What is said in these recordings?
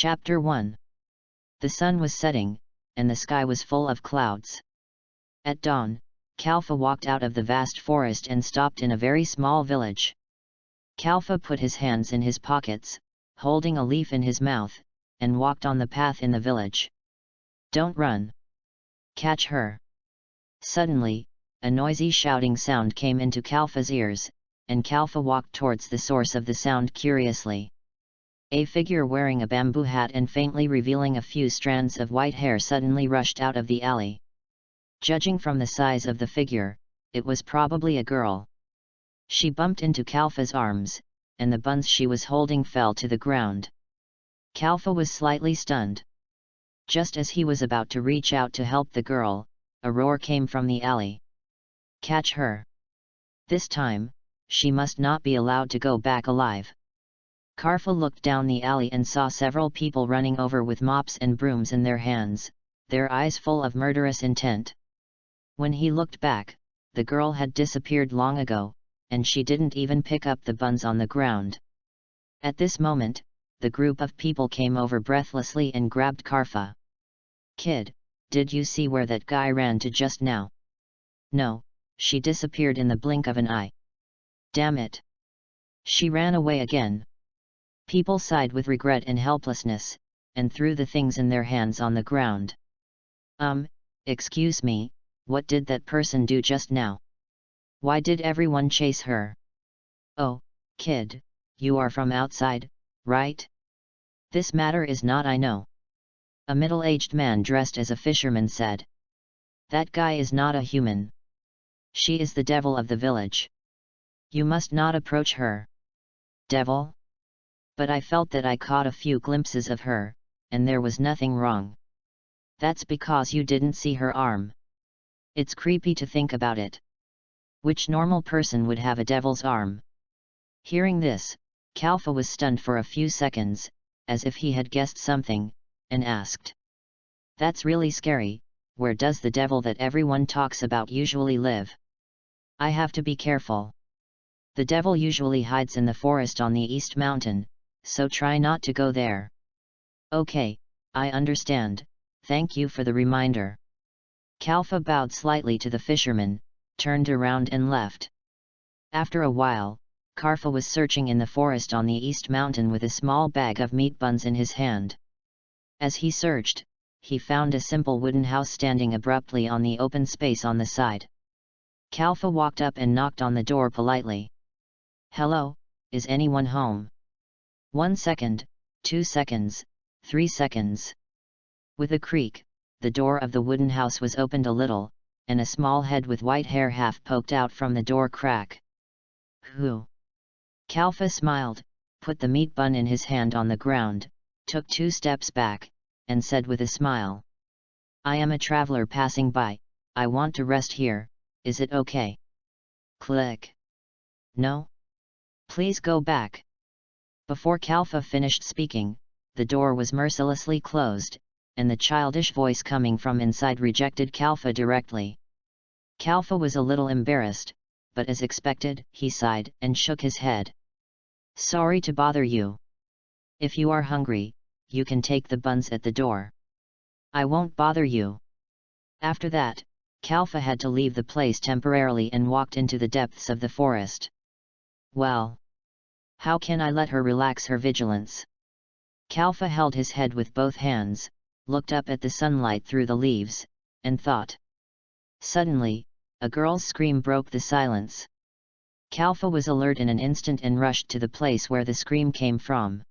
Chapter 1. The sun was setting, and the sky was full of clouds. At dawn, Kalfa walked out of the vast forest and stopped in a very small village. Kalfa put his hands in his pockets, holding a leaf in his mouth, and walked on the path in the village. "Don't run! Catch her!" Suddenly, a noisy shouting sound came into Kalfa's ears, and Kalfa walked towards the source of the sound curiously. A figure wearing a bamboo hat and faintly revealing a few strands of white hair suddenly rushed out of the alley. Judging from the size of the figure, it was probably a girl. She bumped into Kalfa's arms, and the buns she was holding fell to the ground. Kalfa was slightly stunned. Just as he was about to reach out to help the girl, a roar came from the alley. "Catch her! This time, she must not be allowed to go back alive." Kalfa looked down the alley and saw several people running over with mops and brooms in their hands, their eyes full of murderous intent. When he looked back, the girl had disappeared long ago, and she didn't even pick up the buns on the ground. At this moment, the group of people came over breathlessly and grabbed Kalfa. "Kid, did you see where that guy ran to just now?" "No, she disappeared in the blink of an eye." "Damn it! She ran away again." People sighed with regret and helplessness, and threw the things in their hands on the ground. Excuse me, what did that person do just now? Why did everyone chase her?" "Oh, kid, you are from outside, right? This matter is not I know." A middle-aged man dressed as a fisherman said. "That guy is not a human. She is the devil of the village. You must not approach her." "Devil? But I felt that I caught a few glimpses of her, and there was nothing wrong." "That's because you didn't see her arm. It's creepy to think about it. Which normal person would have a devil's arm?" Hearing this, Kalfa was stunned for a few seconds, as if he had guessed something, and asked, "That's really scary. Where does the devil that everyone talks about usually live? I have to be careful." "The devil usually hides in the forest on the East Mountain, so try not to go there." "Okay, I understand, thank you for the reminder." Kalfa bowed slightly to the fisherman, turned around and left. After a while, Kalfa was searching in the forest on the East Mountain with a small bag of meat buns in his hand. As he searched, he found a simple wooden house standing abruptly on the open space on the side. Kalfa walked up and knocked on the door politely. "Hello, is anyone home?" 1 second, 2 seconds, 3 seconds. With a creak, the door of the wooden house was opened a little, and a small head with white hair half poked out from the door crack. "Who?" Kalfa smiled, put the meat bun in his hand on the ground, took 2 steps back, and said with a smile, "I am a traveler passing by, I want to rest here, is it okay?" Click. "No? Please go back." Before Kalfa finished speaking, the door was mercilessly closed, and the childish voice coming from inside rejected Kalfa directly. Kalfa was a little embarrassed, but as expected, he sighed and shook his head. "Sorry to bother you. If you are hungry, you can take the buns at the door. I won't bother you." After that, Kalfa had to leave the place temporarily and walked into the depths of the forest. Well, how can I let her relax her vigilance? Kalfa held his head with both hands, looked up at the sunlight through the leaves, and thought. Suddenly, a girl's scream broke the silence. Kalfa was alert in an instant and rushed to the place where the scream came from.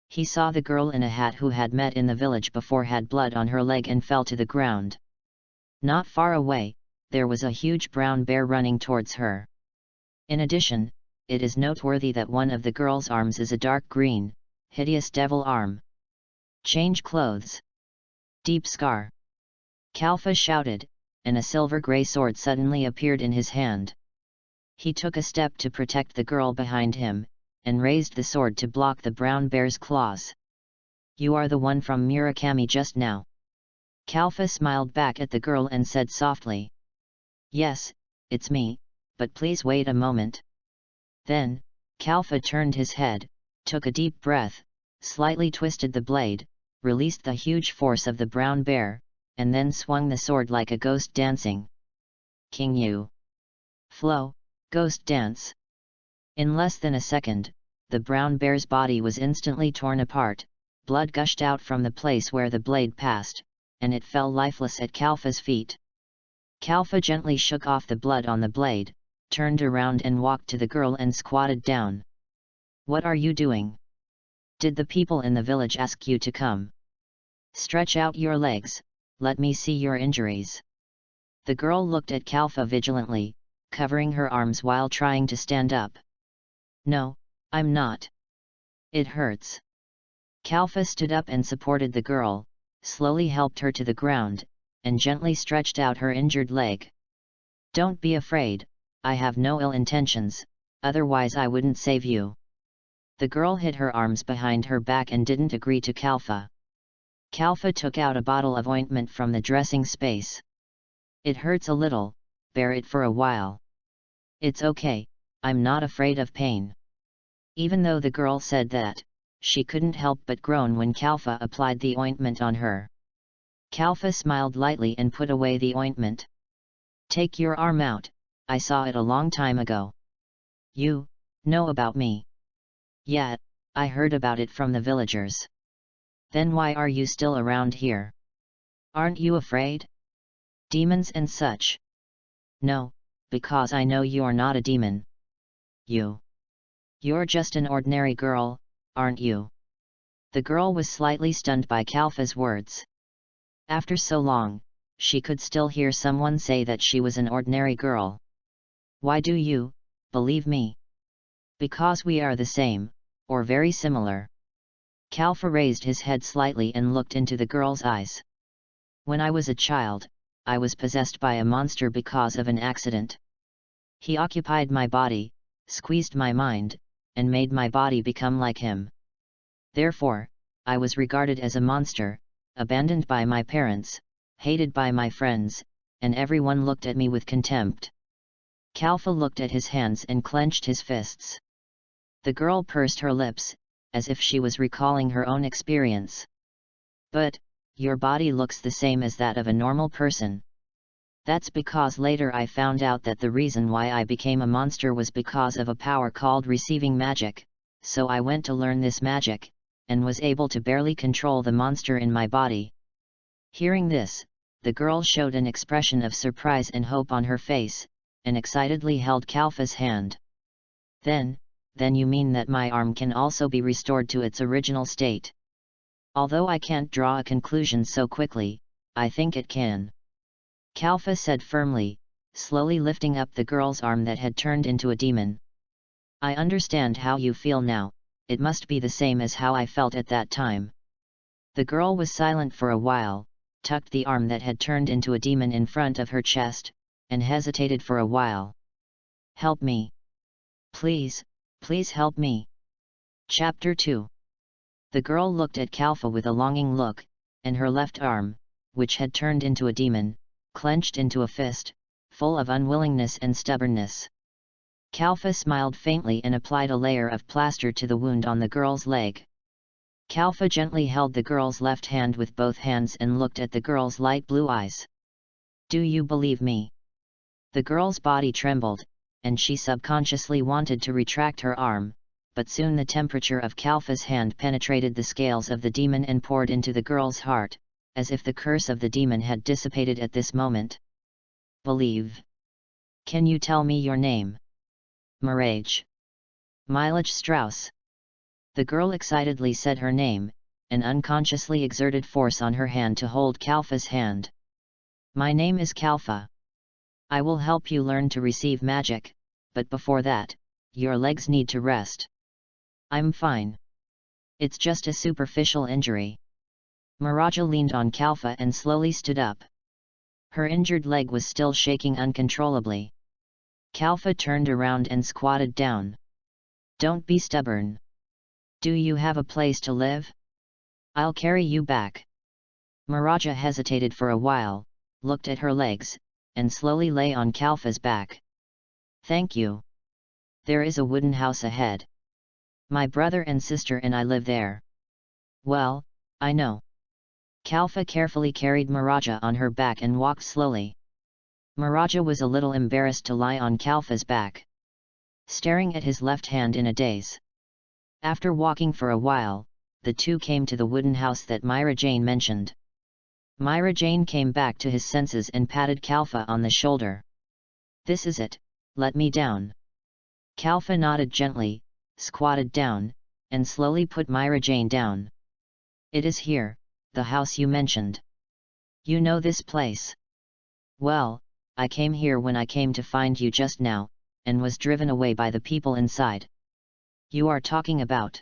He saw the girl in a hat who had met in the village before had blood on her leg and fell to the ground. Not far away, there was a huge brown bear running towards her. In addition, it is noteworthy that one of the girl's arms is a dark green, hideous devil arm. "Change clothes! Deep scar!" Kalfa shouted, and a silver-grey sword suddenly appeared in his hand. He took a step to protect the girl behind him, and raised the sword to block the brown bear's claws. "You are the one from Murakami just now." Kalfa smiled back at the girl and said softly. "Yes, it's me, but please wait a moment." Then, Kalfa turned his head, took a deep breath, slightly twisted the blade, released the huge force of the brown bear, and then swung the sword like a ghost dancing. King Yu. Flow, ghost dance. In less than a second, the brown bear's body was instantly torn apart, blood gushed out from the place where the blade passed, and it fell lifeless at Kalfa's feet. Kalfa gently shook off the blood on the blade, turned around and walked to the girl and squatted down. "What are you doing? Did the people in the village ask you to come? Stretch out your legs, let me see your injuries." The girl looked at Kalfa vigilantly, covering her arms while trying to stand up. "No, I'm not. It hurts." Kalfa stood up and supported the girl, slowly helped her to the ground, and gently stretched out her injured leg. "Don't be afraid, I have no ill intentions, otherwise I wouldn't save you." The girl hid her arms behind her back and didn't agree to Kalfa. Kalfa took out a bottle of ointment from the dressing space. "It hurts a little, bear it for a while." "It's okay, I'm not afraid of pain." Even though the girl said that, she couldn't help but groan when Kalfa applied the ointment on her. Kalfa smiled lightly and put away the ointment. "Take your arm out, I saw it a long time ago." "You know about me?" "Yeah, I heard about it from the villagers." "Then why are you still around here? Aren't you afraid? Demons and such?" "No, because I know you're not a demon." You're just an ordinary girl, aren't you?" The girl was slightly stunned by Kalfa's words. After so long, she could still hear someone say that she was an ordinary girl. "Why do you believe me?" "Because we are the same, or very similar." Kalfa raised his head slightly and looked into the girl's eyes. "When I was a child, I was possessed by a monster because of an accident. He occupied my body, squeezed my mind, and made my body become like him. Therefore, I was regarded as a monster, abandoned by my parents, hated by my friends, and everyone looked at me with contempt." Kalfa looked at his hands and clenched his fists. The girl pursed her lips, as if she was recalling her own experience. "But, your body looks the same as that of a normal person." "That's because later I found out that the reason why I became a monster was because of a power called receiving magic, so I went to learn this magic, and was able to barely control the monster in my body." Hearing this, the girl showed an expression of surprise and hope on her face, and excitedly held Kalfa's hand. Then you mean that my arm can also be restored to its original state?" "Although I can't draw a conclusion so quickly, I think it can," Kalfa said firmly, slowly lifting up the girl's arm that had turned into a demon. "I understand how you feel now, it must be the same as how I felt at that time." The girl was silent for a while, tucked the arm that had turned into a demon in front of her chest, and hesitated for a while. "Help me. Please, please help me." Chapter 2. The girl looked at Kalfa with a longing look, and her left arm, which had turned into a demon, clenched into a fist, full of unwillingness and stubbornness. Kalfa smiled faintly and applied a layer of plaster to the wound on the girl's leg. Kalfa gently held the girl's left hand with both hands and looked at the girl's light blue eyes. "Do you believe me?" The girl's body trembled, and she subconsciously wanted to retract her arm, but soon the temperature of Kalfa's hand penetrated the scales of the demon and poured into the girl's heart, as if the curse of the demon had dissipated at this moment. "Believe? Can you tell me your name?" "Mirage. Milage Strauss." The girl excitedly said her name, and unconsciously exerted force on her hand to hold Kalfa's hand. "My name is Kalfa. I will help you learn to receive magic, but before that, your legs need to rest." "I'm fine. It's just a superficial injury." Miraja leaned on Kalfa and slowly stood up. Her injured leg was still shaking uncontrollably. Kalfa turned around and squatted down. "Don't be stubborn. Do you have a place to live? I'll carry you back." Miraja hesitated for a while, looked at her legs, and slowly lay on Kalfa's back. "Thank you. There is a wooden house ahead. My brother and sister and I live there." Well, I know. Kalfa carefully carried Maraja on her back and walked slowly. Maraja was a little embarrassed to lie on Kalfa's back, staring at his left hand in a daze. After walking for a while, the two came to the wooden house that Myra Jane mentioned. Myra Jane came back to his senses and patted Kalfa on the shoulder. "This is it, let me down." Kalfa nodded gently, squatted down, and slowly put Myra Jane down. "It is here, the house you mentioned. You know this place?" "Well, I came here when I came to find you just now, and was driven away by the people inside." "You are talking about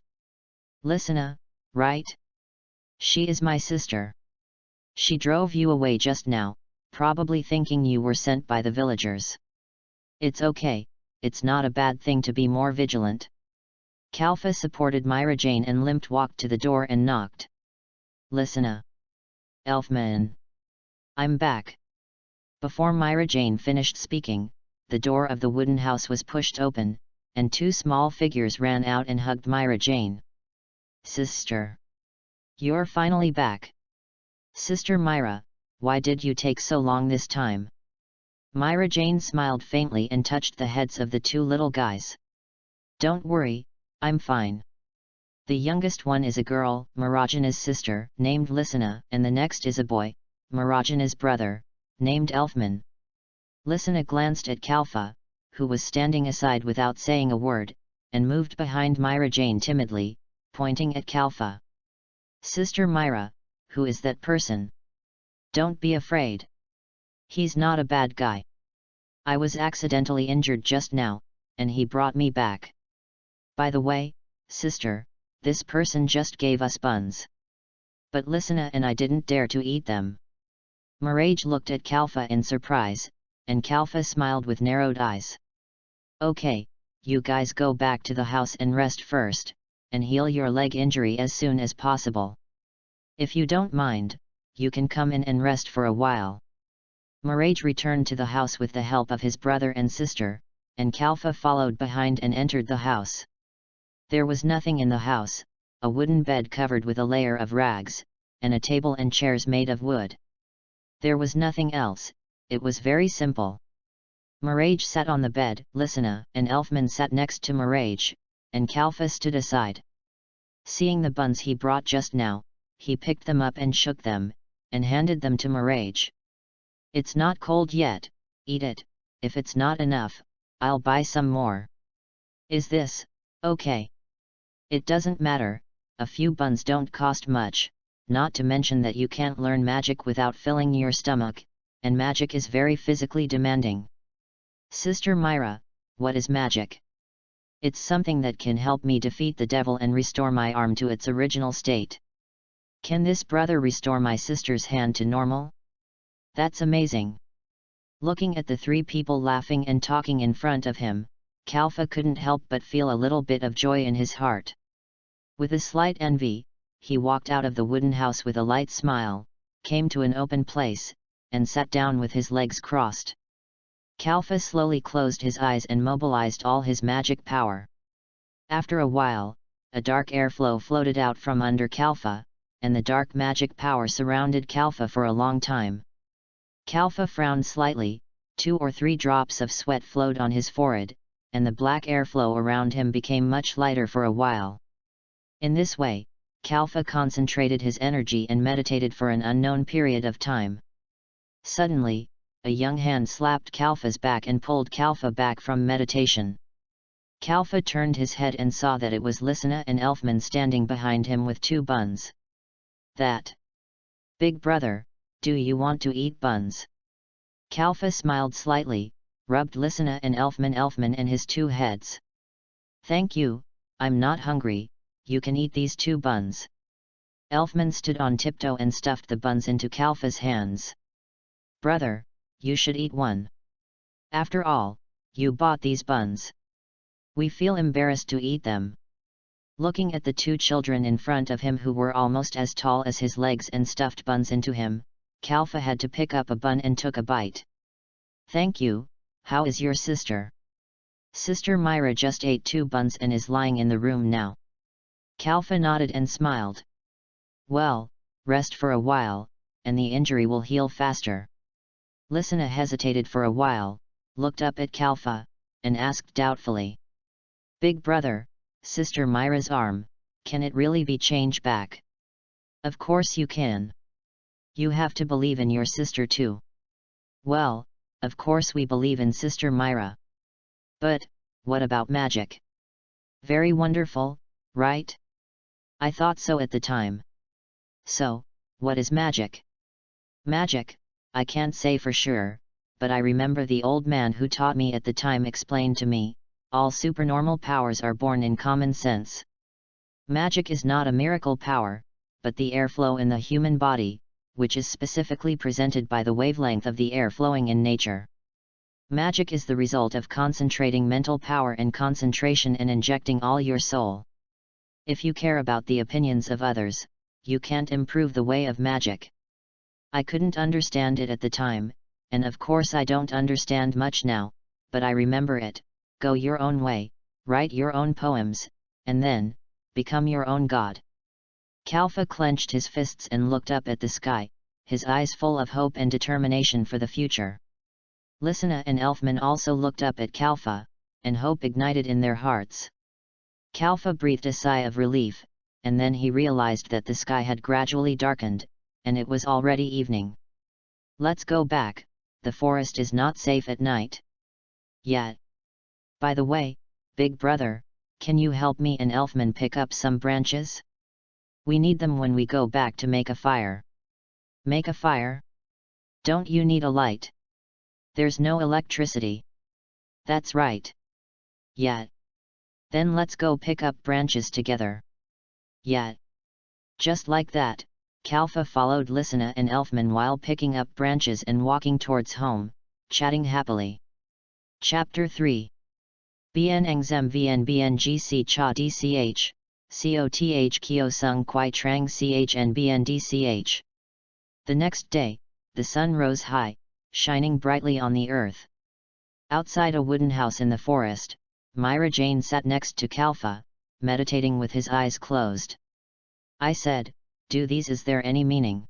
Lisana, right? She is my sister. She drove you away just now, probably thinking you were sent by the villagers." "It's okay, it's not a bad thing to be more vigilant." Kalfa supported Myra Jane and limped walked to the door and knocked. "Lisana. Elfman. I'm back." Before Myra Jane finished speaking, the door of the wooden house was pushed open, and two small figures ran out and hugged Myra Jane. "Sister. You're finally back. Sister Myra, why did you take so long this time?" Myra Jane smiled faintly and touched the heads of the two little guys. "Don't worry, I'm fine. The youngest one is a girl, Marajana's sister, named Lisana, and the next is a boy, Marajana's brother, named Elfman." Lisana glanced at Kalfa, who was standing aside without saying a word, and moved behind Myra Jane timidly, pointing at Kalfa. "Sister Myra, who is that person? Don't be afraid. He's not a bad guy. I was accidentally injured just now, and he brought me back. By the way, sister, this person just gave us buns. But Lisana and I didn't dare to eat them." Mirage looked at Kalfa in surprise, and Kalfa smiled with narrowed eyes. "Okay, you guys go back to the house and rest first, and heal your leg injury as soon as possible. If you don't mind, you can come in and rest for a while." Mirage returned to the house with the help of his brother and sister, and Kalfa followed behind and entered the house. There was nothing in the house, a wooden bed covered with a layer of rags, and a table and chairs made of wood. There was nothing else, it was very simple. Mirage sat on the bed, Lisana and Elfman sat next to Mirage, and Kalfa stood aside. Seeing the buns he brought just now, he picked them up and shook them, and handed them to Mirage. "It's not cold yet, eat it, if it's not enough, I'll buy some more. Is this okay?" "It doesn't matter, a few buns don't cost much, not to mention that you can't learn magic without filling your stomach, and magic is very physically demanding." "Sister Myra, what is magic?" "It's something that can help me defeat the devil and restore my arm to its original state." "Can this brother restore my sister's hand to normal?" "That's amazing." Looking at the three people laughing and talking in front of him, Kalfa couldn't help but feel a little bit of joy in his heart. With a slight envy, he walked out of the wooden house with a light smile, came to an open place, and sat down with his legs crossed. Kalfa slowly closed his eyes and mobilized all his magic power. After a while, a dark airflow floated out from under Kalfa, and the dark magic power surrounded Kalfa for a long time. Kalfa frowned slightly, 2 or 3 drops of sweat flowed on his forehead, and the black airflow around him became much lighter for a while. In this way, Kalfa concentrated his energy and meditated for an unknown period of time. Suddenly, a young hand slapped Kalfa's back and pulled Kalfa back from meditation. Kalfa turned his head and saw that it was Lisana and Elfman standing behind him with 2 buns. "That. Big brother, do you want to eat buns?" Kalfa smiled slightly, rubbed Lisana and Elfman and his 2 heads. "Thank you, I'm not hungry, you can eat these 2 buns." Elfman stood on tiptoe and stuffed the buns into Kalfa's hands. "Brother, you should eat one. After all, you bought these buns. We feel embarrassed to eat them." Looking at the 2 children in front of him who were almost as tall as his legs and stuffed buns into him, Kalfa had to pick up a bun and took a bite. "Thank you, how is your sister?" "Sister Myra just ate 2 buns and is lying in the room now." Kalfa nodded and smiled. Well, rest for a while, and the injury will heal faster. Listener hesitated for a while, looked up at Kalfa, and asked doubtfully. Big brother, Sister Myra's arm, can it really be changed back? Of course you can. You have to believe in your sister too. Well, of course we believe in Sister Myra. But, what about magic? Very wonderful, right? I thought so at the time. So, what is magic? Magic, I can't say for sure, but I remember the old man who taught me at the time explained to me, all supernormal powers are born in common sense. Magic is not a miracle power, but the airflow in the human body, which is specifically presented by the wavelength of the air flowing in nature. Magic is the result of concentrating mental power and concentration and injecting all your soul. If you care about the opinions of others, you can't improve the way of magic. I couldn't understand it at the time, and of course I don't understand much now, but I remember it. Go your own way, write your own poems, and then, become your own god. Kalfa clenched his fists and looked up at the sky, his eyes full of hope and determination for the future. Listener and Elfman also looked up at Kalfa, and hope ignited in their hearts. Kalfa breathed a sigh of relief, and then he realized that the sky had gradually darkened, and it was already evening. Let's go back, the forest is not safe at night. Yet. By the way, big brother, can you help me and Elfman pick up some branches? We need them when we go back to make a fire. Make a fire? Don't you need a light? There's no electricity. That's right. Yet. Then let's go pick up branches together. Yet. Just like that, Kalfa followed Listener and Elfman while picking up branches and walking towards home, chatting happily. Chapter 3. Bien Engzem Vn Bngc Cha Dch, Coth Kyo Sung Kwai Trang Chn Bn Dch. The next day, the sun rose high, shining brightly on the earth. Outside a wooden house in the forest, Myra Jane sat next to Kalfa, meditating with his eyes closed. I said, do these is there any meaning?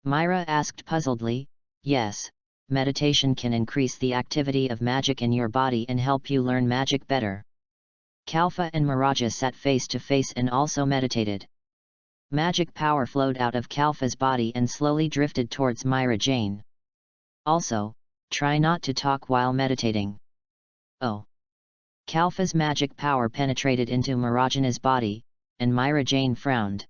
Myra asked puzzledly. Yes, meditation can increase the activity of magic in your body and help you learn magic better. Kalfa and Miraja sat face to face and also meditated. Magic power flowed out of Kalfa's body and slowly drifted towards Myra Jane. Also, try not to talk while meditating. Oh. Kalfa's magic power penetrated into Mirajana's body, and Myra Jane frowned.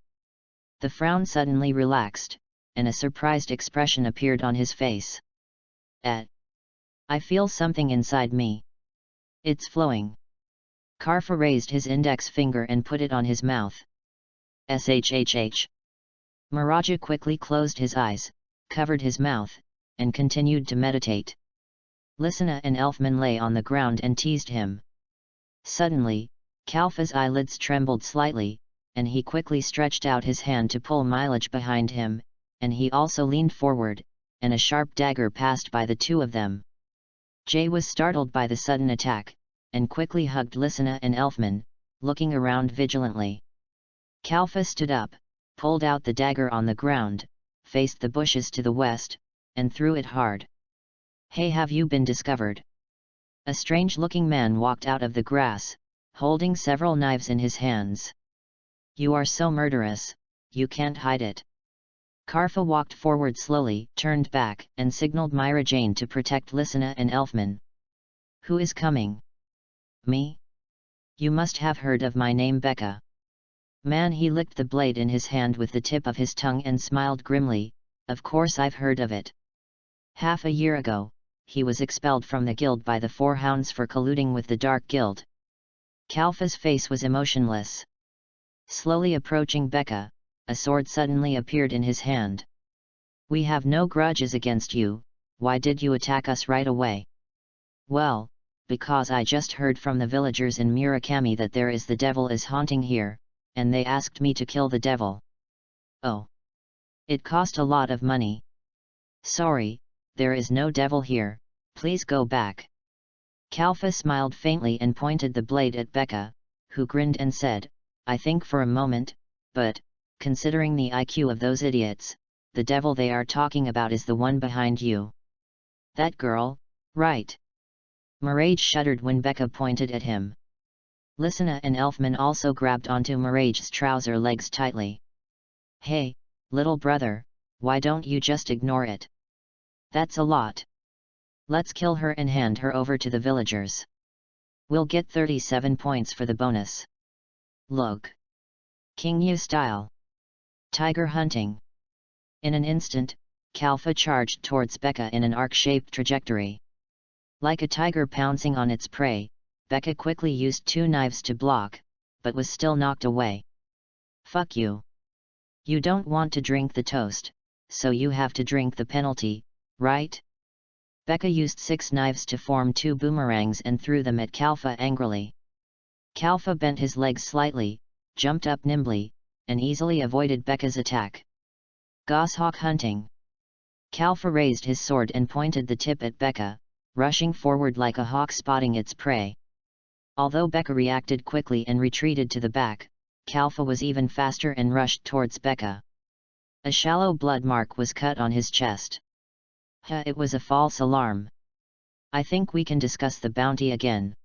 The frown suddenly relaxed, and a surprised expression appeared on his face. I feel something inside me. It's flowing. Karfa raised his index finger and put it on his mouth. Shhh. Miraja quickly closed his eyes, covered his mouth, and continued to meditate. Listener and Elfman lay on the ground and teased him. Suddenly, Kalfa's eyelids trembled slightly, and he quickly stretched out his hand to pull Mileage behind him, and he also leaned forward, and a sharp dagger passed by the two of them. Jay was startled by the sudden attack, and quickly hugged Listener and Elfman, looking around vigilantly. Kalfa stood up, pulled out the dagger on the ground, faced the bushes to the west, and threw it hard. Hey, have you been discovered? A strange-looking man walked out of the grass, holding several knives in his hands. You are so murderous, you can't hide it. Karfa walked forward slowly, turned back, and signaled Myra Jane to protect Listener and Elfman. Who is coming? Me? You must have heard of my name, Becca. Man, he licked the blade in his hand with the tip of his tongue and smiled grimly. Of course I've heard of it. Half a year ago, he was expelled from the guild by the Four Hounds for colluding with the Dark Guild. Kalfa's face was emotionless. Slowly approaching Becca, a sword suddenly appeared in his hand. We have no grudges against you, why did you attack us right away? Well, because I just heard from the villagers in Murakami that there is the devil is haunting here, and they asked me to kill the devil. Oh. It cost a lot of money. Sorry, there is no devil here, please go back. Kalfa smiled faintly and pointed the blade at Becca, who grinned and said, I think for a moment, but, considering the IQ of those idiots, the devil they are talking about is the one behind you. That girl, right? Mirage shuddered when Becca pointed at him. Listener and Elfman also grabbed onto Mirage's trouser legs tightly. Hey, little brother, why don't you just ignore it? That's a lot. Let's kill her and hand her over to the villagers. We'll get 37 points for the bonus. Look. King Yu style. Tiger hunting. In an instant, Kalfa charged towards Becca in an arc-shaped trajectory. Like a tiger pouncing on its prey, Becca quickly used 2 knives to block, but was still knocked away. Fuck you. You don't want to drink the toast, so you have to drink the penalty, right? Becca used 6 knives to form 2 boomerangs and threw them at Kalfa angrily. Kalfa bent his legs slightly, jumped up nimbly, and easily avoided Becca's attack. Goshawk hunting. Kalfa raised his sword and pointed the tip at Becca, rushing forward like a hawk spotting its prey. Although Becca reacted quickly and retreated to the back, Kalfa was even faster and rushed towards Becca. A shallow blood mark was cut on his chest. It was a false alarm. I think we can discuss the bounty again.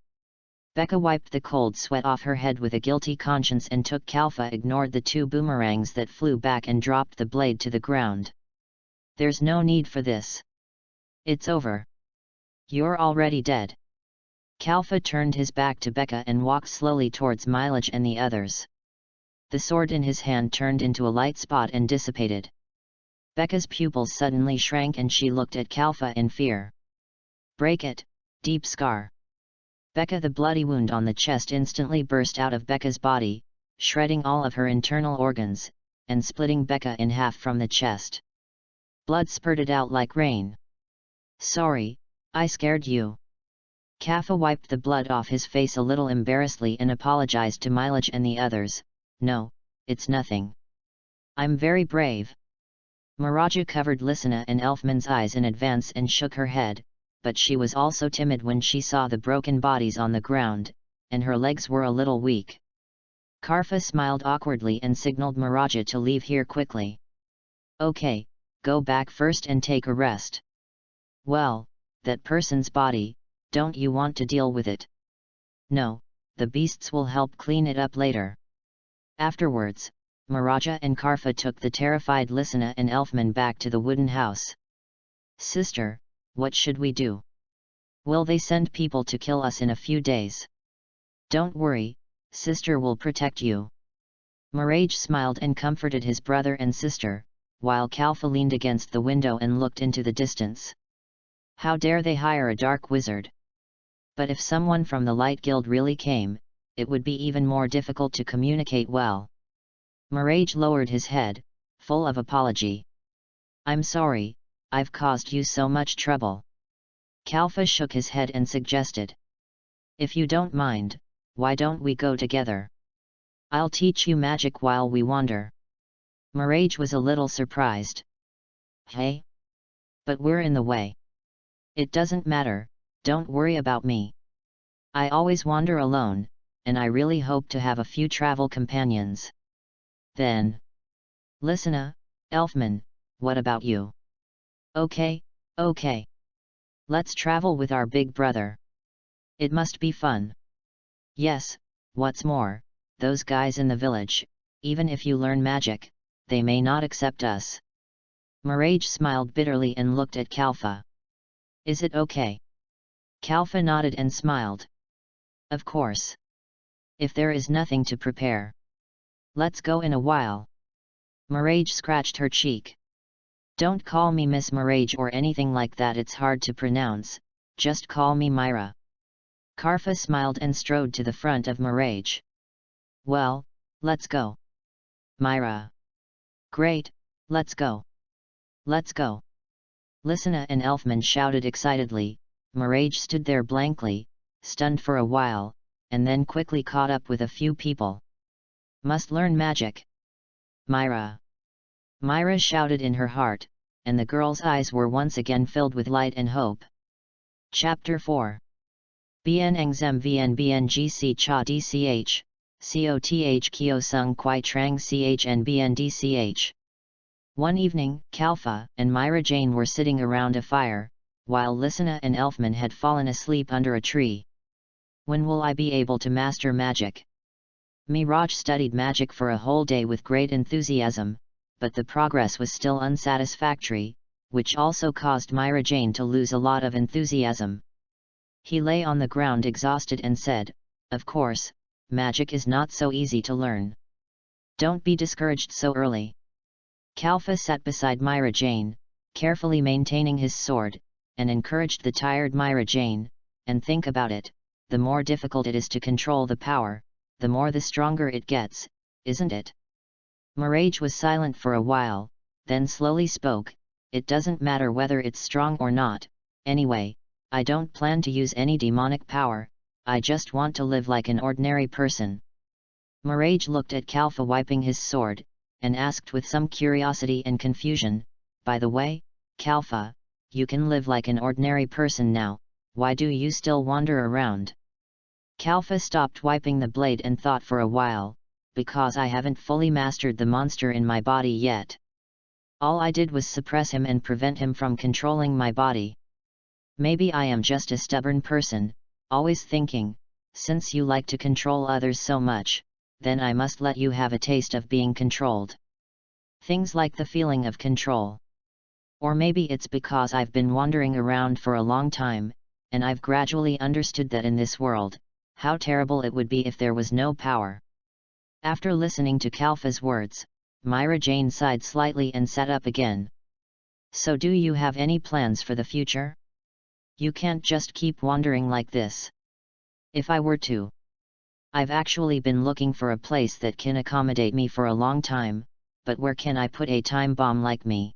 Becca wiped the cold sweat off her head with a guilty conscience and took Kalfa ignored the 2 boomerangs that flew back and dropped the blade to the ground. There's no need for this. It's over. You're already dead. Kalfa turned his back to Becca and walked slowly towards Milage and the others. The sword in his hand turned into a light spot and dissipated. Becca's pupils suddenly shrank and she looked at Kalfa in fear. Break it, deep scar. Becca, the bloody wound on the chest instantly burst out of Becca's body, shredding all of her internal organs, and splitting Becca in half from the chest. Blood spurted out like rain. Sorry, I scared you. Kalfa wiped the blood off his face a little embarrassedly and apologized to Milage and the others. No, it's nothing. I'm very brave. Miraja covered Lysina and Elfman's eyes in advance and shook her head, but she was also timid when she saw the broken bodies on the ground, and her legs were a little weak. Karfa smiled awkwardly and signaled Miraja to leave here quickly. Okay, go back first and take a rest. Well, that person's body, don't you want to deal with it? No, the beasts will help clean it up later. Afterwards, Miraja and Karfa took the terrified Lysina and Elfman back to the wooden house. Sister, what should we do? Will they send people to kill us in a few days? Don't worry, sister will protect you. Mirage smiled and comforted his brother and sister, while Kalfa leaned against the window and looked into the distance. How dare they hire a dark wizard? But if someone from the Light Guild really came, it would be even more difficult to communicate well. Mirage lowered his head, full of apology. I'm sorry, I've caused you so much trouble. Kalfa shook his head and suggested. If you don't mind, why don't we go together? I'll teach you magic while we wander. Mirage was a little surprised. Hey? But we're in the way. It doesn't matter, don't worry about me. I always wander alone, and I really hope to have a few travel companions. Then. Lysina, Elfman, what about you? Okay. Let's travel with our big brother. It must be fun. Yes, what's more, those guys in the village, even if you learn magic, they may not accept us. Mirage smiled bitterly and looked at Kalfa. Is it okay? Kalfa nodded and smiled. Of course. If there is nothing to prepare. Let's go in a while. Mirage scratched her cheek. Don't call me Miss Mirage or anything like that, it's hard to pronounce, just call me Myra. Karfa smiled and strode to the front of Mirage. Well, let's go. Myra. Great, let's go. Let's go. Lysina and Elfman shouted excitedly. Mirage stood there blankly, stunned for a while, and then quickly caught up with a few people. Must learn magic. Myra. Myra shouted in her heart, and the girl's eyes were once again filled with light and hope. Chapter 4. Bien Engzem Vn Bngc Cha Dch, Koth kio sung kwai trang chnbndch. One evening, Kalfa and Myra Jane were sitting around a fire, while Lysina and Elfman had fallen asleep under a tree. When will I be able to master magic? Miraj studied magic for a whole day with great enthusiasm, but the progress was still unsatisfactory, which also caused Myra Jane to lose a lot of enthusiasm. He lay on the ground exhausted and said, "Of course, magic is not so easy to learn. Don't be discouraged so early." Kalfa sat beside Myra Jane, carefully maintaining his sword, and encouraged the tired Myra Jane, "And think about it, the more difficult it is to control the power, the more the stronger it gets, isn't it?" Miraj was silent for a while, then slowly spoke, "It doesn't matter whether it's strong or not, anyway, I don't plan to use any demonic power, I just want to live like an ordinary person." Miraj looked at Kalfa wiping his sword, and asked with some curiosity and confusion, "By the way, Kalfa, you can live like an ordinary person now, why do you still wander around?" Kalfa stopped wiping the blade and thought for a while, "Because I haven't fully mastered the monster in my body yet. All I did was suppress him and prevent him from controlling my body. Maybe I am just a stubborn person, always thinking, since you like to control others so much, then I must let you have a taste of being controlled. Things like the feeling of control. Or maybe it's because I've been wandering around for a long time, and I've gradually understood that in this world, how terrible it would be if there was no power." After listening to Kalfa's words, Myra Jane sighed slightly and sat up again. "So do you have any plans for the future? You can't just keep wandering like this." "If I were to. I've actually been looking for a place that can accommodate me for a long time, but where can I put a time bomb like me?"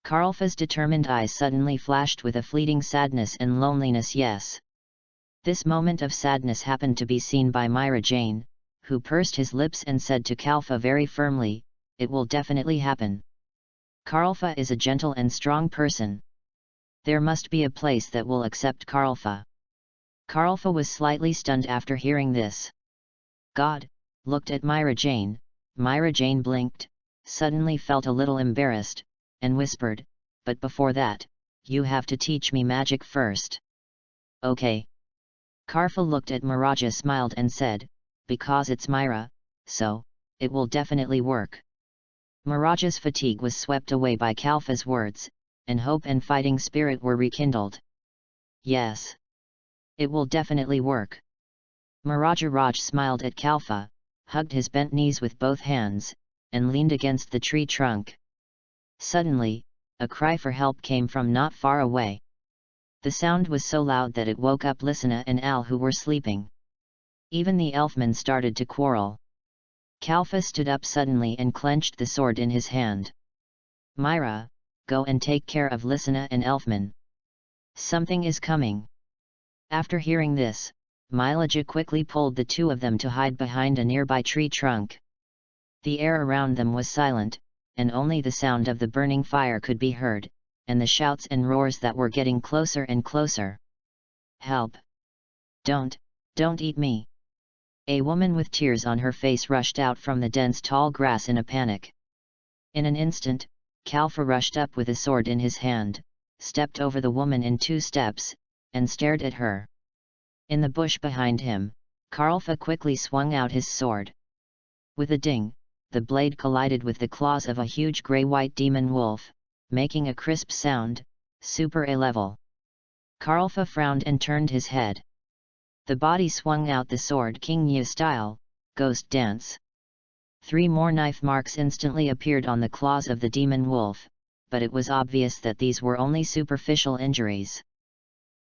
Karlfa's determined eyes suddenly flashed with a fleeting sadness and loneliness. Yes. This moment of sadness happened to be seen by Myra Jane, who pursed his lips and said to Kalfa very firmly, "It will definitely happen. Karlfa is a gentle and strong person. There must be a place that will accept Karlfa." Karlfa was slightly stunned after hearing this. God looked at Myra Jane. Myra Jane blinked, suddenly felt a little embarrassed, and whispered, "But before that, you have to teach me magic first." "Okay." Karlfa looked at Miraja, smiled and said, "Because it's Myra, so, it will definitely work." Miraja's fatigue was swept away by Kalfa's words, and hope and fighting spirit were rekindled. "Yes. It will definitely work." Miraja Raj smiled at Kalfa, hugged his bent knees with both hands, and leaned against the tree trunk. Suddenly, a cry for help came from not far away. The sound was so loud that it woke up Lysina and Al, who were sleeping. Even the elfman started to quarrel. Kalfa stood up suddenly and clenched the sword in his hand. "Myra, go and take care of Lysina and Elfman. Something is coming." After hearing this, Mylaja quickly pulled the two of them to hide behind a nearby tree trunk. The air around them was silent, and only the sound of the burning fire could be heard, and the shouts and roars that were getting closer and closer. "Help! Don't eat me!" A woman with tears on her face rushed out from the dense tall grass in a panic. In an instant, Kalfa rushed up with a sword in his hand, stepped over the woman in 2 steps, and stared at her. In the bush behind him, Karlfa quickly swung out his sword. With a ding, the blade collided with the claws of a huge grey-white demon wolf, making a crisp sound, super A level. Karlfa frowned and turned his head. The body swung out the sword King Yu style, ghost dance. 3 more knife marks instantly appeared on the claws of the demon wolf, but it was obvious that these were only superficial injuries.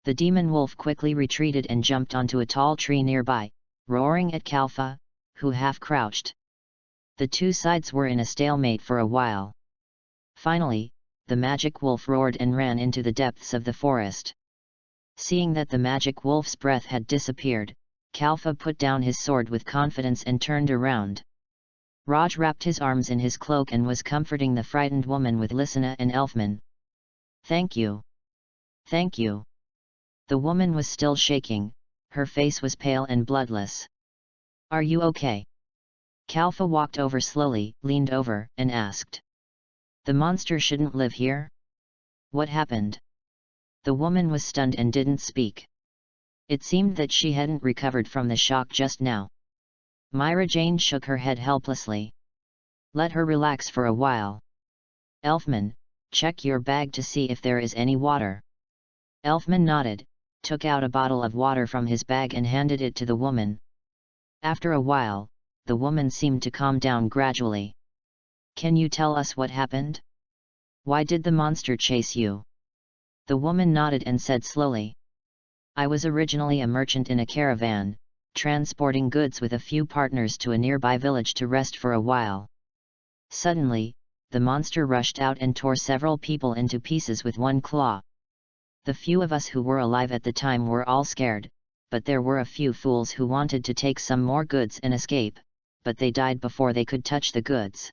The demon wolf quickly retreated and jumped onto a tall tree nearby, roaring at Kalfa, who half crouched. The two sides were in a stalemate for a while. Finally, the magic wolf roared and ran into the depths of the forest. Seeing that the magic wolf's breath had disappeared, Kalfa put down his sword with confidence and turned around. Raj wrapped his arms in his cloak and was comforting the frightened woman with Lysina and Elfman. "Thank you. Thank you." The woman was still shaking, her face was pale and bloodless. Are you okay? Kalfa walked over slowly, leaned over, and asked. The monster shouldn't live here? What happened? The woman was stunned and didn't speak. It seemed that she hadn't recovered from the shock just now. Myra Jane shook her head helplessly. Let her relax for a while. Elfman, check your bag to see if there is any water. Elfman nodded, took out a bottle of water from his bag and handed it to the woman. After a while, the woman seemed to calm down gradually. Can you tell us what happened? Why did the monster chase you? The woman nodded and said slowly. I was originally a merchant in a caravan, transporting goods with a few partners to a nearby village to rest for a while. Suddenly, the monster rushed out and tore several people into pieces with one claw. The few of us who were alive at the time were all scared, but there were a few fools who wanted to take some more goods and escape, but they died before they could touch the goods.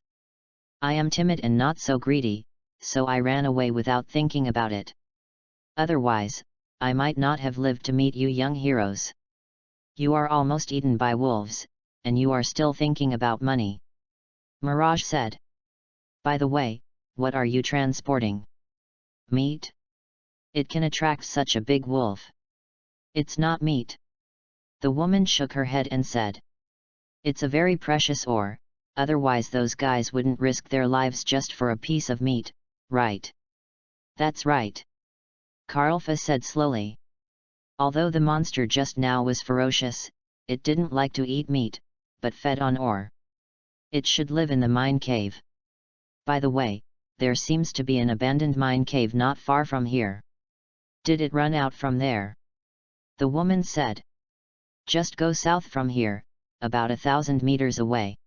I am timid and not so greedy, so I ran away without thinking about it. Otherwise, I might not have lived to meet you young heroes. You are almost eaten by wolves, and you are still thinking about money. Mirage said. By the way, what are you transporting? Meat? It can attract such a big wolf. It's not meat. The woman shook her head and said. It's a very precious ore, otherwise those guys wouldn't risk their lives just for a piece of meat, right? That's right. Karlfa said slowly. Although the monster just now was ferocious, it didn't like to eat meat, but fed on ore. It should live in the mine cave. By the way, there seems to be an abandoned mine cave not far from here. Did it run out from there? The woman said. Just go south from here, about 1,000 meters away.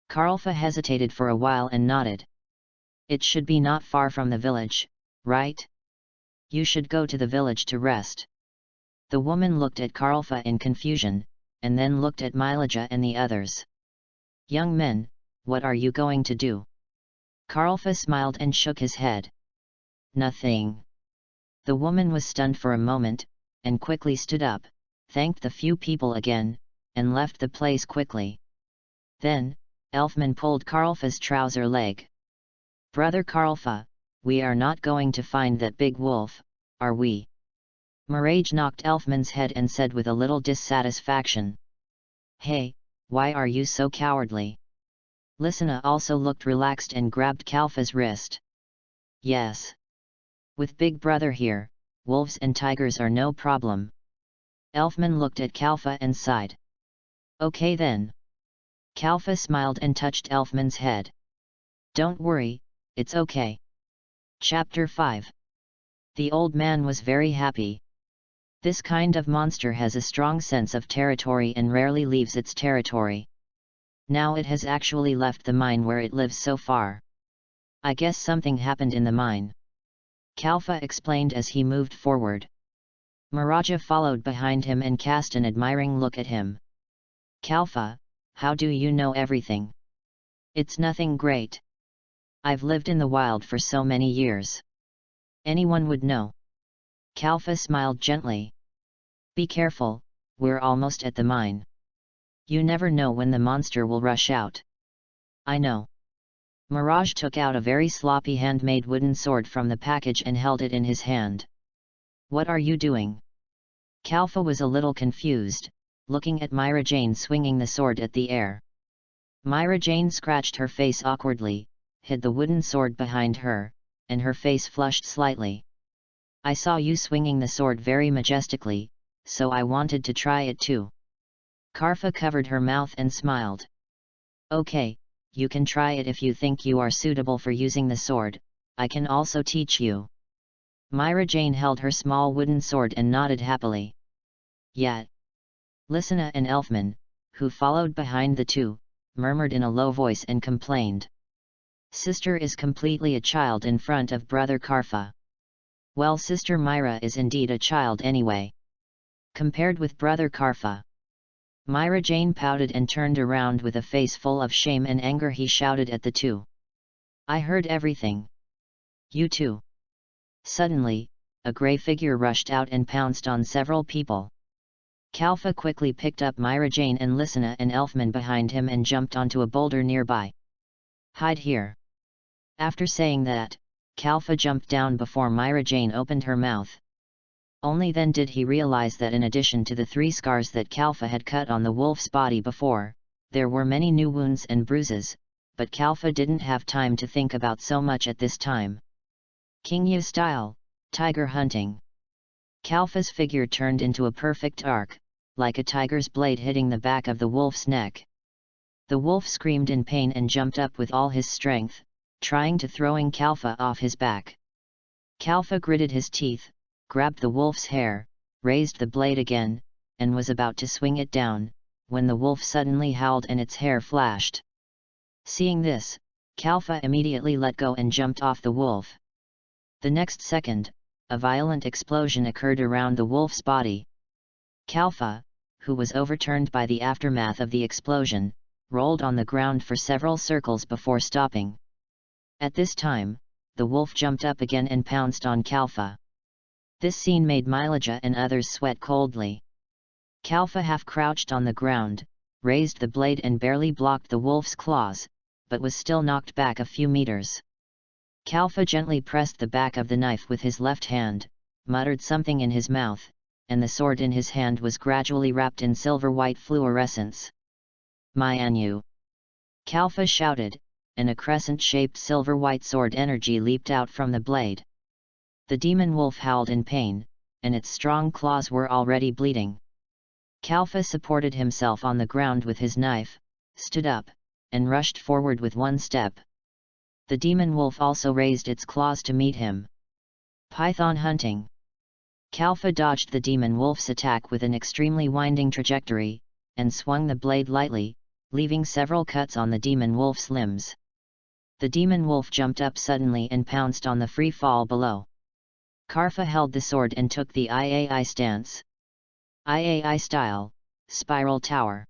Karlfa hesitated for a while and nodded. It should be not far from the village, right? You should go to the village to rest. The woman looked at Karlfa in confusion, and then looked at Milaja and the others. Young men, what are you going to do? Karlfa smiled and shook his head. Nothing. The woman was stunned for a moment, and quickly stood up, thanked the few people again, and left the place quickly. Then, Elfman pulled Karlfa's trouser leg. Brother Karlfa, we are not going to find that big wolf, are we? Mirage knocked Elfman's head and said with a little dissatisfaction. Hey, why are you so cowardly? Lisana also looked relaxed and grabbed Kalfa's wrist. Yes. With Big Brother here, wolves and tigers are no problem. Elfman looked at Kalfa and sighed. Okay then. Kalfa smiled and touched Elfman's head. Don't worry, it's okay. Chapter 5. The old man was very happy. This kind of monster has a strong sense of territory and rarely leaves its territory. Now it has actually left the mine where it lives so far. I guess something happened in the mine. Kalfa explained as he moved forward. Miraja followed behind him and cast an admiring look at him. Kalfa, how do you know everything? It's nothing great. I've lived in the wild for so many years. Anyone would know. Kalfa smiled gently. Be careful, we're almost at the mine. You never know when the monster will rush out. I know. Mirage took out a very sloppy handmade wooden sword from the package and held it in his hand. What are you doing? Kalfa was a little confused, looking at Myra Jane swinging the sword at the air. Myra Jane scratched her face awkwardly, hid the wooden sword behind her, and her face flushed slightly. I saw you swinging the sword very majestically, so I wanted to try it too. Karfa covered her mouth and smiled. Okay, you can try it if you think you are suitable for using the sword, I can also teach you. Myra Jane held her small wooden sword and nodded happily. Yet. Lisana and Elfman, who followed behind the two, murmured in a low voice and complained. Sister is completely a child in front of Brother Karfa. Well, Sister Myra is indeed a child anyway. Compared with Brother Karfa. Myra Jane pouted and turned around with a face full of shame and anger. He shouted at the two. I heard everything. You too. Suddenly, a grey figure rushed out and pounced on several people. Kalfa quickly picked up Myra Jane and Lysina and Elfman behind him and jumped onto a boulder nearby. "Hide here." After saying that, Kalfa jumped down before Myra Jane opened her mouth. Only then did he realize that in addition to the 3 scars that Kalfa had cut on the wolf's body before, there were many new wounds and bruises, but Kalfa didn't have time to think about so much at this time. King Yu style, tiger hunting. Kalfa's figure turned into a perfect arc, like a tiger's blade hitting the back of the wolf's neck. The wolf screamed in pain and jumped up with all his strength, trying to throwing Kalfa off his back. Kalfa gritted his teeth, grabbed the wolf's hair, raised the blade again, and was about to swing it down, when the wolf suddenly howled and its hair flashed. Seeing this, Kalfa immediately let go and jumped off the wolf. The next second, a violent explosion occurred around the wolf's body. Kalfa, who was overturned by the aftermath of the explosion, rolled on the ground for several circles before stopping. At this time, the wolf jumped up again and pounced on Kalfa. This scene made Mylaja and others sweat coldly. Kalfa half-crouched on the ground, raised the blade and barely blocked the wolf's claws, but was still knocked back a few meters. Kalfa gently pressed the back of the knife with his left hand, muttered something in his mouth, and the sword in his hand was gradually wrapped in silver-white fluorescence. "Myanyu!" Kalfa shouted, and a crescent-shaped silver-white sword energy leaped out from the blade. The demon wolf howled in pain, and its strong claws were already bleeding. Kalfa supported himself on the ground with his knife, stood up, and rushed forward with one step. The demon wolf also raised its claws to meet him. Python hunting. Kalfa dodged the demon wolf's attack with an extremely winding trajectory, and swung the blade lightly, leaving several cuts on the demon wolf's limbs. The demon wolf jumped up suddenly and pounced on the free fall below. Karfa held the sword and took the IAI stance. IAI style, spiral tower.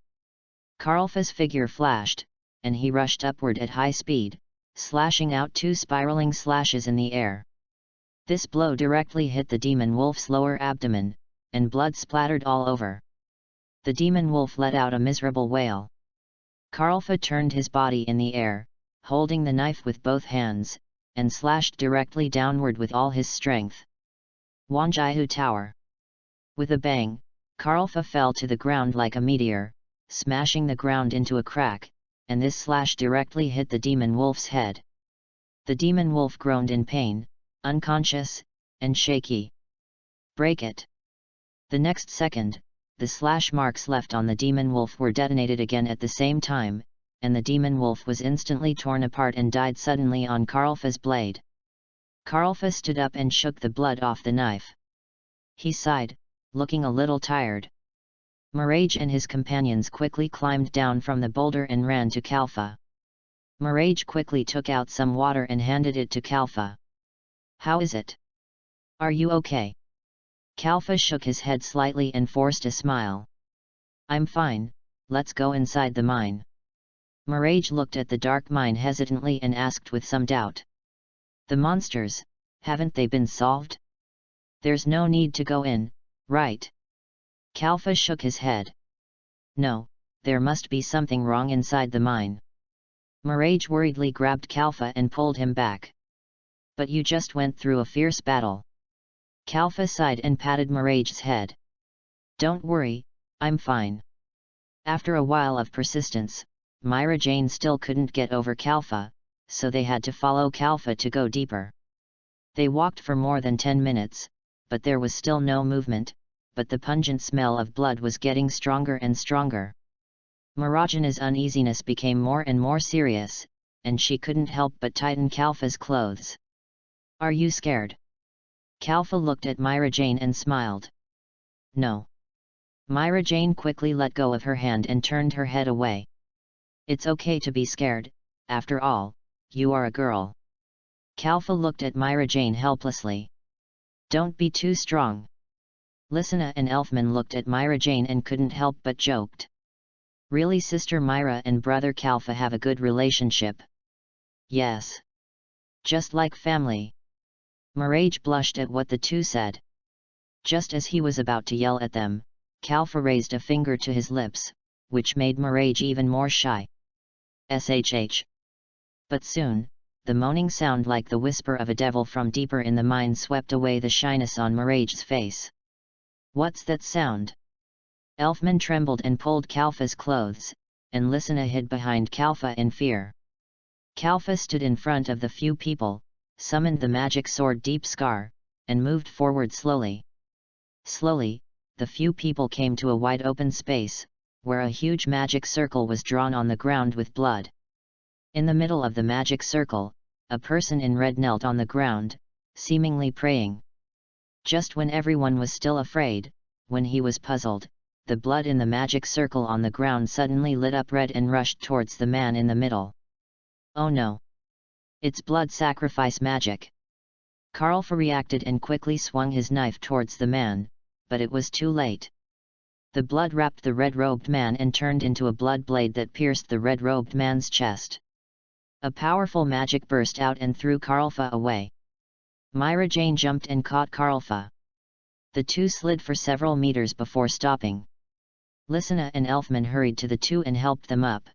Karlfa's figure flashed, and he rushed upward at high speed, slashing out 2 spiraling slashes in the air. This blow directly hit the demon wolf's lower abdomen, and blood splattered all over. The demon wolf let out a miserable wail. Karlfa turned his body in the air, holding the knife with both hands, and slashed directly downward with all his strength. Wanjihu Tower. With a bang, Karlfa fell to the ground like a meteor, smashing the ground into a crack, and this slash directly hit the demon wolf's head. The demon wolf groaned in pain, unconscious, and shaky. "Break it!" The next second, the slash marks left on the demon wolf were detonated again at the same time, and the demon wolf was instantly torn apart and died suddenly on Karlfa's blade. Karlfa stood up and shook the blood off the knife. He sighed, looking a little tired. Mirage and his companions quickly climbed down from the boulder and ran to Kalfa. Mirage quickly took out some water and handed it to Kalfa. "How is it? Are you okay?" Kalfa shook his head slightly and forced a smile. "I'm fine, let's go inside the mine." Mirage looked at the dark mine hesitantly and asked with some doubt. "The monsters, haven't they been solved? There's no need to go in, right?" Kalfa shook his head. "No, there must be something wrong inside the mine." Mirage worriedly grabbed Kalfa and pulled him back. "But you just went through a fierce battle." Kalfa sighed and patted Mirage's head. "Don't worry, I'm fine." After a while of persistence, Myra Jane still couldn't get over Kalfa, so they had to follow Kalfa to go deeper. They walked for more than 10 minutes, but there was still no movement, but the pungent smell of blood was getting stronger and stronger. Mirajana's uneasiness became more and more serious, and she couldn't help but tighten Kalfa's clothes. "Are you scared?" Kalfa looked at Myra Jane and smiled. "No." Myra Jane quickly let go of her hand and turned her head away. "It's okay to be scared, after all, you are a girl." Kalfa looked at Myra Jane helplessly. "Don't be too strong." Lysina and Elfman looked at Myra Jane and couldn't help but joked. "Really, Sister Myra and Brother Kalfa have a good relationship." "Yes. Just like family." Mirage blushed at what the two said. Just as he was about to yell at them, Kalfa raised a finger to his lips, which made Mirage even more shy. SHH. But soon, the moaning sound like the whisper of a devil from deeper in the mind swept away the shyness on Mirage's face. What's that sound? Elfman trembled and pulled Kalfa's clothes, and Lysina hid behind Kalfa in fear. Kalfa stood in front of the few people, summoned the magic sword Deep Scar, and moved forward slowly. Slowly, the few people came to a wide open space, where a huge magic circle was drawn on the ground with blood. In the middle of the magic circle, a person in red knelt on the ground, seemingly praying. Just when everyone was still afraid, when he was puzzled, the blood in the magic circle on the ground suddenly lit up red and rushed towards the man in the middle. Oh no! It's blood sacrifice magic! Karlfa reacted and quickly swung his knife towards the man, but it was too late. The blood wrapped the red-robed man and turned into a blood blade that pierced the red-robed man's chest. A powerful magic burst out and threw Karlfa away. Myra Jane jumped and caught Karlfa. The two slid for several meters before stopping. Lysina and Elfman hurried to the two and helped them up.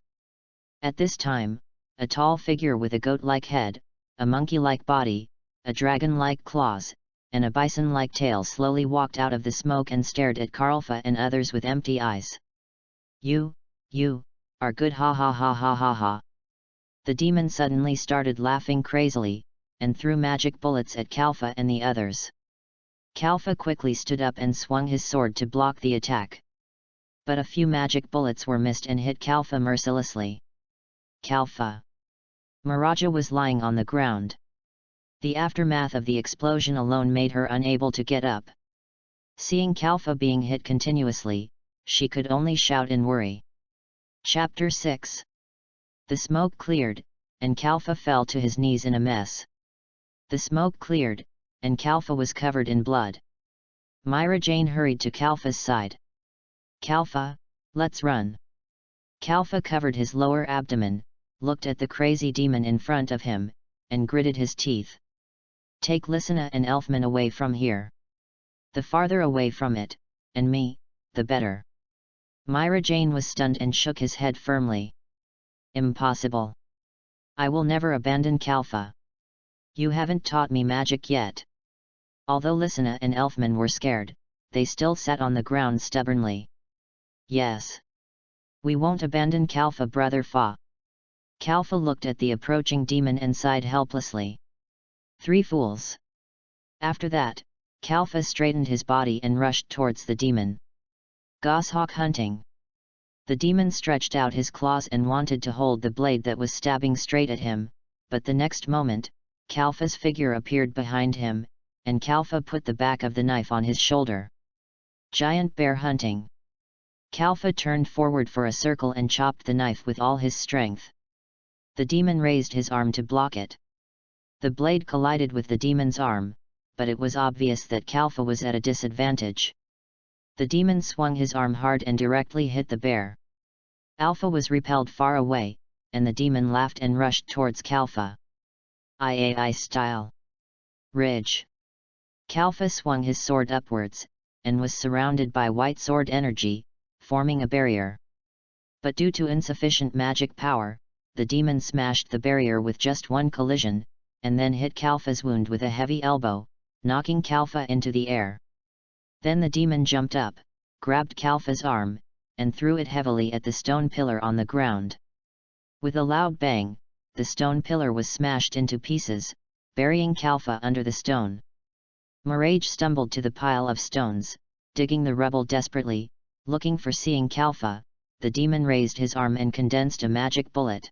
At this time, a tall figure with a goat-like head, a monkey-like body, a dragon-like claws, and a bison-like tail slowly walked out of the smoke and stared at Karlfa and others with empty eyes. You are good, ha ha ha ha ha ha. The demon suddenly started laughing crazily, and threw magic bullets at Kalfa and the others. Kalfa quickly stood up and swung his sword to block the attack. But a few magic bullets were missed and hit Kalfa mercilessly. Kalfa. Miraja was lying on the ground. The aftermath of the explosion alone made her unable to get up. Seeing Kalfa being hit continuously, she could only shout in worry. Chapter 6. The smoke cleared, and Kalfa fell to his knees in a mess. The smoke cleared, and Kalfa was covered in blood. Myra Jane hurried to Kalfa's side. Kalfa, let's run. Kalfa covered his lower abdomen, looked at the crazy demon in front of him, and gritted his teeth. Take Lysina and Elfman away from here. The farther away from it, and me, the better. Myra Jane was stunned and shook his head firmly. Impossible. I will never abandon Kalfa. You haven't taught me magic yet. Although Lysina and Elfman were scared, they still sat on the ground stubbornly. Yes. We won't abandon Kalfa, brother Fa. Kalfa looked at the approaching demon and sighed helplessly. 3 fools. After that, Kalfa straightened his body and rushed towards the demon. Goshawk hunting. The demon stretched out his claws and wanted to hold the blade that was stabbing straight at him, but the next moment, Kalfa's figure appeared behind him, and Kalfa put the back of the knife on his shoulder. Giant bear hunting. Kalfa turned forward for a circle and chopped the knife with all his strength. The demon raised his arm to block it. The blade collided with the demon's arm, but it was obvious that Kalfa was at a disadvantage. The demon swung his arm hard and directly hit the bear. Alpha was repelled far away, and the demon laughed and rushed towards Kalfa. III style. Ridge. Kalfa swung his sword upwards, and was surrounded by white sword energy, forming a barrier. But due to insufficient magic power, the demon smashed the barrier with just one collision, and then hit Kalfa's wound with a heavy elbow, knocking Kalfa into the air. Then the demon jumped up, grabbed Kalfa's arm, and threw it heavily at the stone pillar on the ground. With a loud bang, the stone pillar was smashed into pieces, burying Kalfa under the stone. Mirage stumbled to the pile of stones, digging the rubble desperately, looking for seeing Kalfa. The demon raised his arm and condensed a magic bullet.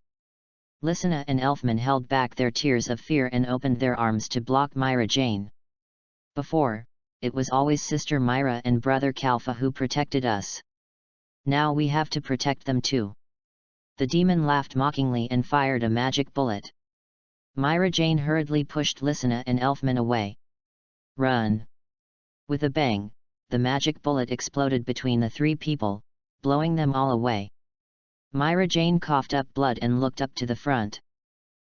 Lysina and Elfman held back their tears of fear and opened their arms to block Myra Jane. Before, it was always Sister Myra and Brother Kalfa who protected us. Now we have to protect them too. The demon laughed mockingly and fired a magic bullet. Myra Jane hurriedly pushed Lysina and Elfman away. Run! With a bang, the magic bullet exploded between the 3 people, blowing them all away. Myra Jane coughed up blood and looked up to the front.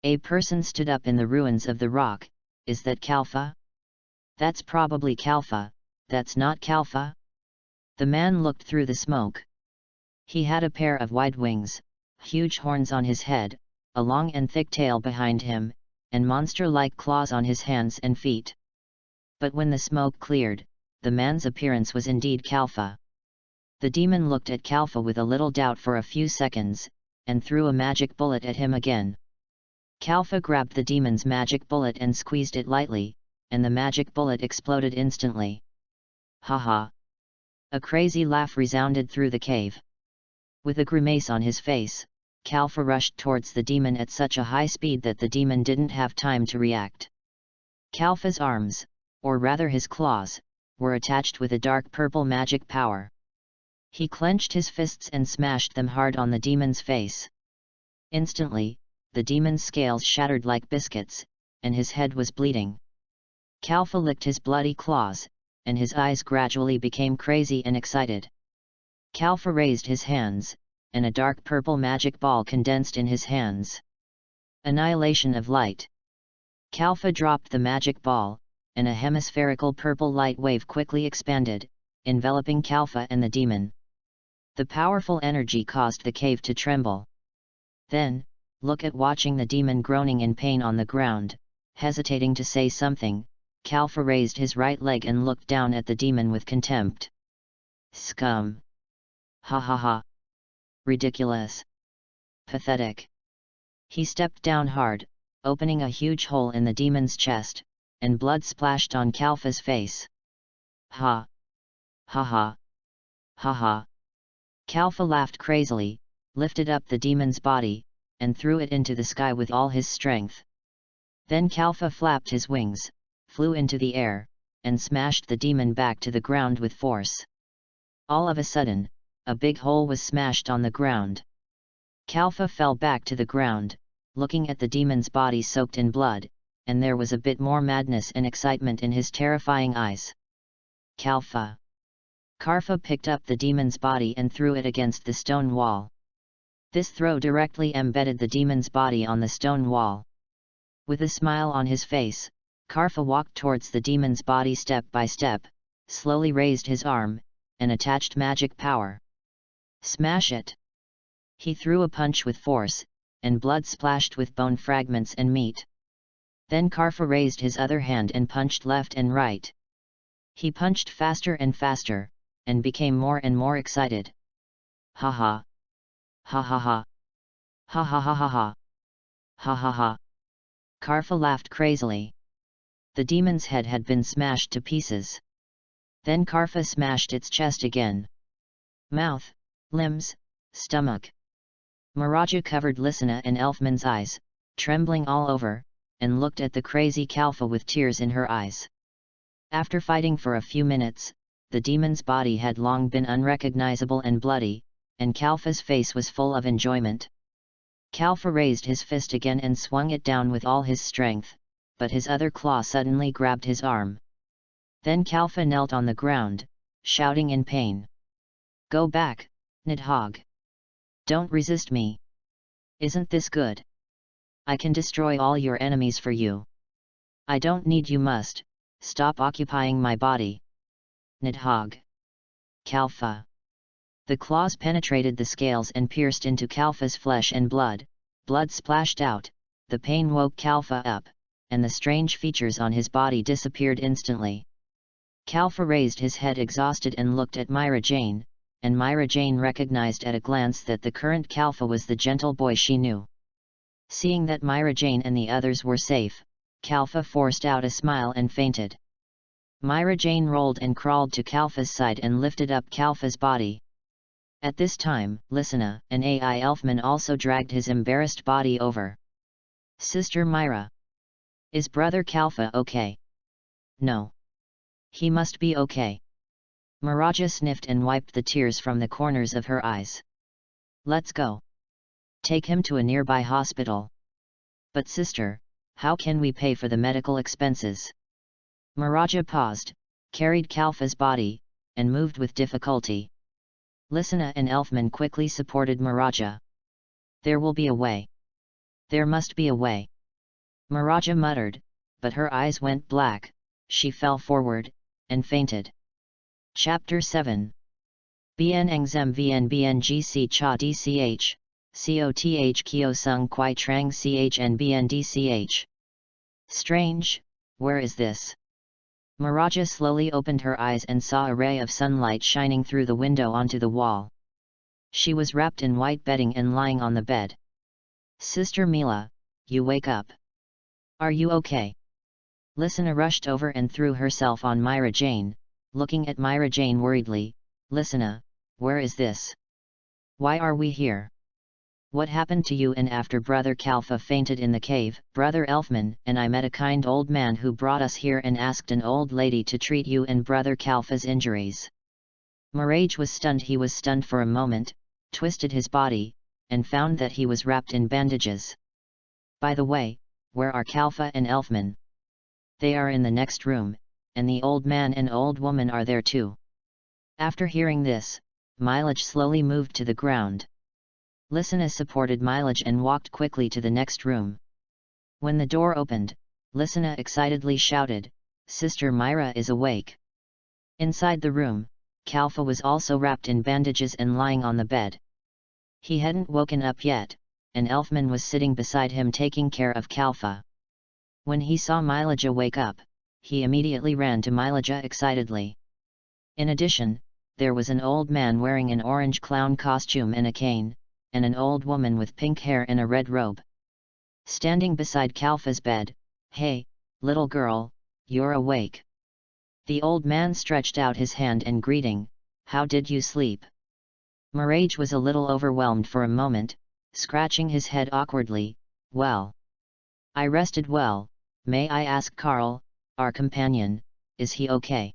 A person stood up in the ruins of the rock. Is that Kalfa? That's probably Kalfa, that's not Kalfa. The man looked through the smoke. He had a pair of wide wings, huge horns on his head, a long and thick tail behind him, and monster-like claws on his hands and feet. But when the smoke cleared, the man's appearance was indeed Kalfa. The demon looked at Kalfa with a little doubt for a few seconds, and threw a magic bullet at him again. Kalfa grabbed the demon's magic bullet and squeezed it lightly, and the magic bullet exploded instantly. Ha ha! A crazy laugh resounded through the cave. With a grimace on his face, Kalfa rushed towards the demon at such a high speed that the demon didn't have time to react. Kalfa's arms, or rather his claws, were attached with a dark purple magic power. He clenched his fists and smashed them hard on the demon's face. Instantly, the demon's scales shattered like biscuits, and his head was bleeding. Kalfa licked his bloody claws, and his eyes gradually became crazy and excited. Kalfa raised his hands, and a dark purple magic ball condensed in his hands. Annihilation of light. Kalfa dropped the magic ball, and a hemispherical purple light wave quickly expanded, enveloping Kalfa and the demon. The powerful energy caused the cave to tremble. Then, look at watching the demon groaning in pain on the ground, hesitating to say something, Kalfa raised his right leg and looked down at the demon with contempt. Scum! Ha ha ha! Ridiculous! Pathetic! He stepped down hard, opening a huge hole in the demon's chest, and blood splashed on Kalfa's face. Ha! Ha ha! Ha ha! Kalfa laughed crazily, lifted up the demon's body, and threw it into the sky with all his strength. Then Kalfa flapped his wings, flew into the air, and smashed the demon back to the ground with force. All of a sudden, a big hole was smashed on the ground. Kalfa fell back to the ground, looking at the demon's body soaked in blood, and there was a bit more madness and excitement in his terrifying eyes. Kalfa! Kalfa picked up the demon's body and threw it against the stone wall. This throw directly embedded the demon's body on the stone wall. With a smile on his face, Kalfa walked towards the demon's body step by step, slowly raised his arm, and attached magic power. Smash it! He threw a punch with force, and blood splashed with bone fragments and meat. Then Kalfa raised his other hand and punched left and right. He punched faster and faster, and became more and more excited. Ha ha! Ha ha ha! Ha ha ha ha ha! Ha ha ha! Kalfa laughed crazily. The demon's head had been smashed to pieces. Then Kalfa smashed its chest again. Mouth, limbs, stomach. Miraja covered Lysina and Elfman's eyes, trembling all over, and looked at the crazy Kalfa with tears in her eyes. After fighting for a few minutes, the demon's body had long been unrecognizable and bloody, and Kalfa's face was full of enjoyment. Kalfa raised his fist again and swung it down with all his strength, but his other claw suddenly grabbed his arm. Then Kalfa knelt on the ground, shouting in pain. Go back, Nidhogg! Don't resist me! Isn't this good? I can destroy all your enemies for you. I don't need you must, stop occupying my body. Nidhogg! Kalfa! The claws penetrated the scales and pierced into Kalfa's flesh and blood splashed out, the pain woke Kalfa up, and the strange features on his body disappeared instantly. Kalfa raised his head exhausted and looked at Myra Jane, and Myra Jane recognized at a glance that the current Kalfa was the gentle boy she knew. Seeing that Myra Jane and the others were safe, Kalfa forced out a smile and fainted. Myra Jane rolled and crawled to Kalfa's side and lifted up Kalfa's body. At this time, Lysina, an AI Elfman, also dragged his embarrassed body over. Sister Myra. Is Brother Kalfa okay? No. He must be okay. Miraja sniffed and wiped the tears from the corners of her eyes. Let's go. Take him to a nearby hospital. But sister, how can we pay for the medical expenses? Miraja paused, carried Kalfa's body, and moved with difficulty. Lysina and Elfman quickly supported Miraja. There will be a way. There must be a way. Miraja muttered, but her eyes went black, she fell forward, and fainted. Chapter 7. Bien engzem vn bngc cha dch, coth kio sung quai trang chn bn dch. Strange, where is this? Maraja slowly opened her eyes and saw a ray of sunlight shining through the window onto the wall. She was wrapped in white bedding and lying on the bed. Sister Mila, you wake up. Are you okay? Listener rushed over and threw herself on Myra Jane, looking at Myra Jane worriedly. Listener, where is this? Why are we here? What happened to you? And after Brother Kalfa fainted in the cave, Brother Elfman and I met a kind old man who brought us here and asked an old lady to treat you and Brother Kalfa's injuries. Mirage was stunned. He was stunned for a moment, twisted his body, and found that he was wrapped in bandages. By the way, where are Kalfa and Elfman? They are in the next room, and the old man and old woman are there too. After hearing this, Milage slowly moved to the ground. Lysina supported Milage and walked quickly to the next room. When the door opened, Lysina excitedly shouted, "Sister Myra is awake!" Inside the room, Kalfa was also wrapped in bandages and lying on the bed. He hadn't woken up yet, and Elfman was sitting beside him taking care of Kalfa. When he saw Milaja wake up, he immediately ran to Milaja excitedly. In addition, there was an old man wearing an orange clown costume and a cane, and an old woman with pink hair and a red robe. Standing beside Kalfa's bed, "Hey, little girl, you're awake." The old man stretched out his hand and greeting, "How did you sleep?" Mirage was a little overwhelmed for a moment, scratching his head awkwardly. "Well, I rested well. May I ask Carl, our companion, is he okay?"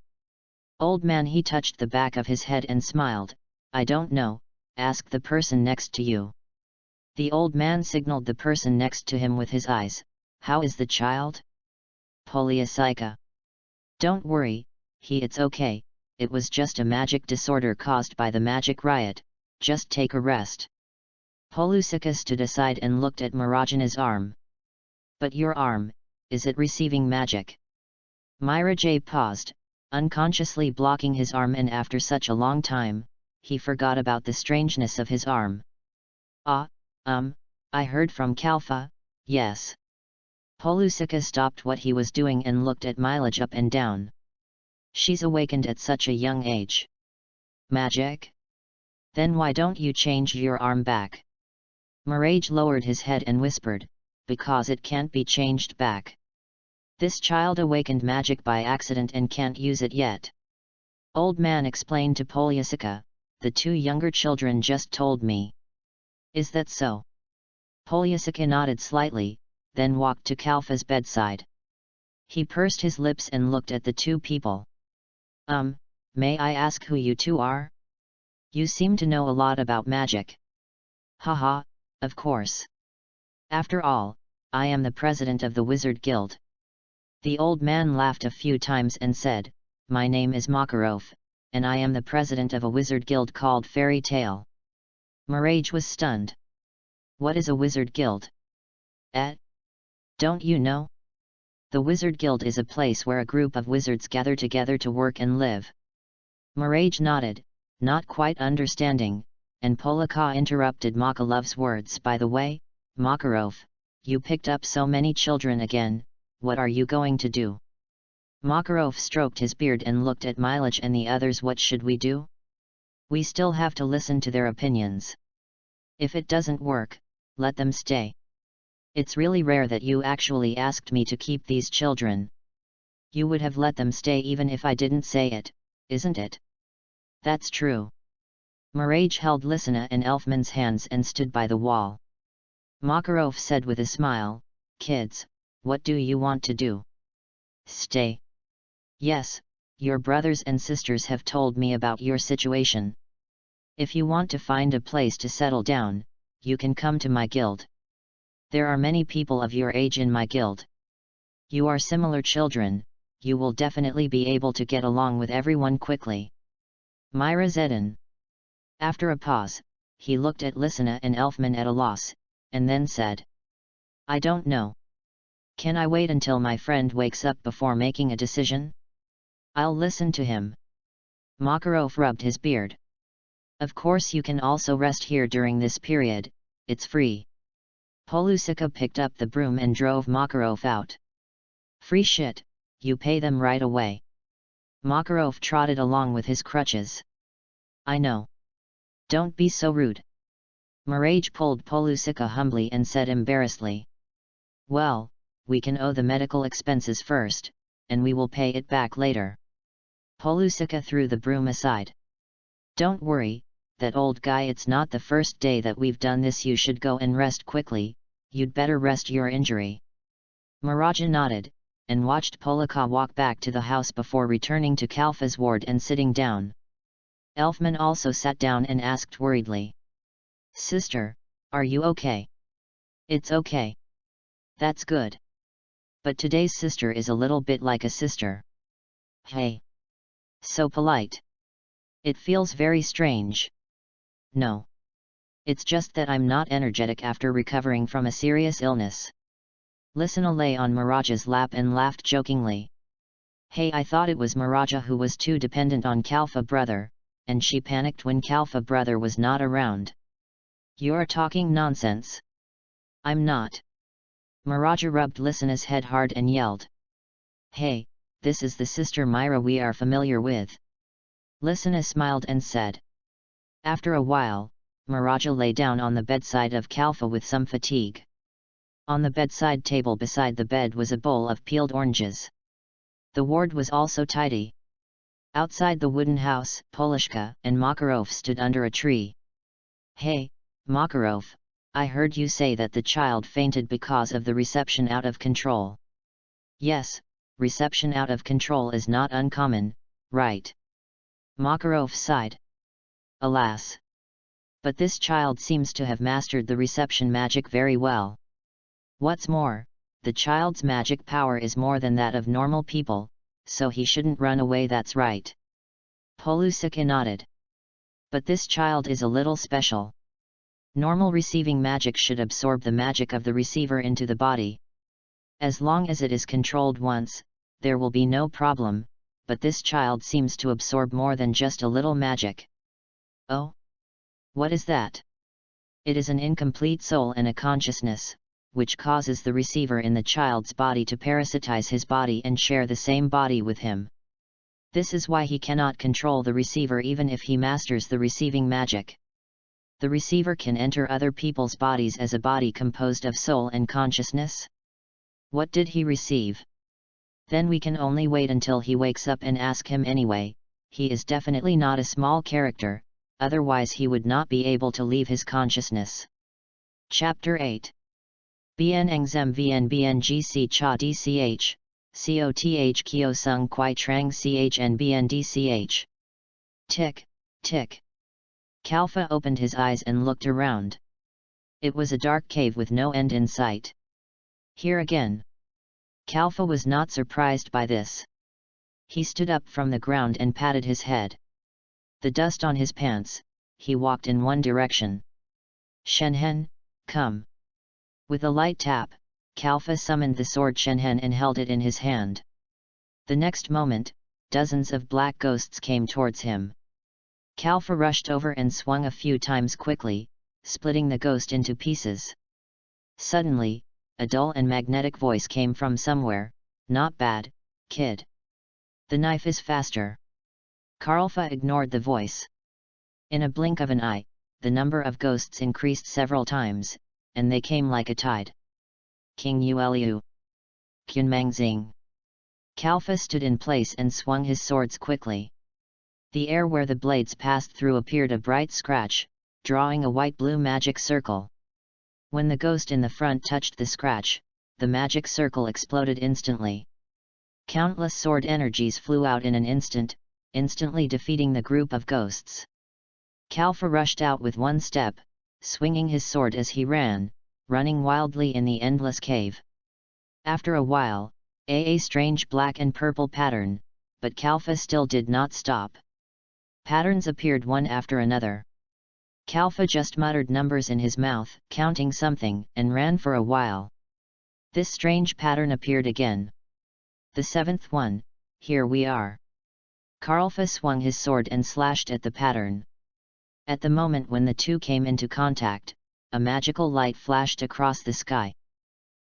Old man, he touched the back of his head and smiled, "I don't know, ask the person next to you." The old man signaled the person next to him with his eyes. "How is the child?" "Poliopsycha. Don't worry, it's okay, it was just a magic disorder caused by the magic riot, just take a rest." Polusika stood aside and looked at Marajana's arm. "But your arm, is it receiving magic?" Myra J paused, unconsciously blocking his arm, and after such a long time, he forgot about the strangeness of his arm. I heard from Kalfa, yes." Polusika stopped what he was doing and looked at Milage up and down. "She's awakened at such a young age. Magic? Then why don't you change your arm back?" Mirage lowered his head and whispered, "Because it can't be changed back. This child awakened magic by accident and can't use it yet." Old man explained to Polusika, "The two younger children just told me." "Is that so?" Polusika nodded slightly, then walked to Kalfa's bedside. He pursed his lips and looked at the two people. May I ask who you two are? You seem to know a lot about magic." "Haha, of course. After all, I am the president of the Wizard Guild." The old man laughed a few times and said, "My name is Makarov, and I am the president of a wizard guild called Fairy Tale." Mirage was stunned. "What is a wizard guild?" Don't you know? The Wizard Guild is a place where a group of wizards gather together to work and live." Mirage nodded, not quite understanding, and Polika interrupted Makarov's words. "By the way, Makarov, you picked up so many children again, what are you going to do?" Makarov stroked his beard and looked at Milage and the others. "What should we do? We still have to listen to their opinions. If it doesn't work, let them stay. It's really rare that you actually asked me to keep these children. You would have let them stay even if I didn't say it, isn't it?" "That's true." Mirage held Lysina and Elfman's hands and stood by the wall. Makarov said with a smile, "Kids, what do you want to do?" "Stay." "Yes, your brothers and sisters have told me about your situation. If you want to find a place to settle down, you can come to my guild. There are many people of your age in my guild. You are similar children, you will definitely be able to get along with everyone quickly." Myra Zedin. After a pause, he looked at Lysina and Elfman at a loss, and then said, "I don't know. Can I wait until my friend wakes up before making a decision? I'll listen to him." Makarov rubbed his beard. Of course you can also rest here during this period, it's free. Polusika picked up the broom and drove Makarov out. Free shit, you pay them right away. Makarov trotted along with his crutches. I know. Don't be so rude. Mirage pulled Polusika humbly and said embarrassedly. Well, we can owe the medical expenses first, and we will pay it back later. Polusika threw the broom aside. Don't worry, that old guy, it's not the first day that we've done this. You should go and rest quickly, you'd better rest your injury. Miraja nodded, and watched Polika walk back to the house before returning to Kalfa's ward and sitting down. Elfman also sat down and asked worriedly. Sister, are you okay? It's okay. That's good. But today's sister is a little bit like a sister. Hey. So polite. It feels very strange. No. It's just that I'm not energetic after recovering from a serious illness. Lisana lay on Miraja's lap and laughed jokingly. Hey, I thought it was Miraja who was too dependent on Kalfa brother, and she panicked when Kalfa brother was not around. You're talking nonsense. I'm not. Miraja rubbed Lisana's head hard and yelled. Hey, this is the sister Myra we are familiar with. Lisana smiled and said. After a while, Miraja lay down on the bedside of Kalfa with some fatigue. On the bedside table beside the bed was a bowl of peeled oranges. The ward was also tidy. Outside the wooden house, Polishka and Makarov stood under a tree. Hey, Makarov, I heard you say that the child fainted because of the reception out of control. Yes, reception out of control is not uncommon, right? Makarov sighed. Alas. But this child seems to have mastered the reception magic very well. What's more, the child's magic power is more than that of normal people, so he shouldn't run away, that's right. Polusika nodded. But this child is a little special. Normal receiving magic should absorb the magic of the receiver into the body. As long as it is controlled once, there will be no problem, but this child seems to absorb more than just a little magic. Oh? What is that? It is an incomplete soul and a consciousness, which causes the receiver in the child's body to parasitize his body and share the same body with him. This is why he cannot control the receiver even if he masters the receiving magic. The receiver can enter other people's bodies as a body composed of soul and consciousness. What did he receive? Then we can only wait until he wakes up and ask him anyway. He is definitely not a small character, otherwise he would not be able to leave his consciousness. Chapter 8. Bien Engzem Vn Bngc Cha Dch, Coth Kyo Sung Kwai Trang Chn Bn Dch. Tick, tick. Kalfa opened his eyes and looked around. It was a dark cave with no end in sight. Here again. Kalfa was not surprised by this. He stood up from the ground and patted his head. The dust on his pants, he walked in one direction. Shenhen, come. With a light tap, Kalfa summoned the sword Shenhen and held it in his hand. The next moment, dozens of black ghosts came towards him. Kalfa rushed over and swung a few times quickly, splitting the ghost into pieces. Suddenly, a dull and magnetic voice came from somewhere. Not bad, kid. The knife is faster. Karlfa ignored the voice. In a blink of an eye, the number of ghosts increased several times, and they came like a tide. King Ulu. Kunmangzing. Kalfa stood in place and swung his swords quickly. The air where the blades passed through appeared a bright scratch, drawing a white-blue magic circle. When the ghost in the front touched the scratch, the magic circle exploded instantly. Countless sword energies flew out in an instant, instantly defeating the group of ghosts. Kalfa rushed out with one step, swinging his sword as he ran, running wildly in the endless cave. After a while, a strange black and purple pattern, but Kalfa still did not stop. Patterns appeared one after another. Kalfa just muttered numbers in his mouth, counting something, and ran for a while. This strange pattern appeared again. The seventh one, here we are. Karlfa swung his sword and slashed at the pattern. At the moment when the two came into contact, a magical light flashed across the sky.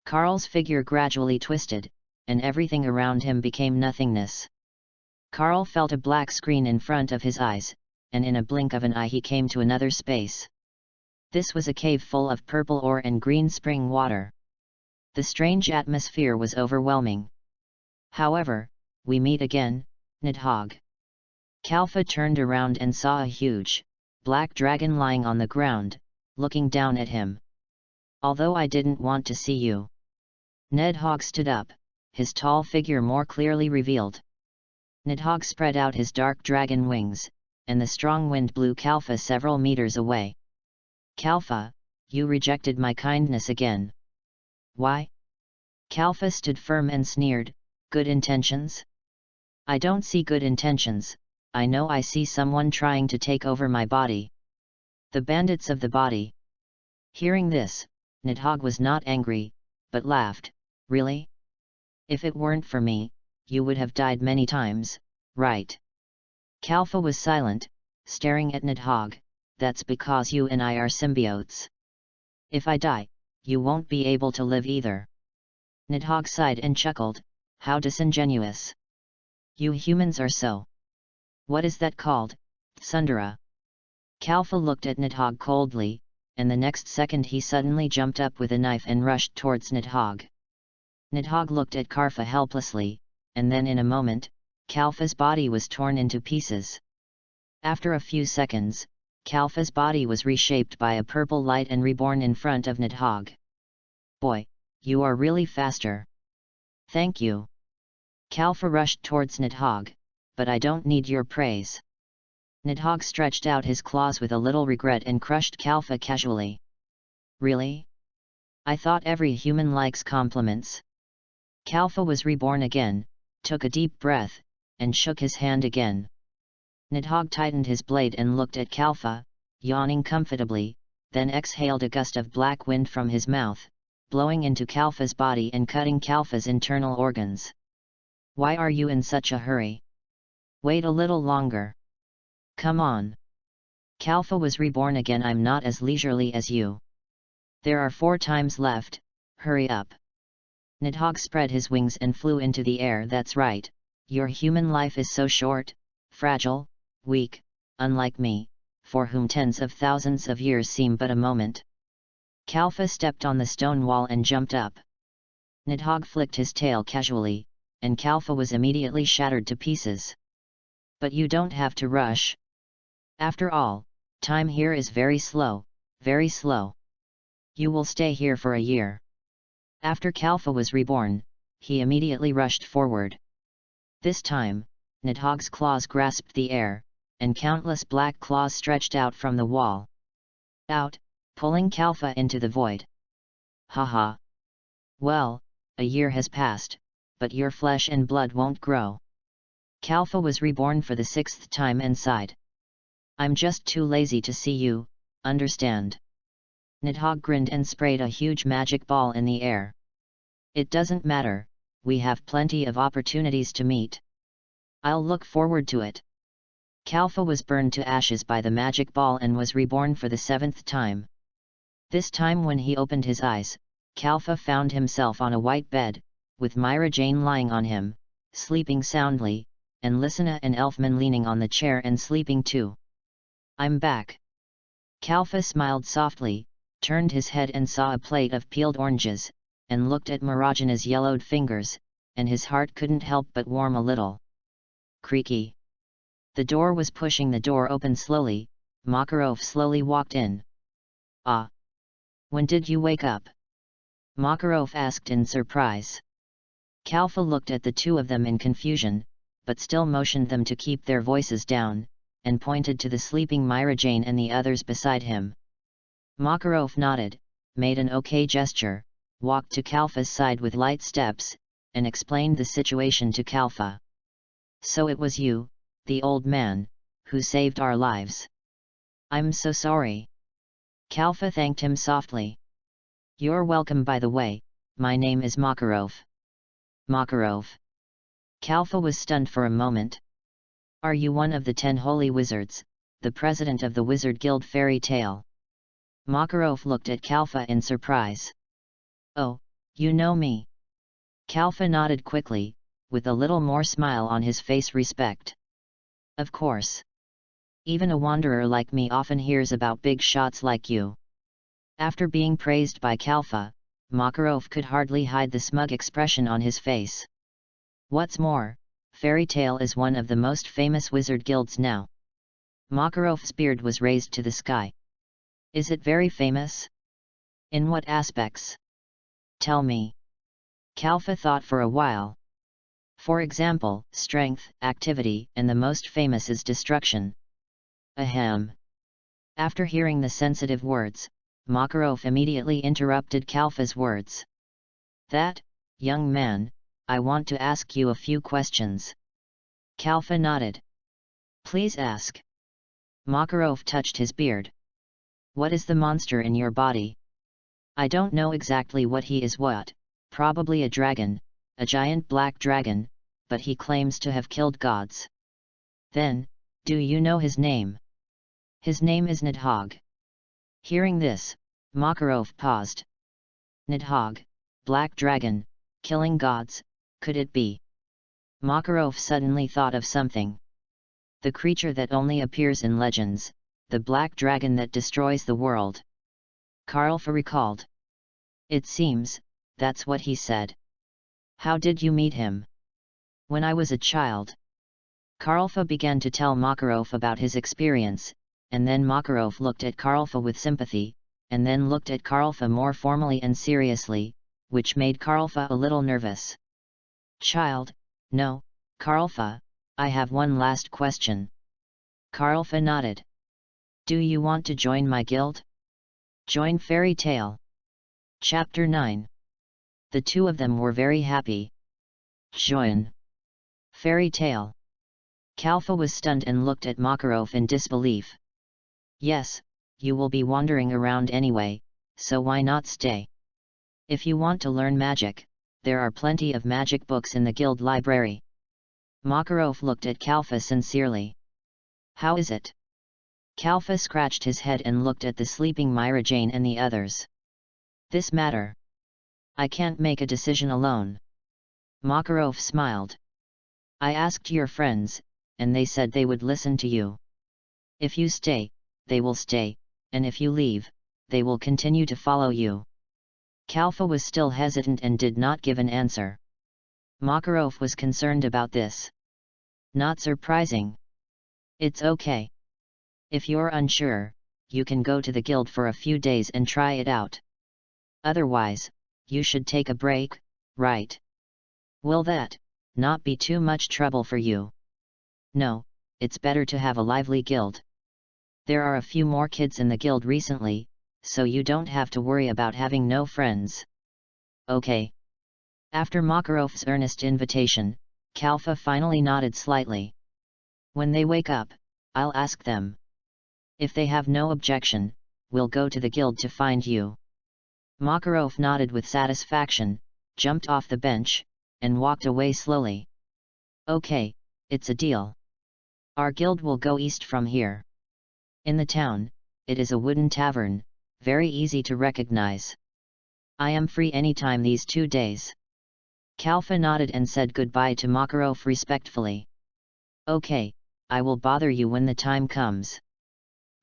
Carl's figure gradually twisted, and everything around him became nothingness. Carl felt a black screen in front of his eyes, and in a blink of an eye he came to another space. This was a cave full of purple ore and green spring water. The strange atmosphere was overwhelming. However, we meet again, Nidhogg. Kalfa turned around and saw a huge, black dragon lying on the ground, looking down at him. Although I didn't want to see you. Nidhogg stood up, his tall figure more clearly revealed. Nidhogg spread out his dark dragon wings, and the strong wind blew Kalfa several meters away. Kalfa, you rejected my kindness again. Why? Kalfa stood firm and sneered, good intentions? I don't see good intentions, I know I see someone trying to take over my body. The bandits of the body. Hearing this, Nidhogg was not angry, but laughed, really? If it weren't for me, you would have died many times, right? Kalfa was silent, staring at Nidhogg. That's because you and I are symbiotes. If I die, you won't be able to live either. Nidhogg sighed and chuckled, how disingenuous. You humans are so. What is that called, Tsundere? Kalfa looked at Nidhogg coldly, and the next second he suddenly jumped up with a knife and rushed towards Nidhogg. Nidhogg looked at Kalfa helplessly, and then in a moment, Kalfa's body was torn into pieces. After a few seconds, Kalfa's body was reshaped by a purple light and reborn in front of Nidhogg. Boy, you are really faster. Thank you. Kalfa rushed towards Nidhogg, but I don't need your praise. Nidhogg stretched out his claws with a little regret and crushed Kalfa casually. Really? I thought every human likes compliments. Kalfa was reborn again, took a deep breath, and shook his hand again. Nidhogg tightened his blade and looked at Kalfa, yawning comfortably, then exhaled a gust of black wind from his mouth, blowing into Kalfa's body and cutting Kalfa's internal organs. Why are you in such a hurry? Wait a little longer. Come on. Kalfa was reborn again. I'm not as leisurely as you. There are 4 times left, hurry up. Nidhogg spread his wings and flew into the air. That's right, your human life is so short, fragile, weak, unlike me, for whom tens of thousands of years seem but a moment. Kalfa stepped on the stone wall and jumped up. Nidhogg flicked his tail casually, and Kalfa was immediately shattered to pieces. But you don't have to rush. After all, time here is very slow, very slow. You will stay here for a year. After Kalfa was reborn, he immediately rushed forward. This time, Nidhogg's claws grasped the air, and countless black claws stretched out from the wall. Out, pulling Kalfa into the void. Haha. Well, a year has passed, but your flesh and blood won't grow. Kalfa was reborn for the 6th time and sighed. I'm just too lazy to see you, understand? Nidhogg grinned and sprayed a huge magic ball in the air. It doesn't matter, we have plenty of opportunities to meet. I'll look forward to it. Kalfa was burned to ashes by the magic ball and was reborn for the 7th time. This time when he opened his eyes, Kalfa found himself on a white bed, with Myra Jane lying on him, sleeping soundly, and Lysina and Elfman leaning on the chair and sleeping too. I'm back. Kalfa smiled softly, turned his head and saw a plate of peeled oranges, and looked at Marajana's yellowed fingers, and his heart couldn't help but warm a little. Creaky. The door was pushing the door open slowly. Makarov slowly walked in. Ah! When did you wake up? Makarov asked in surprise. Kalfa looked at the two of them in confusion, but still motioned them to keep their voices down, and pointed to the sleeping Myra Jane and the others beside him. Makarov nodded, made an okay gesture, walked to Kalfa's side with light steps, and explained the situation to Kalfa. So it was you, the old man, who saved our lives. I'm so sorry. Kalfa thanked him softly. You're welcome. By the way, my name is Makarov. Makarov. Kalfa was stunned for a moment. Are you one of the 10 holy wizards, the president of the Wizard Guild Fairy Tale. Makarov looked at Kalfa in surprise. Oh, you know me? Kalfa nodded quickly, with a little more smile on his face. Respect. Of course. Even a wanderer like me often hears about big shots like you. After being praised by Kalfa, Makarov could hardly hide the smug expression on his face. What's more, Fairy Tale is one of the most famous wizard guilds now. Makarov's beard was raised to the sky. Is it very famous? In what aspects? Tell me. Kalfa thought for a while. For example, strength, activity, and the most famous is destruction. Ahem. After hearing the sensitive words, Makarov immediately interrupted Kalfa's words. That, young man, I want to ask you a few questions. Kalfa nodded. Please ask. Makarov touched his beard. What is the monster in your body? I don't know exactly what he is. What? Probably a dragon, a giant black dragon, but he claims to have killed gods. Then, do you know his name? His name is Nidhogg. Hearing this, Makarov paused. Nidhogg, black dragon, killing gods, could it be? Makarov suddenly thought of something. The creature that only appears in legends, the black dragon that destroys the world. Karlfa recalled. It seems, that's what he said. How did you meet him? When I was a child. Karlfa began to tell Makarov about his experience, and then Makarov looked at Karlfa with sympathy, and then looked at Karlfa more formally and seriously, which made Karlfa a little nervous. Child, no, Karlfa, I have one last question. Karlfa nodded. Do you want to join my guild? Join Fairy Tale. Chapter 9. The two of them were very happy. Join Fairy Tale. Kalfa was stunned and looked at Makarov in disbelief. Yes, you will be wandering around anyway, so why not stay? If you want to learn magic, there are plenty of magic books in the guild library. Makarov looked at Kalfa sincerely. How is it? Kalfa scratched his head and looked at the sleeping Myra Jane and the others. This matter. I can't make a decision alone. Makarov smiled. I asked your friends, and they said they would listen to you. If you stay, they will stay, and if you leave, they will continue to follow you. Kalfa was still hesitant and did not give an answer. Makarov was concerned about this. Not surprising. It's okay. If you're unsure, you can go to the guild for a few days and try it out. Otherwise, you should take a break, right? Will that not be too much trouble for you? No, it's better to have a lively guild. There are a few more kids in the guild recently, so you don't have to worry about having no friends. Okay. After Makarov's earnest invitation, Kalfa finally nodded slightly. When they wake up, I'll ask them. If they have no objection, we'll go to the guild to find you. Makarov nodded with satisfaction, jumped off the bench, and walked away slowly. Okay, it's a deal. Our guild will go east from here. In the town, it is a wooden tavern, very easy to recognize. I am free anytime these 2 days. Kalfa nodded and said goodbye to Makarov respectfully. Okay, I will bother you when the time comes.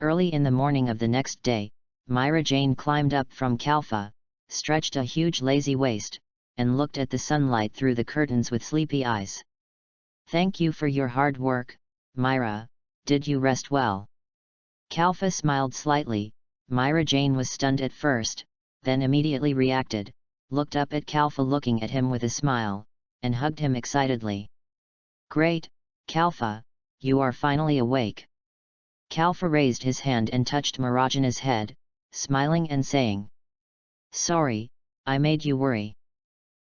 Early in the morning of the next day, Myra Jane climbed up from Kalfa, stretched a huge lazy waist, and looked at the sunlight through the curtains with sleepy eyes. Thank you for your hard work, Myra. Did you rest well? Kalfa smiled slightly. Myra Jane was stunned at first, then immediately reacted, looked up at Kalfa looking at him with a smile, and hugged him excitedly. Great, Kalfa, you are finally awake. Kalfa raised his hand and touched Marajana's head, smiling and saying. Sorry, I made you worry.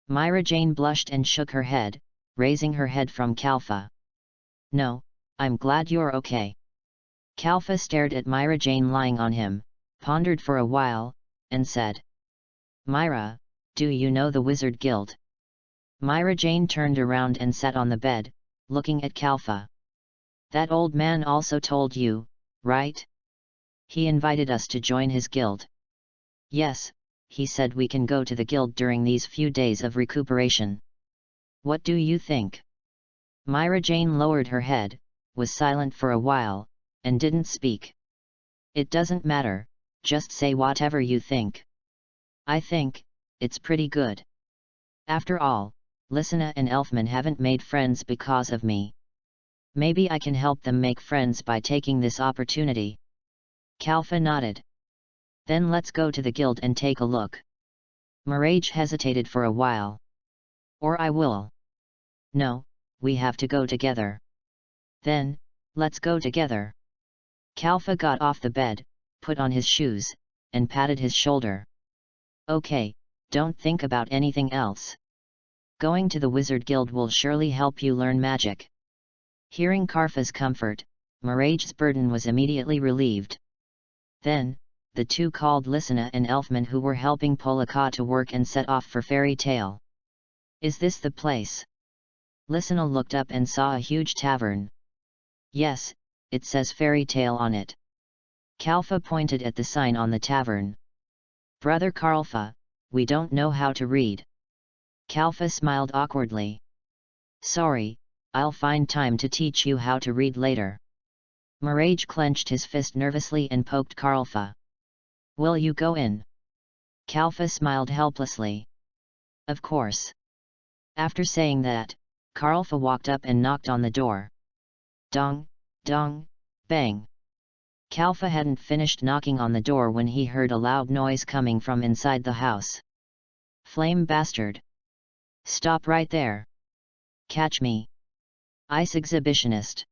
Myra Jane blushed and shook her head, raising her head from Kalfa. No, I'm glad you're okay. Kalfa stared at Myra Jane lying on him, pondered for a while, and said. Myra, do you know the Wizard Guild? Myra Jane turned around and sat on the bed, looking at Kalfa. That old man also told you, right? He invited us to join his guild. Yes, he said we can go to the guild during these few days of recuperation. What do you think? Myra Jane lowered her head, was silent for a while, and didn't speak. It doesn't matter, just say whatever you think. I think it's pretty good. After all, Lysina and Elfman haven't made friends because of me. Maybe I can help them make friends by taking this opportunity. Kalfa nodded. Then let's go to the guild and take a look. Mirage hesitated for a while. Or I will. No, we have to go together. Then, let's go together. Kalfa got off the bed, put on his shoes, and patted his shoulder. Okay, don't think about anything else. Going to the Wizard Guild will surely help you learn magic. Hearing Karfa's comfort, Mirage's burden was immediately relieved. Then, the two called Lysina and Elfman who were helping Polaka to work and set off for Fairy Tale. Is this the place? Lysina looked up and saw a huge tavern. Yes, it says Fairy Tale on it. Kalfa pointed at the sign on the tavern. Brother Karlfa, we don't know how to read. Kalfa smiled awkwardly. Sorry, I'll find time to teach you how to read later. Mirage clenched his fist nervously and poked Karlfa. Will you go in? Kalfa smiled helplessly. Of course. After saying that, Karlfa walked up and knocked on the door. Dong, dong, bang. Kalfa hadn't finished knocking on the door when he heard a loud noise coming from inside the house. Flame bastard! Stop right there! Catch me! Ice exhibitionist!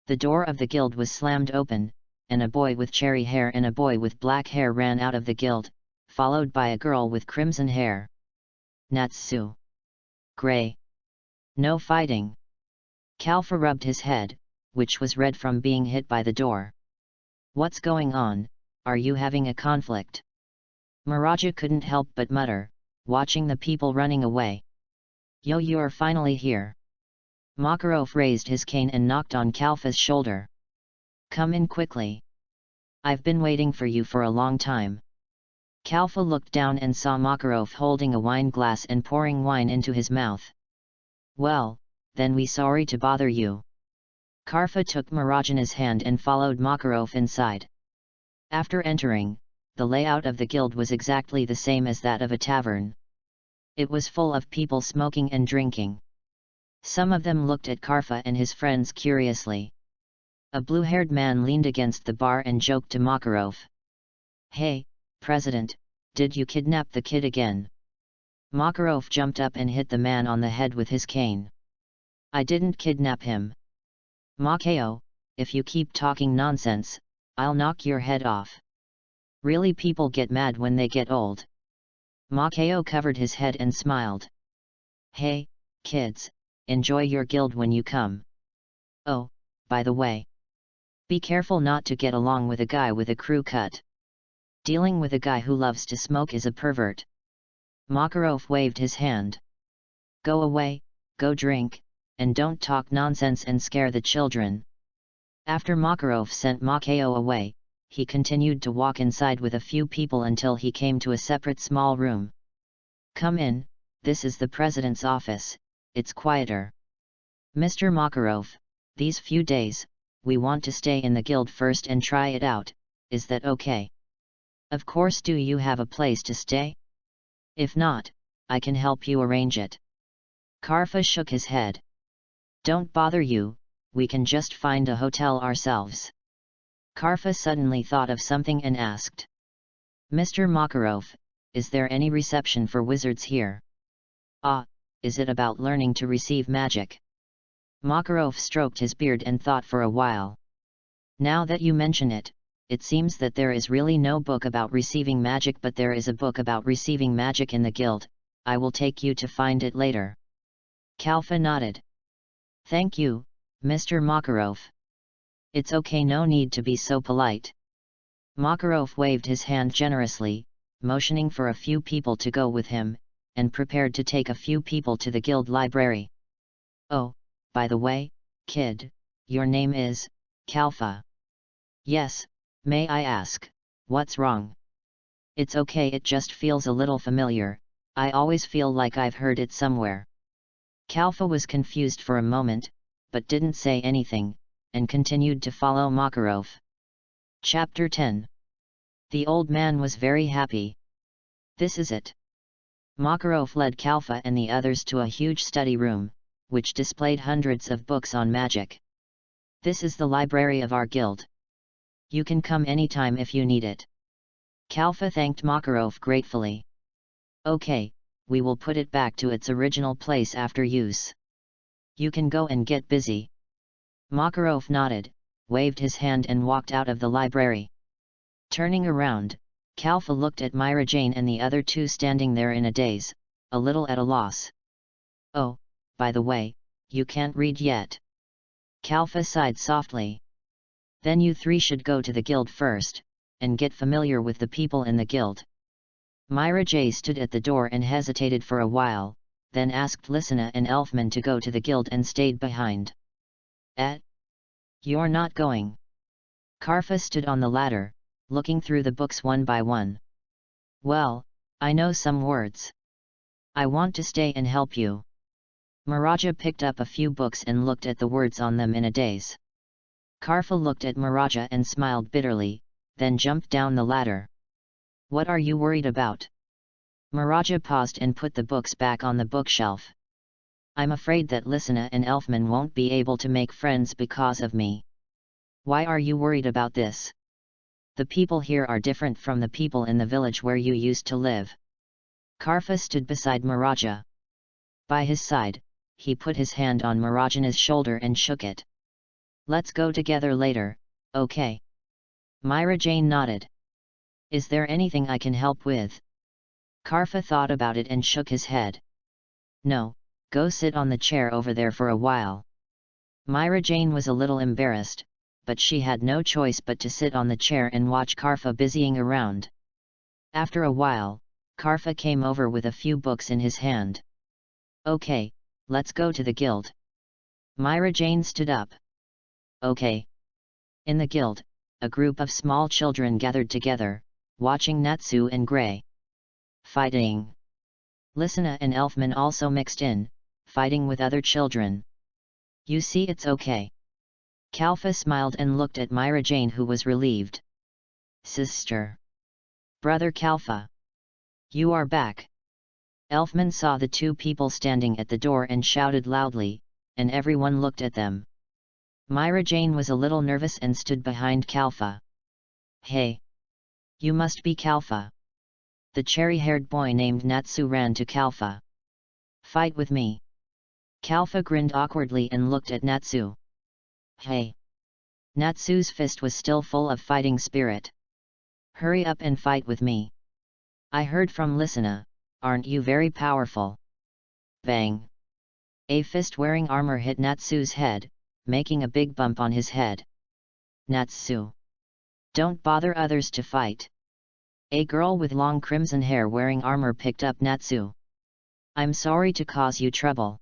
The door of the guild was slammed open, and a boy with cherry hair and a boy with black hair ran out of the guild, followed by a girl with crimson hair. Natsu! Gray! No fighting! Kalfa rubbed his head, which was red from being hit by the door. What's going on? Are you having a conflict? Miraja couldn't help but mutter, watching the people running away. Yo, you're finally here. Makarov raised his cane and knocked on Kalfa's shoulder. Come in quickly. I've been waiting for you for a long time. Kalfa looked down and saw Makarov holding a wine glass and pouring wine into his mouth. Well, then we sorry to bother you. Karfa took Mirajana's hand and followed Makarov inside. After entering, the layout of the guild was exactly the same as that of a tavern. It was full of people smoking and drinking. Some of them looked at Karfa and his friends curiously. A blue-haired man leaned against the bar and joked to Makarov. Hey, President, did you kidnap the kid again? Makarov jumped up and hit the man on the head with his cane. I didn't kidnap him. Makeo, if you keep talking nonsense, I'll knock your head off. Really, people get mad when they get old. Makeo covered his head and smiled. Hey, kids, enjoy your guild when you come. Oh, by the way. Be careful not to get along with a guy with a crew cut. Dealing with a guy who loves to smoke is a pervert. Makarov waved his hand. Go away, go drink, and don't talk nonsense and scare the children. After Makarov sent Makeo away, he continued to walk inside with a few people until he came to a separate small room. Come in, this is the president's office, it's quieter. Mr. Makarov, these few days, we want to stay in the guild first and try it out, is that okay? Of course. Do you have a place to stay? If not, I can help you arrange it. Karfa shook his head. Don't bother you, we can just find a hotel ourselves. Karfa suddenly thought of something and asked. Mr. Makarov, is there any reception for wizards here? Ah, is it about learning to receive magic? Makarov stroked his beard and thought for a while. Now that you mention it, it seems that there is really no book about receiving magic, but there is a book about receiving magic in the guild. I will take you to find it later. Kalfa nodded. Thank you, Mr. Makarov. It's okay, no need to be so polite. Makarov waved his hand generously, motioning for a few people to go with him, and prepared to take a few people to the guild library. Oh, by the way, kid, your name is Kalfa. Yes, may I ask, what's wrong? It's okay, it just feels a little familiar, I always feel like I've heard it somewhere. Kalfa was confused for a moment, but didn't say anything, and continued to follow Makarov. Chapter 10. The old man was very happy. This is it. Makarov led Kalfa and the others to a huge study room, which displayed hundreds of books on magic. This is the library of our guild. You can come anytime if you need it. Kalfa thanked Makarov gratefully. Okay, we will put it back to its original place after use. You can go and get busy. Makarov nodded, waved his hand and walked out of the library. Turning around, Kalfa looked at Myra Jane and the other two standing there in a daze, a little at a loss. Oh, by the way, you can't read yet. Kalfa sighed softly. Then you three should go to the guild first, and get familiar with the people in the guild. Myra J stood at the door and hesitated for a while, then asked Lysina and Elfman to go to the guild and stayed behind. You're not going. Karfa stood on the ladder, looking through the books one by one. Well, I know some words. I want to stay and help you. Maraja picked up a few books and looked at the words on them in a daze. Karfa looked at Maraja and smiled bitterly, then jumped down the ladder. What are you worried about? Maraja paused and put the books back on the bookshelf. I'm afraid that Lysina and Elfman won't be able to make friends because of me. Why are you worried about this? The people here are different from the people in the village where you used to live. Karfa stood beside Maraja. By his side, he put his hand on Marajana's shoulder and shook it. Let's go together later, okay? Myra Jane nodded. Is there anything I can help with? Karfa thought about it and shook his head. No, go sit on the chair over there for a while. Myra Jane was a little embarrassed, but she had no choice but to sit on the chair and watch Karfa busying around. After a while, Karfa came over with a few books in his hand. Okay, let's go to the guild. Myra Jane stood up. Okay. In the guild, a group of small children gathered together, watching Natsu and Grey fighting. Lysina and Elfman also mixed in, fighting with other children. You see, it's okay. Kalfa smiled and looked at Myra Jane, who was relieved. Sister. Brother Kalfa. You are back. Elfman saw the two people standing at the door and shouted loudly, and everyone looked at them. Myra Jane was a little nervous and stood behind Kalfa. Hey! You must be Kalfa. The cherry-haired boy named Natsu ran to Kalfa. Fight with me. Kalfa grinned awkwardly and looked at Natsu. Hey! Natsu's fist was still full of fighting spirit. Hurry up and fight with me. I heard from Lysina, aren't you very powerful? Bang! A fist wearing armor hit Natsu's head, making a big bump on his head. Natsu! Don't bother others to fight. A girl with long crimson hair wearing armor picked up Natsu. I'm sorry to cause you trouble.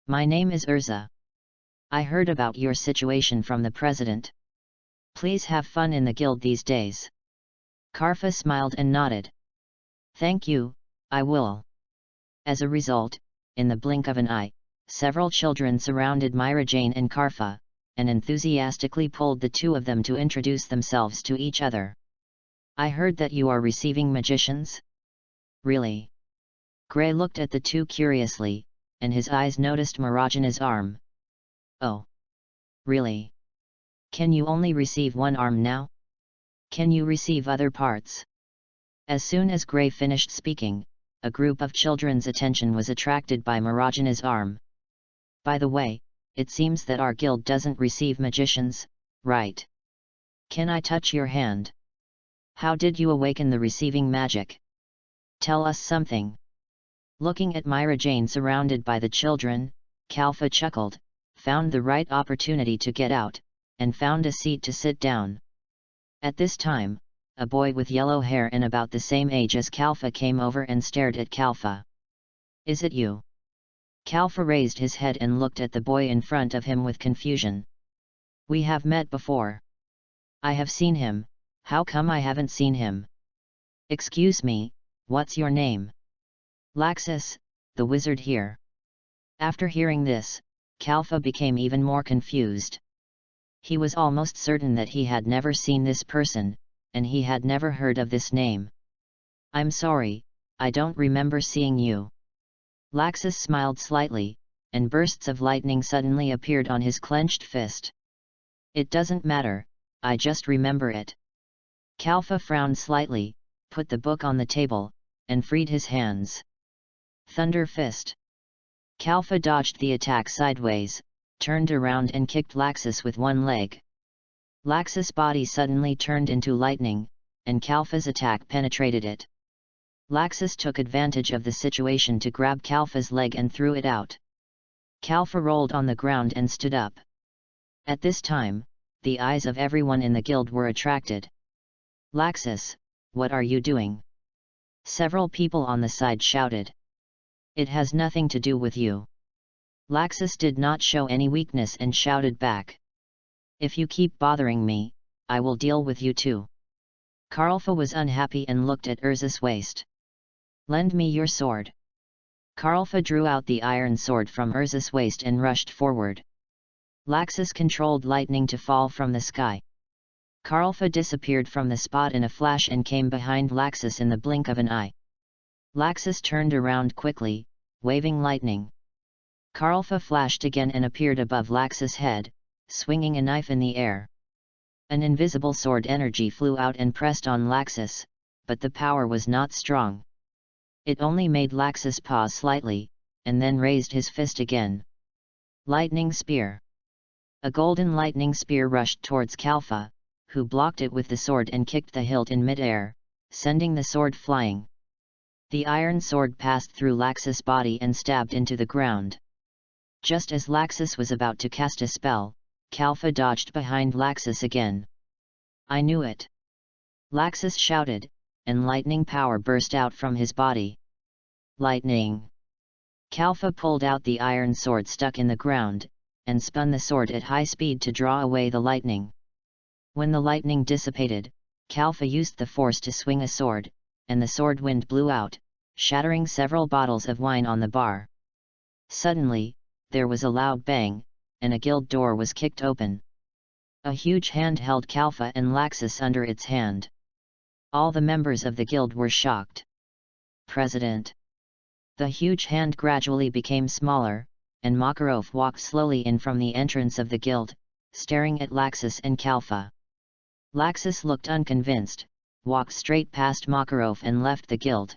My name is Urza. I heard about your situation from the president. Please have fun in the guild these days. Karfa smiled and nodded. Thank you, I will. As a result, in the blink of an eye, several children surrounded Myra Jane and Karfa, and enthusiastically pulled the two of them to introduce themselves to each other. I heard that you are receiving magicians? Really? Grey looked at the two curiously, and his eyes noticed Marajana's arm. Oh. Really? Can you only receive one arm now? Can you receive other parts? As soon as Grey finished speaking, a group of children's attention was attracted by Marajana's arm. By the way, it seems that our guild doesn't receive magicians, right? Can I touch your hand? How did you awaken the receiving magic? Tell us something. Looking at Myra Jane surrounded by the children, Kalfa chuckled, found the right opportunity to get out, and found a seat to sit down. At this time, a boy with yellow hair and about the same age as Kalfa came over and stared at Kalfa. Is it you? Kalfa raised his head and looked at the boy in front of him with confusion. We have met before. I have seen him, how come I haven't seen him? Excuse me, what's your name? Laxus, the wizard here. After hearing this, Kalfa became even more confused. He was almost certain that he had never seen this person, and he had never heard of this name. I'm sorry, I don't remember seeing you. Laxus smiled slightly, and bursts of lightning suddenly appeared on his clenched fist. It doesn't matter, I just remember it. Kalfa frowned slightly, put the book on the table, and freed his hands. Thunder Fist. Kalfa dodged the attack sideways, turned around and kicked Laxus with one leg. Laxus' body suddenly turned into lightning, and Kalfa's attack penetrated it. Laxus took advantage of the situation to grab Kalfa's leg and threw it out. Kalfa rolled on the ground and stood up. At this time, the eyes of everyone in the guild were attracted. Laxus, what are you doing? Several people on the side shouted. It has nothing to do with you. Laxus did not show any weakness and shouted back. If you keep bothering me, I will deal with you too. Karlfa was unhappy and looked at Urza's waist. Lend me your sword. Karlfa drew out the iron sword from Urza's waist and rushed forward. Laxus controlled lightning to fall from the sky. Karlfa disappeared from the spot in a flash and came behind Laxus in the blink of an eye. Laxus turned around quickly, waving lightning. Karlfa flashed again and appeared above Laxus' head, swinging a knife in the air. An invisible sword energy flew out and pressed on Laxus, but the power was not strong. It only made Laxus pause slightly, and then raised his fist again. Lightning Spear. A golden lightning spear rushed towards Kalfa, who blocked it with the sword and kicked the hilt in mid-air, sending the sword flying. The iron sword passed through Laxus' body and stabbed into the ground. Just as Laxus was about to cast a spell, Kalfa dodged behind Laxus again. I knew it! Laxus shouted, and lightning power burst out from his body. Lightning! Kalfa pulled out the iron sword stuck in the ground, and spun the sword at high speed to draw away the lightning. When the lightning dissipated, Kalfa used the force to swing a sword, and the sword wind blew out, shattering several bottles of wine on the bar. Suddenly, there was a loud bang, and a guild door was kicked open. A huge hand held Kalfa and Laxus under its hand. All the members of the guild were shocked. President. The huge hand gradually became smaller, and Makarov walked slowly in from the entrance of the guild, staring at Laxus and Kalfa. Laxus looked unconvinced, walked straight past Makarov and left the guild.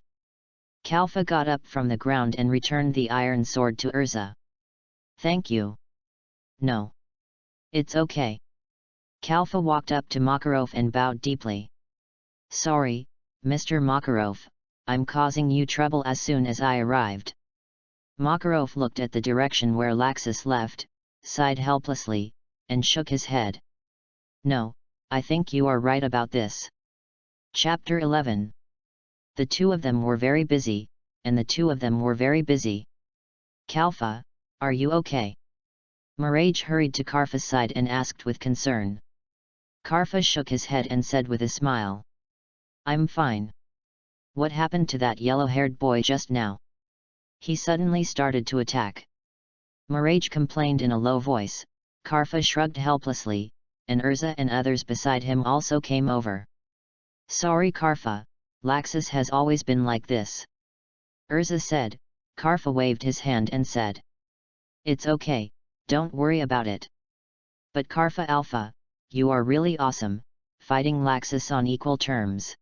Kalfa got up from the ground and returned the iron sword to Urza. Thank you. No. It's okay. Kalfa walked up to Makarov and bowed deeply. Sorry, Mr. Makarov, I'm causing you trouble as soon as I arrived. Makarov looked at the direction where Laxus left, sighed helplessly, and shook his head. No, I think you are right about this. Chapter 11. The two of them were very busy, and the two of them were very busy. Kalfa, are you okay? Mirage hurried to Karfa's side and asked with concern. Karfa shook his head and said with a smile. I'm fine. What happened to that yellow-haired boy just now? He suddenly started to attack. Mirage complained in a low voice. Karfa shrugged helplessly, and Urza and others beside him also came over. Sorry Karfa, Laxus has always been like this. Urza said. Karfa waved his hand and said. It's okay, don't worry about it. But Karfa Alpha, you are really awesome, fighting Laxus on equal terms.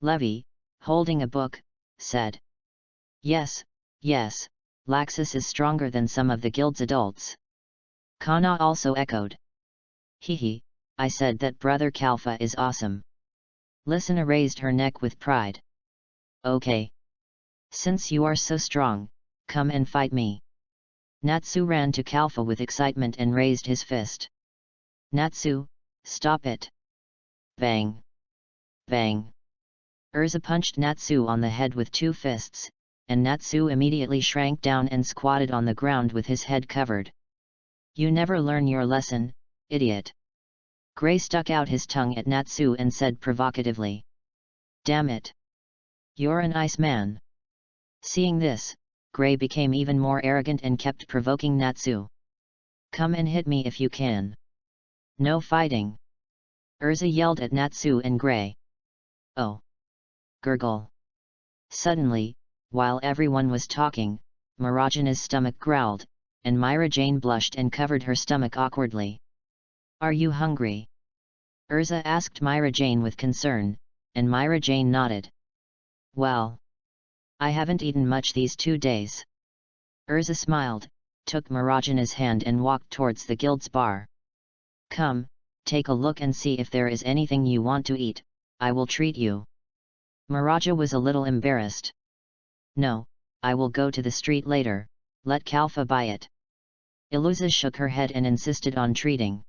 Levi, holding a book, said. Yes, Laxus is stronger than some of the guild's adults. Kana also echoed. Hehe, I said that brother Kalfa is awesome. Listener raised her neck with pride. Okay. Since you are so strong, come and fight me. Natsu ran to Kalfa with excitement and raised his fist. Natsu, stop it. Bang. Bang. Urza punched Natsu on the head with two fists, and Natsu immediately shrank down and squatted on the ground with his head covered. You never learn your lesson, idiot. Gray stuck out his tongue at Natsu and said provocatively. Damn it! You're a nice man. Seeing this, Gray became even more arrogant and kept provoking Natsu. Come and hit me if you can. No fighting! Urza yelled at Natsu and Gray. Oh! Gurgle! Suddenly, while everyone was talking, Marajana's stomach growled, and Myra Jane blushed and covered her stomach awkwardly. Are you hungry? Urza asked Myra Jane with concern, and Myra Jane nodded. Well, I haven't eaten much these 2 days. Urza smiled, took Marajana's hand and walked towards the guild's bar. Come, take a look and see if there is anything you want to eat, I will treat you. Maraja was a little embarrassed. No, I will go to the street later, let Kalfa buy it. Iluza shook her head and insisted on treating.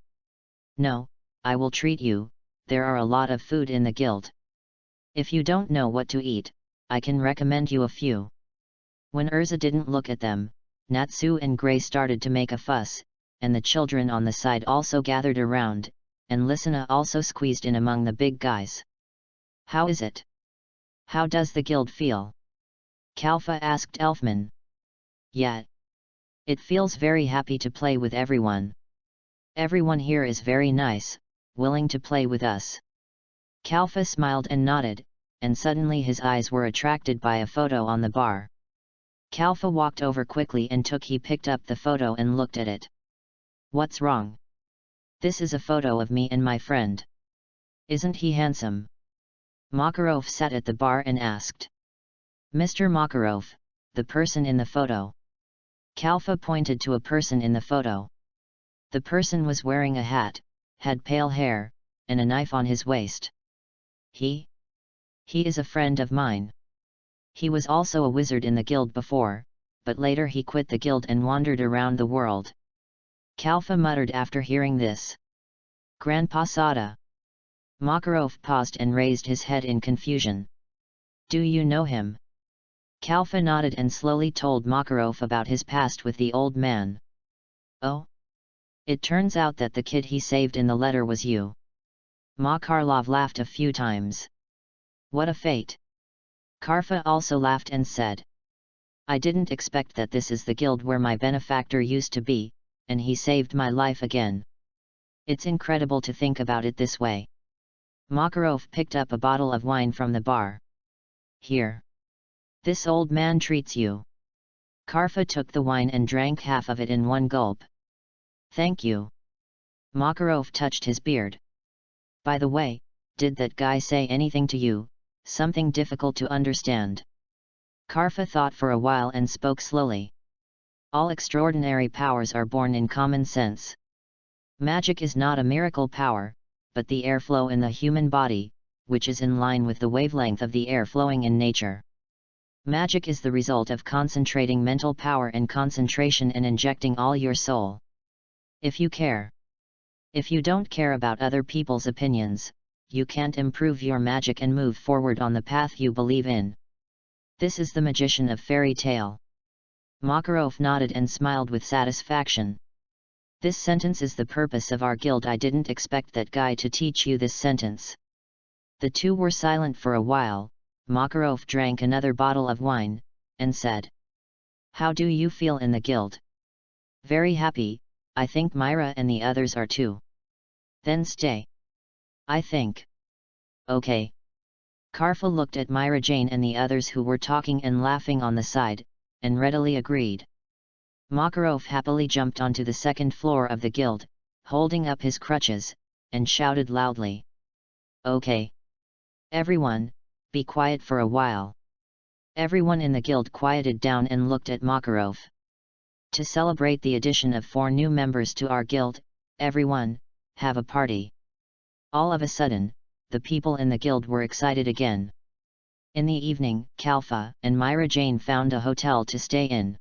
No, I will treat you, there are a lot of food in the guild. If you don't know what to eat, I can recommend you a few. When Urza didn't look at them, Natsu and Gray started to make a fuss, and the children on the side also gathered around, and Lysina also squeezed in among the big guys. How is it? How does the guild feel? Kalfa asked Elfman. Yeah. It feels very happy to play with everyone. Everyone here is very nice, willing to play with us. Kalfa smiled and nodded, and suddenly his eyes were attracted by a photo on the bar. Kalfa walked over quickly and he picked up the photo and looked at it. What's wrong? This is a photo of me and my friend. Isn't he handsome? Makarov sat at the bar and asked. Mr. Makarov, the person in the photo. Kalfa pointed to a person in the photo. The person was wearing a hat, had pale hair, and a knife on his waist. He is a friend of mine. He was also a wizard in the guild before, but later he quit the guild and wandered around the world. Kalfa muttered after hearing this. Grandpa Sada. Makarov paused and raised his head in confusion. Do you know him? Kalfa nodded and slowly told Makarov about his past with the old man. Oh? It turns out that the kid he saved in the letter was you. Makarov laughed a few times. What a fate! Karfa also laughed and said. I didn't expect that this is the guild where my benefactor used to be, and he saved my life again. It's incredible to think about it this way. Makarov picked up a bottle of wine from the bar. Here. This old man treats you. Karfa took the wine and drank half of it in one gulp. Thank you. Makarov touched his beard. By the way, did that guy say anything to you, something difficult to understand? Karfa thought for a while and spoke slowly. All extraordinary powers are born in common sense. Magic is not a miracle power, but the airflow in the human body, which is in line with the wavelength of the air flowing in nature. Magic is the result of concentrating mental power and concentration and injecting all your soul. If you care. If you don't care about other people's opinions, you can't improve your magic and move forward on the path you believe in. This is the magician of fairy tale. Makarov nodded and smiled with satisfaction. This sentence is the purpose of our guild. I didn't expect that guy to teach you this sentence. The two were silent for a while. Makarov drank another bottle of wine, and said. How do you feel in the guild? Very happy, I think Myra and the others are too. Then stay. I think. Okay. Karfa looked at Myra Jane and the others who were talking and laughing on the side, and readily agreed. Makarov happily jumped onto the second floor of the guild, holding up his crutches, and shouted loudly. Okay. Everyone, be quiet for a while. Everyone in the guild quieted down and looked at Makarov. To celebrate the addition of 4 new members to our guild, everyone, have a party. All of a sudden, the people in the guild were excited again. In the evening, Kalfa and Myra Jane found a hotel to stay in.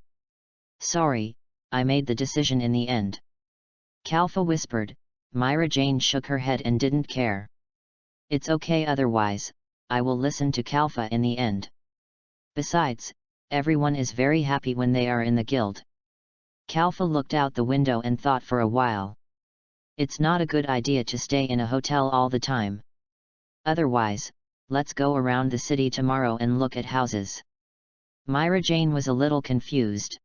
Sorry, I made the decision in the end. Kalfa whispered. Myra Jane shook her head and didn't care. It's okay otherwise, I will listen to Kalfa in the end. Besides, everyone is very happy when they are in the guild. Kalfa looked out the window and thought for a while. It's not a good idea to stay in a hotel all the time. Otherwise, let's go around the city tomorrow and look at houses. Myra Jane was a little confused.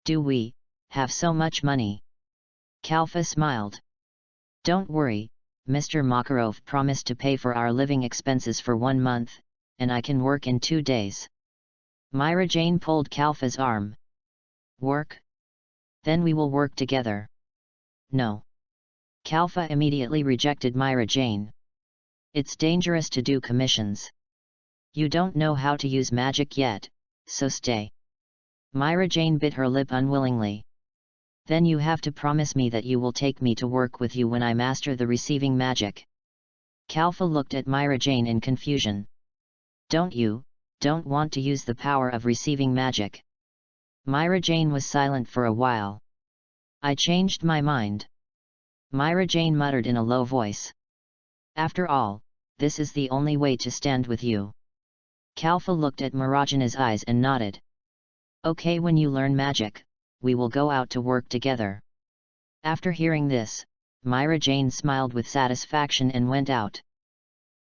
Do we have so much money? Kalfa smiled. Don't worry, Mr. Makarov promised to pay for our living expenses for 1 month, and I can work in 2 days. Myra Jane pulled Kalfa's arm. Work? Then we will work together. No. Kalfa immediately rejected Myra Jane. It's dangerous to do commissions. You don't know how to use magic yet, so stay. Myra Jane bit her lip unwillingly. Then you have to promise me that you will take me to work with you when I master the receiving magic. Kalfa looked at Myra Jane in confusion. Don't want to use the power of receiving magic? Myra Jane was silent for a while. I changed my mind. Myra Jane muttered in a low voice. After all, this is the only way to stand with you. Kalfa looked at Marajana's eyes and nodded. Okay, when you learn magic, we will go out to work together. After hearing this, Myra Jane smiled with satisfaction and went out.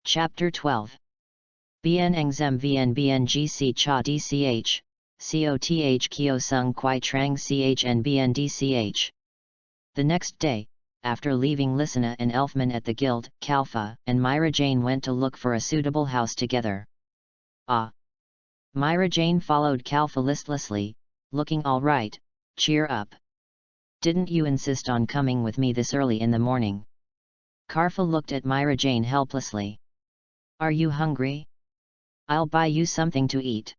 Chapter 12. Bien Engzem Vn Bng Cha Dch, Coth Kyo Sung Kwai Trang Ch and Bn Dch. The next day, after leaving Lysina and Elfman at the guild, Kalfa and Myra Jane went to look for a suitable house together. Myra Jane followed Kalfa listlessly, looking all right. Cheer up. Didn't you insist on coming with me this early in the morning? Kalfa looked at Myra Jane helplessly. Are you hungry? I'll buy you something to eat.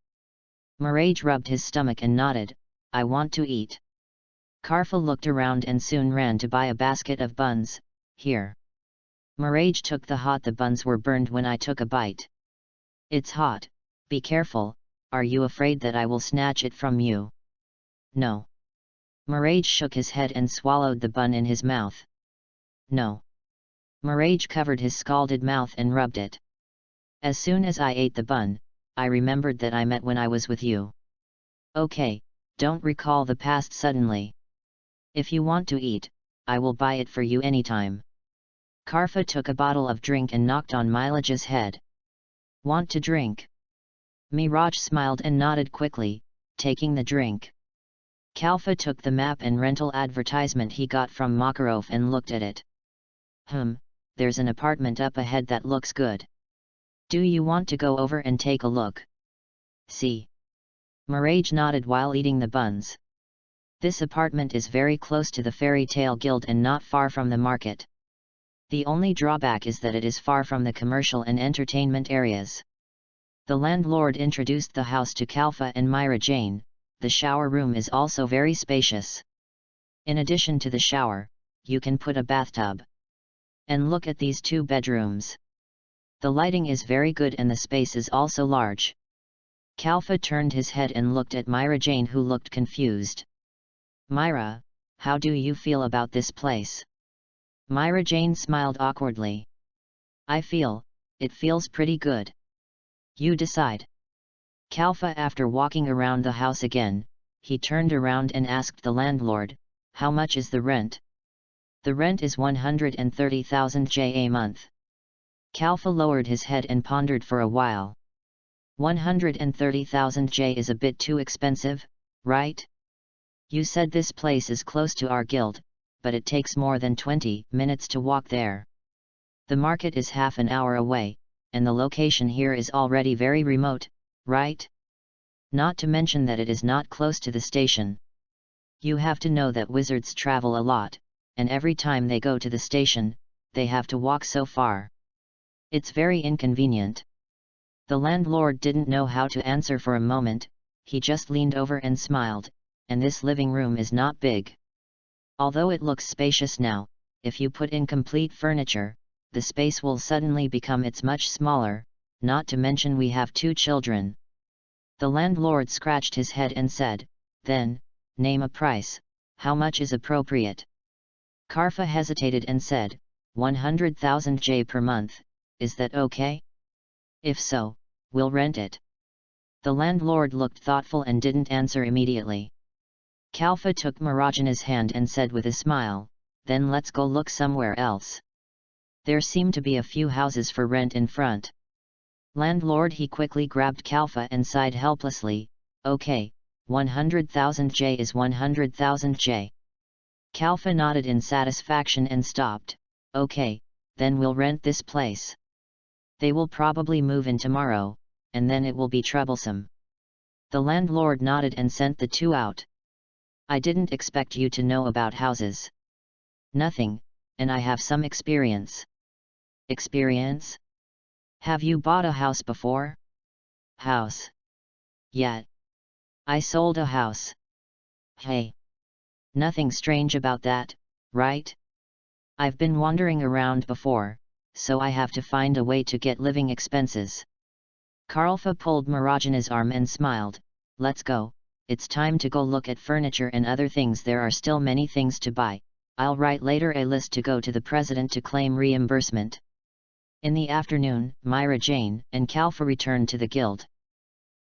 Mirage rubbed his stomach and nodded. I want to eat. Kalfa looked around and soon ran to buy a basket of buns. Here. Mirage took the buns were burned when I took a bite. It's hot, be careful, are you afraid that I will snatch it from you? No. Mirage shook his head and swallowed the bun in his mouth. No. Mirage covered his scalded mouth and rubbed it. As soon as I ate the bun, I remembered that I met when I was with you. Okay, don't recall the past suddenly. If you want to eat, I will buy it for you anytime. Kalfa took a bottle of drink and knocked on Milage's head. Want to drink? Mirage smiled and nodded quickly, taking the drink. Kalfa took the map and rental advertisement he got from Makarov and looked at it. There's an apartment up ahead that looks good. Do you want to go over and take a look? See. Mirage nodded while eating the buns. This apartment is very close to the Fairy Tale Guild and not far from the market. The only drawback is that it is far from the commercial and entertainment areas. The landlord introduced the house to Kalfa and Myra Jane. The shower room is also very spacious. In addition to the shower, you can put a bathtub. And look at these 2 bedrooms. The lighting is very good and the space is also large. Kalfa turned his head and looked at Myra Jane, who looked confused. Myra, how do you feel about this place? Myra Jane smiled awkwardly. It feels pretty good. You decide. Kalfa, after walking around the house again, he turned around and asked the landlord, how much is the rent? The rent is 130,000 J a month. Kalfa lowered his head and pondered for a while. 130,000 J is a bit too expensive, right? You said this place is close to our guild, but it takes more than 20 minutes to walk there. The market is half an hour away, and the location here is already very remote, right? Not to mention that it is not close to the station. You have to know that wizards travel a lot, and every time they go to the station, they have to walk so far. It's very inconvenient. The landlord didn't know how to answer for a moment, he just leaned over and smiled, and this living room is not big. Although it looks spacious now, if you put in complete furniture, the space will suddenly become much smaller, not to mention we have 2 children. The landlord scratched his head and said, then, name a price, how much is appropriate? Kalfa hesitated and said, 100,000 J per month, is that okay? If so, we'll rent it. The landlord looked thoughtful and didn't answer immediately. Kalfa took Marajana's hand and said with a smile, then let's go look somewhere else. There seem to be a few houses for rent in front. Landlord. He quickly grabbed Kalfa and sighed helplessly, okay, 100,000 J is 100,000 J. Kalfa nodded in satisfaction and stopped, okay, then we'll rent this place. They will probably move in tomorrow, and then it will be troublesome. The landlord nodded and sent the two out. I didn't expect you to know about houses. Nothing, and I have some experience. Experience? Have you bought a house before? House? Yeah. I sold a house. Hey. Nothing strange about that, right? I've been wandering around before, so I have to find a way to get living expenses. Karlfa pulled Marajana's arm and smiled, let's go, it's time to go look at furniture and other things. There are still many things to buy. I'll write later a list to go to the president to claim reimbursement. In the afternoon, Myra Jane and Kalfa returned to the guild.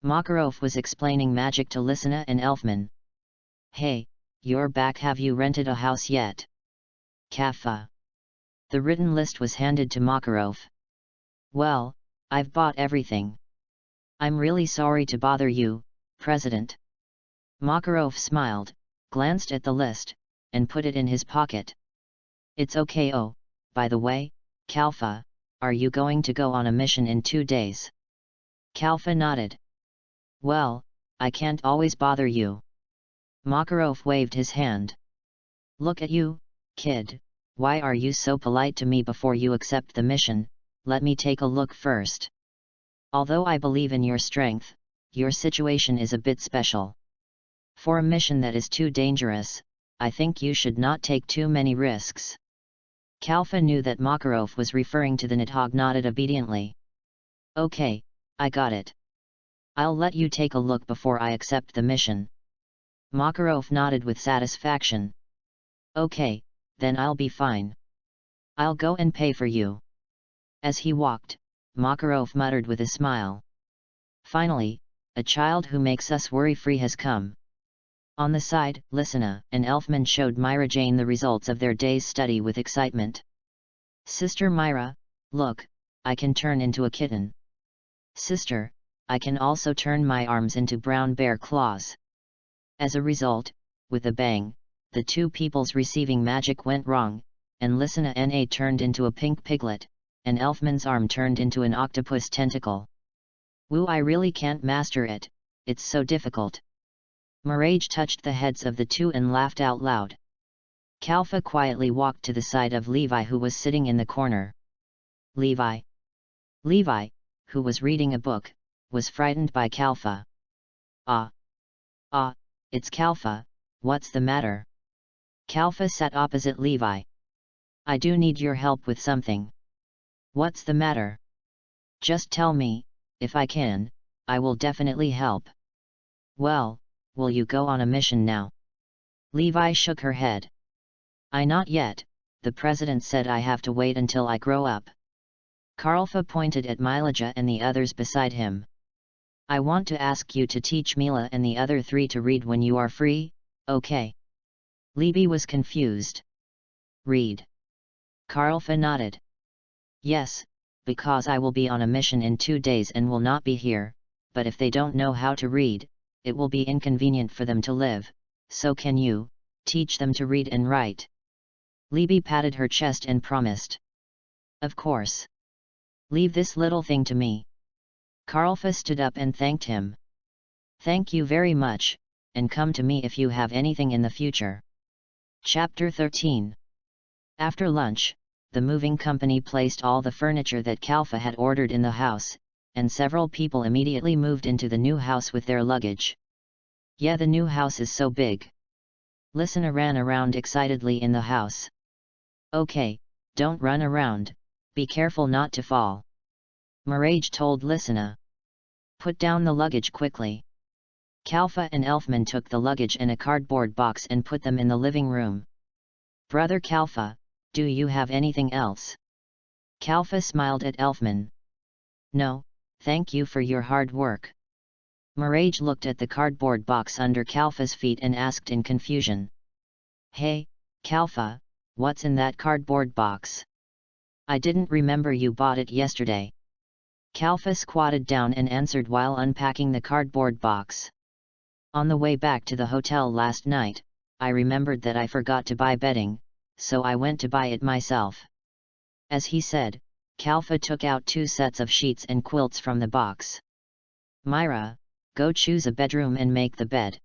Makarov was explaining magic to Lysina and Elfman. Hey, you're back. Have you rented a house yet? Kalfa. The written list was handed to Makarov. Well, I've bought everything. I'm really sorry to bother you, President. Makarov smiled, glanced at the list, and put it in his pocket. It's okay. Oh, by the way, Kalfa, are you going to go on a mission in 2 days? Kalfa nodded. Well, I can't always bother you. Makarov waved his hand. Look at you, kid, why are you so polite to me before you accept the mission? Let me take a look first. Although I believe in your strength, your situation is a bit special. For a mission that is too dangerous, I think you should not take too many risks. Kalfa knew that Makarov was referring to the Nidhogg. Nodded obediently. Okay, I got it. I'll let you take a look before I accept the mission. Makarov nodded with satisfaction. Okay, then I'll be fine. I'll go and pay for you. As he walked, Makarov muttered with a smile. Finally, a child who makes us worry-free has come. On the side, Lysina and Elfman showed Myra Jane the results of their day's study with excitement. Sister Myra, look, I can turn into a kitten. Sister, I can also turn my arms into brown bear claws. As a result, with a bang, the two people's receiving magic went wrong, and Lysina Na turned into a pink piglet, and Elfman's arm turned into an octopus tentacle. Woo, I really can't master it, it's so difficult. Mirage touched the heads of the two and laughed out loud. Kalfa quietly walked to the side of Levi, who was sitting in the corner. Levi, who was reading a book, was frightened by Kalfa. Ah, it's Kalfa, what's the matter? Kalfa sat opposite Levi. I do need your help with something. What's the matter? Just tell me, if I can, I will definitely help. Well, will you go on a mission now? Levi shook her head. Not yet, the president said I have to wait until I grow up. Karlfa pointed at Milaja and the others beside him. I want to ask you to teach Mila and the other 3 to read when you are free, okay? Libby was confused. Read. Karlfa nodded. Yes, because I will be on a mission in 2 days and will not be here, but if they don't know how to read, it will be inconvenient for them to live, so can you teach them to read and write? Libby patted her chest and promised. Of course. Leave this little thing to me. Karlfa stood up and thanked him. Thank you very much, and come to me if you have anything in the future. Chapter 13. After lunch, the moving company placed all the furniture that Kalfa had ordered in the house, and several people immediately moved into the new house with their luggage. Yeah, the new house is so big. Lysina ran around excitedly in the house. Okay, don't run around, be careful not to fall. Mirage told Lysina. Put down the luggage quickly. Kalfa and Elfman took the luggage in a cardboard box and put them in the living room. Brother Kalfa, do you have anything else? Kalfa smiled at Elfman. No, thank you for your hard work. Mirage looked at the cardboard box under Kalfa's feet and asked in confusion. Hey, Kalfa, What's in that cardboard box? I didn't remember you bought it yesterday. Kalfa squatted down and answered while unpacking the cardboard box. On the way back to the hotel last night, I remembered that I forgot to buy bedding, so I went to buy it myself. As he said, Kalfa took out 2 sets of sheets and quilts from the box. Myra, go choose a bedroom and make the bed.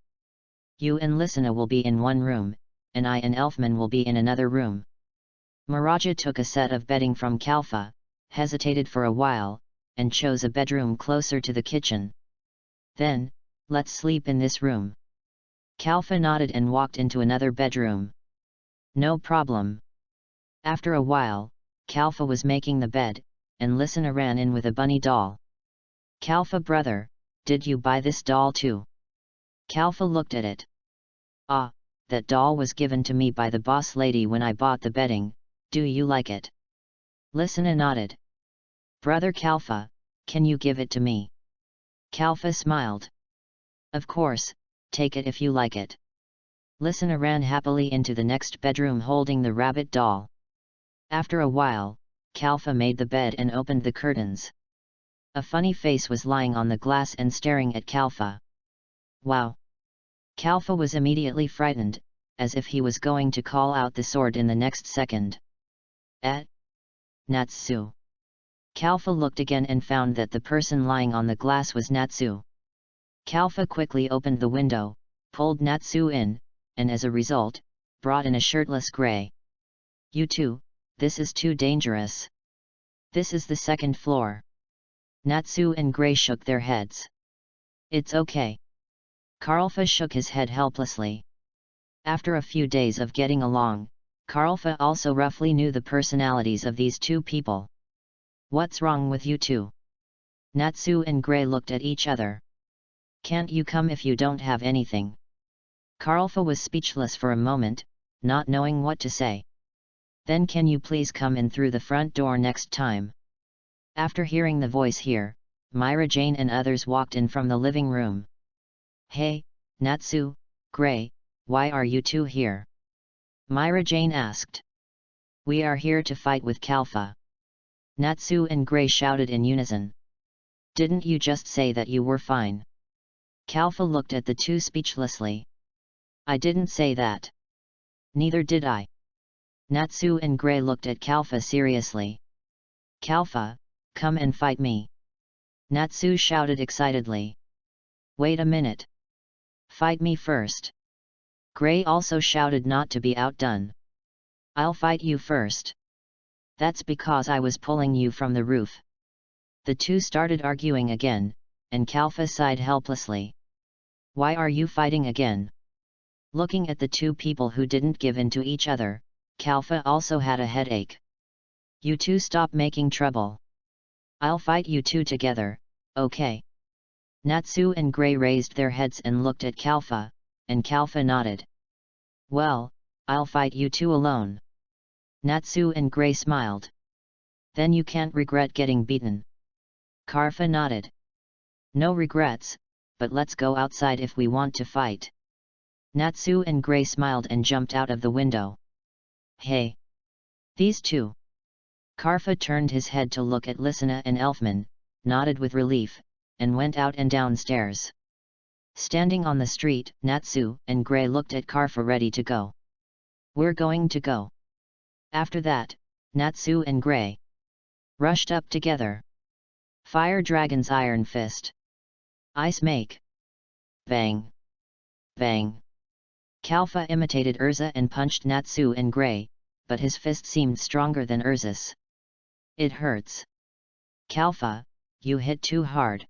You and Lysina will be in one room, and I and Elfman will be in another room. Maraja took a set of bedding from Kalfa, hesitated for a while, and chose a bedroom closer to the kitchen. Then, let's sleep in this room. Kalfa nodded and walked into another bedroom. No problem. After a while, Kalfa was making the bed, and Lysina ran in with a bunny doll. Kalfa brother, did you buy this doll too? Kalfa looked at it. Ah, that doll was given to me by the boss lady when I bought the bedding, do you like it? Lysina nodded. Brother Kalfa, can you give it to me? Kalfa smiled. Of course, take it if you like it. Lysina ran happily into the next bedroom holding the rabbit doll. After a while, Kalfa made the bed and opened the curtains. A funny face was lying on the glass and staring at Kalfa. Wow! Kalfa was immediately frightened, as if he was going to call out the sword in the next second. Natsu. Kalfa looked again and found that the person lying on the glass was Natsu. Kalfa quickly opened the window, pulled Natsu in, and as a result, brought in a shirtless Grey. You two, this is too dangerous. This is the second floor. Natsu and Grey shook their heads. It's okay. Karlfa shook his head helplessly. After a few days of getting along, Karlfa also roughly knew the personalities of these 2 people. What's wrong with you two? Natsu and Grey looked at each other. Can't you come if you don't have anything? Karlfa was speechless for a moment, not knowing what to say. Then can you please come in through the front door next time? After hearing the voice here, Myra Jane and others walked in from the living room. Hey, Natsu, Grey, why are you two here? Myra Jane asked. We are here to fight with Kalfa. Natsu and Grey shouted in unison. Didn't you just say that you were fine? Kalfa looked at the two speechlessly. I didn't say that. Neither did I. Natsu and Grey looked at Kalfa seriously. Kalfa, come and fight me. Natsu shouted excitedly. Wait a minute. Fight me first. Grey also shouted not to be outdone. I'll fight you first. That's because I was pulling you from the roof. The two started arguing again, and Kalfa sighed helplessly. Why are you fighting again? Looking at the two people who didn't give in to each other, Kalfa also had a headache. You two stop making trouble. I'll fight you two together, okay? Natsu and Grey raised their heads and looked at Kalfa, and Kalfa nodded. Well, I'll fight you two alone. Natsu and Grey smiled. Then you can't regret getting beaten. Kalfa nodded. No regrets, but let's go outside if we want to fight. Natsu and Grey smiled and jumped out of the window. Hey! These two! Kalfa turned his head to look at Lysina and Elfman, nodded with relief, and went out and downstairs. Standing on the street, Natsu and Grey looked at Kalfa ready to go. We're going to go. After that, Natsu and Grey rushed up together. Fire Dragon's Iron Fist. Ice Make. Bang. Bang. Kalfa imitated Urza and punched Natsu and Grey, but his fist seemed stronger than Urza's. It hurts. Kalfa, you hit too hard.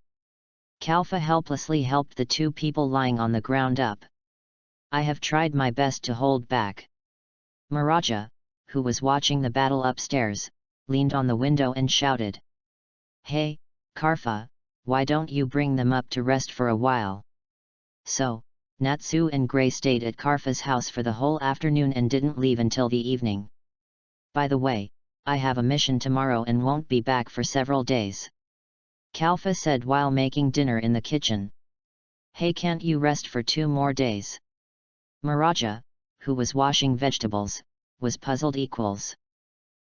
Kalfa helplessly helped the two people lying on the ground up. I have tried my best to hold back. Maraja, who was watching the battle upstairs, leaned on the window and shouted. Hey, Kalfa, why don't you bring them up to rest for a while? So, Natsu and Grey stayed at Kalfa's house for the whole afternoon and didn't leave until the evening. By the way, I have a mission tomorrow and won't be back for several days. Kalfa said while making dinner in the kitchen. Hey, can't you rest for 2 more days? Maraja, who was washing vegetables, was puzzled equals.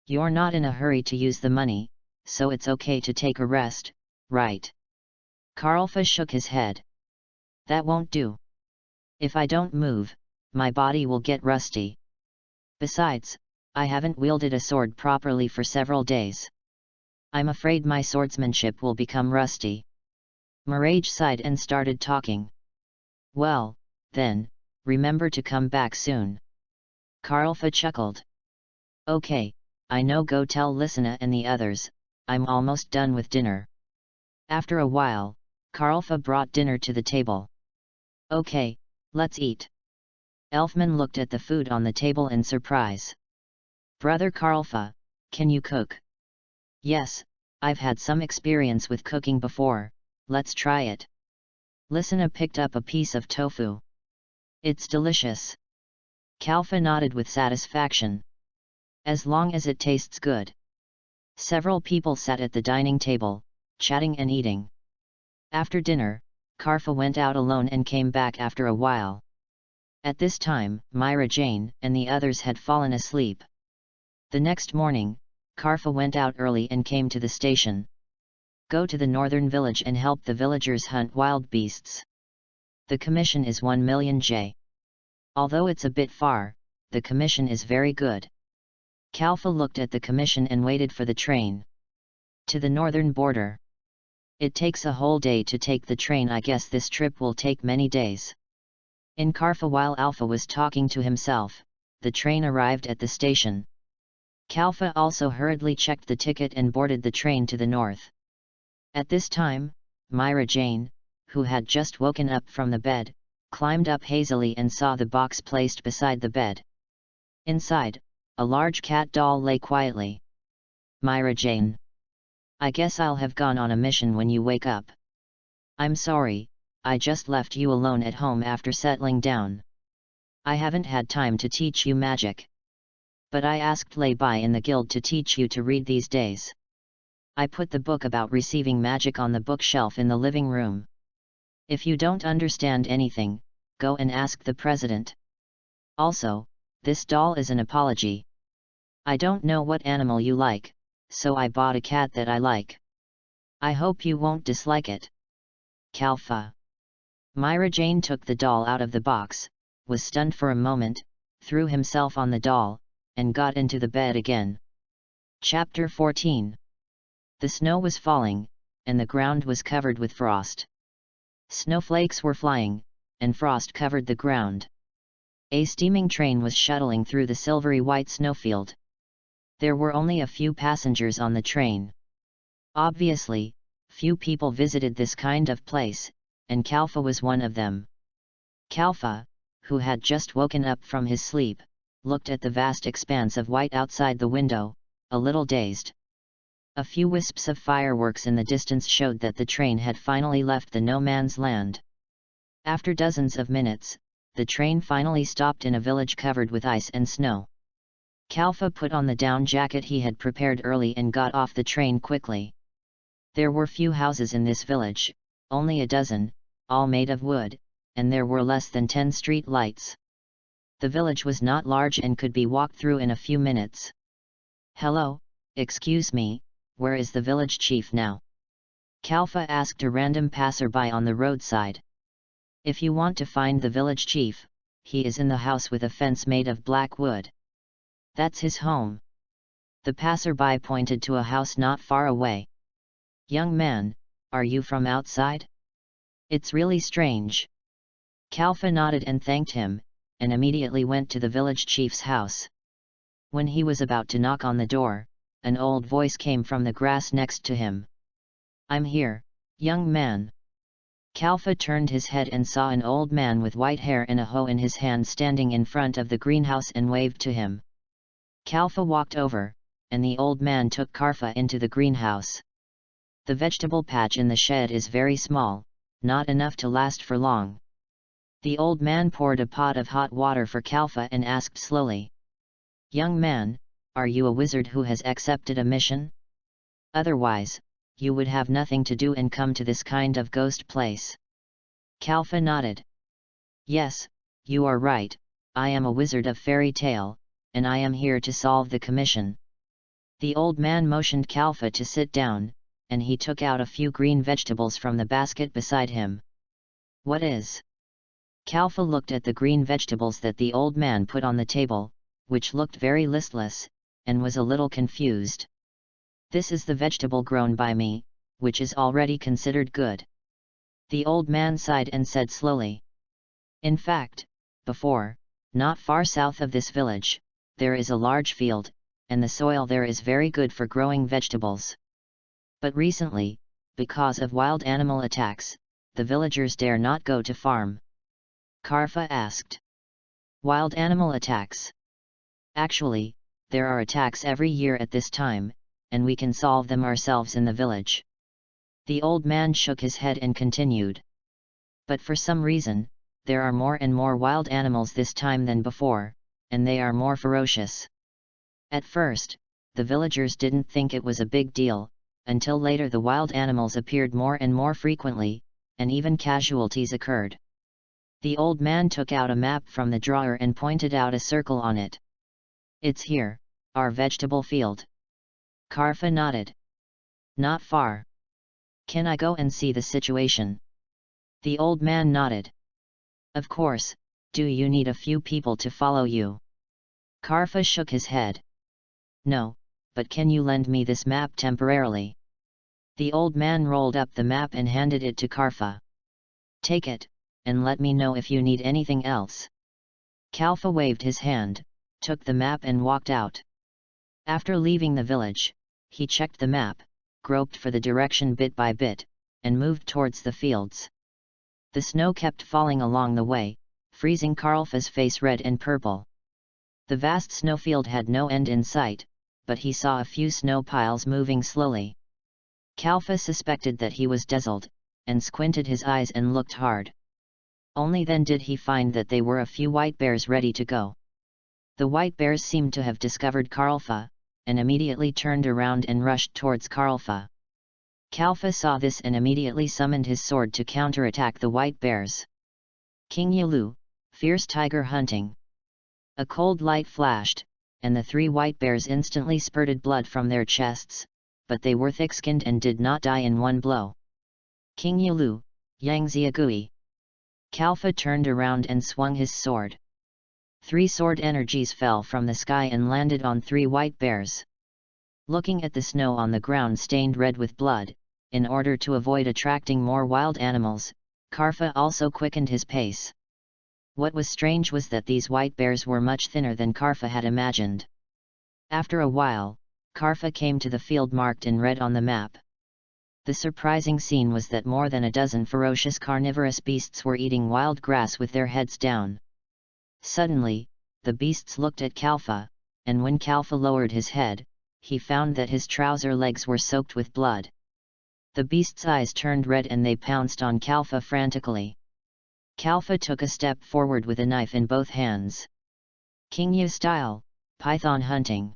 You're not in a hurry to use the money, so it's okay to take a rest, right? Karlfa shook his head. That won't do. If I don't move, my body will get rusty. Besides, I haven't wielded a sword properly for several days. I'm afraid my swordsmanship will become rusty. Mirage sighed and started talking. Well, then, remember to come back soon. Karlfa chuckled. Okay, I know, go tell Lysina and the others, I'm almost done with dinner. After a while, Karlfa brought dinner to the table. Okay, let's eat. Elfman looked at the food on the table in surprise. Brother Karlfa, can you cook? Yes, I've had some experience with cooking before, let's try it. Lysina picked up a piece of tofu. It's delicious. Kalfa nodded with satisfaction. As long as it tastes good. Several people sat at the dining table, chatting and eating. After dinner, Karfa went out alone and came back after a while. At this time, Myra Jane and the others had fallen asleep. The next morning, Karfa went out early and came to the station. Go to the northern village and help the villagers hunt wild beasts. The commission is 1 million J. Although it's a bit far, the commission is very good. Kalfa looked at the commission and waited for the train. To the northern border. It takes a whole day to take the train. I guess this trip will take many days. In Karfa, while Alpha was talking to himself, the train arrived at the station. Kalfa also hurriedly checked the ticket and boarded the train to the north. At this time, Myra Jane, who had just woken up from the bed, climbed up hazily and saw the box placed beside the bed. Inside, a large cat doll lay quietly. Myra Jane. I guess I'll have gone on a mission when you wake up. I'm sorry, I just left you alone at home after settling down. I haven't had time to teach you magic. But I asked Lay-By in the guild to teach you to read these days. I put the book about receiving magic on the bookshelf in the living room. If you don't understand anything, go and ask the president. Also, this doll is an apology. I don't know what animal you like, so I bought a cat that I like. I hope you won't dislike it. Kalfa. Myra Jane took the doll out of the box, was stunned for a moment, threw himself on the doll, and got into the bed again. Chapter 14. The snow was falling, and the ground was covered with frost. Snowflakes were flying, and frost covered the ground. A steaming train was shuttling through the silvery white snowfield. There were only a few passengers on the train. Obviously, few people visited this kind of place, and Kalfa was one of them. Kalfa, who had just woken up from his sleep, looked at the vast expanse of white outside the window, a little dazed. A few wisps of fireworks in the distance showed that the train had finally left the no man's land. After dozens of minutes, the train finally stopped in a village covered with ice and snow. Kalfa put on the down jacket he had prepared early and got off the train quickly. There were few houses in this village, only a dozen, all made of wood, and there were less than 10 street lights. The village was not large and could be walked through in a few minutes. Hello, excuse me, where is the village chief now? Kalfa asked a random passerby on the roadside. If you want to find the village chief, he is in the house with a fence made of black wood. That's his home. The passerby pointed to a house not far away. Young man, are you from outside? It's really strange. Kalfa nodded and thanked him, and immediately went to the village chief's house. When he was about to knock on the door, an old voice came from the grass next to him. I'm here, young man. Kalfa turned his head and saw an old man with white hair and a hoe in his hand standing in front of the greenhouse and waved to him. Kalfa walked over, and the old man took Karfa into the greenhouse. The vegetable patch in the shed is very small, not enough to last for long. The old man poured a pot of hot water for Kalfa and asked slowly. Young man, are you a wizard who has accepted a mission? Otherwise, you would have nothing to do and come to this kind of ghost place. Kalfa nodded. Yes, you are right, I am a wizard of fairy tale, and I am here to solve the commission." The old man motioned Kalfa to sit down, and he took out a few green vegetables from the basket beside him. "What is?" Kalfa looked at the green vegetables that the old man put on the table, which looked very listless, and was a little confused. "This is the vegetable grown by me, which is already considered good." The old man sighed and said slowly. "In fact, before, not far south of this village, there is a large field, and the soil there is very good for growing vegetables. But recently, because of wild animal attacks, the villagers dare not go to farm." Karfa asked. "Wild animal attacks?" "Actually, there are attacks every year at this time, and we can solve them ourselves in the village." The old man shook his head and continued. "But for some reason, there are more and more wild animals this time than before, and they are more ferocious. At first, the villagers didn't think it was a big deal, until later the wild animals appeared more and more frequently, and even casualties occurred." The old man took out a map from the drawer and pointed out a circle on it. "It's here, our vegetable field." Karfa nodded. "Not far. Can I go and see the situation?" The old man nodded. "Of course. Do you need a few people to follow you?" Karfa shook his head. "No, but can you lend me this map temporarily?" The old man rolled up the map and handed it to Karfa. "Take it, and let me know if you need anything else." Kalfa waved his hand, took the map and walked out. After leaving the village, he checked the map, groped for the direction bit by bit, and moved towards the fields. The snow kept falling along the way, freezing Karfa's face red and purple. The vast snowfield had no end in sight, but he saw a few snow piles moving slowly. Kalfa suspected that he was dazzled, and squinted his eyes and looked hard. Only then did he find that they were a few white bears ready to go. The white bears seemed to have discovered Karfa, and immediately turned around and rushed towards Karfa. Kalfa saw this and immediately summoned his sword to counterattack the white bears. King Yalu, fierce tiger hunting. A cold light flashed, and the 3 white bears instantly spurted blood from their chests, but they were thick-skinned and did not die in one blow. King Yalu, Yang Xiagui. Kalfa turned around and swung his sword. 3 sword energies fell from the sky and landed on 3 white bears. Looking at the snow on the ground stained red with blood, in order to avoid attracting more wild animals, Karfa also quickened his pace. What was strange was that these white bears were much thinner than Karfa had imagined. After a while, Karfa came to the field marked in red on the map. The surprising scene was that more than a dozen ferocious carnivorous beasts were eating wild grass with their heads down. Suddenly, the beasts looked at Kalfa, and when Kalfa lowered his head, he found that his trouser legs were soaked with blood. The beasts' eyes turned red and they pounced on Kalfa frantically. Kalfa took a step forward with a knife in both hands. King Yu style, python hunting.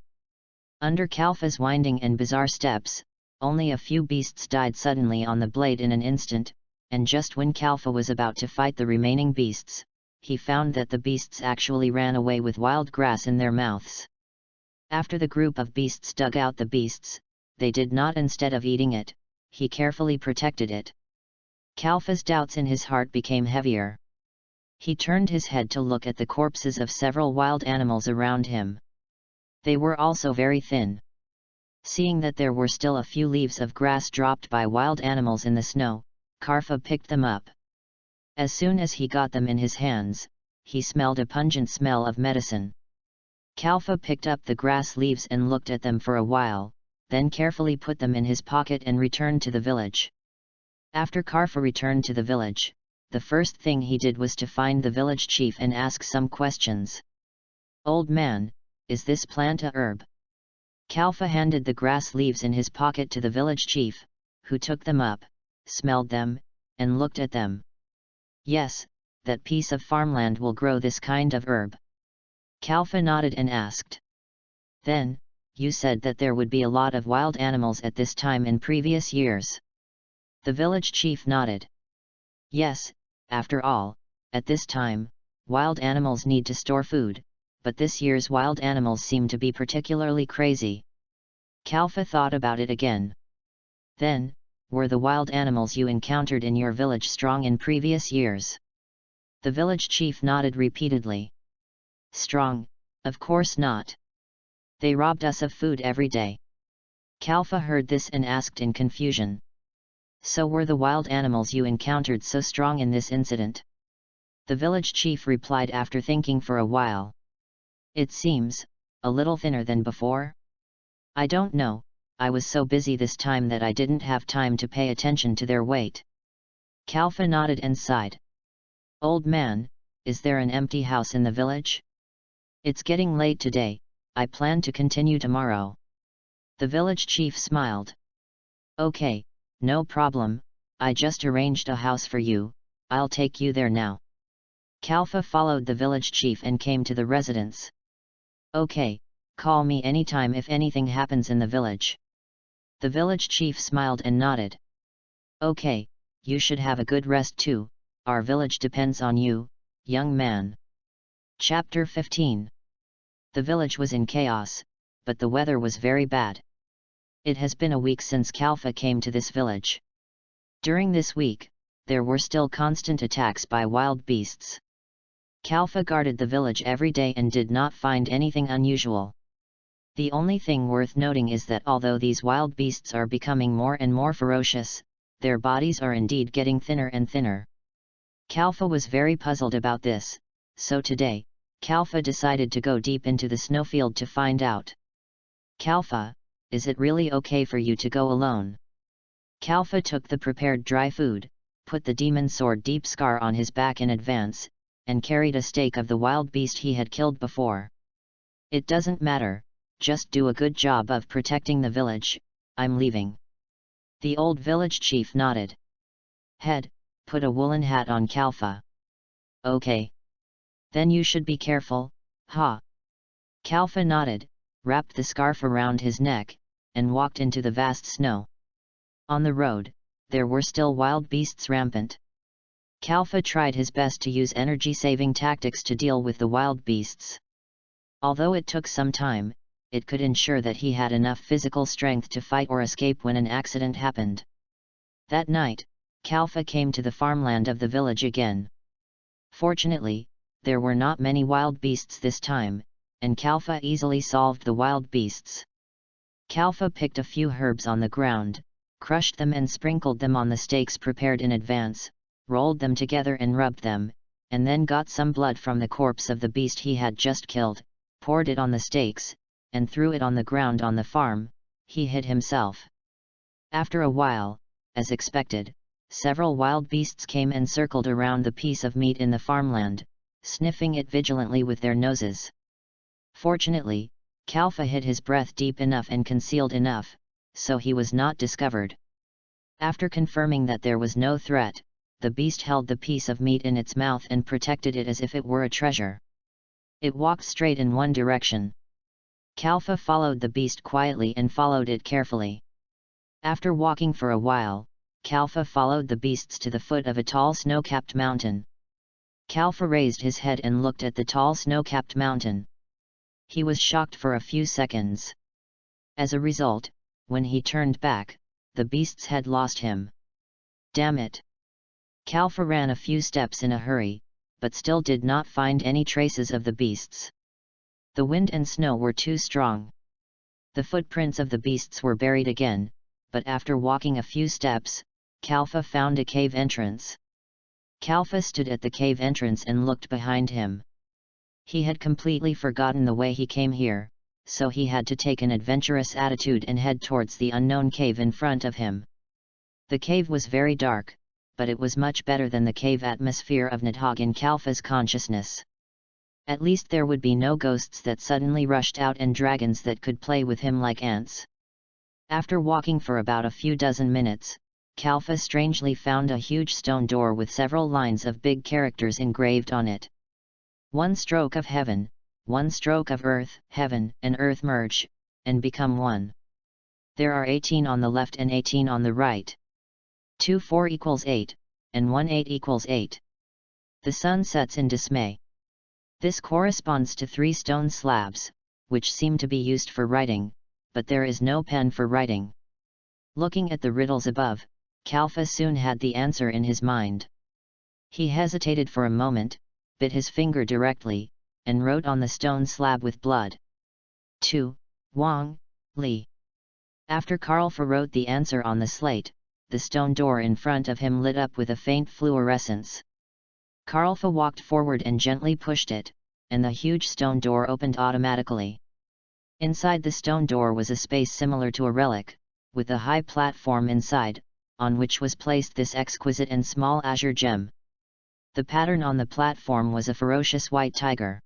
Under Kalfa's winding and bizarre steps, only a few beasts died suddenly on the blade in an instant, and just when Kalfa was about to fight the remaining beasts, he found that the beasts actually ran away with wild grass in their mouths. After the group of beasts dug out the beasts, they did not instead of eating it, he carefully protected it. Kalfa's doubts in his heart became heavier. He turned his head to look at the corpses of several wild animals around him. They were also very thin. Seeing that there were still a few leaves of grass dropped by wild animals in the snow, Karfa picked them up. As soon as he got them in his hands, he smelled a pungent smell of medicine. Kalfa picked up the grass leaves and looked at them for a while, then carefully put them in his pocket and returned to the village. After Karfa returned to the village, the first thing he did was to find the village chief and ask some questions. "Old man, is this plant a herb?" Kalfa handed the grass leaves in his pocket to the village chief, who took them up, smelled them, and looked at them. "Yes, that piece of farmland will grow this kind of herb." Kalfa nodded and asked. "Then, you said that there would be a lot of wild animals at this time in previous years?" The village chief nodded. "Yes, after all, at this time, wild animals need to store food, but this year's wild animals seem to be particularly crazy. Kalfa thought about it again. Then, were the wild animals you encountered in your village strong in previous years? The village chief nodded repeatedly. Strong? Of course not. They robbed us of food every day. Kalfa heard this and asked in confusion. So were the wild animals you encountered so strong in this incident? The village chief replied after thinking for a while. It seems, a little thinner than before? I don't know, I was so busy this time that I didn't have time to pay attention to their weight. Kalfa nodded and sighed. Old man, is there an empty house in the village? It's getting late today, I plan to continue tomorrow. The village chief smiled. Okay, no problem, I just arranged a house for you, I'll take you there now. Kalfa followed the village chief and came to the residence. Okay, call me anytime if anything happens in the village. The village chief smiled and nodded. Okay, you should have a good rest too, our village depends on you, young man. Chapter 15. The village was in chaos, but the weather was very bad. It has been a week since Kalfa came to this village. During this week, there were still constant attacks by wild beasts. Kalfa guarded the village every day and did not find anything unusual. The only thing worth noting is that although these wild beasts are becoming more and more ferocious, their bodies are indeed getting thinner and thinner. Kalfa was very puzzled about this, so today, Kalfa decided to go deep into the snowfield to find out. Kalfa, is it really okay for you to go alone? Kalfa took the prepared dry food, put the demon sword deep scar on his back in advance, and carried a stake of the wild beast he had killed before. It doesn't matter, just do a good job of protecting the village, I'm leaving. The old village chief nodded. Head, put a woolen hat on Kalfa. Okay. Then you should be careful, ha. Kalfa nodded, wrapped the scarf around his neck, and walked into the vast snow. On the road, there were still wild beasts rampant. Kalfa tried his best to use energy-saving tactics to deal with the wild beasts. Although it took some time, it could ensure that he had enough physical strength to fight or escape when an accident happened. That night, Kalfa came to the farmland of the village again. Fortunately, there were not many wild beasts this time, and Kalfa easily solved the wild beasts. Kalfa picked a few herbs on the ground, crushed them and sprinkled them on the stakes prepared in advance, rolled them together and rubbed them, and then got some blood from the corpse of the beast he had just killed, poured it on the stakes, and threw it on the ground on the farm. He hid himself. After a while, as expected, several wild beasts came and circled around the piece of meat in the farmland, sniffing it vigilantly with their noses. Fortunately, Kalfa hid his breath deep enough and concealed enough, so he was not discovered. After confirming that there was no threat, the beast held the piece of meat in its mouth and protected it as if it were a treasure. It walked straight in one direction. Kalfa followed the beast quietly and followed it carefully. After walking for a while, Kalfa followed the beasts to the foot of a tall snow-capped mountain. Kalfa raised his head and looked at the tall snow-capped mountain. He was shocked for a few seconds. As a result, when he turned back, the beasts had lost him. Damn it! Kalfa ran a few steps in a hurry, but still did not find any traces of the beasts. The wind and snow were too strong. The footprints of the beasts were buried again, but after walking a few steps, Kalfa found a cave entrance. Kalfa stood at the cave entrance and looked behind him. He had completely forgotten the way he came here, so he had to take an adventurous attitude and head towards the unknown cave in front of him. The cave was very dark, but it was much better than the cave atmosphere of Nidhogg in Kalfa's consciousness. At least there would be no ghosts that suddenly rushed out and dragons that could play with him like ants. After walking for about a few dozen minutes, Kalfa strangely found a huge stone door with several lines of big characters engraved on it. One stroke of heaven, one stroke of earth, heaven and earth merge, and become one. There are 18 on the left and 18 on the right. 2 4 equals 8, and 1 8 equals 8. The sun sets in dismay. This corresponds to 3 stone slabs, which seem to be used for writing, but there is no pen for writing. Looking at the riddles above, Kalfa soon had the answer in his mind. He hesitated for a moment, bit his finger directly, and wrote on the stone slab with blood. 2. Wang, Li. After Karlfa wrote the answer on the slate, the stone door in front of him lit up with a faint fluorescence. Karlfa walked forward and gently pushed it, and the huge stone door opened automatically. Inside the stone door was a space similar to a relic, with a high platform inside, on which was placed this exquisite and small azure gem. The pattern on the platform was a ferocious white tiger.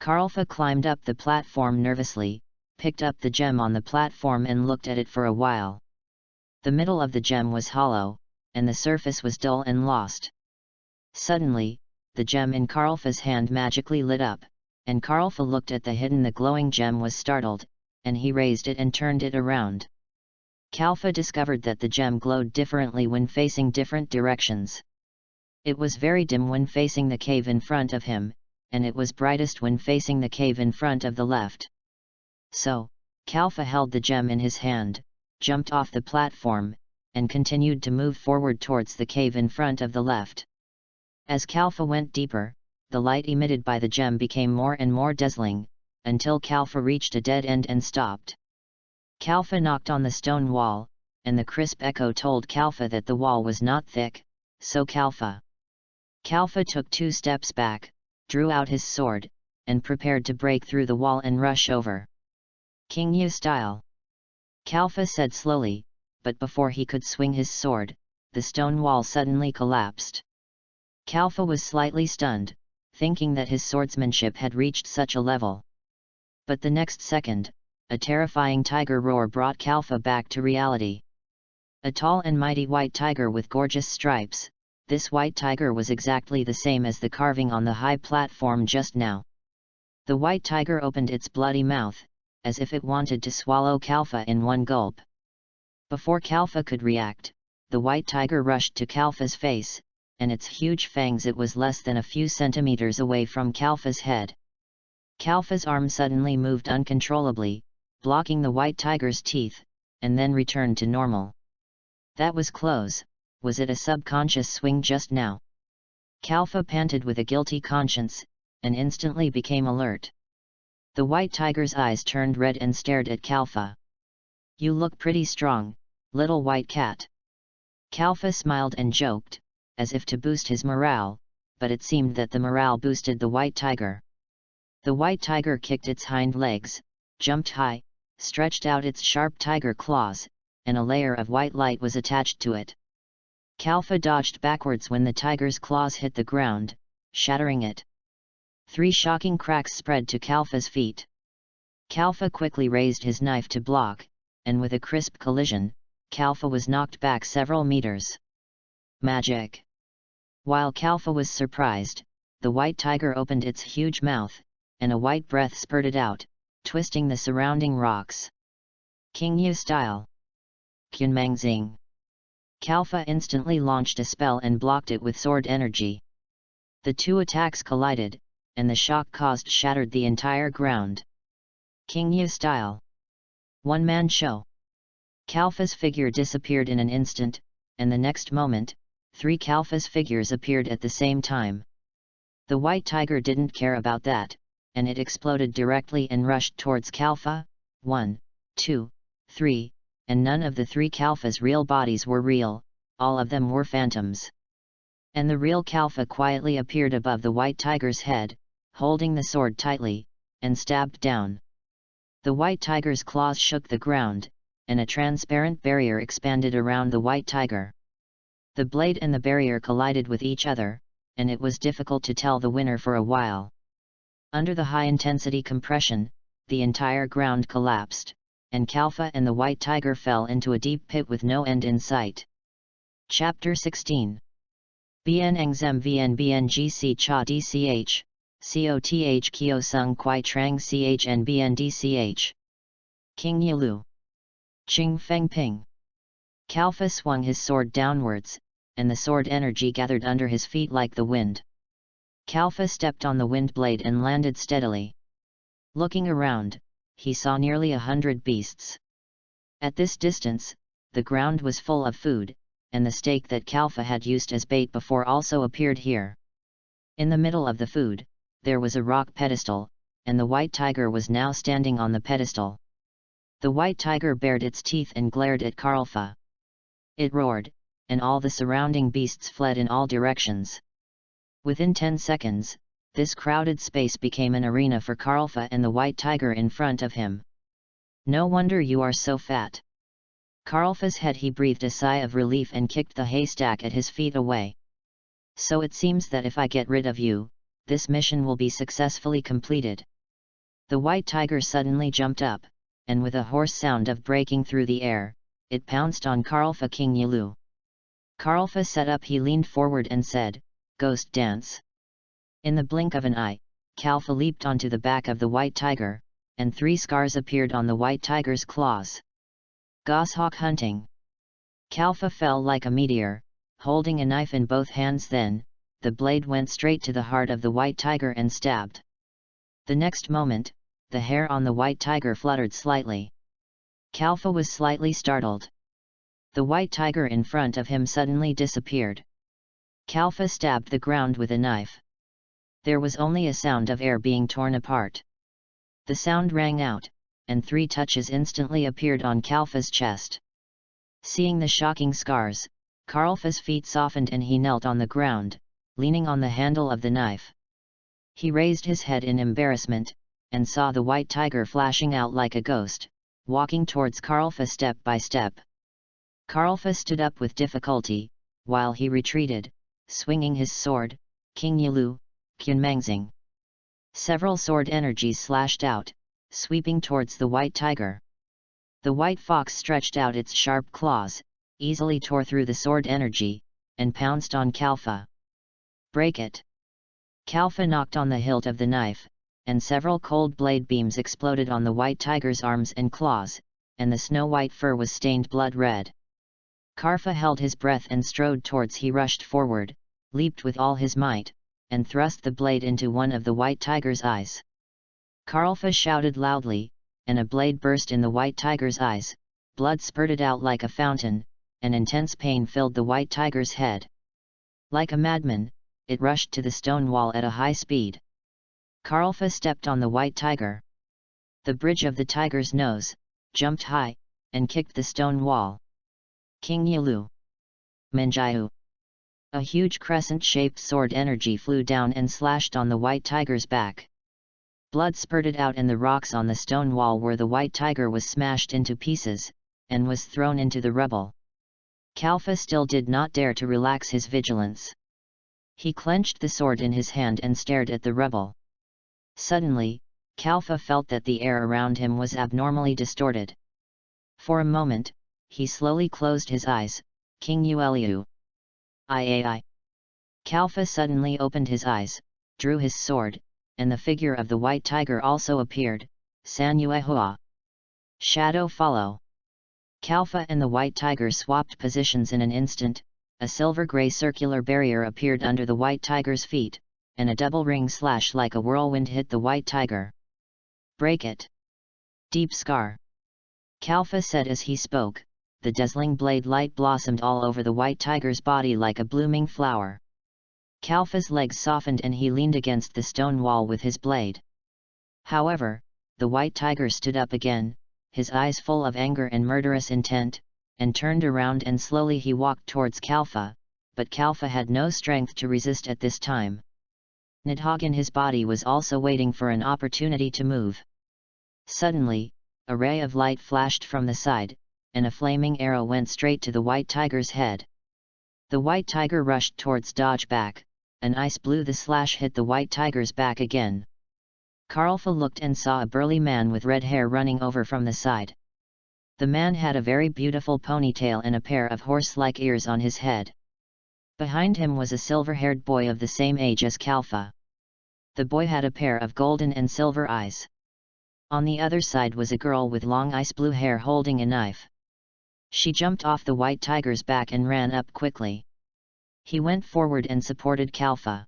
Karlfa climbed up the platform nervously, picked up the gem on the platform and looked at it for a while. The middle of the gem was hollow, and the surface was dull and lost. Suddenly, the gem in Karlfa's hand magically lit up, and Karlfa looked at the glowing gem was startled, and he raised it and turned it around. Kalfa discovered that the gem glowed differently when facing different directions. It was very dim when facing the cave in front of him, and it was brightest when facing the cave in front of the left. So, Kalfa held the gem in his hand, jumped off the platform, and continued to move forward towards the cave in front of the left. As Kalfa went deeper, the light emitted by the gem became more and more dazzling, until Kalfa reached a dead end and stopped. Kalfa knocked on the stone wall, and the crisp echo told Kalfa that the wall was not thick, so Kalfa took 2 steps back, drew out his sword, and prepared to break through the wall and rush over. King Yu style. Kalfa said slowly, but before he could swing his sword, the stone wall suddenly collapsed. Kalfa was slightly stunned, thinking that his swordsmanship had reached such a level. But the next second, a terrifying tiger roar brought Kalfa back to reality. A tall and mighty white tiger with gorgeous stripes, this white tiger was exactly the same as the carving on the high platform just now. The white tiger opened its bloody mouth, as if it wanted to swallow Kalfa in one gulp. Before Kalfa could react, the white tiger rushed to Kalfa's face, and its huge fangs it was less than a few centimeters away from Kalfa's head. Kalfa's arm suddenly moved uncontrollably, blocking the white tiger's teeth, and then returned to normal. That was close. Was it a subconscious swing just now? Kalfa panted with a guilty conscience, and instantly became alert. The white tiger's eyes turned red and stared at Kalfa. "You look pretty strong, little white cat." Kalfa smiled and joked, as if to boost his morale, but it seemed that the morale boosted the white tiger. The white tiger kicked its hind legs, jumped high, stretched out its sharp tiger claws, and a layer of white light was attached to it. Kalfa dodged backwards when the tiger's claws hit the ground, shattering it. 3 shocking cracks spread to Kalfa's feet. Kalfa quickly raised his knife to block, and with a crisp collision, Kalfa was knocked back several meters. Magic! While Kalfa was surprised, the white tiger opened its huge mouth, and a white breath spurted out, twisting the surrounding rocks. King Yu style. Kunmangxing. Kalfa instantly launched a spell and blocked it with sword energy. The 2 attacks collided, and the shock caused shattered the entire ground. King Yu style. One-man show. Kalfa's figure disappeared in an instant, and the next moment, 3 Kalfa's figures appeared at the same time. The white tiger didn't care about that, and it exploded directly and rushed towards Kalfa. 1, 2, 3, and none of the 3 Kalfa's real bodies were real, all of them were phantoms. And the real Kalfa quietly appeared above the white tiger's head, holding the sword tightly, and stabbed down. The white tiger's claws shook the ground, and a transparent barrier expanded around the white tiger. The blade and the barrier collided with each other, and it was difficult to tell the winner for a while. Under the high-intensity compression, the entire ground collapsed, and Kalfa and the white tiger fell into a deep pit with no end in sight. Chapter 16. Bien Engzem Vn Bngc Cha Dch, Coth Kyo Sung Kwai Trang Chn Bn Dch. King Yilu. Qing Feng Ping. Kalfa swung his sword downwards, and the sword energy gathered under his feet like the wind. Kalfa stepped on the wind blade and landed steadily. Looking around, he saw nearly 100 beasts. At this distance, the ground was full of food, and the stake that Kalfa had used as bait before also appeared here. In the middle of the food, there was a rock pedestal, and the white tiger was now standing on the pedestal. The white tiger bared its teeth and glared at Kalfa. It roared, and all the surrounding beasts fled in all directions. Within 10 seconds, this crowded space became an arena for Kalfa and the white tiger in front of him. "No wonder you are so fat." Kalfa's head. He breathed a sigh of relief and kicked the haystack at his feet away. "So it seems that if I get rid of you, this mission will be successfully completed." The white tiger suddenly jumped up, and with a hoarse sound of breaking through the air, it pounced on Kalfa. King Yulu. Kalfa sat up. He leaned forward and said, "Ghost dance." In the blink of an eye, Kalfa leaped onto the back of the white tiger, and 3 scars appeared on the white tiger's claws. Goshawk hunting. Kalfa fell like a meteor, holding a knife in both hands. Then, the blade went straight to the heart of the white tiger and stabbed. The next moment, the hair on the white tiger fluttered slightly. Kalfa was slightly startled. The white tiger in front of him suddenly disappeared. Kalfa stabbed the ground with a knife. There was only a sound of air being torn apart. The sound rang out, and 3 touches instantly appeared on Kalfa's chest. Seeing the shocking scars, Kalfa's feet softened and he knelt on the ground, leaning on the handle of the knife. He raised his head in embarrassment, and saw the white tiger flashing out like a ghost, walking towards Kalfa step by step. Kalfa stood up with difficulty, while he retreated, swinging his sword, King Yulu, Kunmangzing. Several sword energies slashed out, sweeping towards the white tiger. The white fox stretched out its sharp claws, easily tore through the sword energy, and pounced on Kalfa. "Break it!" Kalfa knocked on the hilt of the knife, and several cold blade beams exploded on the white tiger's arms and claws, and the snow-white fur was stained blood-red. Kalfa held his breath and strode towards. He rushed forward, leaped with all his might, and thrust the blade into one of the white tiger's eyes. Kalfa shouted loudly, and a blade burst in the white tiger's eyes, blood spurted out like a fountain, and intense pain filled the white tiger's head. Like a madman, it rushed to the stone wall at a high speed. Kalfa stepped on the white tiger. The bridge of the tiger's nose jumped high, and kicked the stone wall. King Yulu. Menjayu. A huge crescent-shaped sword energy flew down and slashed on the white tiger's back. Blood spurted out and the rocks on the stone wall where the white tiger was smashed into pieces, and was thrown into the rubble. Kalfa still did not dare to relax his vigilance. He clenched the sword in his hand and stared at the rubble. Suddenly, Kalfa felt that the air around him was abnormally distorted. For a moment, he slowly closed his eyes. King Ulu. I. Kalfa suddenly opened his eyes, drew his sword, and the figure of the white tiger also appeared. San Yuehua. Shadow follow. Kalfa and the white tiger swapped positions in an instant. A silver-gray circular barrier appeared under the white tiger's feet, and a double ring slash like a whirlwind hit the white tiger. "Break it!" "Deep scar," Kalfa said as he spoke. The dazzling blade light blossomed all over the white tiger's body like a blooming flower. Kalfa's legs softened and he leaned against the stone wall with his blade. However, the white tiger stood up again, his eyes full of anger and murderous intent, and turned around and slowly he walked towards Kalfa, but Kalfa had no strength to resist at this time. Nidhogg in his body was also waiting for an opportunity to move. Suddenly, a ray of light flashed from the side, and a flaming arrow went straight to the white tiger's head. The white tiger rushed towards dodge back, an ice blue the slash hit the white tiger's back again. Kalfa looked and saw a burly man with red hair running over from the side. The man had a very beautiful ponytail and a pair of horse-like ears on his head. Behind him was a silver-haired boy of the same age as Kalfa. The boy had a pair of golden and silver eyes. On the other side was a girl with long ice blue hair holding a knife. She jumped off the white tiger's back and ran up quickly. He went forward and supported Kalfa.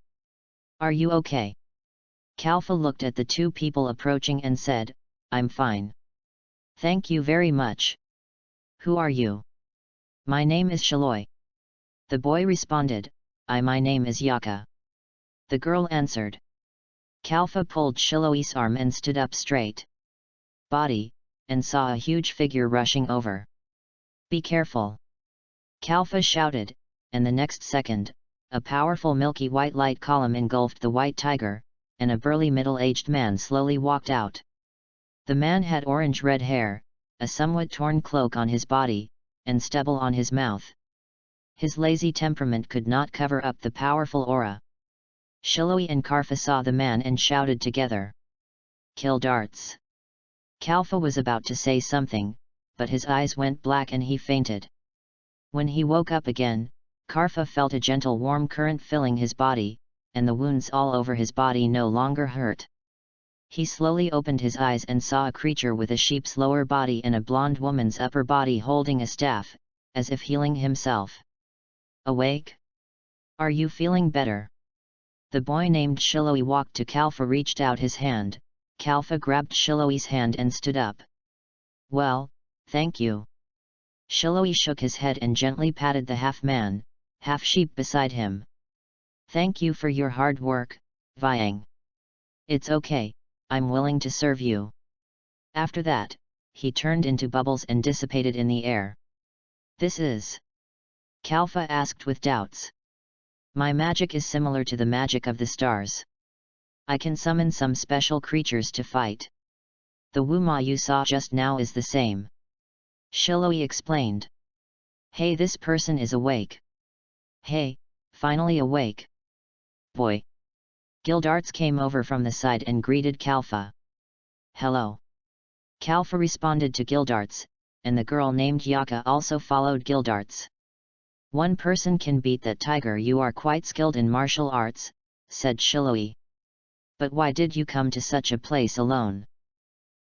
Are you okay? Kalfa looked at the two people approaching and said, I'm fine. Thank you very much. Who are you? My name is Shaloy. The boy responded, my name is Yaka. The girl answered. Kalfa pulled Shaloy's arm and stood up straight. Body, and saw a huge figure rushing over. Be careful! Kalfa shouted, and the next second, a powerful milky white light column engulfed the white tiger, and a burly middle-aged man slowly walked out. The man had orange-red hair, a somewhat torn cloak on his body, and stubble on his mouth. His lazy temperament could not cover up the powerful aura. Shaloy and Karfa saw the man and shouted together. Kill darts! Kalfa was about to say something, but his eyes went black and he fainted. When he woke up again, Karfa felt a gentle warm current filling his body, and the wounds all over his body no longer hurt. He slowly opened his eyes and saw a creature with a sheep's lower body and a blonde woman's upper body holding a staff, as if healing himself. Awake? Are you feeling better? The boy named Shaloy walked to Kalfa, reached out his hand. Kalfa grabbed Shaloy's hand and stood up. Well, thank you. Shaloy shook his head and gently patted the half-man, half-sheep beside him. Thank you for your hard work, Vyang. It's okay, I'm willing to serve you. After that, he turned into bubbles and dissipated in the air. This is? Kalfa asked with doubts. My magic is similar to the magic of the stars. I can summon some special creatures to fight. The Wuma you saw just now is the same. Shaloy explained. Hey, this person is awake. Hey, finally awake. Boy. Gildarts came over from the side and greeted Kalfa. Hello. Kalfa responded to Gildarts, and the girl named Yaka also followed Gildarts. One person can beat that tiger. You are quite skilled in martial arts, said Shaloy. But why did you come to such a place alone?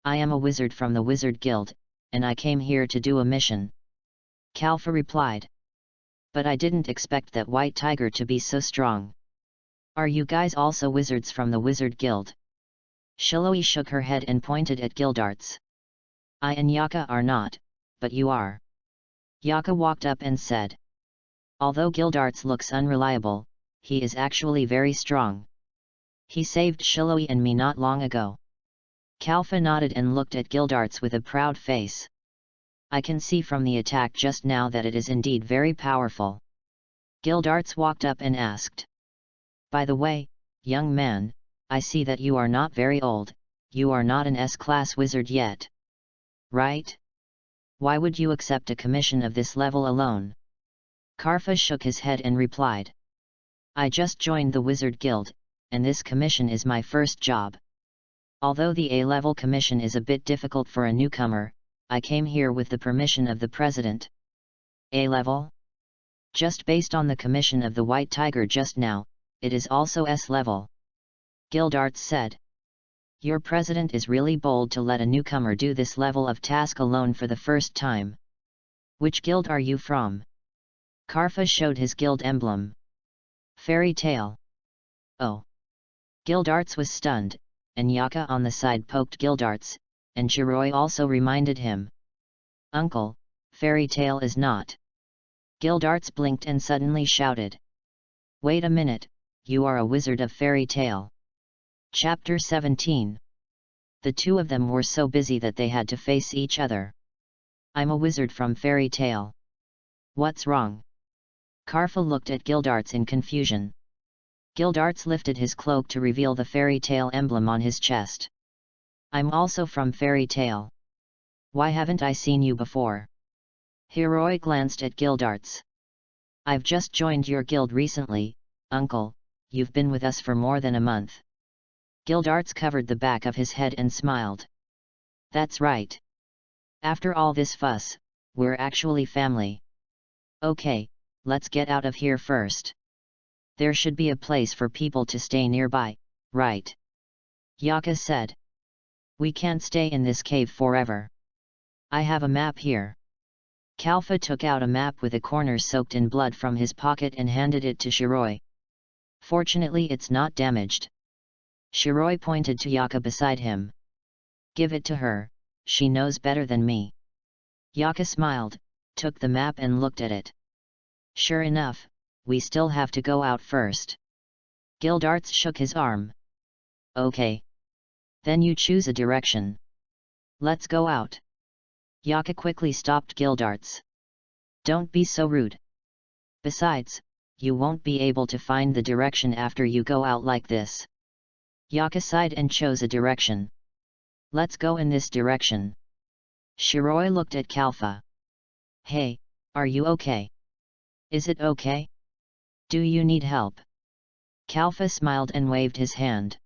I am a wizard from the Wizard Guild, and I came here to do a mission. Kalfa replied. But I didn't expect that white tiger to be so strong. Are you guys also wizards from the Wizard Guild? Shaloy shook her head and pointed at Gildarts. I and Yaka are not, but you are. Yaka walked up and said. Although Gildarts looks unreliable, he is actually very strong. He saved Shaloy and me not long ago. Kalfa nodded and looked at Gildarts with a proud face. I can see from the attack just now that it is indeed very powerful. Gildarts walked up and asked. By the way, young man, I see that you are not very old, you are not an S-class wizard yet. Right? Why would you accept a commission of this level alone? Karfa shook his head and replied. I just joined the Wizard Guild, and this commission is my first job. Although the A-level commission is a bit difficult for a newcomer, I came here with the permission of the president. A-level? Just based on the commission of the White Tiger just now, it is also S-level. Gildarts said. Your president is really bold to let a newcomer do this level of task alone for the first time. Which guild are you from? Karfa showed his guild emblem. Fairy Tale. Oh. Gildarts was stunned, and Yaka on the side poked Gildarts, and Shaloy also reminded him. Uncle, Fairy Tale is not. Gildarts blinked and suddenly shouted. Wait a minute, you are a wizard of Fairy Tale. Chapter 17. The two of them were so busy that they had to face each other. I'm a wizard from Fairy Tale. What's wrong? Karfa looked at Gildarts in confusion. Gildarts lifted his cloak to reveal the Fairy Tale emblem on his chest. I'm also from Fairy Tale. Why haven't I seen you before? Shaloy glanced at Gildarts. I've just joined your guild recently, uncle, you've been with us for more than a month. Gildarts covered the back of his head and smiled. That's right. After all this fuss, we're actually family. Okay, let's get out of here first. There should be a place for people to stay nearby, right? Yaka said. We can't stay in this cave forever. I have a map here. Kalfa took out a map with a corner soaked in blood from his pocket and handed it to Shaloy. Fortunately it's not damaged. Shiroi pointed to Yaka beside him. Give it to her, she knows better than me. Yaka smiled, took the map and looked at it. Sure enough, we still have to go out first. Gildarts shook his arm. Okay. Then you choose a direction. Let's go out. Yaka quickly stopped Gildarts. Don't be so rude. Besides, you won't be able to find the direction after you go out like this. Yaka sighed and chose a direction. Let's go in this direction. Shiroi looked at Kalfa. Hey, are you okay? Is it okay? Do you need help? Kalfa smiled and waved his hand.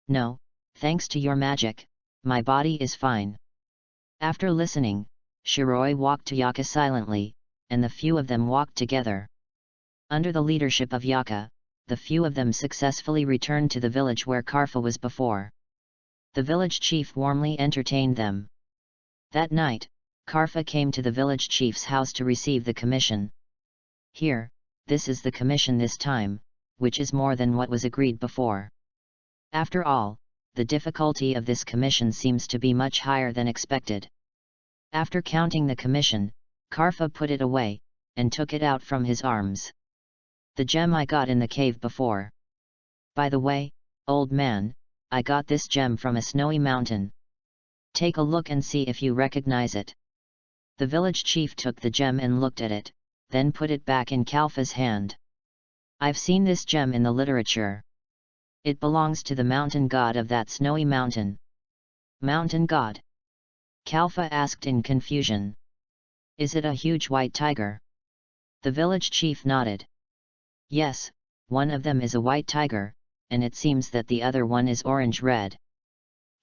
No, thanks to your magic, my body is fine. After listening, Shiroi walked to Yaka silently, and the few of them walked together. Under the leadership of Yaka, the few of them successfully returned to the village where Karfa was before. The village chief warmly entertained them. That night, Karfa came to the village chief's house to receive the commission. Here, this is the commission this time, which is more than what was agreed before. After all, the difficulty of this commission seems to be much higher than expected. After counting the commission, Karfa put it away, and took it out from his arms. The gem I got in the cave before. By the way, old man, I got this gem from a snowy mountain. Take a look and see if you recognize it. The village chief took the gem and looked at it, then put it back in Kalfa's hand. I've seen this gem in the literature. It belongs to the mountain god of that snowy mountain. Mountain god? Kalfa asked in confusion. Is it a huge white tiger? The village chief nodded. Yes, one of them is a white tiger, and it seems that the other one is orange-red.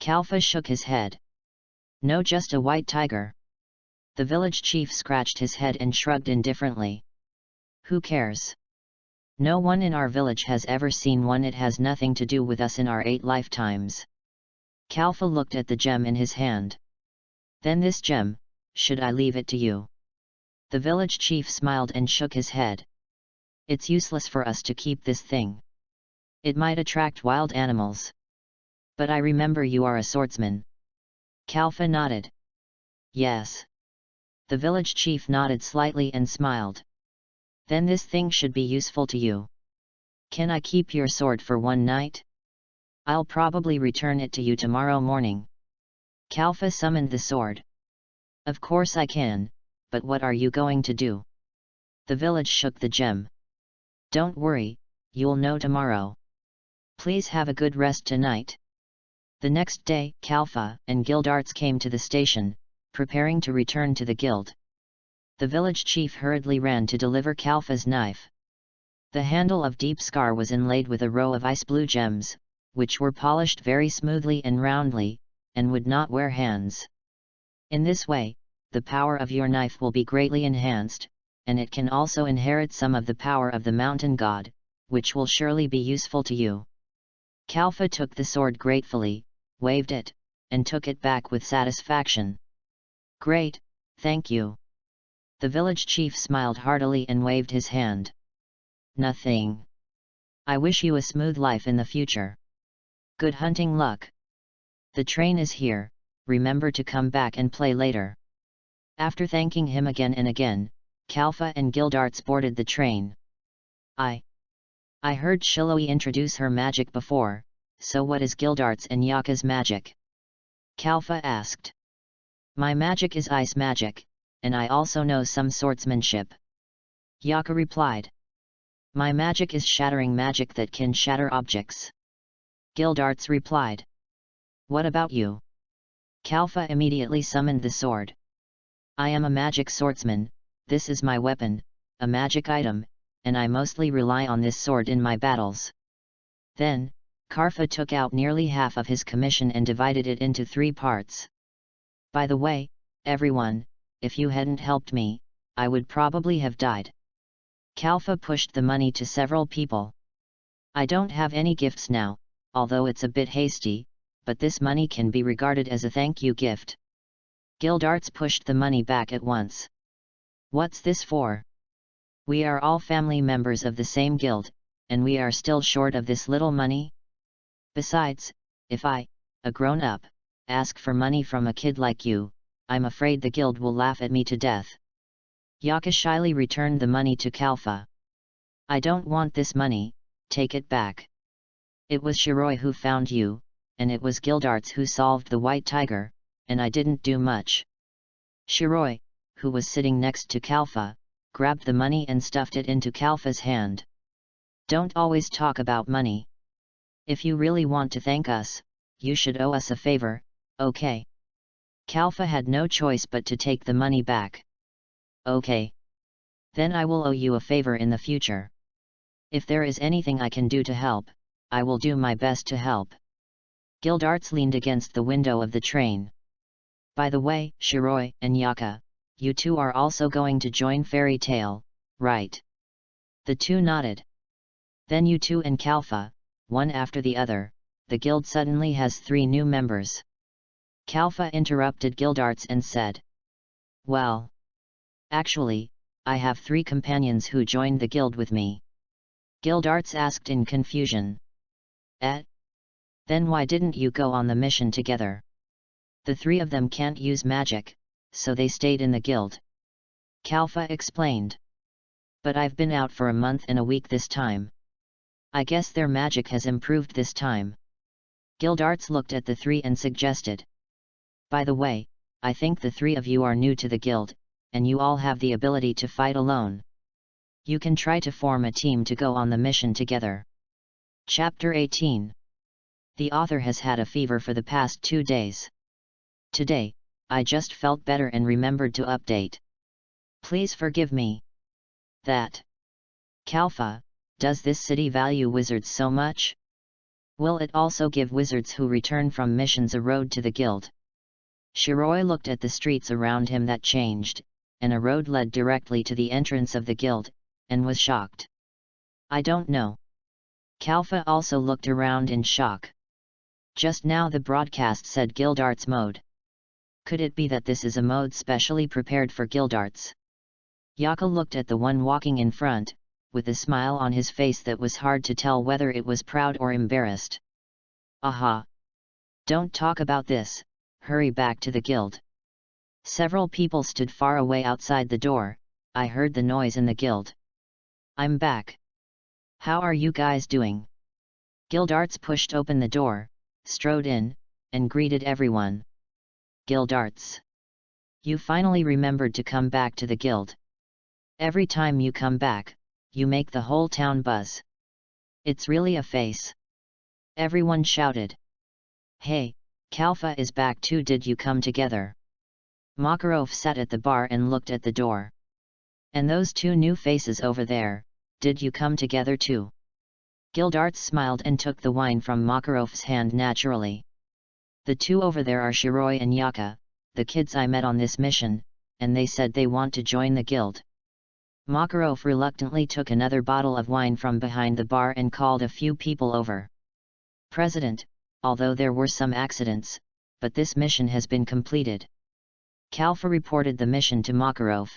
Kalfa shook his head. No, just a white tiger. The village chief scratched his head and shrugged indifferently. Who cares? No one in our village has ever seen one. It has nothing to do with us in our 8 lifetimes. Kalfa looked at the gem in his hand. Then this gem, should I leave it to you? The village chief smiled and shook his head. It's useless for us to keep this thing. It might attract wild animals. But I remember you are a swordsman. Kalfa nodded. Yes. The village chief nodded slightly and smiled. Then this thing should be useful to you. Can I keep your sword for one night? I'll probably return it to you tomorrow morning. Kalfa summoned the sword. Of course I can, but what are you going to do? The village shook the gem. Don't worry, you'll know tomorrow. Please have a good rest tonight. The next day, Kalfa and Gildarts came to the station, preparing to return to the guild. The village chief hurriedly ran to deliver Kalfa's knife. The handle of deep scar was inlaid with a row of ice blue gems, which were polished very smoothly and roundly, and would not wear hands. In this way, the power of your knife will be greatly enhanced, and it can also inherit some of the power of the mountain god, which will surely be useful to you. Kalfa took the sword gratefully, waved it, and took it back with satisfaction. Great, thank you. The village chief smiled heartily and waved his hand. Nothing. I wish you a smooth life in the future. Good hunting luck. The train is here, remember to come back and play later. After thanking him again and again, Kalfa and Gildarts boarded the train. I heard Shiloi introduce her magic before, so what is Gildarts and Yaka's magic? Kalfa asked. My magic is ice magic, and I also know some swordsmanship. Yaka replied. My magic is shattering magic that can shatter objects. Gildarts replied. What about you? Kalfa immediately summoned the sword. I am a magic swordsman, this is my weapon, a magic item, and I mostly rely on this sword in my battles. Then, Karfa took out nearly half of his commission and divided it into 3 parts. By the way, everyone, if you hadn't helped me, I would probably have died. Kalfa pushed the money to several people. I don't have any gifts now, although it's a bit hasty, but this money can be regarded as a thank you gift. Gildarts pushed the money back at once. What's this for? We are all family members of the same guild, and we are still short of this little money? Besides, if I, a grown-up, ask for money from a kid like you, I'm afraid the guild will laugh at me to death. Yaka shyly returned the money to Kalfa. I don't want this money, take it back. It was Shiroi who found you, and it was Gildarts who solved the white tiger, and I didn't do much. Shiroi, who was sitting next to Kalfa, grabbed the money and stuffed it into Kalfa's hand. Don't always talk about money. If you really want to thank us, you should owe us a favor, okay? Kalfa had no choice but to take the money back. Okay. Then I will owe you a favor in the future. If there is anything I can do to help, I will do my best to help. Gildarts leaned against the window of the train. By the way, Shiroi and Yaka, you two are also going to join Fairy Tale, right? The two nodded. Then you two and Kalfa, one after the other, the guild suddenly has 3 new members. Kalfa interrupted Gildarts and said, well, actually, I have 3 companions who joined the guild with me. Gildarts asked in confusion. Then why didn't you go on the mission together? The 3 of them can't use magic, so they stayed in the guild. Kalfa explained. But I've been out for a month and a week this time. I guess their magic has improved this time. Gildarts looked at the 3 and suggested. By the way, I think the 3 of you are new to the guild, and you all have the ability to fight alone. You can try to form a team to go on the mission together. Chapter 18. The author has had a fever for the past 2 days. Today, I just felt better and remembered to update. Please forgive me. That. Kalfa, does this city value wizards so much? Will it also give wizards who return from missions a road to the guild? Shiroi looked at the streets around him that changed, and a road led directly to the entrance of the guild, and was shocked. I don't know. Kalfa also looked around in shock. Just now the broadcast said Gildarts mode. Could it be that this is a mode specially prepared for Gildarts? Yaka looked at the one walking in front, with a smile on his face that was hard to tell whether it was proud or embarrassed. Aha! Don't talk about this, hurry back to the guild. Several people stood far away outside the door. I heard the noise in the guild. I'm back. How are you guys doing? Gildarts pushed open the door, strode in, and greeted everyone. Gildarts. You finally remembered to come back to the guild. Every time you come back, you make the whole town buzz. It's really a face. Everyone shouted. Hey, Kalfa is back too. Did you come together? Makarov sat at the bar and looked at the door. And those 2 new faces over there, did you come together too? Gildarts smiled and took the wine from Makarov's hand naturally. The 2 over there are Shiroi and Yaka, the kids I met on this mission, and they said they want to join the guild. Makarov reluctantly took another bottle of wine from behind the bar and called a few people over. President, although there were some accidents, but this mission has been completed. Kalfa reported the mission to Makarov.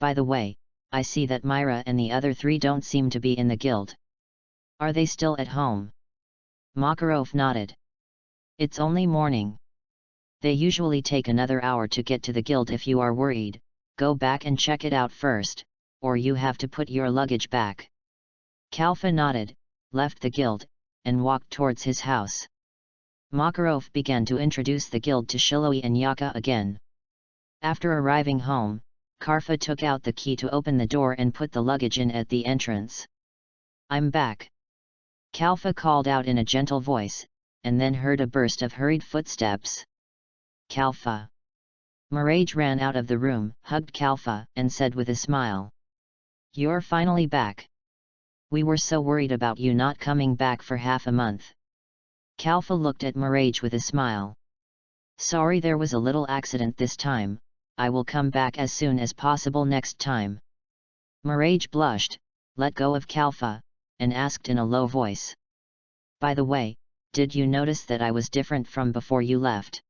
By the way, I see that Myra and the other 3 don't seem to be in the guild. Are they still at home? Makarov nodded. It's only morning. They usually take another hour to get to the guild. If you are worried, go back and check it out first, or you have to put your luggage back. Kalfa nodded, left the guild, and walked towards his house. Makarov began to introduce the guild to Shiroi and Yaka again. After arriving home, Kalfa took out the key to open the door and put the luggage in at the entrance. I'm back. Kalfa called out in a gentle voice, and then heard a burst of hurried footsteps. Kalfa. Mirage ran out of the room, hugged Kalfa, and said with a smile. You're finally back. We were so worried about you not coming back for half a month. Kalfa looked at Mirage with a smile. Sorry, there was a little accident this time. I will come back as soon as possible next time. Mirage blushed, let go of Kalfa, and asked in a low voice. By the way, did you notice that I was different from before you left?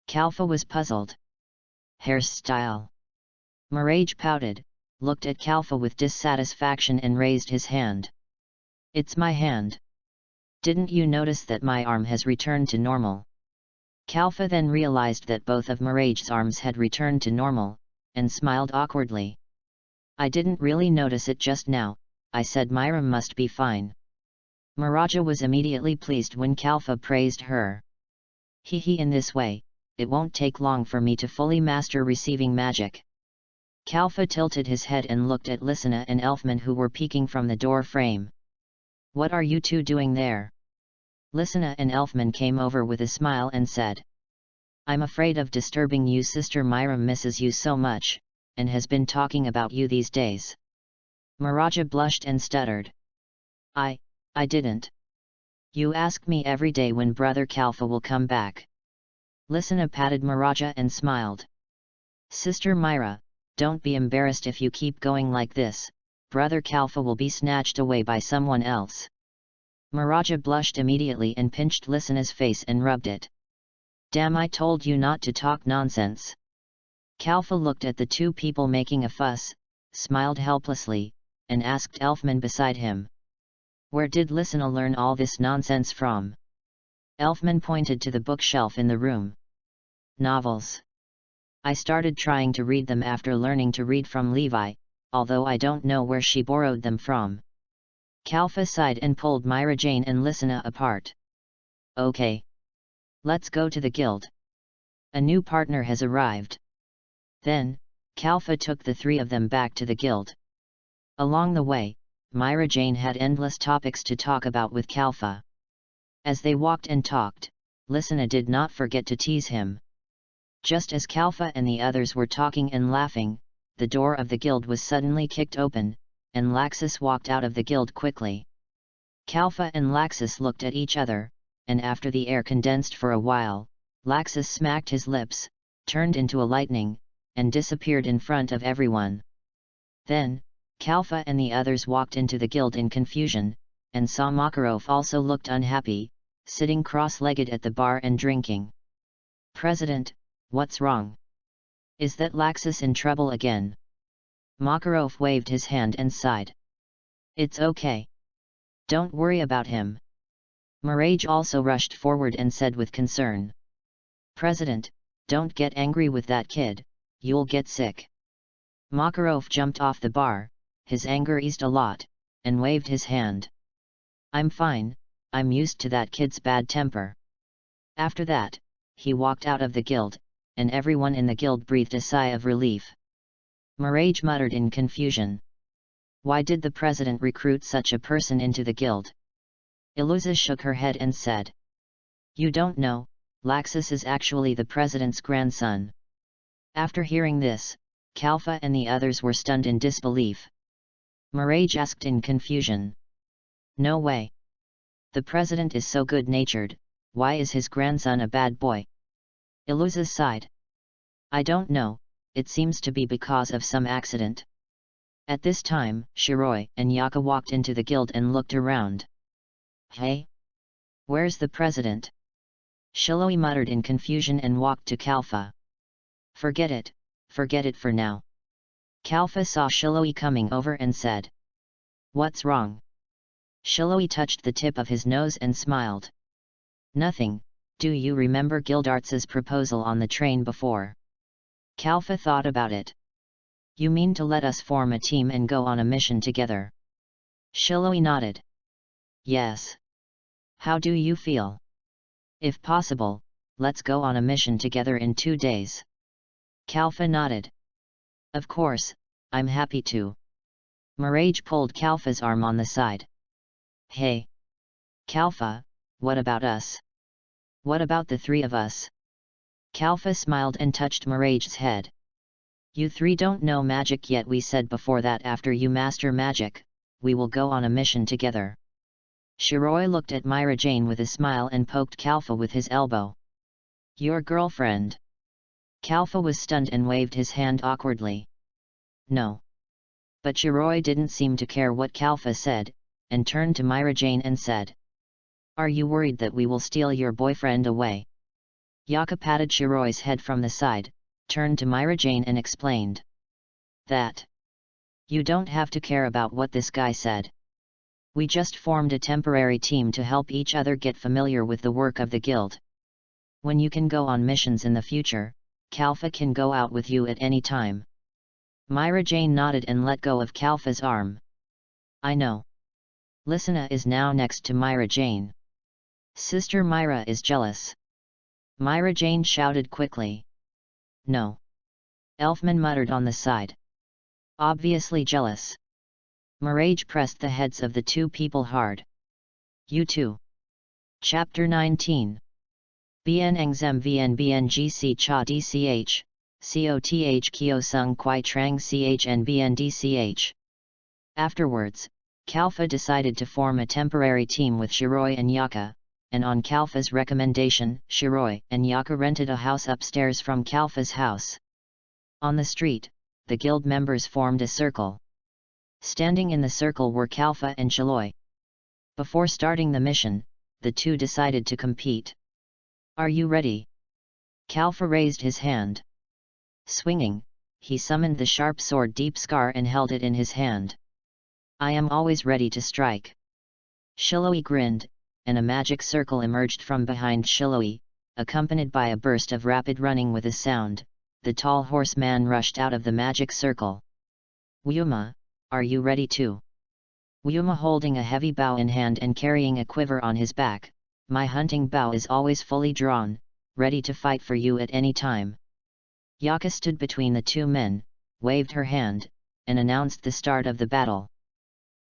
Kalfa was puzzled. Hairstyle. Mirage pouted, looked at Kalfa with dissatisfaction and raised his hand. It's my hand. Didn't you notice that my arm has returned to normal? Kalfa then realized that both of Mirage's arms had returned to normal, and smiled awkwardly. I didn't really notice it just now, I said. Myra must be fine. Miraja was immediately pleased when Kalfa praised her. In this way, it won't take long for me to fully master receiving magic. Kalfa tilted his head and looked at Lysina and Elfman, who were peeking from the door frame. What are you two doing there? Lysina and Elfman came over with a smile and said. I'm afraid of disturbing you. Sister Myra misses you so much, and has been talking about you these days. Miraja blushed and stuttered. I didn't. You ask me every day when Brother Kalfa will come back. Lysina patted Miraja and smiled. Sister Myra, don't be embarrassed if you keep going like this. Brother Kalfa will be snatched away by someone else. Miraja blushed immediately and pinched Lysina's face and rubbed it. Damn, I told you not to talk nonsense. Kalfa looked at the two people making a fuss, smiled helplessly, and asked Elfman beside him. Where did Lysina learn all this nonsense from? Elfman pointed to the bookshelf in the room. Novels. I started trying to read them after learning to read from Levi, although I don't know where she borrowed them from. Kalfa sighed and pulled Myra Jane and Lysina apart. Okay. Let's go to the guild. A new partner has arrived. Then, Kalfa took the three of them back to the guild. Along the way, Myra Jane had endless topics to talk about with Kalfa. As they walked and talked, Lysina did not forget to tease him. Just as Kalfa and the others were talking and laughing, the door of the guild was suddenly kicked open, and Laxus walked out of the guild quickly. Kalfa and Laxus looked at each other, and after the air condensed for a while, Laxus smacked his lips, turned into a lightning, and disappeared in front of everyone. Then, Kalfa and the others walked into the guild in confusion, and saw Makarov also looked unhappy, sitting cross-legged at the bar and drinking. President, what's wrong? Is that Laxus in trouble again? Makarov waved his hand and sighed. It's okay. Don't worry about him. Mirage also rushed forward and said with concern. President, don't get angry with that kid, you'll get sick. Makarov jumped off the bar, his anger eased a lot, and waved his hand. I'm fine, I'm used to that kid's bad temper. After that, he walked out of the guild, and everyone in the guild breathed a sigh of relief. Mirage muttered in confusion. Why did the president recruit such a person into the guild? Iluza shook her head and said. You don't know, Laxus is actually the president's grandson. After hearing this, Kalfa and the others were stunned in disbelief. Mirage asked in confusion. No way. The president is so good-natured, why is his grandson a bad boy? Iluza sighed. I don't know, it seems to be because of some accident. At this time, Shiroi and Yaka walked into the guild and looked around. Hey? Where's the president? Shiloi muttered in confusion and walked to Kalfa. Forget it for now. Kalfa saw Shiloi coming over and said. What's wrong? Shiloi touched the tip of his nose and smiled. Nothing, do you remember Gildarts's proposal on the train before? Kalfa thought about it. You mean to let us form a team and go on a mission together? Shiloi nodded. Yes. How do you feel? If possible, let's go on a mission together in 2 days. Kalfa nodded. Of course, I'm happy to. Mirage pulled Kalfa's arm on the side. Hey! Kalfa, what about us? What about the three of us? Kalfa smiled and touched Mirage's head. You three don't know magic yet. We said before that after you master magic, we will go on a mission together. Shiroi looked at Myra Jane with a smile and poked Kalfa with his elbow. Your girlfriend? Kalfa was stunned and waved his hand awkwardly. No. But Shiroi didn't seem to care what Kalfa said, and turned to Myra Jane and said. Are you worried that we will steal your boyfriend away? Yaka patted Shiroi's head from the side, turned to Myra Jane and explained. That. You don't have to care about what this guy said. We just formed a temporary team to help each other get familiar with the work of the guild. When you can go on missions in the future, Kalfa can go out with you at any time. Myra Jane nodded and let go of Kalfa's arm. I know. Lysina is now next to Myra Jane. Sister Myra is jealous. Myra Jane shouted quickly. No. Elfman muttered on the side. Obviously jealous. Mirage pressed the heads of the two people hard. You too. Chapter 19. Bien Engzem Vn Bngc Cha Dch, Coth Kyo Sung Kwai Trang Chn Bn Dch. Afterwards, Kalfa decided to form a temporary team with Shiroi and Yaka, and on Kalfa's recommendation, Shiroi and Yaka rented a house upstairs from Kalfa's house. On the street, the guild members formed a circle. Standing in the circle were Kalfa and Shiroi. Before starting the mission, the two decided to compete. Are you ready? Kalfa raised his hand. Swinging, he summoned the sharp sword Deep Scar and held it in his hand. I am always ready to strike. Shiroi grinned, and a magic circle emerged from behind Shiroi, accompanied by a burst of rapid running with a sound. The tall horseman rushed out of the magic circle. Wuma, are you ready too? Wuma holding a heavy bow in hand and carrying a quiver on his back. My hunting bow is always fully drawn, ready to fight for you at any time. Yaka stood between the two men, waved her hand, and announced the start of the battle.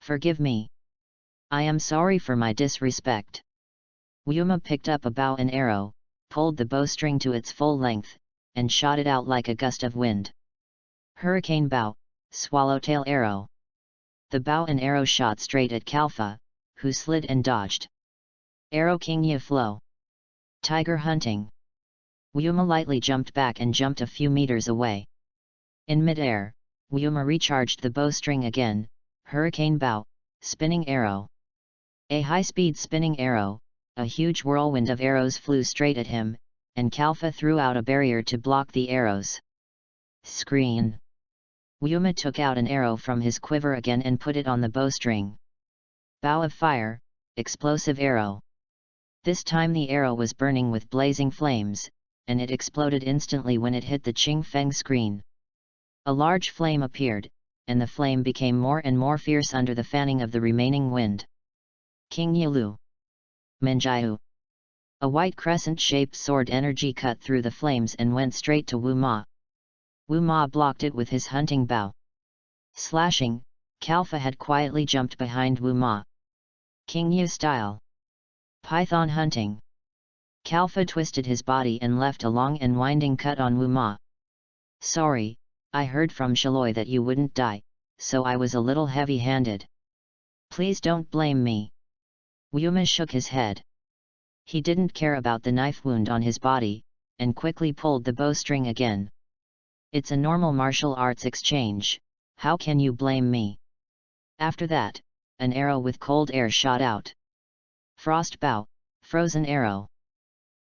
Forgive me. I am sorry for my disrespect. Wuma picked up a bow and arrow, pulled the bowstring to its full length, and shot it out like a gust of wind. Hurricane bow, swallowtail arrow. The bow and arrow shot straight at Kalfa, who slid and dodged. Arrow King Ya flow. Tiger hunting. Wuma lightly jumped back and jumped a few meters away. In mid-air, Wuma recharged the bowstring again, hurricane bow, spinning arrow. A high-speed spinning arrow, a huge whirlwind of arrows flew straight at him, and Kalfa threw out a barrier to block the arrows. Screen. Wuma took out an arrow from his quiver again and put it on the bowstring. Bow of fire, explosive arrow. This time the arrow was burning with blazing flames, and it exploded instantly when it hit the Qing Feng screen. A large flame appeared, and the flame became more and more fierce under the fanning of the remaining wind. King Yalu. Menjiu. A white crescent-shaped sword energy cut through the flames and went straight to Wuma. Wuma blocked it with his hunting bow. Slashing, Kalfa had quietly jumped behind Wuma. King Yu style. Python hunting. Kalfa twisted his body and left a long and winding cut on Wuma. Sorry, I heard from Shiroi that you wouldn't die, so I was a little heavy-handed. Please don't blame me. Wuma shook his head. He didn't care about the knife wound on his body, and quickly pulled the bowstring again. It's a normal martial arts exchange, how can you blame me? After that, an arrow with cold air shot out. Frost bow, frozen arrow.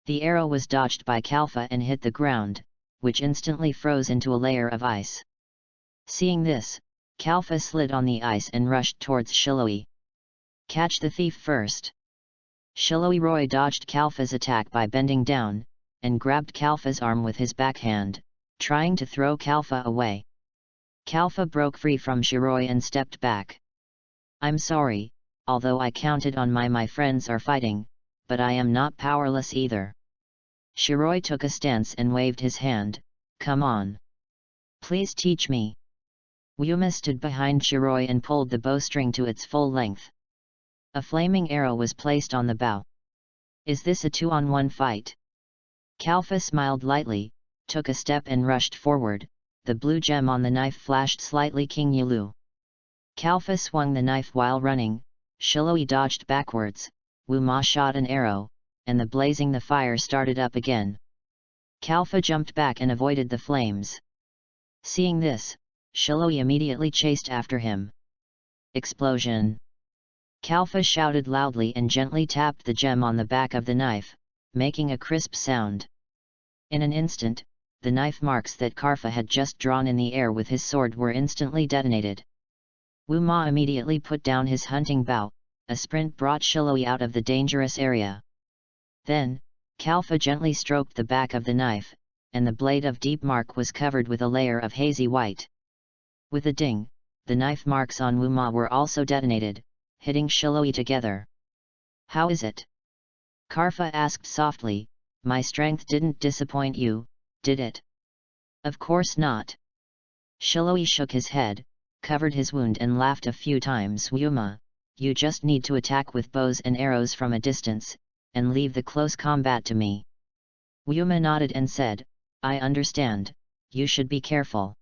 The arrow was dodged by Kalfa and hit the ground, which instantly froze into a layer of ice. Seeing this, Kalfa slid on the ice and rushed towards Shiroi. Catch the thief first. Shiroi Roy dodged Kalfa's attack by bending down, and grabbed Kalfa's arm with his backhand, trying to throw Kalfa away. Kalfa broke free from Shiroi and stepped back. I'm sorry, although I counted on my friends are fighting, but I am not powerless either. Shiroi took a stance and waved his hand, come on. Please teach me. Wuma stood behind Shiroi and pulled the bowstring to its full length. A flaming arrow was placed on the bow. Is this a 2-on-1 fight? Kalfa smiled lightly, took a step and rushed forward, the blue gem on the knife flashed slightly King Yalu. Kalfa swung the knife while running, Shiroi dodged backwards, Wuma shot an arrow, and the fire started up again. Kalfa jumped back and avoided the flames. Seeing this, Shiroi immediately chased after him. Explosion! Kalfa shouted loudly and gently tapped the gem on the back of the knife, making a crisp sound. In an instant, the knife marks that Kalfa had just drawn in the air with his sword were instantly detonated. Wuma immediately put down his hunting bow, a sprint brought Shiroi out of the dangerous area. Then, Kalfa gently stroked the back of the knife, and the blade of deep mark was covered with a layer of hazy white. With a ding, the knife marks on Wuma were also detonated, hitting Shiroi together. "How is it?" Kalfa asked softly. "My strength didn't disappoint you, did it?" "Of course not." Shiroi shook his head, covered his wound and laughed a few times. "Wuma, you just need to attack with bows and arrows from a distance, and leave the close combat to me." Wuma nodded and said, "I understand, you should be careful."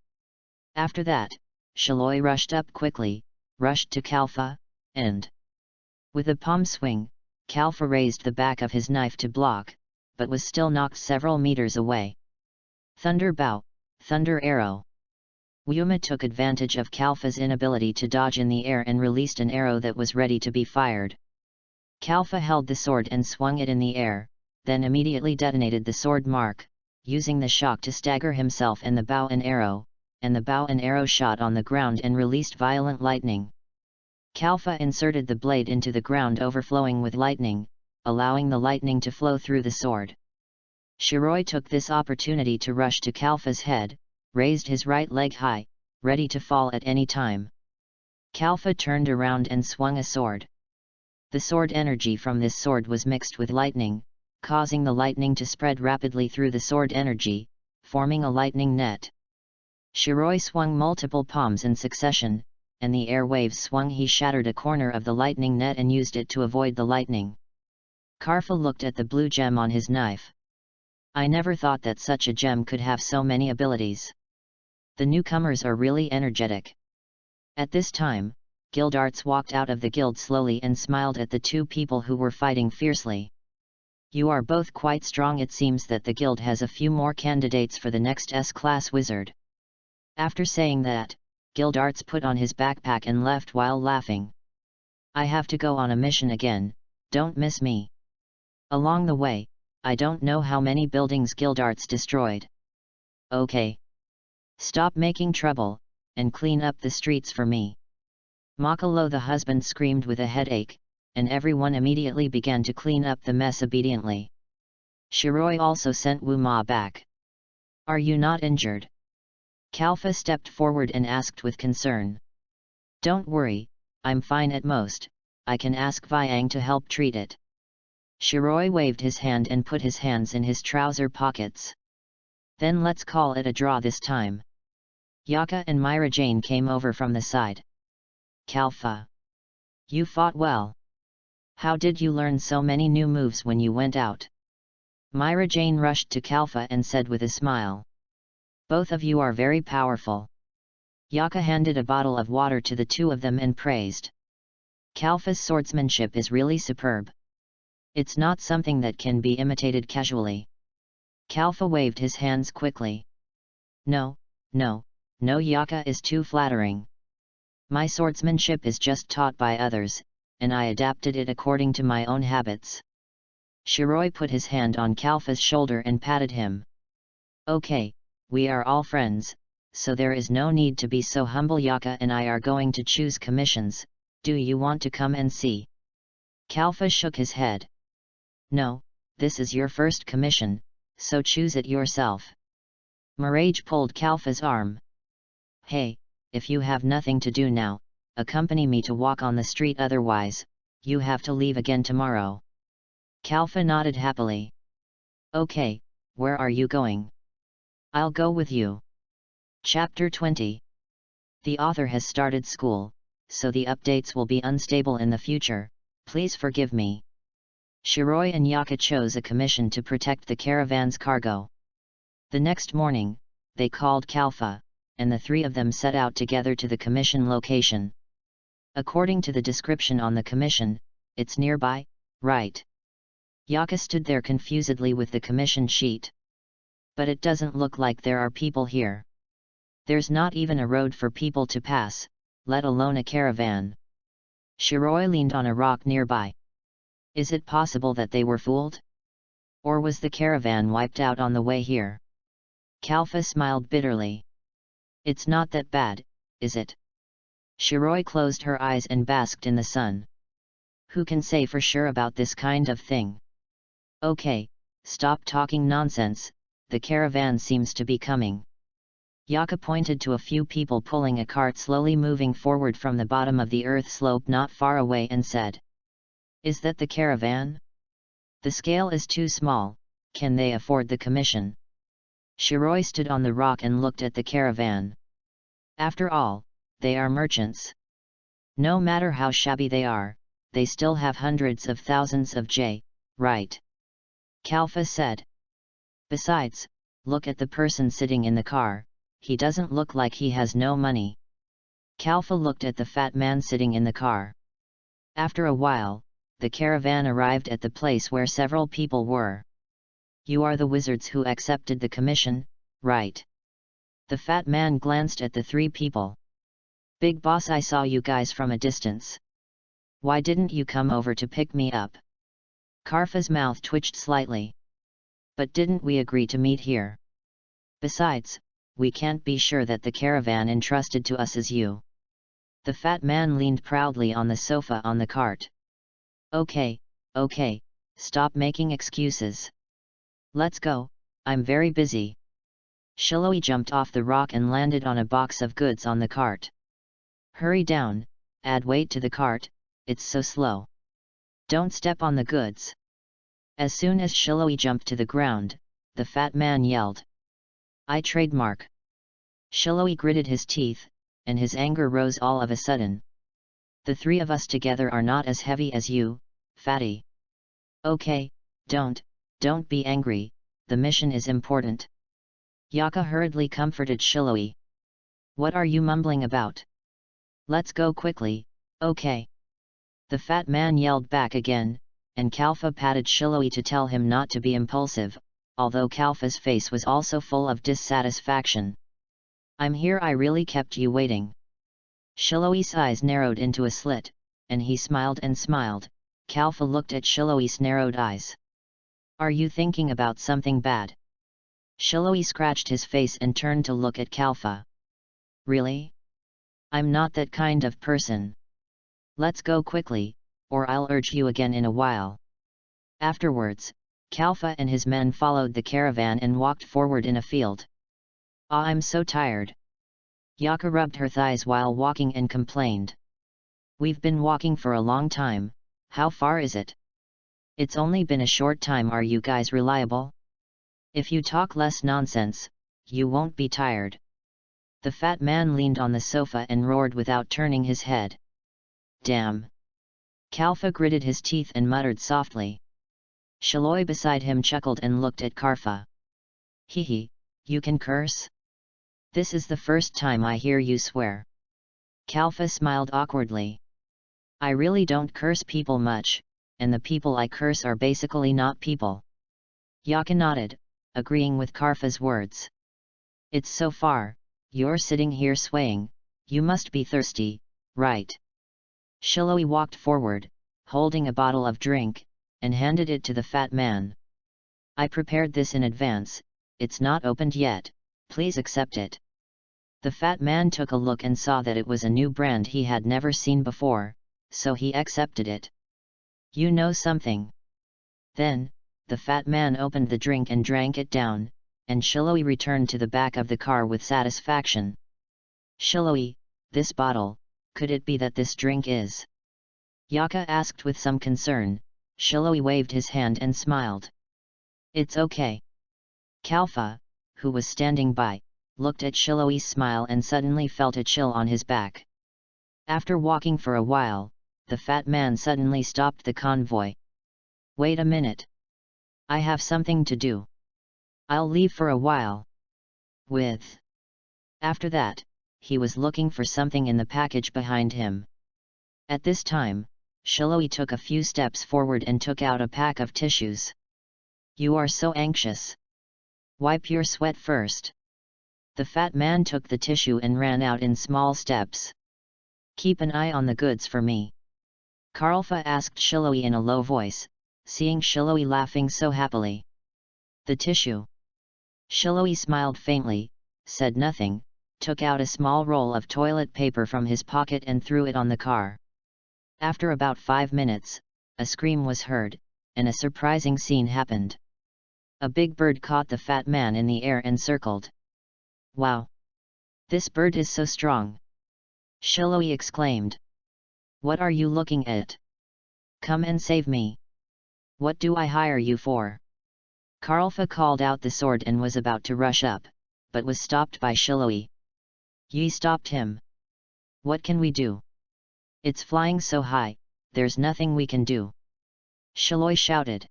After that, Shiroi rushed up quickly, rushed to Kalfa, and with a palm swing, Kalfa raised the back of his knife to block, but was still knocked several meters away. Thunder bow, thunder arrow. Wuma took advantage of Kalfa's inability to dodge in the air and released an arrow that was ready to be fired. Kalfa held the sword and swung it in the air, then immediately detonated the sword mark, using the shock to stagger himself and the bow and arrow shot on the ground and released violent lightning. Kalfa inserted the blade into the ground overflowing with lightning, allowing the lightning to flow through the sword. Shiroi took this opportunity to rush to Kalfa's head, raised his right leg high, ready to fall at any time. Kalfa turned around and swung a sword. The sword energy from this sword was mixed with lightning, causing the lightning to spread rapidly through the sword energy, forming a lightning net. Shiroi swung multiple palms in succession, and the air waves swung. He shattered a corner of the lightning net and used it to avoid the lightning. Kalfa looked at the blue gem on his knife. "I never thought that such a gem could have so many abilities. The newcomers are really energetic." At this time, Guildarts walked out of the guild slowly and smiled at the two people who were fighting fiercely. "You are both quite strong. It seems that the guild has a few more candidates for the next S-class wizard." After saying that, Guildarts put on his backpack and left while laughing. "I have to go on a mission again, don't miss me." Along the way, I don't know how many buildings Guildarts destroyed. "Okay. Stop making trouble, and clean up the streets for me." Makalo the husband screamed with a headache, and everyone immediately began to clean up the mess obediently. Shiroi also sent Wuma back. "Are you not injured?" Kalfa stepped forward and asked with concern. "Don't worry, I'm fine at most. I can ask Viang to help treat it." Shiroi waved his hand and put his hands in his trouser pockets. "Then let's call it a draw this time." Yaka and Myra Jane came over from the side. "Kalfa, you fought well. How did you learn so many new moves when you went out?" Myra Jane rushed to Kalfa and said with a smile. "Both of you are very powerful." Yaka handed a bottle of water to the two of them and praised. "Kalfa's swordsmanship is really superb. It's not something that can be imitated casually." Kalfa waved his hands quickly. No, Yaka is too flattering. My swordsmanship is just taught by others, and I adapted it according to my own habits." Shiroi put his hand on Kalfa's shoulder and patted him. "Okay, we are all friends, so there is no need to be so humble. Yaka and I are going to choose commissions. Do you want to come and see?" Kalfa shook his head. "No, this is your first commission, so choose it yourself." Mirage pulled Kalfa's arm. "Hey, if you have nothing to do now, accompany me to walk on the street, otherwise, you have to leave again tomorrow." Kalfa nodded happily. "Okay, where are you going?" "I'll go with you." Chapter 20. The author has started school, so the updates will be unstable in the future, please forgive me. Shiroi and Yaka chose a commission to protect the caravan's cargo. The next morning, they called Kalfa, and the three of them set out together to the commission location. According to the description on the commission, it's nearby, right? Yaka stood there confusedly with the commission sheet. "But it doesn't look like there are people here. There's not even a road for people to pass, let alone a caravan." Shiroi leaned on a rock nearby. Is it possible that they were fooled? Or was the caravan wiped out on the way here? Kalfa smiled bitterly. It's not that bad, is it? Shiroi closed her eyes and basked in the sun. Who can say for sure about this kind of thing? Okay, stop talking nonsense, the caravan seems to be coming. Yaka pointed to a few people pulling a cart slowly moving forward from the bottom of the earth slope not far away and said, "Is that the caravan? The scale is too small, can they afford the commission?" Shiroi stood on the rock and looked at the caravan. After all, they are merchants. No matter how shabby they still have hundreds of thousands of right? Kalfa said. Besides, look at the person sitting in the car, he doesn't look like he has no money. Kalfa looked at the fat man sitting in the car. After a while, the caravan arrived at the place where several people were. You are the wizards who accepted the commission, right? The fat man glanced at the three people. Big boss, I saw you guys from a distance. Why didn't you come over to pick me up? Karfa's mouth twitched slightly. But didn't we agree to meet here? Besides, we can't be sure that the caravan entrusted to us is you. The fat man leaned proudly on the sofa on the cart. Okay, stop making excuses. Let's go, I'm very busy. Shiloi jumped off the rock and landed on a box of goods on the cart. Hurry down, add weight to the cart, it's so slow. Don't step on the goods. As soon as Shiloi jumped to the ground, the fat man yelled. I trademark. Shiloi gritted his teeth, and his anger rose all of a sudden. The three of us together are not as heavy as you, fatty. Okay, don't be angry, the mission is important. Yaka hurriedly comforted Shiloi. What are you mumbling about? Let's go quickly, okay. The fat man yelled back again, and Kalfa patted Shiloi to tell him not to be impulsive, although Kalfa's face was also full of dissatisfaction. I'm here, I really kept you waiting. Shiloi's eyes narrowed into a slit, and he smiled and smiled. Kalfa looked at Shiloi's narrowed eyes. Are you thinking about something bad? Shiloi scratched his face and turned to look at Kalfa. Really? I'm not that kind of person. Let's go quickly, or I'll urge you again in a while. Afterwards, Kalfa and his men followed the caravan and walked forward in a field. Ah, I'm so tired. Yaka rubbed her thighs while walking and complained. We've been walking for a long time, how far is it? It's only been a short time, are you guys reliable? If you talk less nonsense, you won't be tired. The fat man leaned on the sofa and roared without turning his head. Damn! Kalfa gritted his teeth and muttered softly. Shiloi beside him chuckled and looked at Karfa. Hehe, you can curse? This is the first time I hear you swear. Kalfa smiled awkwardly. I really don't curse people much, and the people I curse are basically not people. Yaka nodded, agreeing with Karfa's words. It's so far, you're sitting here swaying, you must be thirsty, right? Shiloi walked forward, holding a bottle of drink, and handed it to the fat man. I prepared this in advance, it's not opened yet, please accept it. The fat man took a look and saw that it was a new brand he had never seen before, so he accepted it. You know something. Then, the fat man opened the drink and drank it down, and Shiloi returned to the back of the car with satisfaction. Shiloi, this bottle, could it be that this drink is? Yaka asked with some concern. Shiloi waved his hand and smiled. It's okay. Kalfa, who was standing by, looked at Shiloi's smile and suddenly felt a chill on his back. After walking for a while, the fat man suddenly stopped the convoy. Wait a minute. I have something to do. I'll leave for a while. After that, he was looking for something in the package behind him. At this time, Shiloi took a few steps forward and took out a pack of tissues. You are so anxious. Wipe your sweat first. The fat man took the tissue and ran out in small steps. Keep an eye on the goods for me. Karlfa asked Shiloi in a low voice, seeing Shiloi laughing so happily. The tissue. Shiloi smiled faintly, said nothing, took out a small roll of toilet paper from his pocket and threw it on the car. After about 5 minutes, a scream was heard, and a surprising scene happened. A big bird caught the fat man in the air and circled. "Wow! This bird is so strong!" Shiloi exclaimed. "What are you looking at? Come and save me! What do I hire you for?" Karlfa called out the sword and was about to rush up, but was stopped by Shiloi. "Ye stopped him! What can we do? It's flying so high, there's nothing we can do!" Shiloi shouted.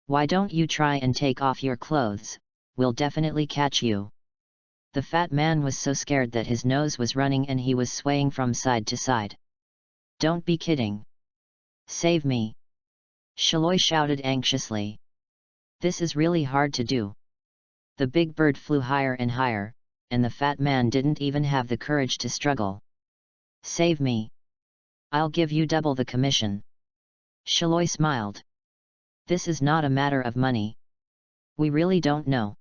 "Why don't you try and take off your clothes? We'll definitely catch you." The fat man was so scared that his nose was running and he was swaying from side to side. "Don't be kidding! Save me!" Shiloi shouted anxiously. "This is really hard to do." The big bird flew higher and higher, and the fat man didn't even have the courage to struggle. "Save me! I'll give you double the commission." Shiloi smiled. "This is not a matter of money. We really don't know."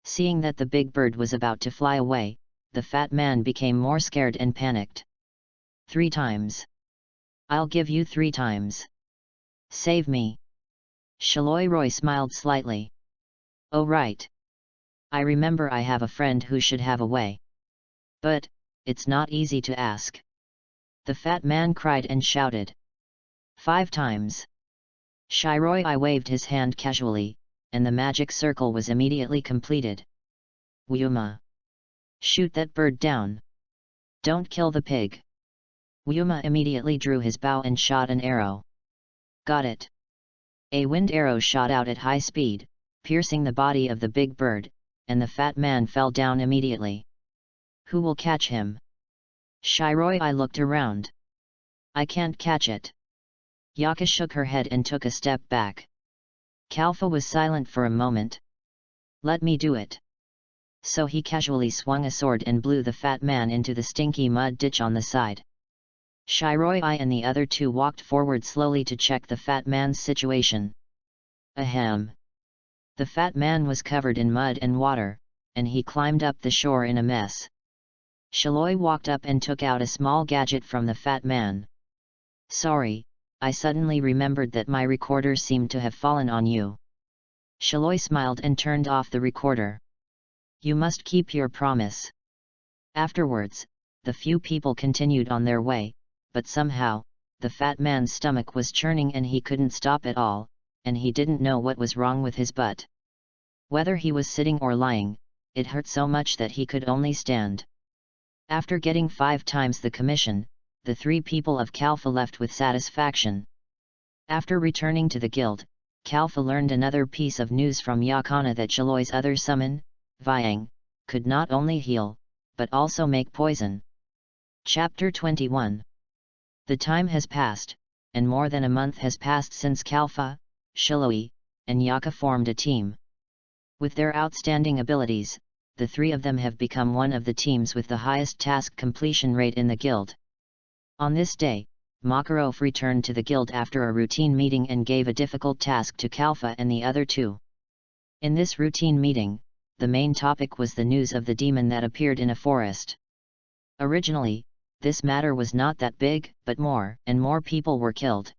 Seeing that the big bird was about to fly away, the fat man became more scared and panicked. "3 times. I'll give you 3 times. Save me." Shiloi Roy smiled slightly. "Oh right. I remember I have a friend who should have a way. But, it's not easy to ask." The fat man cried and shouted. 5 times. Shiroi waved his hand casually, and the magic circle was immediately completed. "Wuma! Shoot that bird down! Don't kill the pig!" Wuma immediately drew his bow and shot an arrow. "Got it!" A wind arrow shot out at high speed, piercing the body of the big bird, and the fat man fell down immediately. "Who will catch him?" Shiroi looked around. "I can't catch it." Yaka shook her head and took a step back. Kalfa was silent for a moment. "Let me do it." So he casually swung a sword and blew the fat man into the stinky mud ditch on the side. Shiroi and the other 2 walked forward slowly to check the fat man's situation. Ahem! The fat man was covered in mud and water, and he climbed up the shore in a mess. Shiloi walked up and took out a small gadget from the fat man. "Sorry, I suddenly remembered that my recorder seemed to have fallen on you." Shiloi smiled and turned off the recorder. "You must keep your promise." Afterwards, the few people continued on their way, but somehow, the fat man's stomach was churning and he couldn't stop at all, and he didn't know what was wrong with his butt. Whether he was sitting or lying, it hurt so much that he could only stand. After getting 5 times the commission, the 3 people of Kalfa left with satisfaction. After returning to the guild, Kalfa learned another piece of news from Yakana that Shiloi's other summon, Vyang, could not only heal, but also make poison. Chapter 21. The time has passed, and more than a month has passed since Kalfa, Shiloi, and Yaka formed a team. With their outstanding abilities, the 3 of them have become one of the teams with the highest task completion rate in the guild. On this day, Makarov returned to the guild after a routine meeting and gave a difficult task to Kalfa and the other 2. In this routine meeting, the main topic was the news of the demon that appeared in a forest. Originally, this matter was not that big, but more and more people were killed.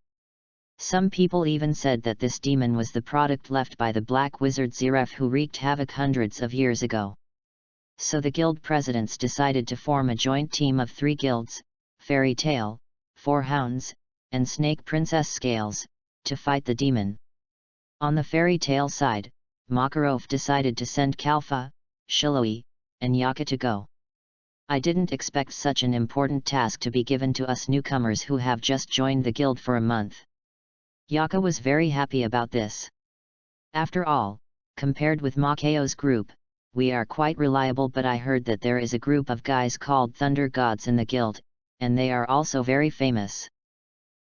Some people even said that this demon was the product left by the black wizard Ziref who wreaked havoc hundreds of years ago. So the guild presidents decided to form a joint team of 3 guilds, Fairy Tale, 4 Hounds, and Snake Princess Scales, to fight the demon. On the Fairy Tale side, Makarov decided to send Kalfa, Shiloi, and Yaka to go. "I didn't expect such an important task to be given to us newcomers who have just joined the guild for a month." Yaka was very happy about this. "After all, compared with Makao's group, we are quite reliable, but I heard that there is a group of guys called Thunder Gods in the guild, and they are also very famous.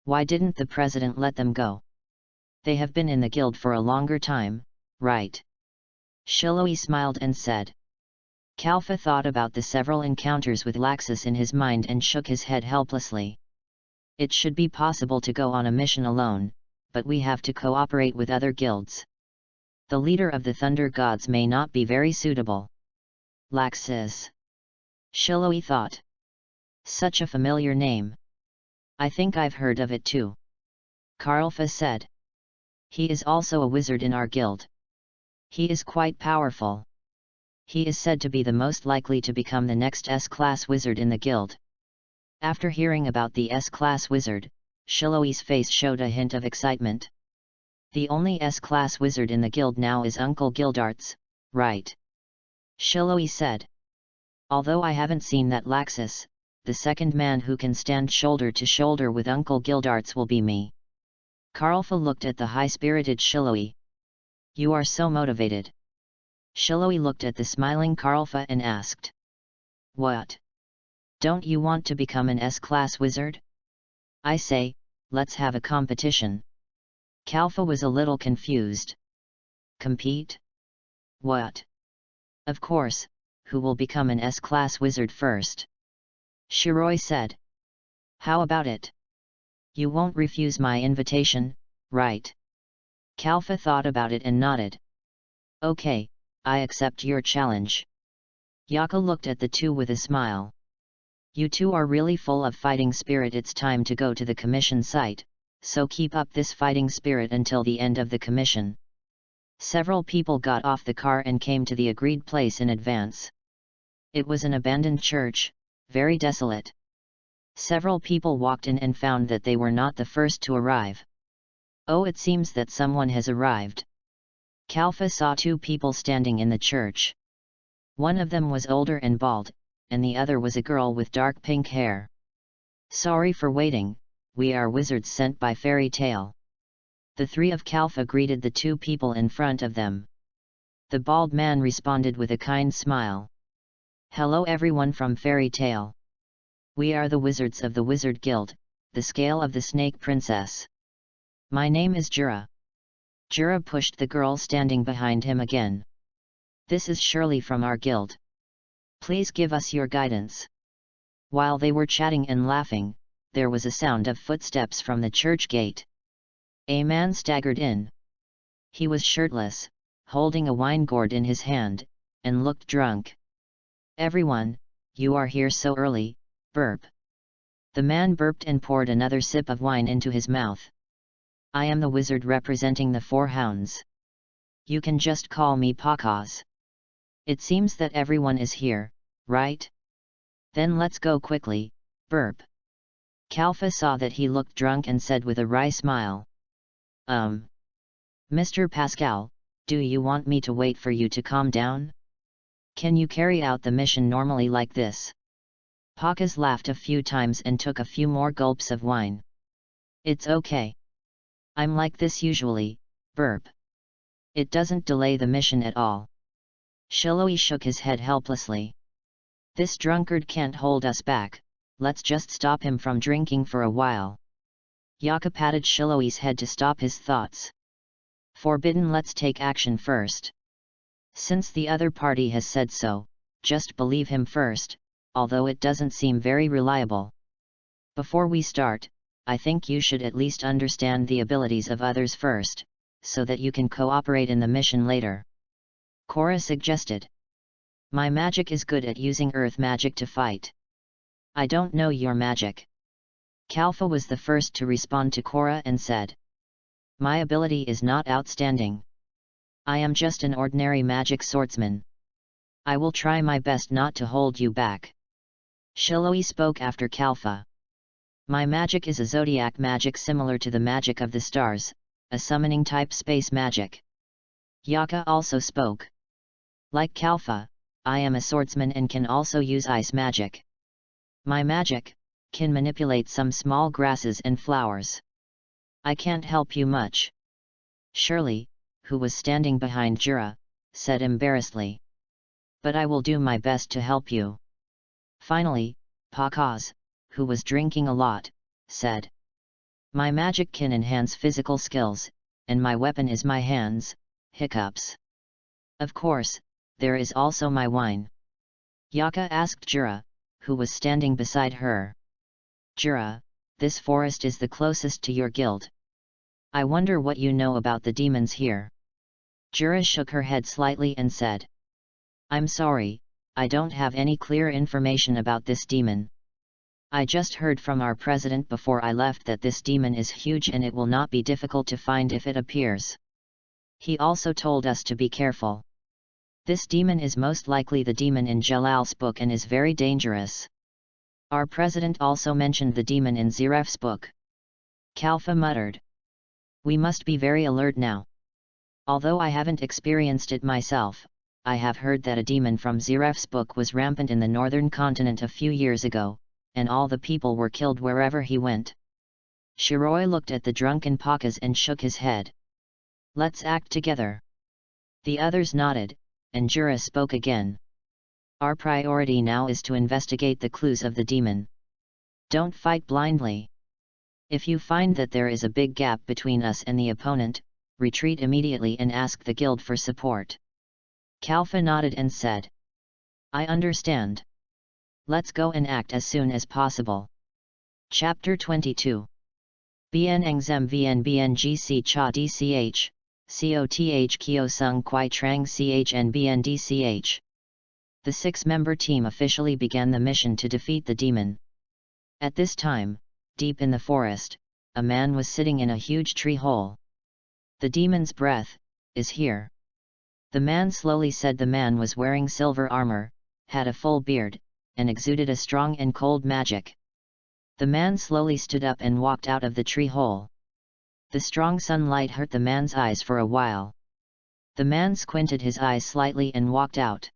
Why didn't the president let them go? They have been in the guild for a longer time, right?" Shiloi smiled and said. Kalfa thought about the several encounters with Laxus in his mind and shook his head helplessly. "It should be possible to go on a mission alone, but we have to cooperate with other guilds. The leader of the Thunder Gods may not be very suitable." Laxus. Shiloi thought. Such a familiar name. I think I've heard of it too. Karlfa said. He is also a wizard in our guild. He is quite powerful. He is said to be the most likely to become the next S-class wizard in the guild. After hearing about the S-class wizard, Shiloi's face showed a hint of excitement. The only S-class wizard in the guild now is Uncle Gildarts, right? Shiloi said. Although I haven't seen that Laxus, the second man who can stand shoulder to shoulder with Uncle Gildarts will be me. Karlfa looked at the high-spirited Shiloi. You are so motivated. Shiloi looked at the smiling Karlfa and asked. What? Don't you want to become an S-class wizard? I say, let's have a competition. Kalfa was a little confused. Compete? What? Of course, who will become an S-class wizard first? Shiroi said. How about it? You won't refuse my invitation, right? Kalfa thought about it and nodded. Okay, I accept your challenge. Yaka looked at the two with a smile. You two are really full of fighting spirit. It's time to go to the commission site, so keep up this fighting spirit until the end of the commission. Several people got off the car and came to the agreed place in advance. It was an abandoned church, very desolate. Several people walked in and found that they were not the first to arrive. Oh, it seems that someone has arrived. Kalfa saw two people standing in the church. One of them was older and bald, and the other was a girl with dark pink hair. Sorry for waiting, we are wizards sent by Fairy Tale. The three of Kalfa greeted the two people in front of them. The bald man responded with a kind smile. Hello everyone from Fairy Tale. We are the wizards of the Wizard Guild, the Scale of the Snake Princess. My name is Jura. Jura pushed the girl standing behind him again. This is Shirley from our guild. Please give us your guidance. While they were chatting and laughing, there was a sound of footsteps from the church gate. A man staggered in. He was shirtless, holding a wine gourd in his hand, and looked drunk. Everyone, you are here so early, burp. The man burped and poured another sip of wine into his mouth. I am the wizard representing the Four Hounds. You can just call me Pakaz. It seems that everyone is here, right? Then let's go quickly, burp. Kalfa saw that he looked drunk and said with a wry smile. Mr. Pascal, do you want me to wait for you to calm down? Can you carry out the mission normally like this? Pakaz laughed a few times and took a few more gulps of wine. It's okay. I'm like this usually, burp. It doesn't delay the mission at all. Shiloi shook his head helplessly. This drunkard can't hold us back, let's just stop him from drinking for a while. Yaka patted Shiloi's head to stop his thoughts. Forbidden, let's take action first. Since the other party has said so, just believe him first, although it doesn't seem very reliable. Before we start, I think you should at least understand the abilities of others first, so that you can cooperate in the mission later. Cora suggested. My magic is good at using earth magic to fight. I don't know your magic. Kalfa was the first to respond to Cora and said. My ability is not outstanding. I am just an ordinary magic swordsman. I will try my best not to hold you back. Shiloi spoke after Kalfa. My magic is a zodiac magic similar to the magic of the stars, a summoning type space magic. Yaka also spoke. Like Kalfa, I am a swordsman and can also use ice magic. My magic can manipulate some small grasses and flowers. I can't help you much. Shirley, who was standing behind Jura, said embarrassedly. But I will do my best to help you. Finally, Pakaz, who was drinking a lot, said. My magic can enhance physical skills, and my weapon is my hands, hiccups. Of course, there is also my wine. Yaka asked Jura, who was standing beside her. Jura, this forest is the closest to your guild. I wonder what you know about the demons here. Jura shook her head slightly and said. I'm sorry, I don't have any clear information about this demon. I just heard from our president before I left that this demon is huge and it will not be difficult to find if it appears. He also told us to be careful. This demon is most likely the demon in Jalal's book and is very dangerous. Our president also mentioned the demon in Ziref's book. Kalfa muttered. We must be very alert now. Although I haven't experienced it myself, I have heard that a demon from Ziref's book was rampant in the northern continent a few years ago, and all the people were killed wherever he went. Shiroi looked at the drunken Pakas and shook his head. Let's act together. The others nodded, and Jura spoke again. Our priority now is to investigate the clues of the demon. Don't fight blindly. If you find that there is a big gap between us and the opponent, retreat immediately and ask the guild for support. Kalfa nodded and said. I understand. Let's go and act as soon as possible. Chapter 22. Bien Engzem Vn Bngc Cha Dch, Coth Kyo Sung Kwai Trang Chn Bn Dch. The six-member team officially began the mission to defeat the demon. At this time, deep in the forest, a man was sitting in a huge tree hole. The demon's breath is here. The man slowly said. The man was wearing silver armor, had a full beard, and exuded a strong and cold magic. The man slowly stood up and walked out of the tree hole. The strong sunlight hurt the man's eyes for a while. The man squinted his eyes slightly and walked out.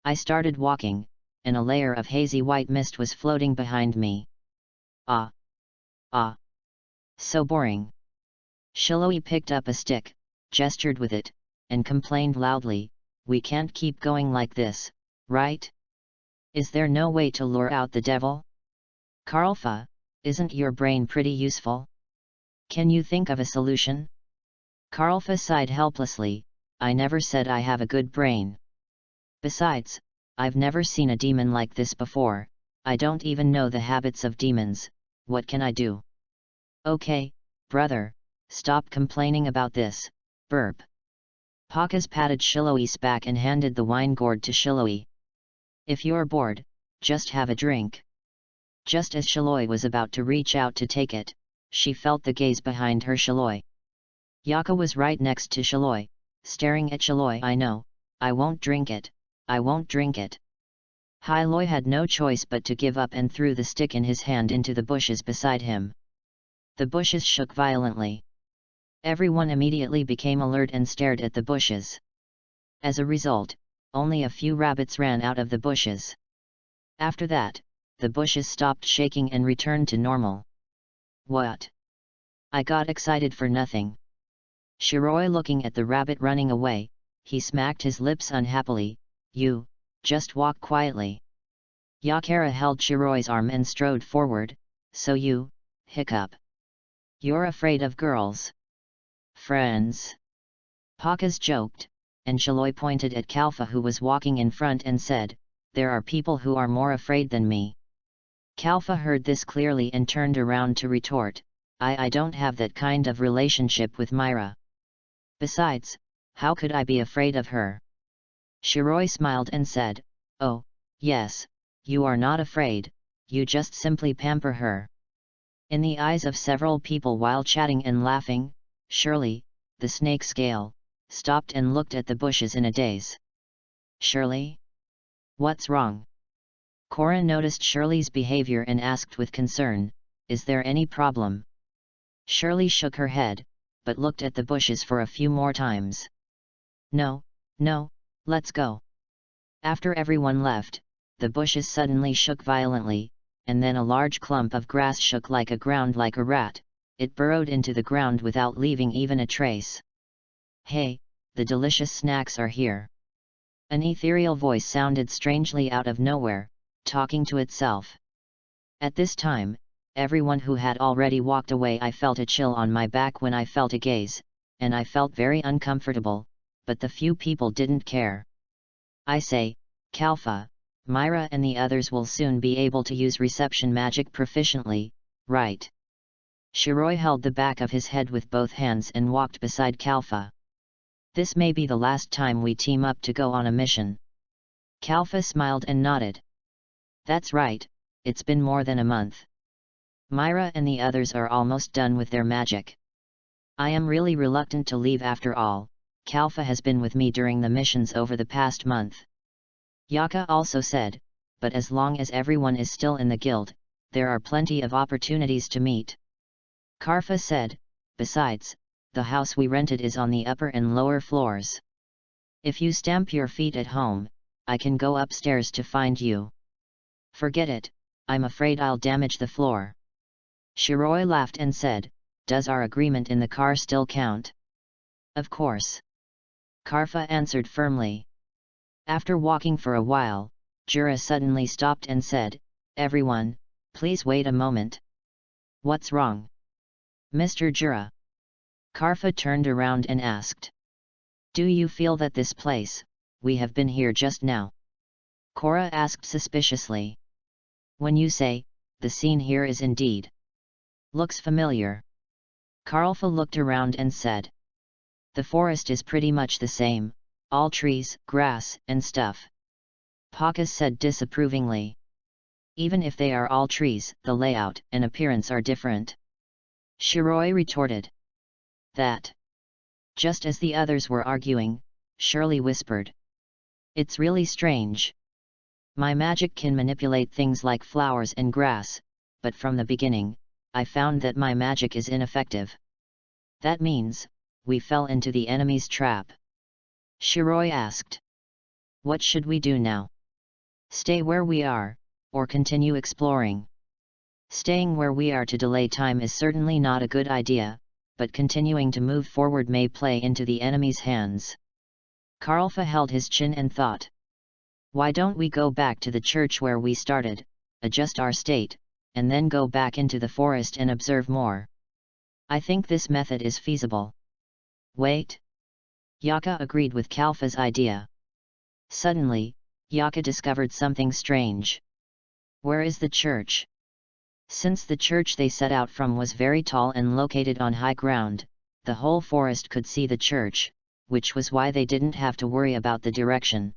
I started walking, and a layer of hazy white mist was floating behind me. Ah! So boring. Shiloi picked up a stick, gestured with it, and complained loudly, we can't keep going like this, right? Is there no way to lure out the devil? Karlfa, isn't your brain pretty useful? Can you think of a solution? Karlfa sighed helplessly, I never said I have a good brain. Besides, I've never seen a demon like this before, I don't even know the habits of demons, what can I do? Okay, brother, stop complaining about this, burp. Pakas patted Shiloi's back and handed the wine gourd to Shiloi. If you're bored, just have a drink. Just as Shiloi was about to reach out to take it, she felt the gaze behind her. Shiloi. Yaka was right next to Shiloi, staring at Shiloi. I know, I won't drink it, I won't drink it. Hailoi had no choice but to give up and threw the stick in his hand into the bushes beside him. The bushes shook violently. Everyone immediately became alert and stared at the bushes. As a result, only a few rabbits ran out of the bushes. After that, the bushes stopped shaking and returned to normal. What? I got excited for nothing. Shiroi looking at the rabbit running away, he smacked his lips unhappily, you, just walk quietly. Yakara held Shiroi's arm and strode forward, so you, hiccup. You're afraid of girls. Friends. Pakas joked, and Shiloi pointed at Kalfa who was walking in front and said, there are people who are more afraid than me. Kalfa heard this clearly and turned around to retort, I don't have that kind of relationship with Myra. Besides, how could I be afraid of her? Shiroi smiled and said, oh, yes, you are not afraid, you just simply pamper her. In the eyes of several people while chatting and laughing, Shirley, the snake scale, stopped and looked at the bushes in a daze. Shirley? What's wrong? Cora noticed Shirley's behavior and asked with concern, is there any problem? Shirley shook her head, but looked at the bushes for a few more times. No, let's go. After everyone left, the bushes suddenly shook violently, and then a large clump of grass shook like a rat, it burrowed into the ground without leaving even a trace. Hey, the delicious snacks are here. An ethereal voice sounded strangely out of nowhere, talking to itself. At this time, everyone who had already walked away. I felt a chill on my back when I felt a gaze, and I felt very uncomfortable, but the few people didn't care. I say, Kalfa, Myra and the others will soon be able to use reception magic proficiently, right? Shiroi held the back of his head with both hands and walked beside Kalfa. This may be the last time we team up to go on a mission. Kalfa smiled and nodded. That's right, it's been more than a month. Myra and the others are almost done with their magic. I am really reluctant to leave after all. Kalfa has been with me during the missions over the past month. Yaka also said, but as long as everyone is still in the guild, there are plenty of opportunities to meet. Karfa said, besides, the house we rented is on the upper and lower floors. If you stamp your feet at home, I can go upstairs to find you. Forget it, I'm afraid I'll damage the floor. Shiroi laughed and said, does our agreement in the car still count? Of course. Karfa answered firmly. After walking for a while, Jura suddenly stopped and said, everyone, please wait a moment. What's wrong? Mr. Jura. Karfa turned around and asked. Do you feel that this place, we have been here just now? Cora asked suspiciously. When you say, the scene here is indeed. Looks familiar. Karfa looked around and said. The forest is pretty much the same, all trees, grass, and stuff. Pakas said disapprovingly. Even if they are all trees, the layout and appearance are different. Shiroi retorted. That. Just as the others were arguing, Shirley whispered. It's really strange. My magic can manipulate things like flowers and grass, but from the beginning, I found that my magic is ineffective. That means, we fell into the enemy's trap. Shiroi asked. What should we do now? Stay where we are, or continue exploring? Staying where we are to delay time is certainly not a good idea, but continuing to move forward may play into the enemy's hands. Karfa held his chin and thought. Why don't we go back to the church where we started, adjust our state, and then go back into the forest and observe more? I think this method is feasible. Wait. Yaka agreed with Kalfa's idea. Suddenly, Yaka discovered something strange. Where is the church? Since the church they set out from was very tall and located on high ground, the whole forest could see the church, which was why they didn't have to worry about the direction.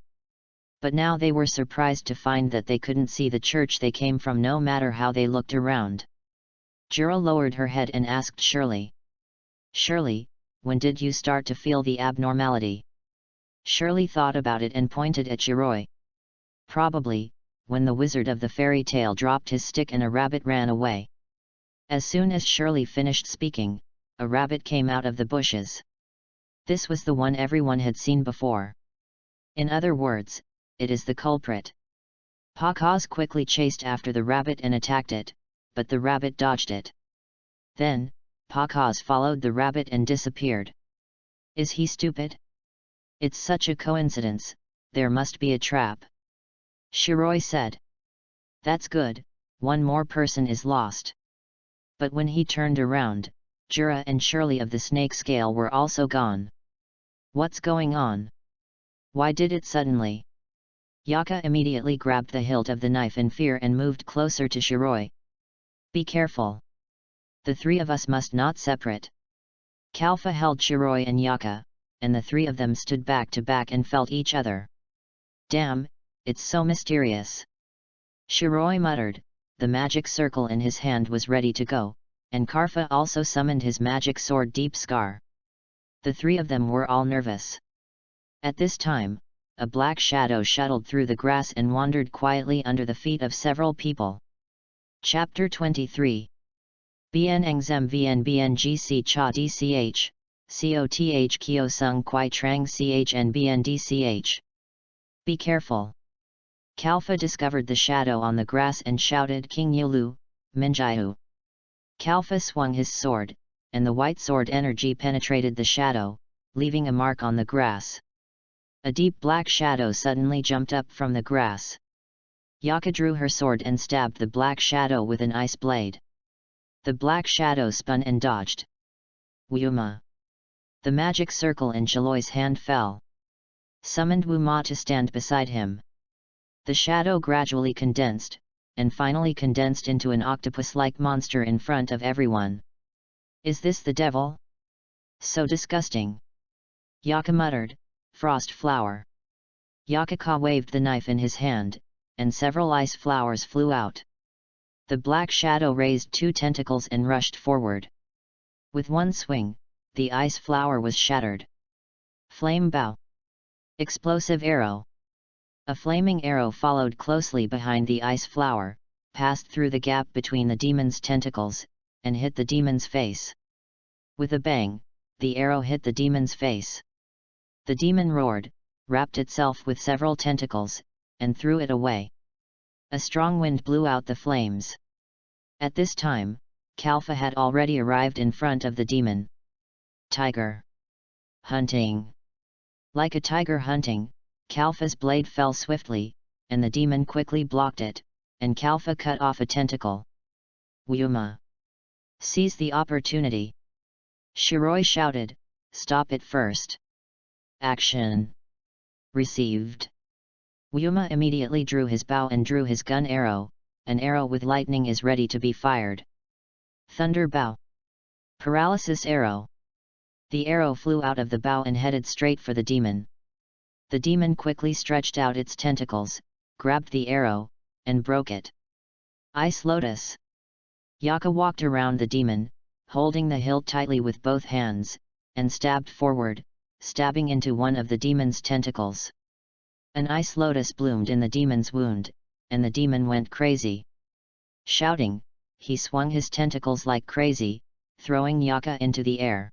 But now they were surprised to find that they couldn't see the church they came from no matter how they looked around. Jura lowered her head and asked Shirley. Shirley, when did you start to feel the abnormality? Shirley thought about it and pointed at Shiroi. Probably, when the wizard of the fairy tale dropped his stick and a rabbit ran away. As soon as Shirley finished speaking, a rabbit came out of the bushes. This was the one everyone had seen before. In other words, it is the culprit. Pakas quickly chased after the rabbit and attacked it, but the rabbit dodged it. Then, Pakas followed the rabbit and disappeared. Is he stupid? It's such a coincidence, there must be a trap. Shiroi said. That's good, one more person is lost. But when he turned around, Jura and Shirley of the snake scale were also gone. What's going on? Why did it suddenly? Yaka immediately grabbed the hilt of the knife in fear and moved closer to Shiroi. Be careful. The three of us must not separate. Kalfa held Shiroi and Yaka, and the three of them stood back to back and felt each other. Damn, it's so mysterious. Shiroi muttered, the magic circle in his hand was ready to go, and Karfa also summoned his magic sword Deep Scar. The three of them were all nervous. At this time, a black shadow shuttled through the grass and wandered quietly under the feet of several people. Chapter 23. Bien Engzem Vn Bngc Cha Dch, Coth Kyo Sung Kwai Trang Ch and Bndch. Be careful. Kalfa discovered the shadow on the grass and shouted King Yulu, Minjiu. Kalfa swung his sword, and the white sword energy penetrated the shadow, leaving a mark on the grass. A deep black shadow suddenly jumped up from the grass. Yaka drew her sword and stabbed the black shadow with an ice blade. The black shadow spun and dodged. Wuma. The magic circle in Chiloi's hand fell. Summoned Wuma to stand beside him. The shadow gradually condensed, and finally condensed into an octopus-like monster in front of everyone. Is this the devil? So disgusting. Yaka muttered, frost flower. Yakaka waved the knife in his hand, and several ice flowers flew out. The black shadow raised 2 tentacles and rushed forward. With one swing, the ice flower was shattered. Flame bow. Explosive arrow. A flaming arrow followed closely behind the ice flower, passed through the gap between the demon's tentacles, and hit the demon's face. With a bang, the arrow hit the demon's face. The demon roared, wrapped itself with several tentacles, and threw it away. A strong wind blew out the flames. At this time, Kalfa had already arrived in front of the demon. Tiger. Hunting. Like a tiger hunting, Kalfa's blade fell swiftly, and the demon quickly blocked it, and Kalfa cut off a tentacle. Wuma. Seize the opportunity. Shiroi shouted, stop it first. Action. Received. Wuma immediately drew his bow and drew his gun arrow. An arrow with lightning is ready to be fired. Thunder bow. Paralysis arrow. The arrow flew out of the bow and headed straight for the demon. The demon quickly stretched out its tentacles, grabbed the arrow, and broke it. Ice lotus. Yaka walked around the demon, holding the hilt tightly with both hands, and stabbed forward, stabbing into one of the demon's tentacles. An ice lotus bloomed in the demon's wound, and the demon went crazy. Shouting, he swung his tentacles like crazy, throwing Yaka into the air.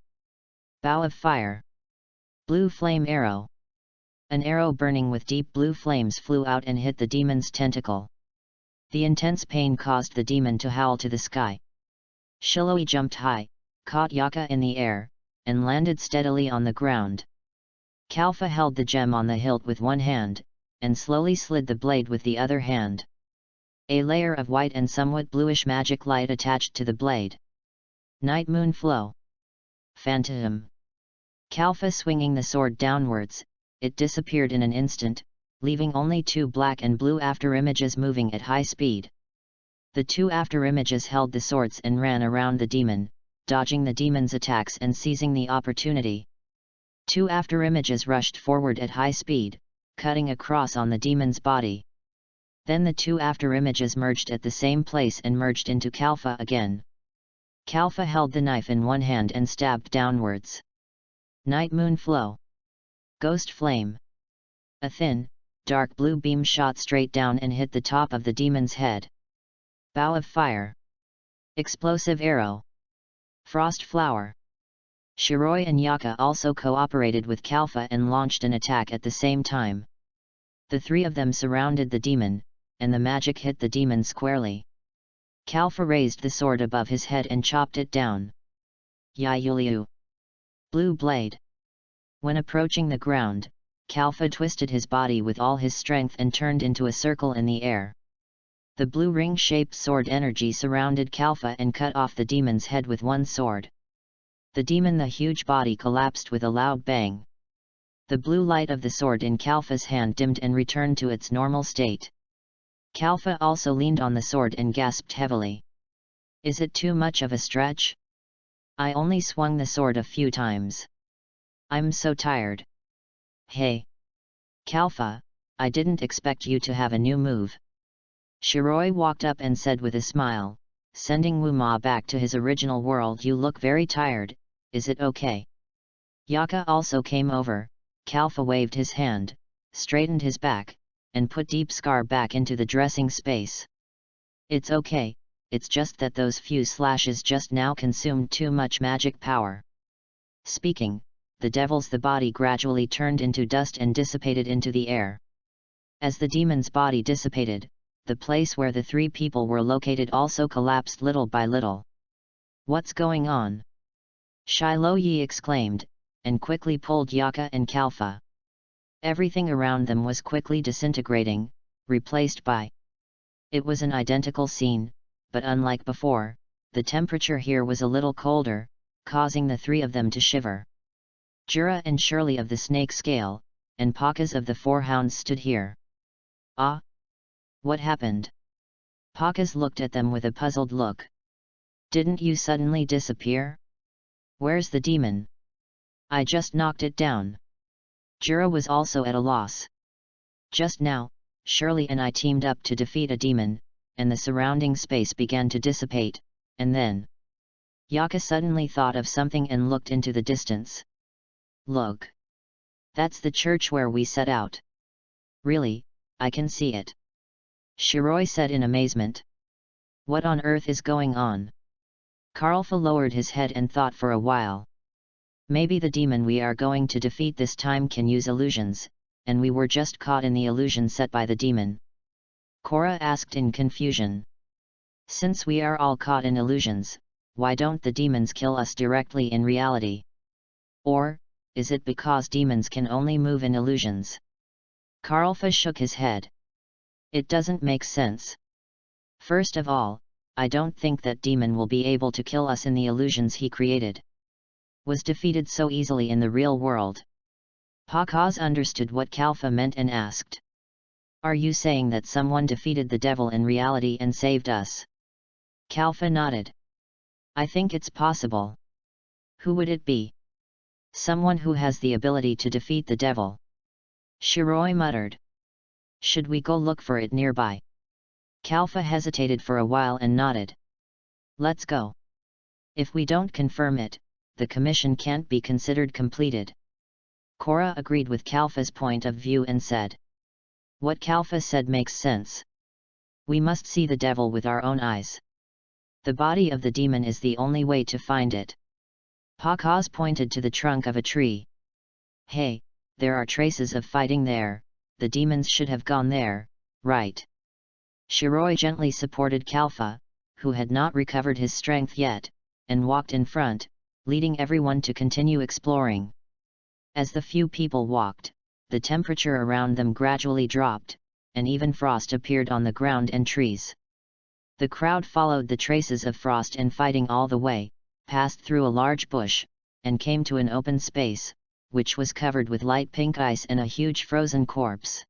Bow of fire. Blue flame arrow. An arrow burning with deep blue flames flew out and hit the demon's tentacle. The intense pain caused the demon to howl to the sky. Shiloi jumped high, caught Yaka in the air, and landed steadily on the ground. Kalfa held the gem on the hilt with one hand, and slowly slid the blade with the other hand. A layer of white and somewhat bluish magic light attached to the blade. Night moon flow. Phantom. Kalfa swinging the sword downwards, it disappeared in an instant, leaving only 2 black and blue afterimages moving at high speed. The 2 afterimages held the swords and ran around the demon, dodging the demon's attacks and seizing the opportunity. 2 afterimages rushed forward at high speed, cutting across on the demon's body. Then the 2 afterimages merged at the same place and merged into Kalfa again. Kalfa held the knife in one hand and stabbed downwards. Night moon flow. Ghost flame. A thin, dark blue beam shot straight down and hit the top of the demon's head. Bow of fire. Explosive arrow. Frost flower. Shiroi and Yaka also cooperated with Kalfa and launched an attack at the same time. The 3 of them surrounded the demon, and the magic hit the demon squarely. Kalfa raised the sword above his head and chopped it down. Yayuliu. Blue blade. When approaching the ground, Kalfa twisted his body with all his strength and turned into a circle in the air. The blue ring-shaped sword energy surrounded Kalfa and cut off the demon's head with one sword. The huge body collapsed with a loud bang. The blue light of the sword in Kalfa's hand dimmed and returned to its normal state. Kalfa also leaned on the sword and gasped heavily. Is it too much of a stretch? I only swung the sword a few times. I'm so tired. Hey! Kalfa, I didn't expect you to have a new move. Shiroi walked up and said with a smile, sending Wuma back to his original world. You look very tired, is it okay? Yaka also came over. Kalfa waved his hand, straightened his back, and put Deep Scar back into the dressing space. It's okay, it's just that those few slashes just now consumed too much magic power. Speaking, the body gradually turned into dust and dissipated into the air. As the demon's body dissipated, the place where the 3 people were located also collapsed little by little. What's going on? Shiloyi exclaimed, and quickly pulled Yaka and Kalfa. Everything around them was quickly disintegrating, replaced by. It was an identical scene, but unlike before, the temperature here was a little colder, causing the 3 of them to shiver. Jura and Shirley of the snake scale, and Pakas of the 4 hounds stood here. Ah! What happened? Pakas looked at them with a puzzled look. Didn't you suddenly disappear? Where's the demon? I just knocked it down. Jura was also at a loss. Just now, Shirley and I teamed up to defeat a demon, and the surrounding space began to dissipate, and then Yaka suddenly thought of something and looked into the distance. Look! That's the church where we set out. Really, I can see it. Shiroi said in amazement. What on earth is going on? Karlfa lowered his head and thought for a while. Maybe the demon we are going to defeat this time can use illusions, and we were just caught in the illusion set by the demon. Cora asked in confusion. Since we are all caught in illusions, why don't the demons kill us directly in reality? Or, is it because demons can only move in illusions? Karlfa shook his head. It doesn't make sense. First of all, I don't think that demon will be able to kill us in the illusions he created. Was defeated so easily in the real world. Pakaz understood what Kalfa meant and asked. Are you saying that someone defeated the devil in reality and saved us? Kalfa nodded. I think it's possible. Who would it be? Someone who has the ability to defeat the devil. Shiroi muttered. Should we go look for it nearby? Kalfa hesitated for a while and nodded. Let's go. If we don't confirm it, the commission can't be considered completed. Cora agreed with Kalfa's point of view and said. What Kalfa said makes sense. We must see the devil with our own eyes. The body of the demon is the only way to find it. Pakaz pointed to the trunk of a tree. Hey, there are traces of fighting there, the demons should have gone there, right? Shiroi gently supported Kalfa, who had not recovered his strength yet, and walked in front, leading everyone to continue exploring. As the few people walked, the temperature around them gradually dropped, and even frost appeared on the ground and trees. The crowd followed the traces of frost and fighting all the way, passed through a large bush, and came to an open space, which was covered with light pink ice and a huge frozen corpse.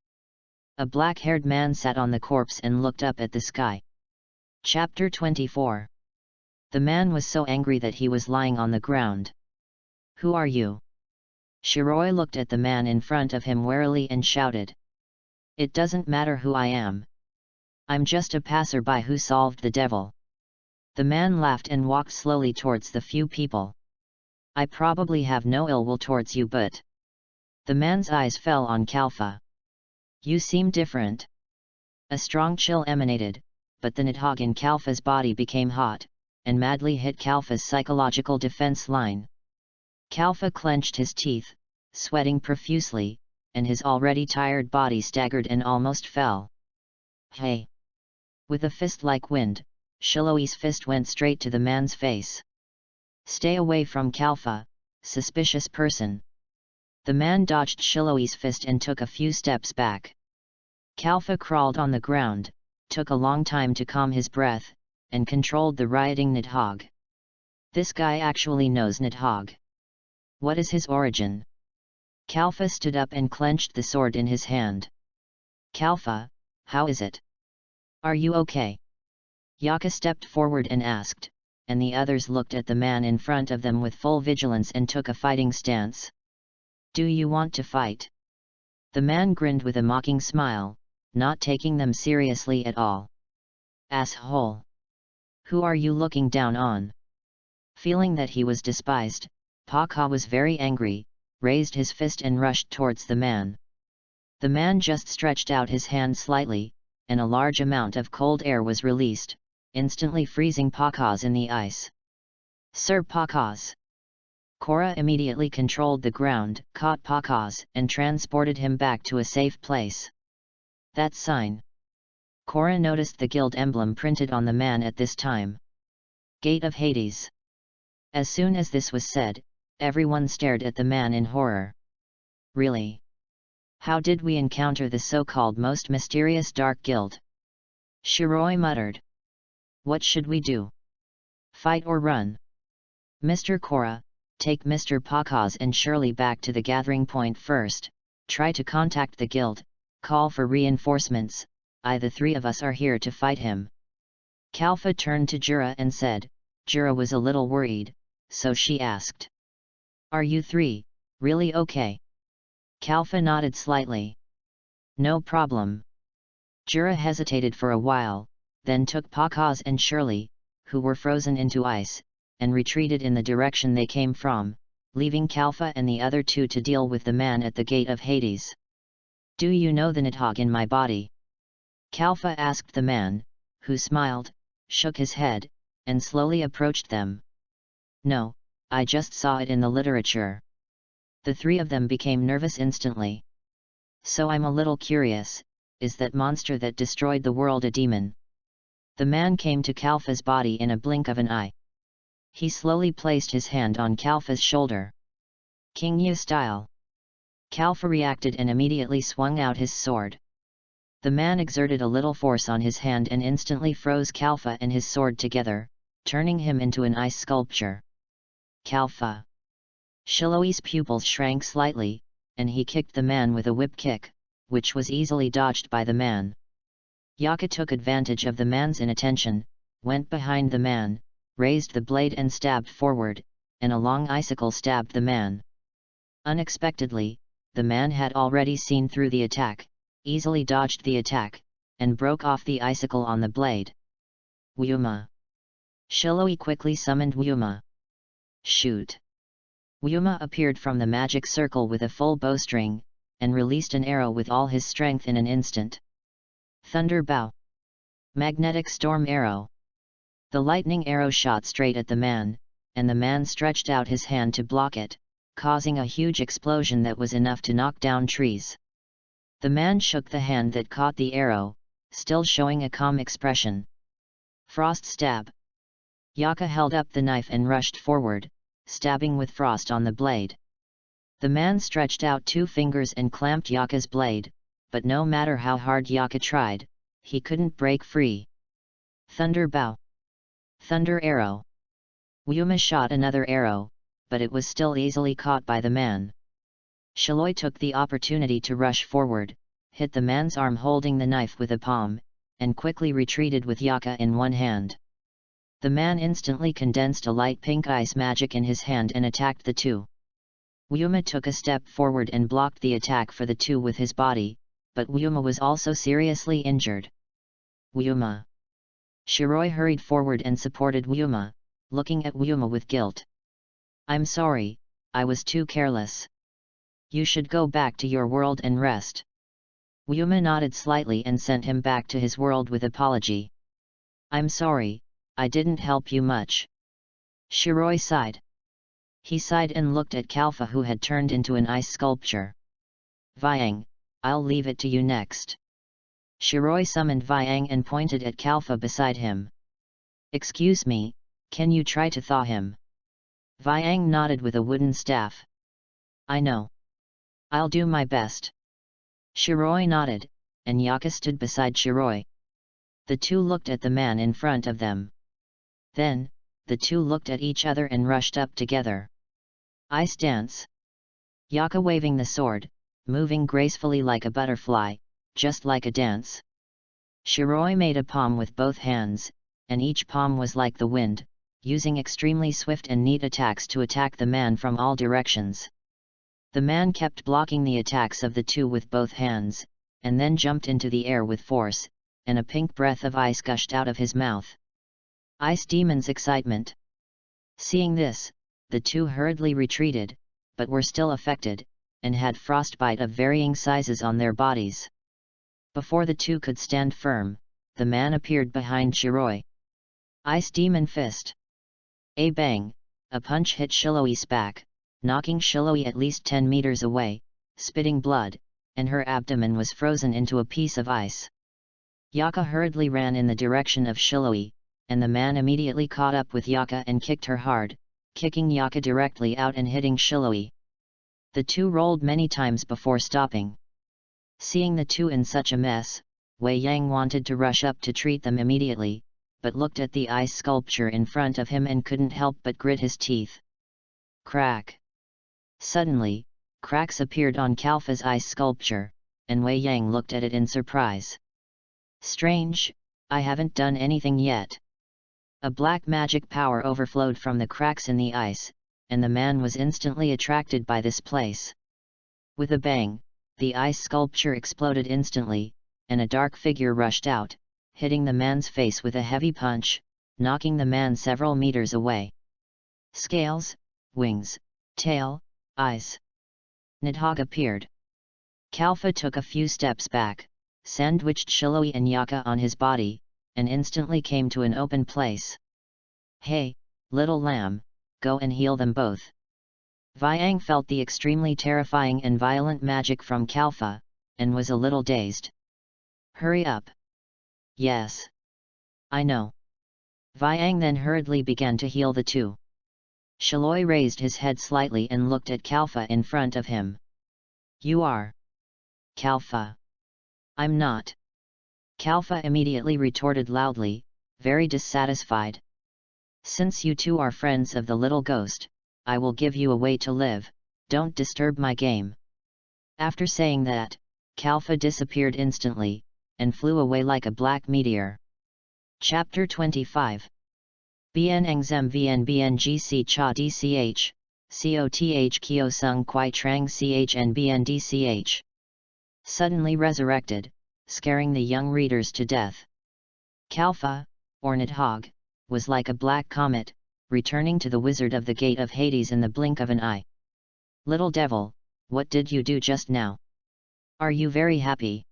A black-haired man sat on the corpse and looked up at the sky. Chapter 24. The man was so angry that he was lying on the ground. Who are you? Shiroi looked at the man in front of him warily and shouted. It doesn't matter who I am. I'm just a passerby who solved the devil. The man laughed and walked slowly towards the few people. I probably have no ill will towards you, but... The man's eyes fell on Kalfa. You seem different. A strong chill emanated, but the Nidhogg in Kalfa's body became hot, and madly hit Kalfa's psychological defense line. Kalfa clenched his teeth, sweating profusely, and his already tired body staggered and almost fell. Hey! With a fist-like wind, Shiloi's fist went straight to the man's face. Stay away from Kalfa, suspicious person. The man dodged Shiloi's fist and took a few steps back. Kalfa crawled on the ground, took a long time to calm his breath, and controlled the rioting Nidhogg. This guy actually knows Nidhogg. What is his origin? Kalfa stood up and clenched the sword in his hand. Kalfa, how is it? Are you okay? Yaka stepped forward and asked, and the others looked at the man in front of them with full vigilance and took a fighting stance. Do you want to fight? The man grinned with a mocking smile, not taking them seriously at all. Asshole! Who are you looking down on? Feeling that he was despised, Paka was very angry, raised his fist and rushed towards the man. The man just stretched out his hand slightly, and a large amount of cold air was released, instantly freezing Pakaz in the ice. Sir Pakaz! Cora immediately controlled the ground, caught Pakaz, and transported him back to a safe place. That sign. Cora noticed the guild emblem printed on the man at this time. Gate of Hades. As soon as this was said, everyone stared at the man in horror. Really? How did we encounter the so-called most mysterious dark guild? Shiroi muttered. What should we do? Fight or run? Mr. Cora, take Mr. Pakaz and Shirley back to the gathering point first, try to contact the guild, call for reinforcements, the three of us are here to fight him. Kalfa turned to Jura and said. Jura was a little worried, so she asked. Are you three, really okay? Kalfa nodded slightly. No problem. Jura hesitated for a while, then took Pakaz and Shirley, who were frozen into ice, and retreated in the direction they came from, leaving Kalfa and the other two to deal with the man at the gate of Hades. "Do you know the Nidhogg in my body?" Kalfa asked the man, who smiled, shook his head, and slowly approached them. "No, I just saw it in the literature." The three of them became nervous instantly. "So I'm a little curious, is that monster that destroyed the world a demon?" The man came to Kalfa's body in a blink of an eye. He slowly placed his hand on Kalfa's shoulder. "King Yu style." Kalfa reacted and immediately swung out his sword. The man exerted a little force on his hand and instantly froze Kalfa and his sword together, turning him into an ice sculpture. "Kalfa!" Shiloi's pupils shrank slightly, and he kicked the man with a whip kick, which was easily dodged by the man. Yaka took advantage of the man's inattention, went behind the man, raised the blade and stabbed forward, and a long icicle stabbed the man. Unexpectedly, the man had already seen through the attack, easily dodged the attack, and broke off the icicle on the blade. "Wuma!" Shiloi quickly summoned Wuma. "Shoot!" Wuma appeared from the magic circle with a full bowstring, and released an arrow with all his strength in an instant. Thunder Bow. Magnetic Storm Arrow. The lightning arrow shot straight at the man, and the man stretched out his hand to block it, causing a huge explosion that was enough to knock down trees. The man shook the hand that caught the arrow, still showing a calm expression. Frost Stab. Yaka held up the knife and rushed forward, stabbing with frost on the blade. The man stretched out 2 fingers and clamped Yaka's blade, but no matter how hard Yaka tried, he couldn't break free. Thunder Bow. Thunder Arrow. Wuma shot another arrow, but it was still easily caught by the man. Shiloi took the opportunity to rush forward, hit the man's arm holding the knife with a palm, and quickly retreated with Yaka in one hand. The man instantly condensed a light pink ice magic in his hand and attacked the two. Wuma took a step forward and blocked the attack for the two with his body, but Wuma was also seriously injured. Wuma. Shiroi hurried forward and supported Wuma, looking at Wuma with guilt. "I'm sorry, I was too careless. You should go back to your world and rest." Wuma nodded slightly and sent him back to his world with apology. "I'm sorry, I didn't help you much." Shiroi sighed. He sighed and looked at Kalfa, who had turned into an ice sculpture. "Vyang, I'll leave it to you next." Shiroi summoned Vyang and pointed at Kalfa beside him. "Excuse me, can you try to thaw him?" Vyang nodded with a wooden staff. "I know. I'll do my best." Shiroi nodded, and Yaka stood beside Shiroi. The two looked at the man in front of them. Then, the two looked at each other and rushed up together. Ice Dance. Yaka waving the sword, moving gracefully like a butterfly, just like a dance. Shiroi made a palm with both hands, and each palm was like the wind, using extremely swift and neat attacks to attack the man from all directions. The man kept blocking the attacks of the two with both hands, and then jumped into the air with force, and a pink breath of ice gushed out of his mouth. Ice Demon's excitement. Seeing this, the two hurriedly retreated, but were still affected, and had frostbite of varying sizes on their bodies. Before the two could stand firm, the man appeared behind Shiroi. Ice Demon Fist. A bang, a punch hit Shiloi's back, knocking Shiloi at least 10 meters away, spitting blood, and her abdomen was frozen into a piece of ice. Yaka hurriedly ran in the direction of Shiloi, and the man immediately caught up with Yaka and kicked her hard, kicking Yaka directly out and hitting Shiloi. The two rolled many times before stopping. Seeing the two in such a mess, Wei Yang wanted to rush up to treat them immediately, but looked at the ice sculpture in front of him and couldn't help but grit his teeth. Crack! Suddenly, cracks appeared on Kalfa's ice sculpture, and Wei Yang looked at it in surprise. Strange, I haven't done anything yet. A black magic power overflowed from the cracks in the ice, and the man was instantly attracted by this place. With a bang, the ice sculpture exploded instantly, and a dark figure rushed out, hitting the man's face with a heavy punch, knocking the man several meters away. Scales, wings, tail, eyes. Nidhogg appeared. Kalfa took a few steps back, sandwiched Shiloi and Yaka on his body, and instantly came to an open place. "Hey, little lamb, go and heal them both." Viang felt the extremely terrifying and violent magic from Kalfa, and was a little dazed. "Hurry up." "Yes. I know." Viang then hurriedly began to heal the two. Shiloi raised his head slightly and looked at Kalfa in front of him. "You are Kalfa." "I'm not." Kalfa immediately retorted loudly, very dissatisfied. "Since you two are friends of the little ghost, I will give you a way to live, don't disturb my game." After saying that, Kalfa disappeared instantly, and flew away like a black meteor. Chapter 25. Bien Engzem Vn Bngc Cha Dch, Coth Kyo Sung Kwai Trang Chn Bn Dch. Suddenly resurrected, scaring the young readers to death. Kalfa, or Nidhogg, was like a black comet, returning to the wizard of the gate of Hades in the blink of an eye. "Little devil, what did you do just now? Are you very happy?"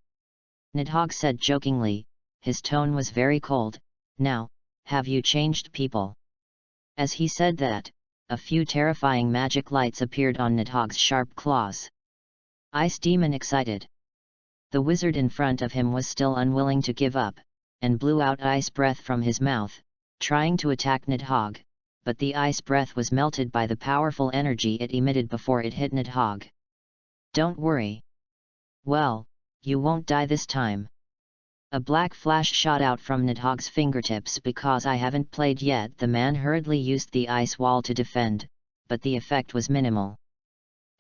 Nidhogg said jokingly, his tone was very cold. "Now, have you changed people?" As he said that, a few terrifying magic lights appeared on Nidhogg's sharp claws. Ice Demon excited. The wizard in front of him was still unwilling to give up, and blew out ice breath from his mouth, trying to attack Nidhogg, but the ice breath was melted by the powerful energy it emitted before it hit Nidhogg. "Don't worry. Well, you won't die this time." A black flash shot out from Nidhogg's fingertips. "Because I haven't played yet." The man hurriedly used the ice wall to defend, but the effect was minimal.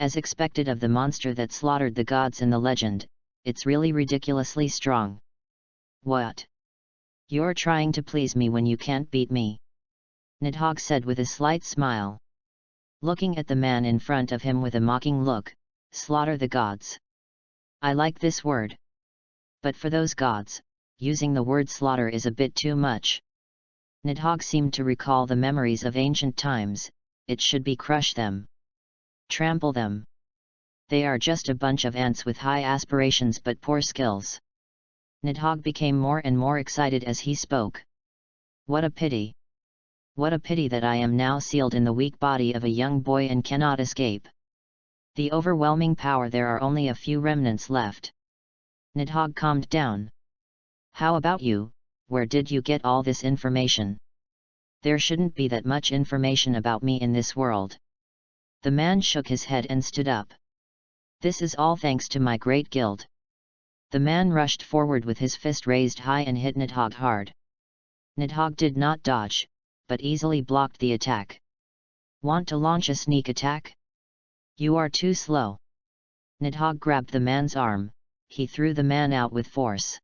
As expected of the monster that slaughtered the gods in the legend, it's really ridiculously strong. "What? You're trying to please me when you can't beat me?" Nidhogg said with a slight smile. Looking at the man in front of him with a mocking look, "Slaughter the gods. I like this word. But for those gods, using the word slaughter is a bit too much." Nidhogg seemed to recall the memories of ancient times. "It should be crush them. Trample them. They are just a bunch of ants with high aspirations but poor skills." Nidhogg became more and more excited as he spoke. "What a pity! What a pity that I am now sealed in the weak body of a young boy and cannot escape. The overwhelming power, there are only a few remnants left." Nidhogg calmed down. "How about you? Where did you get all this information? There shouldn't be that much information about me in this world." The man shook his head and stood up. "This is all thanks to my great guild." The man rushed forward with his fist raised high and hit Nidhogg hard. Nidhogg did not dodge, but easily blocked the attack. "Want to launch a sneak attack? You are too slow." Nidhogg grabbed the man's arm. He threw the man out with force.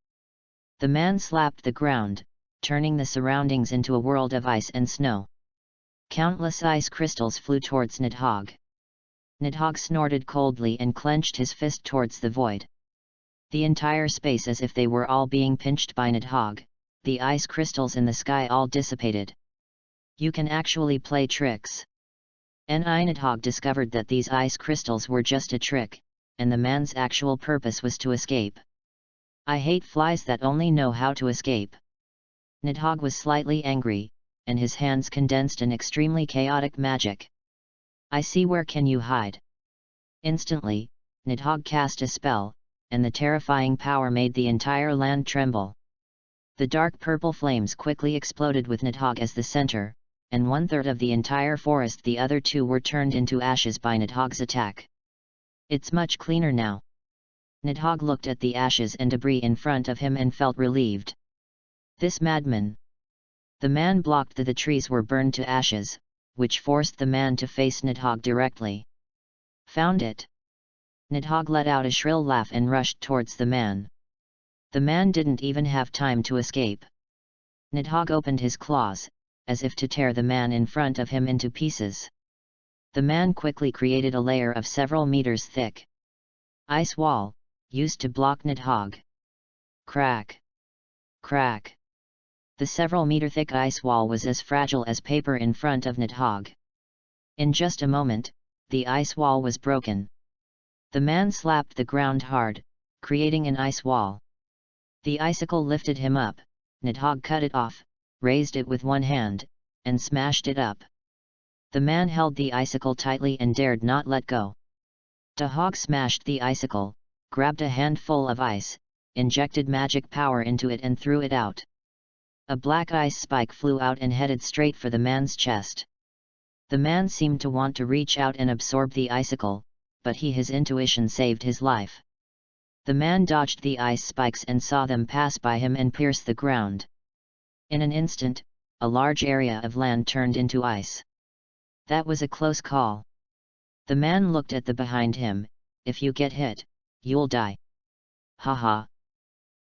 The man slapped the ground, turning the surroundings into a world of ice and snow. Countless ice crystals flew towards Nidhogg. Nidhogg snorted coldly and clenched his fist towards the void. The entire space, as if they were all being pinched by Nidhogg, the ice crystals in the sky all dissipated. "You can actually play tricks." Nidhogg discovered that these ice crystals were just a trick, and the man's actual purpose was to escape. "I hate flies that only know how to escape." Nidhogg was slightly angry, and his hands condensed an extremely chaotic magic. "I see, where can you hide?" Instantly, Nidhogg cast a spell, and the terrifying power made the entire land tremble. The dark purple flames quickly exploded with Nidhogg as the center, and 1/3 of the entire forest, the other 2 were turned into ashes by Nidhogg's attack. "It's much cleaner now." Nidhogg looked at the ashes and debris in front of him and felt relieved. "This madman." The man blocked the trees were burned to ashes, which forced the man to face Nidhogg directly. "Found it." Nidhogg let out a shrill laugh and rushed towards the man. The man didn't even have time to escape. Nidhogg opened his claws, as if to tear the man in front of him into pieces. The man quickly created a layer of several meters thick ice wall, used to block Nidhogg. Crack! Crack. The several-meter-thick ice wall was as fragile as paper in front of Nidhogg. In just a moment, the ice wall was broken. The man slapped the ground hard, creating an ice wall. The icicle lifted him up. Nidhogg cut it off, raised it with one hand, and smashed it up. The man held the icicle tightly and dared not let go. Nidhogg smashed the icicle, grabbed a handful of ice, injected magic power into it and threw it out. A black ice spike flew out and headed straight for the man's chest. The man seemed to want to reach out and absorb the icicle, but his intuition saved his life. The man dodged the ice spikes and saw them pass by him and pierce the ground. In an instant, a large area of land turned into ice. That was a close call. The man looked at the behind him. If you get hit, you'll die. Haha.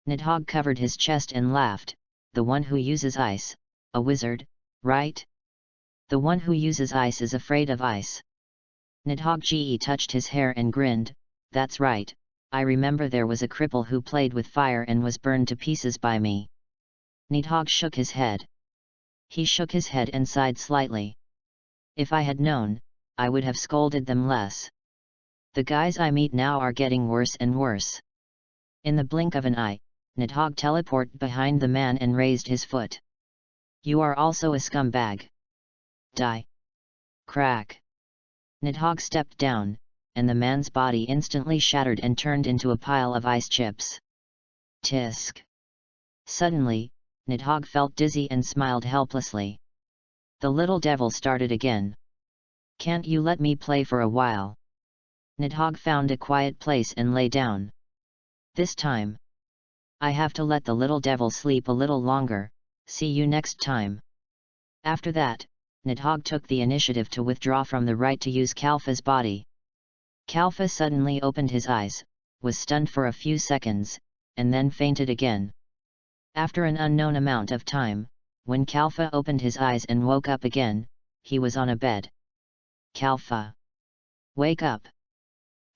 Nidhogg covered his chest and laughed. The one who uses ice, a wizard, right? The one who uses ice is afraid of ice. Nidhogg touched his hair and grinned. That's right, I remember there was a cripple who played with fire and was burned to pieces by me. Nidhogg shook his head. He shook his head and sighed slightly. If I had known, I would have scolded them less. The guys I meet now are getting worse and worse. In the blink of an eye, Nidhogg teleported behind the man and raised his foot. You are also a scumbag. Die. Crack. Nidhogg stepped down, and the man's body instantly shattered and turned into a pile of ice chips. Tisk. Suddenly, Nidhogg felt dizzy and smiled helplessly. The little devil started again. Can't you let me play for a while? Nidhogg found a quiet place and lay down. This time, I have to let the little devil sleep a little longer. See you next time. After that, Nidhogg took the initiative to withdraw from the right to use Kalfa's body. Kalfa suddenly opened his eyes, was stunned for a few seconds, and then fainted again. After an unknown amount of time, when Kalfa opened his eyes and woke up again, he was on a bed. Kalfa! Wake up!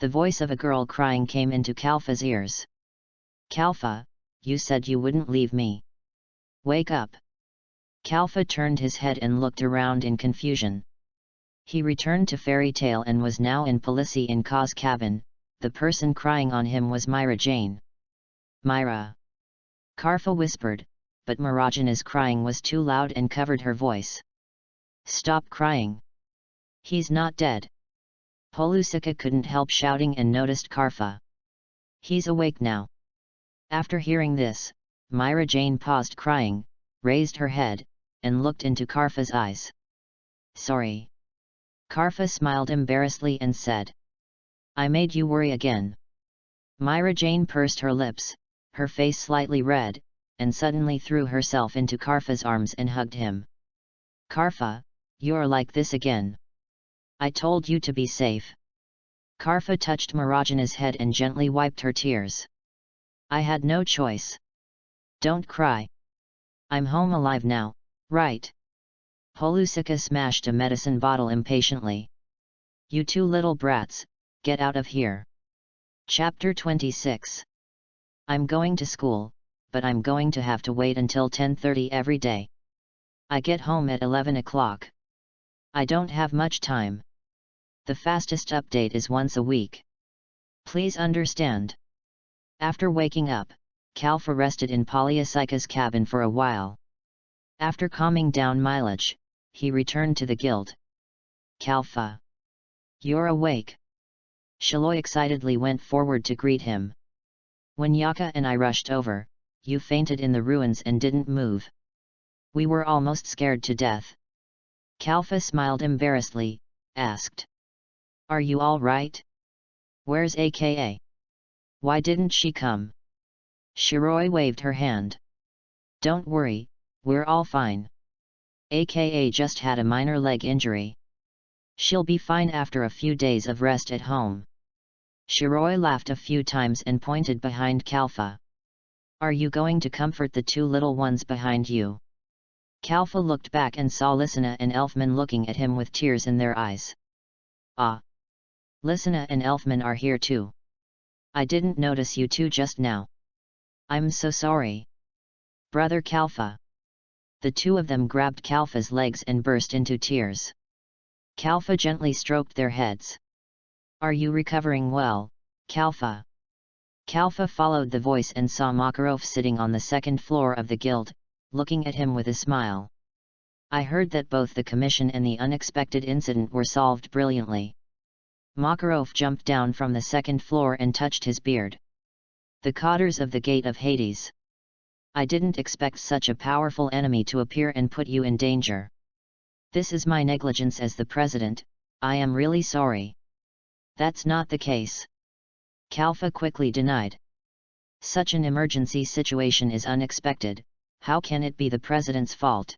The voice of a girl crying came into Kalfa's ears. Kalfa, you said you wouldn't leave me. Wake up! Kalfa turned his head and looked around in confusion. He returned to Fairy Tale and was now in Policy in Ka's cabin. The person crying on him was Myra Jane. Myra! Karfa whispered, but Marajana's crying was too loud and covered her voice. Stop crying! He's not dead. Polusika couldn't help shouting and noticed Karfa. He's awake now. After hearing this, Myra Jane paused crying, raised her head, and looked into Karfa's eyes. Sorry. Karfa smiled embarrassedly and said. I made you worry again. Myra Jane pursed her lips, her face slightly red, and suddenly threw herself into Karfa's arms and hugged him. Karfa, you're like this again. I told you to be safe. Karfa touched Marajana's head and gently wiped her tears. I had no choice. Don't cry. I'm home alive now, right? Polusika smashed a medicine bottle impatiently. You two little brats, get out of here. Chapter 26. I'm going to school, but I'm going to have to wait until 10:30 every day. I get home at 11 o'clock. I don't have much time. The fastest update is once a week. Please understand. After waking up, Kalfa rested in Polyasika's cabin for a while. After calming down mileage, he returned to the guild. Kalfa! You're awake! Shaloi excitedly went forward to greet him. When Yaka and I rushed over, you fainted in the ruins and didn't move. We were almost scared to death. Kalfa smiled embarrassedly, asked. Are you all right? Where's AKA? Why didn't she come? Shiroi waved her hand. Don't worry, we're all fine. AKA just had a minor leg injury. She'll be fine after a few days of rest at home. Shiroi laughed a few times and pointed behind Kalfa. Are you going to comfort the two little ones behind you? Kalfa looked back and saw Lysina and Elfman looking at him with tears in their eyes. Ah! Lysina and Elfman are here too. I didn't notice you two just now. I'm so sorry. Brother Kalfa. The two of them grabbed Kalfa's legs and burst into tears. Kalfa gently stroked their heads. Are you recovering well, Kalfa? Kalfa followed the voice and saw Makarov sitting on the second floor of the guild, looking at him with a smile. I heard that both the commission and the unexpected incident were solved brilliantly. Makarov jumped down from the second floor and touched his beard. The Cotters of the Gate of Hades. I didn't expect such a powerful enemy to appear and put you in danger. This is my negligence as the president, I am really sorry. That's not the case. Kalfa quickly denied. Such an emergency situation is unexpected, how can it be the president's fault?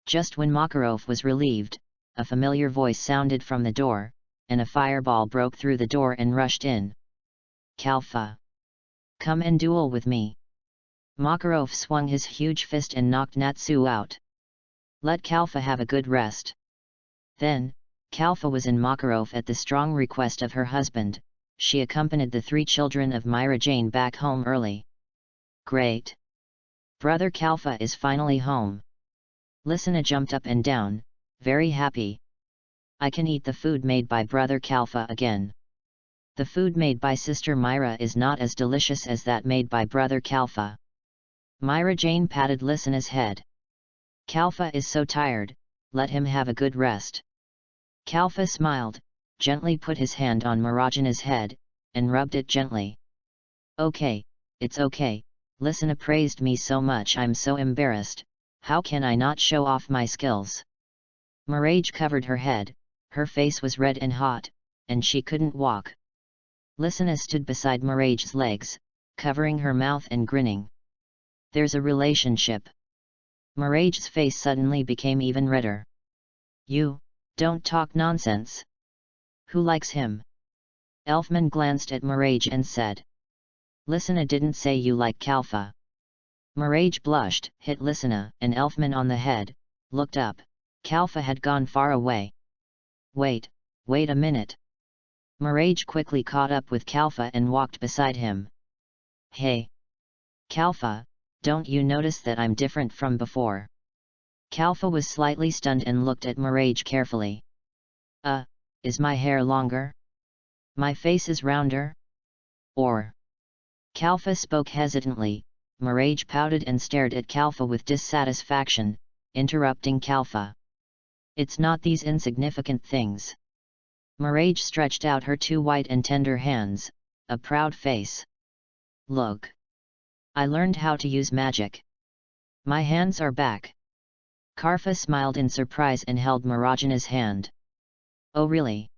Just when Makarov was relieved, a familiar voice sounded from the door, and a fireball broke through the door and rushed in. Kalfa! Come and duel with me. Makarov swung his huge fist and knocked Natsu out. Let Kalfa have a good rest. Then, Kalfa was in Makarov at the strong request of her husband. She accompanied the three children of Myra Jane back home early. Great! Brother Kalfa is finally home. Listener jumped up and down, very happy. I can eat the food made by Brother Kalfa again. The food made by Sister Myra is not as delicious as that made by Brother Kalfa. Myra Jane patted Listener's head. Kalfa is so tired, let him have a good rest. Kalfa smiled, gently put his hand on Marajana's head, and rubbed it gently. Okay, it's okay, Listener praised me so much I'm so embarrassed, how can I not show off my skills? Mirage covered her head, her face was red and hot, and she couldn't walk. Listener stood beside Mirage's legs, covering her mouth and grinning. There's a relationship. Mirage's face suddenly became even redder. You, don't talk nonsense. Who likes him? Elfman glanced at Mirage and said. Listener didn't say you like Kalfa. Mirage blushed, hit Listener and Elfman on the head, looked up. Kalfa had gone far away. Wait a minute. Mirage quickly caught up with Kalfa and walked beside him. Hey! Kalfa, don't you notice that I'm different from before? Kalfa was slightly stunned and looked at Mirage carefully. Is my hair longer? My face is rounder? Or? Kalfa spoke hesitantly. Mirage pouted and stared at Kalfa with dissatisfaction, interrupting Kalfa. It's not these insignificant things. Mirage stretched out her two white and tender hands, a proud face. Look! I learned how to use magic. My hands are back. Kalfa smiled in surprise and held Marajana's hand. Oh really?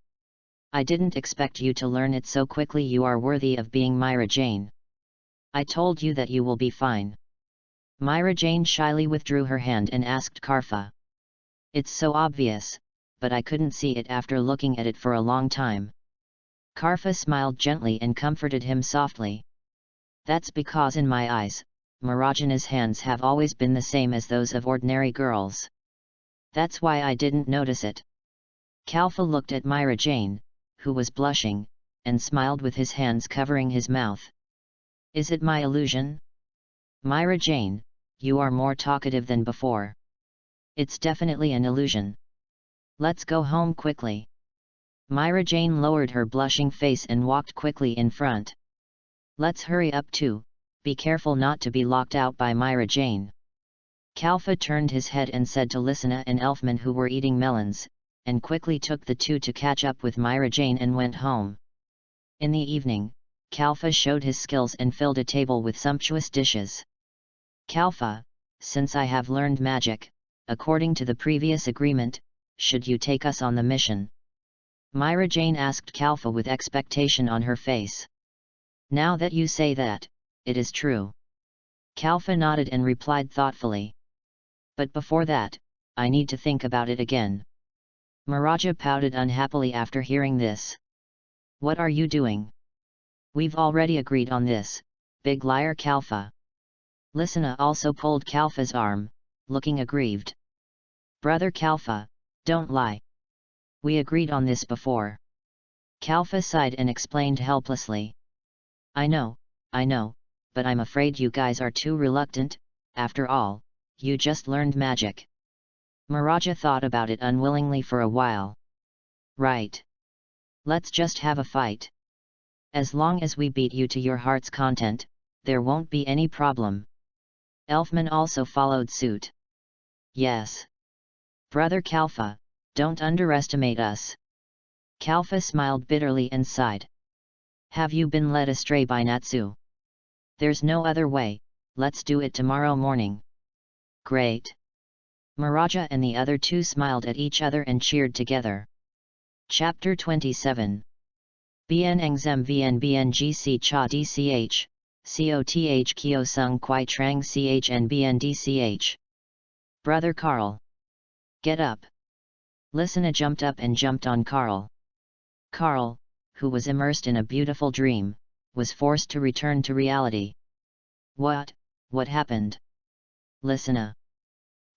I didn't expect you to learn it so quickly. You are worthy of being Myra Jane. I told you that you will be fine. Myra Jane shyly withdrew her hand and asked Kalfa. It's so obvious, but I couldn't see it after looking at it for a long time. Kalfa smiled gently and comforted him softly. That's because in my eyes, Marajana's hands have always been the same as those of ordinary girls. That's why I didn't notice it. Kalfa looked at Myra Jane, who was blushing, and smiled with his hands covering his mouth. Is it my illusion? Myra Jane, you are more talkative than before. It's definitely an illusion. Let's go home quickly. Myra Jane lowered her blushing face and walked quickly in front. Let's hurry up too, be careful not to be locked out by Myra Jane. Kalfa turned his head and said to Listener and Elfman who were eating melons, and quickly took the two to catch up with Myra Jane and went home. In the evening, Kalfa showed his skills and filled a table with sumptuous dishes. Kalfa, since I have learned magic, according to the previous agreement, should you take us on the mission? Myra Jane asked Kalfa with expectation on her face. Now that you say that, it is true. Kalfa nodded and replied thoughtfully. But before that, I need to think about it again. Maraja pouted unhappily after hearing this. What are you doing? We've already agreed on this, big liar Kalfa. Listener also pulled Kalfa's arm, looking aggrieved. Brother Kalfa, don't lie. We agreed on this before. Kalfa sighed and explained helplessly. I know, but I'm afraid you guys are too reluctant, after all, you just learned magic. Miraja thought about it unwillingly for a while. Right. Let's just have a fight. As long as we beat you to your heart's content, there won't be any problem. Elfman also followed suit. Yes. Brother Kalfa, don't underestimate us. Kalfa smiled bitterly and sighed. Have you been led astray by Natsu? There's no other way, let's do it tomorrow morning. Great. Miraja and the other two smiled at each other and cheered together. Chapter 27. Bien Engzem Vn Bngc Cha Dch, Coth Kyo Sung Kwai Trang Ch and Bn Dch. Brother Carl. Get up. Listener jumped up and jumped on Carl. Carl, who was immersed in a beautiful dream, was forced to return to reality. What happened? Listener.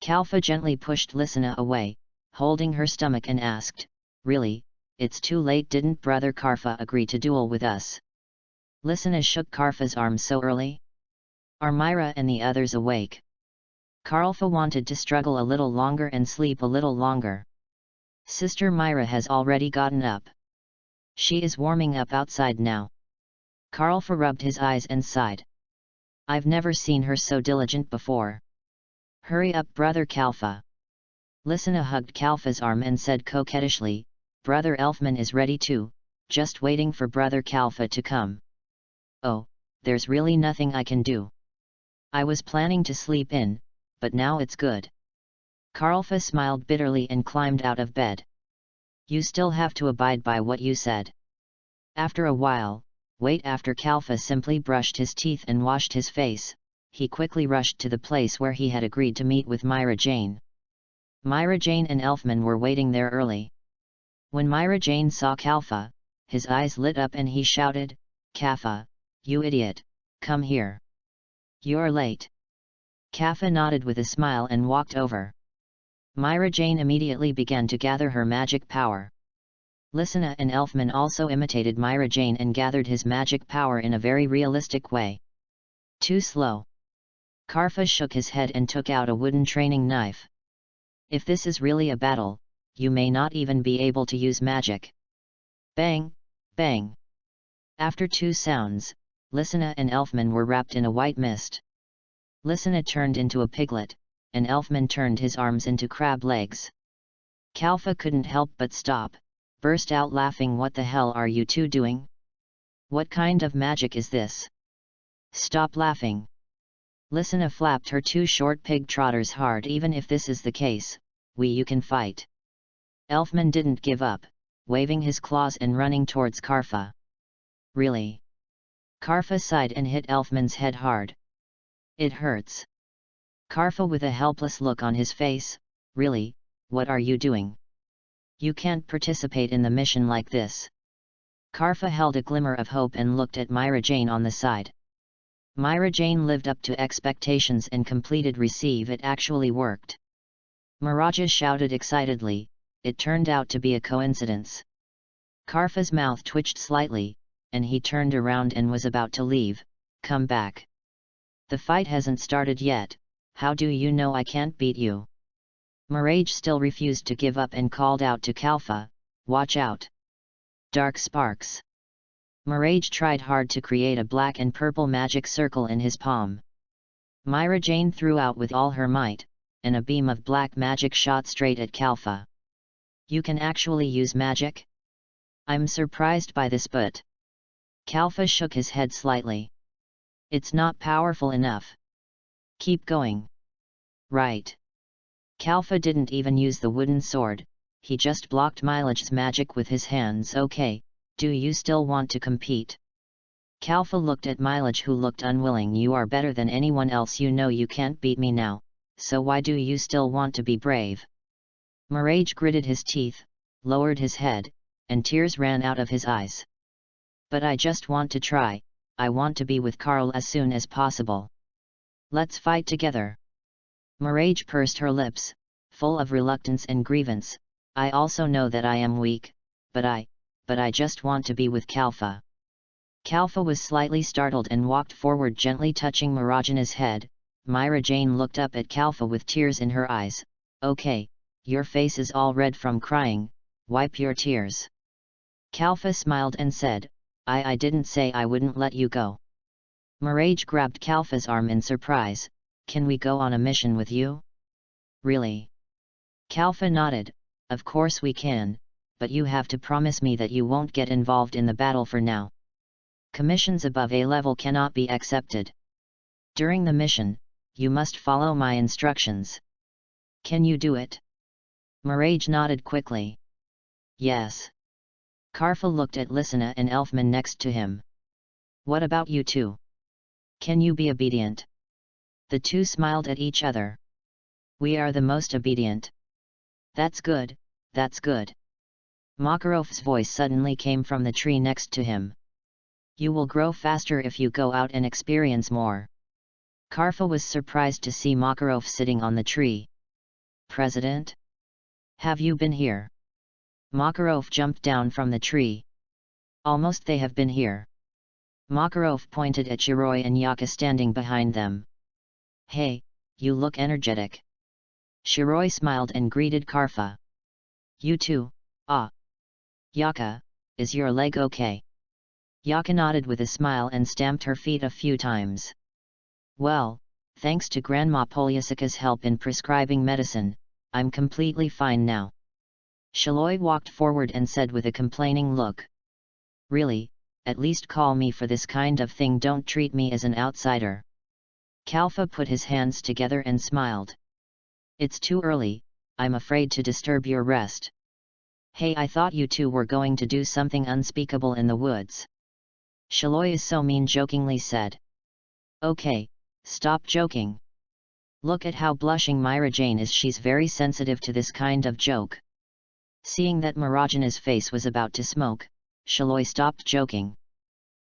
Kalfa gently pushed Listener away, holding her stomach and asked, Really, it's too late, didn't Brother Karfa agree to duel with us? Listener shook Karfa's arm so early. Are Myra and the others awake? Karlfa wanted to struggle a little longer and sleep a little longer. Sister Myra has already gotten up. She is warming up outside now. Karlfa rubbed his eyes and sighed. I've never seen her so diligent before. Hurry up, Brother Kalfa. Listener hugged Kalfa's arm and said coquettishly, Brother Elfman is ready too, just waiting for Brother Kalfa to come. Oh, there's really nothing I can do. I was planning to sleep in, but now it's good. Karlfa smiled bitterly and climbed out of bed. You still have to abide by what you said. After a while, after Kalfa simply brushed his teeth and washed his face, he quickly rushed to the place where he had agreed to meet with Myra Jane. Myra Jane and Elfman were waiting there early. When Myra Jane saw Kalfa, his eyes lit up and he shouted, Kalfa, you idiot, come here. You're late. Kalfa nodded with a smile and walked over. Myra Jane immediately began to gather her magic power. Listener and Elfman also imitated Myra Jane and gathered his magic power in a very realistic way. Too slow. Karfa shook his head and took out a wooden training knife. If this is really a battle, you may not even be able to use magic. Bang, bang. After two sounds, Listener and Elfman were wrapped in a white mist. Listener turned into a piglet, and Elfman turned his arms into crab legs. Kalfa couldn't help but stop, burst out laughing. What the hell are you two doing? What kind of magic is this? Stop laughing. Listener flapped her two short pig trotters hard. Even if this is the case, you can fight. Elfman didn't give up, waving his claws and running towards Karfa. Really? Karfa sighed and hit Elfman's head hard. It hurts. Karfa with a helpless look on his face, really, what are you doing? You can't participate in the mission like this. Karfa held a glimmer of hope and looked at Myra Jane on the side. Myra Jane lived up to expectations and completed receive. It actually worked. Miraja shouted excitedly, it turned out to be a coincidence. Karfa's mouth twitched slightly, and he turned around and was about to leave. Come back. The fight hasn't started yet, how do you know I can't beat you? Mirage still refused to give up and called out to Kalfa, watch out. Dark sparks. Mirage tried hard to create a black and purple magic circle in his palm. Myra Jane threw out with all her might, and a beam of black magic shot straight at Kalfa. You can actually use magic? I'm surprised by this, but... Kalfa shook his head slightly. It's not powerful enough. Keep going. Right. Kalfa didn't even use the wooden sword, he just blocked Milage's magic with his hands. Okay, do you still want to compete? Kalfa looked at Milage, who looked unwilling. You are better than anyone else, you know you can't beat me now, so why do you still want to be brave? Mirage gritted his teeth, lowered his head, and tears ran out of his eyes. But I just want to try, I want to be with Carl as soon as possible. Let's fight together. Mirage pursed her lips, full of reluctance and grievance. I also know that I am weak, but I just want to be with Kalfa. Kalfa was slightly startled and walked forward, gently touching Mirajana's head. Myra Jane looked up at Kalfa with tears in her eyes. Okay, your face is all red from crying, wipe your tears. Kalfa smiled and said, I didn't say I wouldn't let you go. Mirage grabbed Kalfa's arm in surprise. Can we go on a mission with you? Really? Kalfa nodded. Of course we can, but you have to promise me that you won't get involved in the battle for now. Commissions above A level cannot be accepted. During the mission, you must follow my instructions. Can you do it? Mirage nodded quickly. Yes. Karfa looked at Lysina and Elfman next to him. What about you two? Can you be obedient? The two smiled at each other. We are the most obedient. That's good, that's good. Makarov's voice suddenly came from the tree next to him. You will grow faster if you go out and experience more. Karfa was surprised to see Makarov sitting on the tree. President? Have you been here? Makarov jumped down from the tree. Almost they have been here. Makarov pointed at Shiroi and Yaka standing behind them. Hey, you look energetic. Shiroi smiled and greeted Karfa. You too, ah. Yaka, is your leg okay? Yaka nodded with a smile and stamped her feet a few times. Well, thanks to Grandma Polyasika's help in prescribing medicine, I'm completely fine now. Shiroi walked forward and said with a complaining look. Really, at least call me for this kind of thing, don't treat me as an outsider. Kalfa put his hands together and smiled. It's too early, I'm afraid to disturb your rest. Hey, I thought you two were going to do something unspeakable in the woods. Shiroi is so mean, jokingly said. Okay, stop joking. Look at how blushing Myra Jane is, she's very sensitive to this kind of joke. Seeing that Marajana's face was about to smoke, Shiroi stopped joking.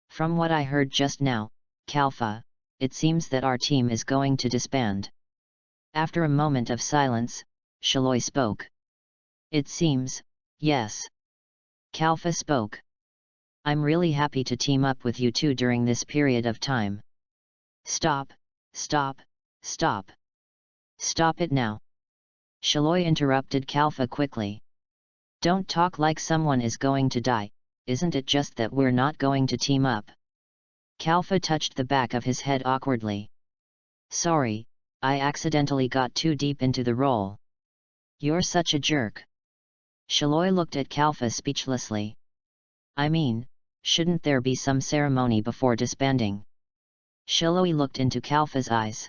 From what I heard just now, Kalfa, it seems that our team is going to disband. After a moment of silence, Shiroi spoke. It seems, yes. Kalfa spoke. I'm really happy to team up with you two during this period of time. Stop, stop, stop. Stop it now. Shiroi interrupted Kalfa quickly. Don't talk like someone is going to die, isn't it just that we're not going to team up? Kalfa touched the back of his head awkwardly. Sorry, I accidentally got too deep into the role. You're such a jerk. Shiroi looked at Kalfa speechlessly. I mean, shouldn't there be some ceremony before disbanding? Shiroi looked into Kalfa's eyes.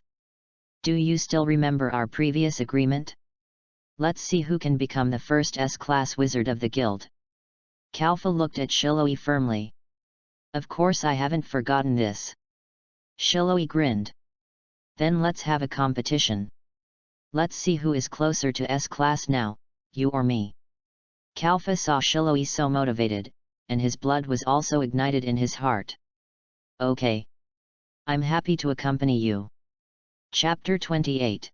Do you still remember our previous agreement? Let's see who can become the first S-class wizard of the guild. Kalfa looked at Shiroi firmly. Of course I haven't forgotten this. Shiroi grinned. Then let's have a competition. Let's see who is closer to S-class now, you or me. Kalfa saw Shiroi so motivated, and his blood was also ignited in his heart. Okay. I'm happy to accompany you. Chapter 28.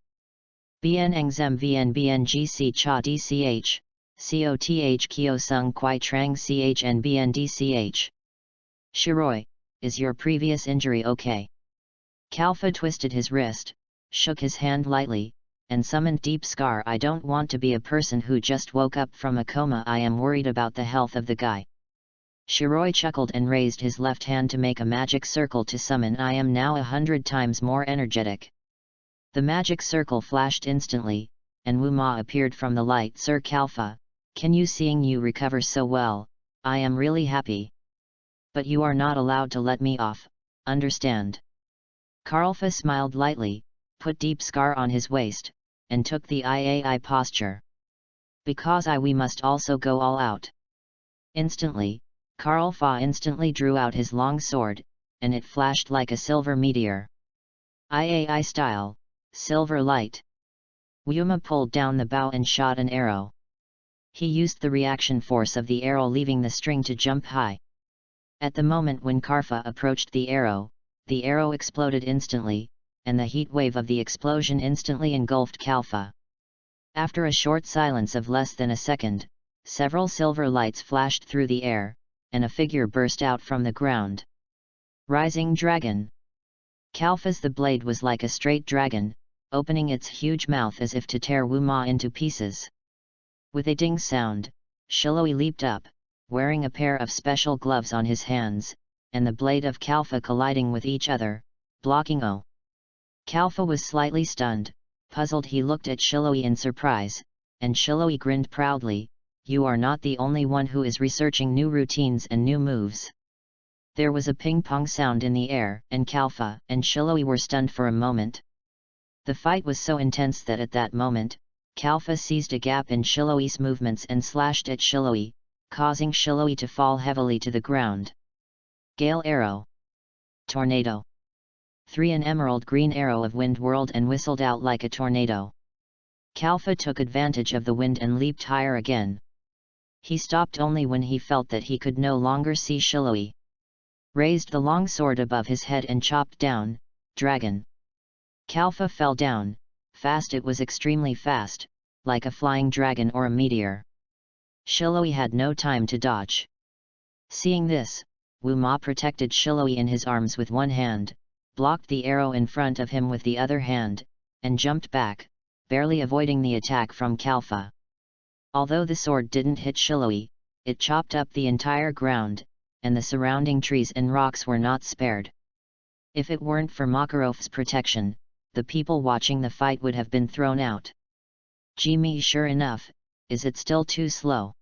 Bien Engzem Vn Bngc Cha Dch, Coth Kyo Sung Kwai Trang Ch and Bn Dch. Shiroi, is your previous injury okay? Kalfa twisted his wrist, shook his hand lightly, and summoned Deep Scar. I don't want to be a person who just woke up from a coma. I am worried about the health of the guy. Shiroi chuckled and raised his left hand to make a magic circle to summon. I am now 100 times more energetic. The magic circle flashed instantly, and Wuma appeared from the light. Sir Kalfa, can you seeing you recover so well, I am really happy. But you are not allowed to let me off, understand? Karlfa smiled lightly, put Deep Scar on his waist, and took the IAI posture. Because we must also go all out. Instantly, Karlfa instantly drew out his long sword, and it flashed like a silver meteor. IAI style, silver light. Wuma pulled down the bow and shot an arrow. He used the reaction force of the arrow, leaving the string to jump high. At the moment when Karfa approached the arrow exploded instantly, and the heat wave of the explosion instantly engulfed Kalfa. After a short silence of less than a second, several silver lights flashed through the air, and a figure burst out from the ground. Rising Dragon. Kalfa's the blade was like a straight dragon, opening its huge mouth as if to tear Wu Ma into pieces. With a ding sound, Shiloi leaped up, wearing a pair of special gloves on his hands, and the blade of Kalfa colliding with each other, blocking O. Kalfa was slightly stunned. Puzzled, he looked at Shiloi in surprise, and Shiloi grinned proudly. You are not the only one who is researching new routines and new moves. There was a ping-pong sound in the air, and Kalfa and Shiloi were stunned for a moment. The fight was so intense that at that moment, Kalfa seized a gap in Shiloi's movements and slashed at Shiloi, causing Shiloi to fall heavily to the ground. Gale arrow. Tornado. 3. An emerald green arrow of wind whirled and whistled out like a tornado. Kalfa took advantage of the wind and leaped higher again. He stopped only when he felt that he could no longer see Shiloi. Raised the long sword above his head and chopped down. Dragon. Kalfa fell down, fast. It was extremely fast, like a flying dragon or a meteor. Shiloi had no time to dodge. Seeing this, Wu Ma protected Shiloi in his arms with one hand, blocked the arrow in front of him with the other hand, and jumped back, barely avoiding the attack from Kalfa. Although the sword didn't hit Shiloi, it chopped up the entire ground, and the surrounding trees and rocks were not spared. If it weren't for Makarov's protection, the people watching the fight would have been thrown out. Gee, sure enough, is it still too slow?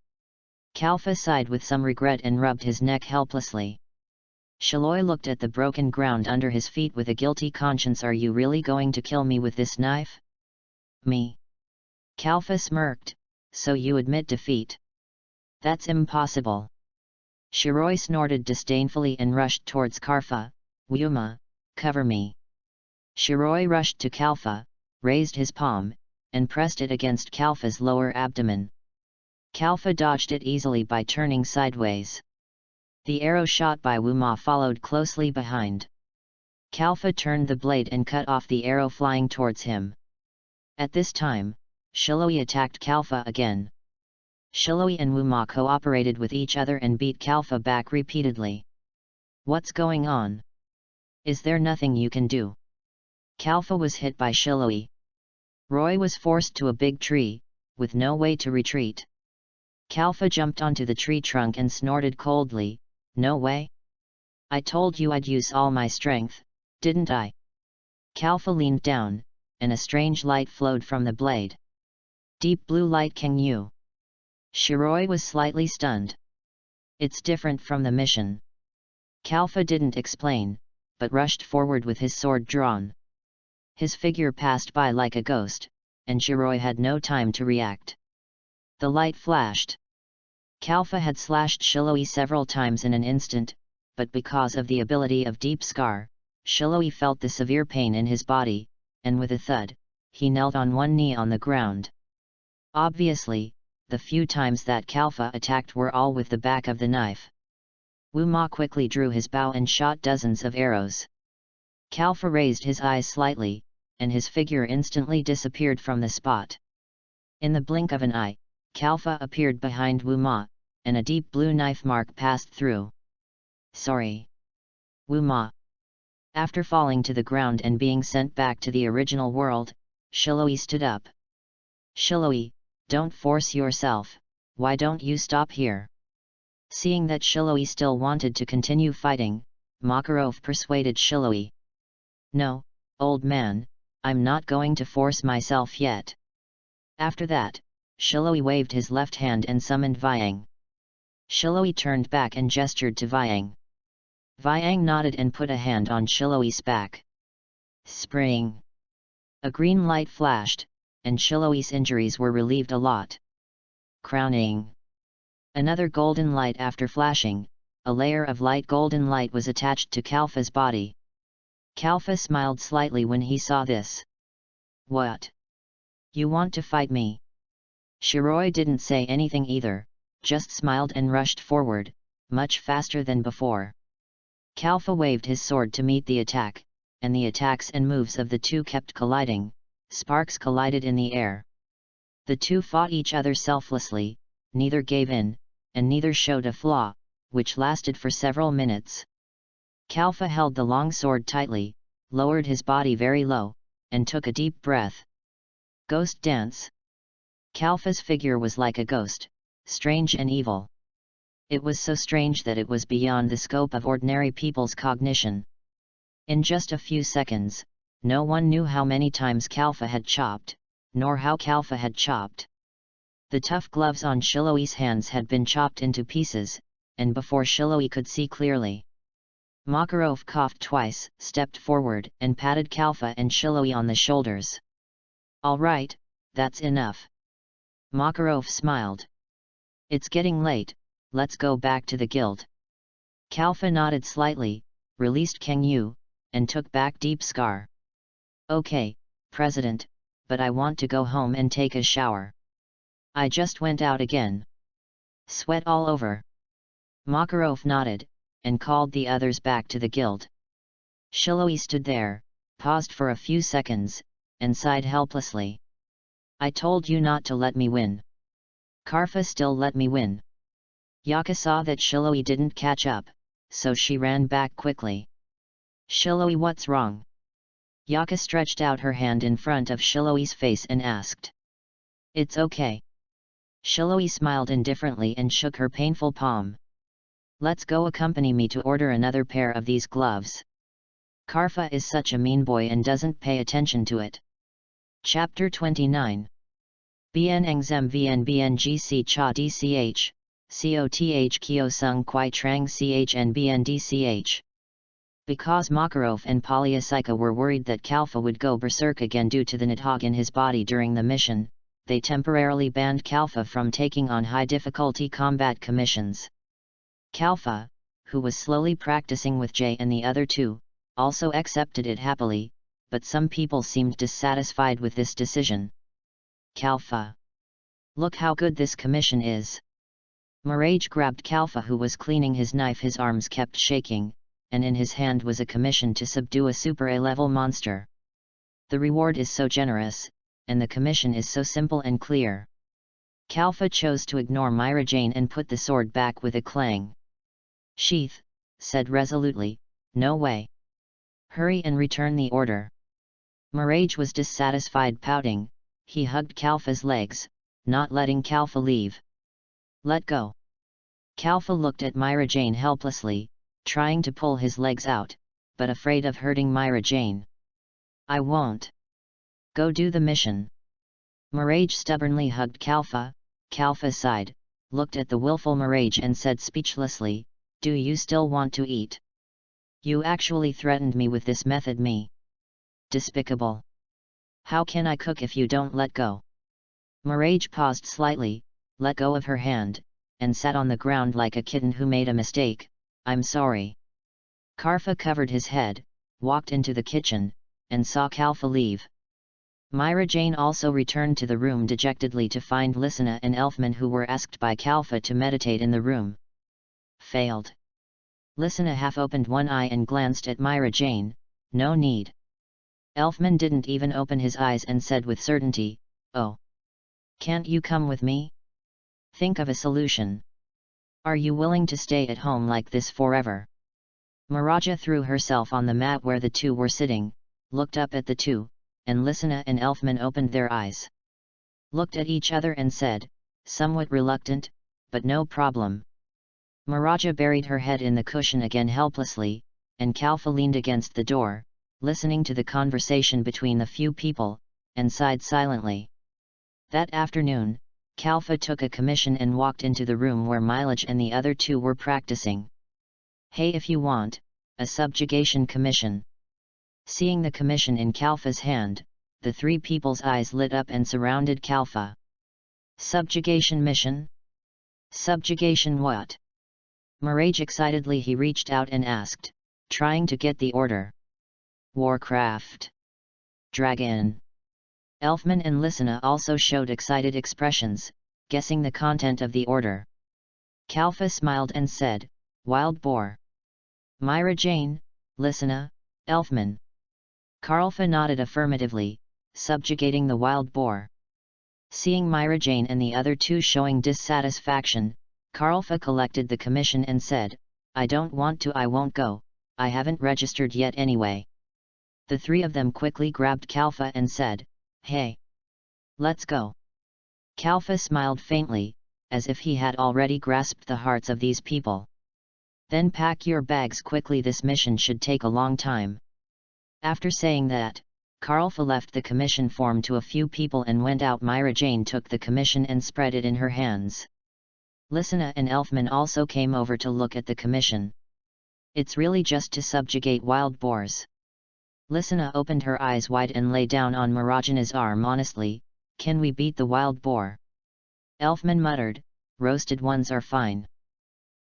Kalfa sighed with some regret and rubbed his neck helplessly. Shiloi looked at the broken ground under his feet with a guilty conscience. Are you really going to kill me with this knife? Me? Kalfa smirked. So you admit defeat? That's impossible. Shiroi snorted disdainfully and rushed towards Kalfa. Wuma, cover me. Shiroi rushed to Kalfa, raised his palm, and pressed it against Kalfa's lower abdomen. Kalfa dodged it easily by turning sideways. The arrow shot by Wuma followed closely behind. Kalfa turned the blade and cut off the arrow flying towards him. At this time, Shiloi attacked Kalfa again. Shiloi and Wuma cooperated with each other and beat Kalfa back repeatedly. What's going on? Is there nothing you can do? Kalfa was hit by Shiloi. Roy was forced to a big tree, with no way to retreat. Kalfa jumped onto the tree trunk and snorted coldly. No way? I told you I'd use all my strength, didn't I? Kalfa leaned down, and a strange light flowed from the blade. Deep blue light. Can you? Shiroi was slightly stunned. It's different from the mission. Kalfa didn't explain, but rushed forward with his sword drawn. His figure passed by like a ghost, and Shiroi had no time to react. The light flashed. Kalfa had slashed Shiloi several times in an instant, but because of the ability of Deep Scar, Shiloi felt the severe pain in his body, and with a thud, he knelt on one knee on the ground. Obviously, the few times that Kalfa attacked were all with the back of the knife. Wuma quickly drew his bow and shot dozens of arrows. Kalfa raised his eyes slightly, and his figure instantly disappeared from the spot. In the blink of an eye, Kalfa appeared behind Wuma, and a deep blue knife mark passed through. Sorry. Wuma. After falling to the ground and being sent back to the original world, Shiloi stood up. Shiloi, don't force yourself, why don't you stop here? Seeing that Shiloi still wanted to continue fighting, Makarov persuaded Shiloi. No, old man, I'm not going to force myself yet. After that, Shiloi waved his left hand and summoned Vyang. Shiloi turned back and gestured to Vyang. Vyang nodded and put a hand on Shiloi's back. Spring. A green light flashed, and Shiloi's injuries were relieved a lot. Crowning. Another golden light. After flashing, a layer of light golden light was attached to Kalfa's body. Kalfa smiled slightly when he saw this. What? You want to fight me? Shiroi didn't say anything either, just smiled and rushed forward, much faster than before. Kalfa waved his sword to meet the attack, and the attacks and moves of the two kept colliding. Sparks collided in the air. The two fought each other selflessly, neither gave in, and neither showed a flaw, which lasted for several minutes. Kalfa held the long sword tightly, lowered his body very low, and took a deep breath. Ghost dance. Kalfa's figure was like a ghost, strange and evil. It was so strange that it was beyond the scope of ordinary people's cognition. In just a few seconds, no one knew how many times Kalfa had chopped, nor how Kalfa had chopped. The tough gloves on Shiloi's hands had been chopped into pieces, and before Shiloi could see clearly. Makarov coughed twice, stepped forward, and patted Kalfa and Shiloi on the shoulders. "All right, that's enough." Makarov smiled. "It's getting late, let's go back to the guild." Kalfa nodded slightly, released Kangyu, and took back Deep Scar. "Okay, President, but I want to go home and take a shower. I just went out again. Sweat all over." Makarov nodded, and called the others back to the guild. Shiloi stood there, paused for a few seconds, and sighed helplessly. "I told you not to let me win. Karfa still let me win." Yaka saw that Shiloi didn't catch up, so she ran back quickly. "Shiloi, what's wrong?" Yaka stretched out her hand in front of Shiloi's face and asked. "It's okay." Shiloi smiled indifferently and shook her painful palm. "Let's go, accompany me to order another pair of these gloves. Karfa is such a mean boy and doesn't pay attention to it." Chapter 29. Bien Engzem Vn Bngc Cha Dch, Coth Kyo Sung Kwai Trang Chn Bn Dch. Because Makarov and Polyasika were worried that Kalfa would go berserk again due to the Nidhogg in his body during the mission, they temporarily banned Kalfa from taking on high-difficulty combat commissions. Kalfa, who was slowly practicing with Jay and the other two, also accepted it happily, but some people seemed dissatisfied with this decision. "Kalfa! Look how good this commission is!" Mirage grabbed Kalfa, who was cleaning his knife. His arms kept shaking, and in his hand was a commission to subdue a Super A-level monster. The reward is so generous, and the commission is so simple and clear. Kalfa chose to ignore Myra Jane and put the sword back with a clang. "Sheath," said resolutely, "no way. Hurry and return the order." Mirage was dissatisfied, pouting. He hugged Kalfa's legs, not letting Kalfa leave. "Let go." Kalfa looked at Myra Jane helplessly, trying to pull his legs out, but afraid of hurting Myra Jane. "I won't. Go do the mission." Mirage stubbornly hugged Kalfa. Kalfa sighed, looked at the willful Mirage and said speechlessly, "Do you still want to eat? You actually threatened me with this method, me. Despicable. How can I cook if you don't let go?" Mirage paused slightly, let go of her hand, and sat on the ground like a kitten who made a mistake. "I'm sorry." Karfa covered his head, walked into the kitchen, and saw Kalfa leave. Myra Jane also returned to the room dejectedly to find Lysina and Elfman, who were asked by Kalfa to meditate in the room. Failed. Lysina half opened one eye and glanced at Myra Jane. "No need." Elfman didn't even open his eyes and said with certainty, "Oh. Can't you come with me? Think of a solution. Are you willing to stay at home like this forever?" Miraja threw herself on the mat where the two were sitting, looked up at the two, and Lysina and Elfman opened their eyes. Looked at each other and said, somewhat reluctant, "But no problem." Miraja buried her head in the cushion again helplessly, and Kalfa leaned against the door, listening to the conversation between the few people, and sighed silently. That afternoon, Kalfa took a commission and walked into the room where Milage and the other two were practicing. "Hey, if you want, a subjugation commission." Seeing the commission in Kalfa's hand, the three people's eyes lit up and surrounded Kalfa. "Subjugation mission? Subjugation what?" Mirage excitedly he reached out and asked, trying to get the order. "Warcraft. Dragon." Elfman and Lysina also showed excited expressions, guessing the content of the order. Kalfa smiled and said, "Wild boar." Myra Jane, Lysina, Elfman. Karlfa nodded affirmatively, subjugating the wild boar. Seeing Myra Jane and the other two showing dissatisfaction, Karlfa collected the commission and said, "I don't want to, I won't go, I haven't registered yet anyway." The three of them quickly grabbed Kalfa and said, "Hey! Let's go." Kalfa smiled faintly, as if he had already grasped the hearts of these people. "Then pack your bags quickly, this mission should take a long time." After saying that, Karlfa left the commission form to a few people and went out. Myra Jane took the commission and spread it in her hands. Lysina and Elfman also came over to look at the commission. "It's really just to subjugate wild boars." Lysina opened her eyes wide and lay down on Marajana's arm honestly. "Can we beat the wild boar?" Elfman muttered, "Roasted ones are fine."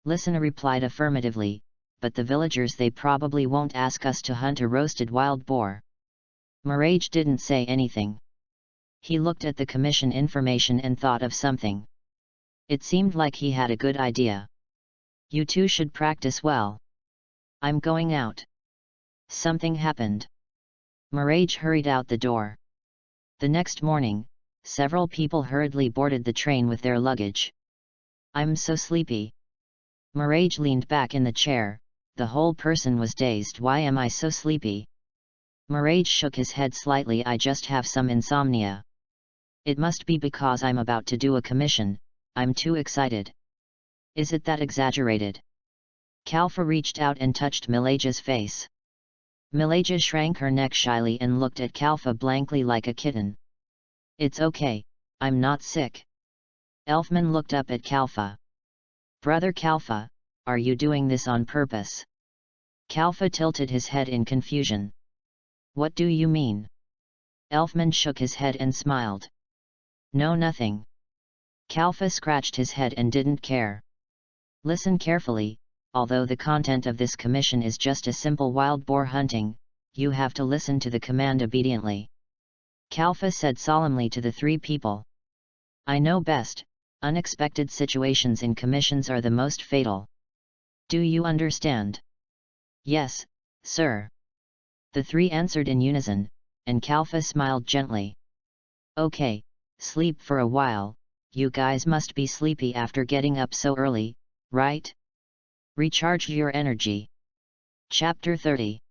Lysina replied affirmatively, "But the villagers, they probably won't ask us to hunt a roasted wild boar." Mirage didn't say anything. He looked at the commission information and thought of something. It seemed like he had a good idea. "You two should practice well. I'm going out." Something happened. Mirage hurried out the door. The next morning, several people hurriedly boarded the train with their luggage. "I'm so sleepy." Mirage leaned back in the chair. The whole person was dazed. "Why am I so sleepy?" Mirage shook his head slightly. "I just have some insomnia. It must be because I'm about to do a commission. I'm too excited." "Is it that exaggerated?" Kalfa reached out and touched Milaja's face. Milaja shrank her neck shyly and looked at Kalfa blankly like a kitten. "It's okay, I'm not sick." Elfman looked up at Kalfa. "Brother Kalfa, are you doing this on purpose?" Kalfa tilted his head in confusion. "What do you mean?" Elfman shook his head and smiled. "No, nothing." Kalfa scratched his head and didn't care. "Listen carefully, although the content of this commission is just a simple wild boar hunting, you have to listen to the command obediently." Kalfa said solemnly to the three people. "I know best, unexpected situations in commissions are the most fatal. Do you understand?" "Yes, sir." The three answered in unison, and Kalfa smiled gently. "Okay, sleep for a while, you guys must be sleepy after getting up so early, right? Recharge your energy." Chapter 30.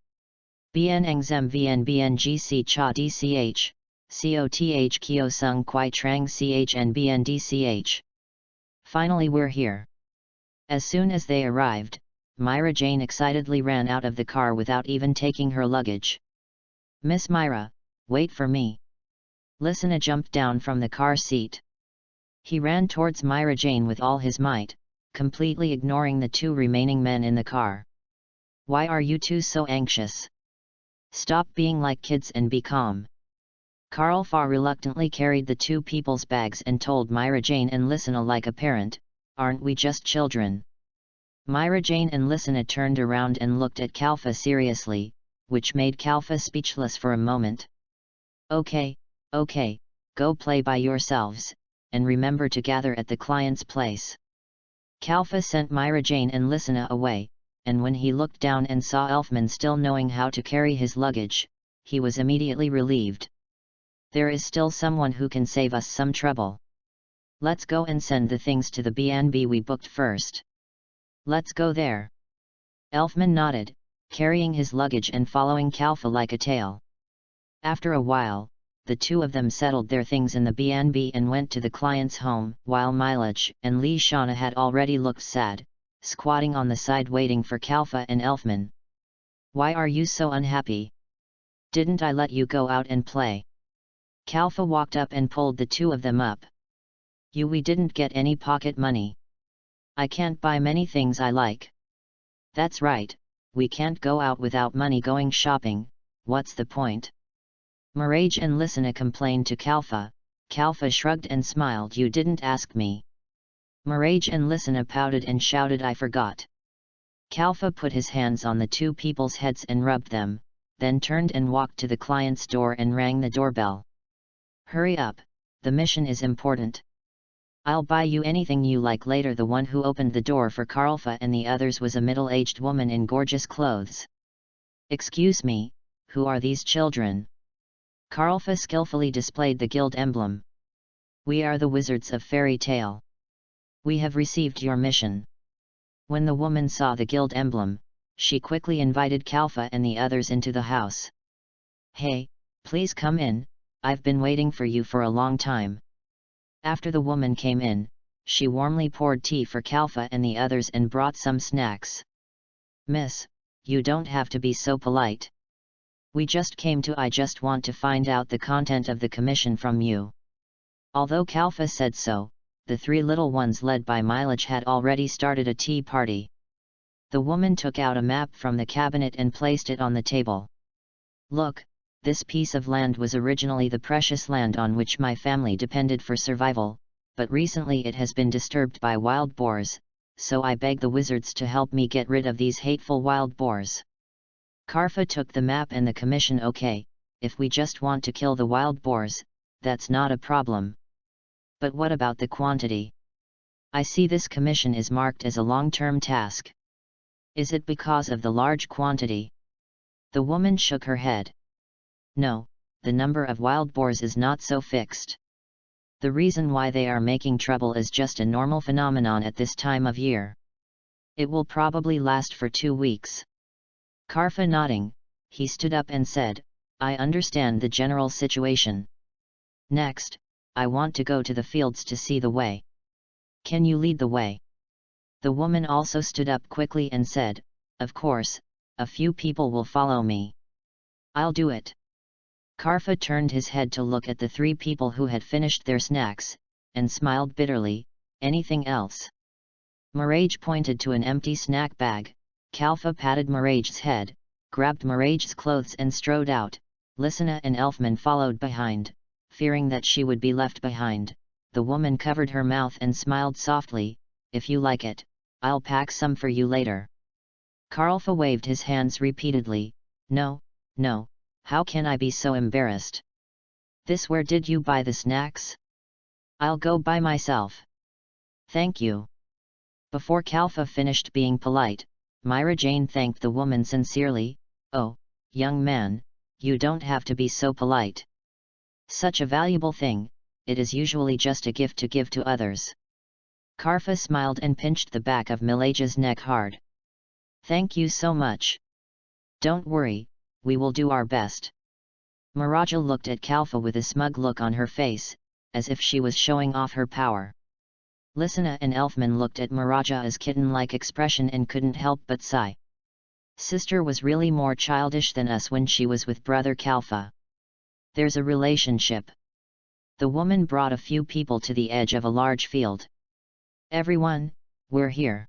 Bien Engzem Vn Bngc Cha Dch, Coth Kyo Sung Kwai Trang Ch and Bn Dch. Finally we're here. As soon as they arrived, Myra Jane excitedly ran out of the car without even taking her luggage. "Miss Myra, wait for me." Lysina jumped down from the car seat. He ran towards Myra Jane with all his might, completely ignoring the two remaining men in the car. "Why are you two so anxious? Stop being like kids and be calm." Karlfa reluctantly carried the two people's bags and told Myra Jane and Lysina like a parent, "Aren't we just children?" Myra Jane and Lysina turned around and looked at Kalfa seriously, which made Kalfa speechless for a moment. Okay, go play by yourselves, and remember to gather at the client's place." Kalfa sent Myra Jane and Lysina away, and when he looked down and saw Elfman still knowing how to carry his luggage, he was immediately relieved. "There is still someone who can save us some trouble. Let's go and send the things to the B&B we booked first." "Let's go there." Elfman nodded, carrying his luggage and following Kalfa like a tail. After a while, the two of them settled their things in the B&B and went to the client's home, while Milaj and Li Shana had already looked sad, squatting on the side waiting for Kalfa and Elfman. "Why are you so unhappy? Didn't I let you go out and play?" Kalfa walked up and pulled the two of them up. We didn't get any pocket money. I can't buy many things I like." "That's right, we can't go out without money going shopping, what's the point?" Mirage and Lysina complained to Kalfa. Kalfa shrugged and smiled. "You didn't ask me." Mirage and Lysina pouted and shouted, "I forgot." Kalfa put his hands on the two people's heads and rubbed them, then turned and walked to the client's door and rang the doorbell. "Hurry up, the mission is important." "I'll buy you anything you like later." The one who opened the door for Karlfa and the others was a middle-aged woman in gorgeous clothes. "Excuse me, who are these children?" Karlfa skillfully displayed the guild emblem. "We are the wizards of fairy tale. We have received your mission." When the woman saw the guild emblem, she quickly invited Kalfa and the others into the house. Hey, please come in, I've been waiting for you for a long time. After the woman came in, she warmly poured tea for Kalfa and the others and brought some snacks. Miss, you don't have to be so polite. I just want to find out the content of the commission from you. Although Kalfa said so, the three little ones led by Mileage had already started a tea party. The woman took out a map from the cabinet and placed it on the table. Look, this piece of land was originally the precious land on which my family depended for survival, but recently it has been disturbed by wild boars, so I beg the wizards to help me get rid of these hateful wild boars. Karfa took the map and the commission. Okay, if we just want to kill the wild boars, that's not a problem. But what about the quantity? I see this commission is marked as a long-term task. Is it because of the large quantity? The woman shook her head. No, the number of wild boars is not so fixed. The reason why they are making trouble is just a normal phenomenon at this time of year. It will probably last for 2 weeks. Karfa nodding, he stood up and said, I understand the general situation. Next, I want to go to the fields to see the way. Can you lead the way? The woman also stood up quickly and said, Of course, a few people will follow me. I'll do it. Karfa turned his head to look at the 3 people who had finished their snacks, and smiled bitterly. Anything else? Mirage pointed to an empty snack bag. Kalfa patted Mirage's head, grabbed Mirage's clothes and strode out. Lysina and Elfman followed behind. Fearing that she would be left behind, the woman covered her mouth and smiled softly. If you like it, I'll pack some for you later. Karlfa waved his hands repeatedly. No, no, how can I be so embarrassed? Where did you buy the snacks? I'll go by myself. Thank you. Before Kalfa finished being polite, Myra Jane thanked the woman sincerely. Oh, young man, you don't have to be so polite. Such a valuable thing, it is usually just a gift to give to others. Karfa smiled and pinched the back of Milage's neck hard. Thank you so much. Don't worry, we will do our best. Miraja looked at Kalfa with a smug look on her face, as if she was showing off her power. Lysina and Elfman looked at Miraja's kitten-like expression and couldn't help but sigh. Sister was really more childish than us when she was with brother Kalfa. There's a relationship. The woman brought a few people to the edge of a large field. Everyone, we're here.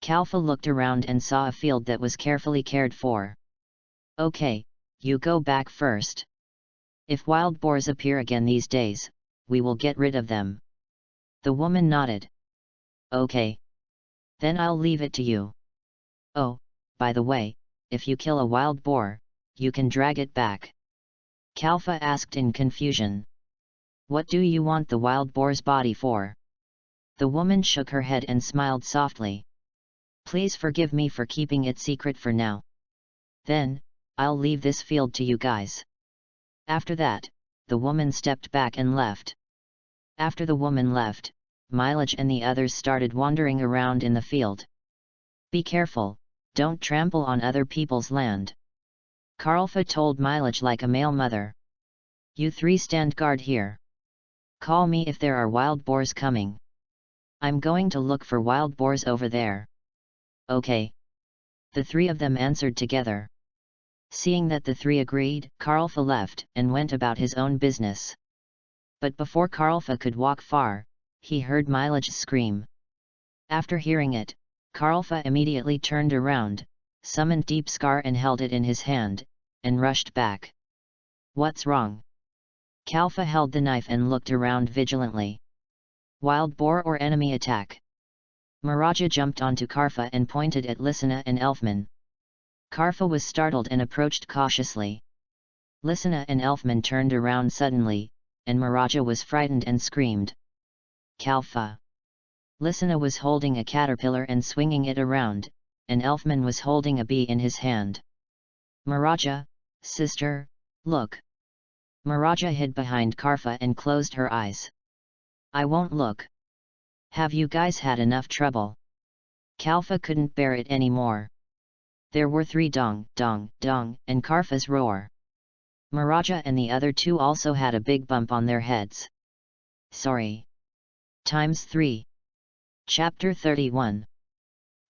Kalfa looked around and saw a field that was carefully cared for. Okay, you go back first. If wild boars appear again these days, we will get rid of them. The woman nodded. Okay. Then I'll leave it to you. Oh, by the way, if you kill a wild boar, you can drag it back. Kalfa asked in confusion. What do you want the wild boar's body for? The woman shook her head and smiled softly. Please forgive me for keeping it secret for now. Then, I'll leave this field to you guys. After that, the woman stepped back and left. After the woman left, Mileage and the others started wandering around in the field. Be careful, don't trample on other people's land. Karlfa told Mileage like a male mother. You 3 stand guard here. Call me if there are wild boars coming. I'm going to look for wild boars over there. Okay. The 3 of them answered together. Seeing that the 3 agreed, Karlfa left and went about his own business. But before Karlfa could walk far, he heard Mileage scream. After hearing it, Karlfa immediately turned around, summoned Deep Scar and held it in his hand, and rushed back. What's wrong? Kalfa held the knife and looked around vigilantly. Wild boar or enemy attack? Miraja jumped onto Karfa and pointed at Lysina and Elfman. Karfa was startled and approached cautiously. Lysina and Elfman turned around suddenly, and Miraja was frightened and screamed. Kalfa! Lysina was holding a caterpillar and swinging it around, and Elfman was holding a bee in his hand. Miraja, sister, look! Miraja hid behind Karfa and closed her eyes. I won't look. Have you guys had enough trouble? Kalfa couldn't bear it anymore. There were 3 dong, dong, dong, and Karfa's roar. Maraja and the other two also had a big bump on their heads. Sorry. Times 3. Chapter 31.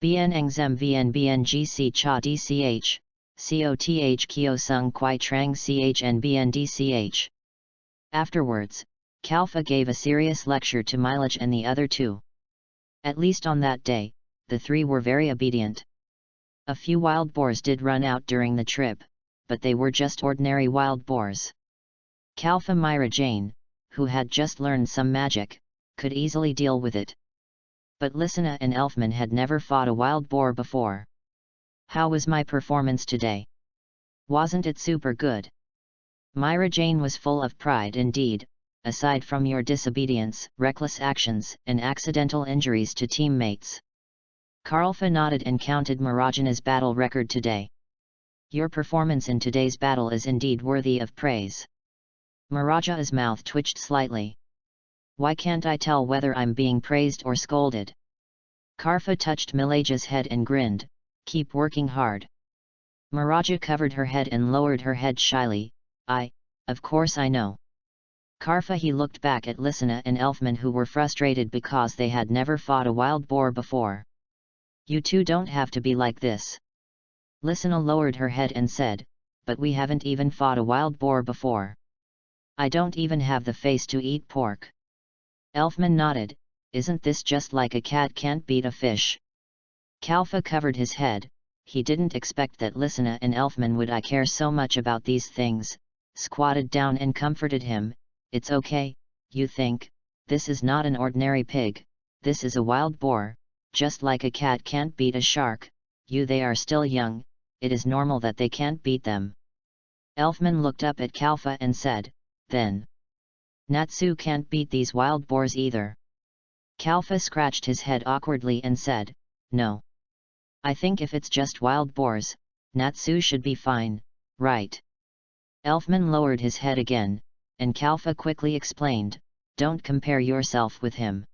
Bien Engzem Vn Bngc Cha Dch, Coth Kyo Sung Kwai Trang Chn Bn Dch. Afterwards, Kalfa gave a serious lecture to Milage and the other two. At least on that day, the three were very obedient. A few wild boars did run out during the trip, but they were just ordinary wild boars. Kalfa Myra Jane, who had just learned some magic, could easily deal with it. But Lysina and Elfman had never fought a wild boar before. How was my performance today? Wasn't it super good? Myra Jane was full of pride indeed. Aside from your disobedience, reckless actions, and accidental injuries to teammates. Karlfa nodded and counted Marajana's battle record today. Your performance in today's battle is indeed worthy of praise. Maraja's mouth twitched slightly. Why can't I tell whether I'm being praised or scolded? Karfa touched Milaja's head and grinned, keep working hard. Maraja covered her head and lowered her head shyly, of course I know. Karfa he looked back at Lysina and Elfman who were frustrated because they had never fought a wild boar before. You two don't have to be like this. Lysina lowered her head and said, but we haven't even fought a wild boar before. I don't even have the face to eat pork. Elfman nodded, isn't this just like a cat can't beat a fish? Kalfa covered his head, he didn't expect that Lysina and Elfman would care so much about these things, squatted down and comforted him. It's okay, you think, this is not an ordinary pig, this is a wild boar, just like a cat can't beat a shark, they are still young, it is normal that they can't beat them. Elfman looked up at Kalfa and said, then. Natsu can't beat these wild boars either. Kalfa scratched his head awkwardly and said, no. I think if it's just wild boars, Natsu should be fine, right? Elfman lowered his head again, and Kalfa quickly explained, don't compare yourself with him.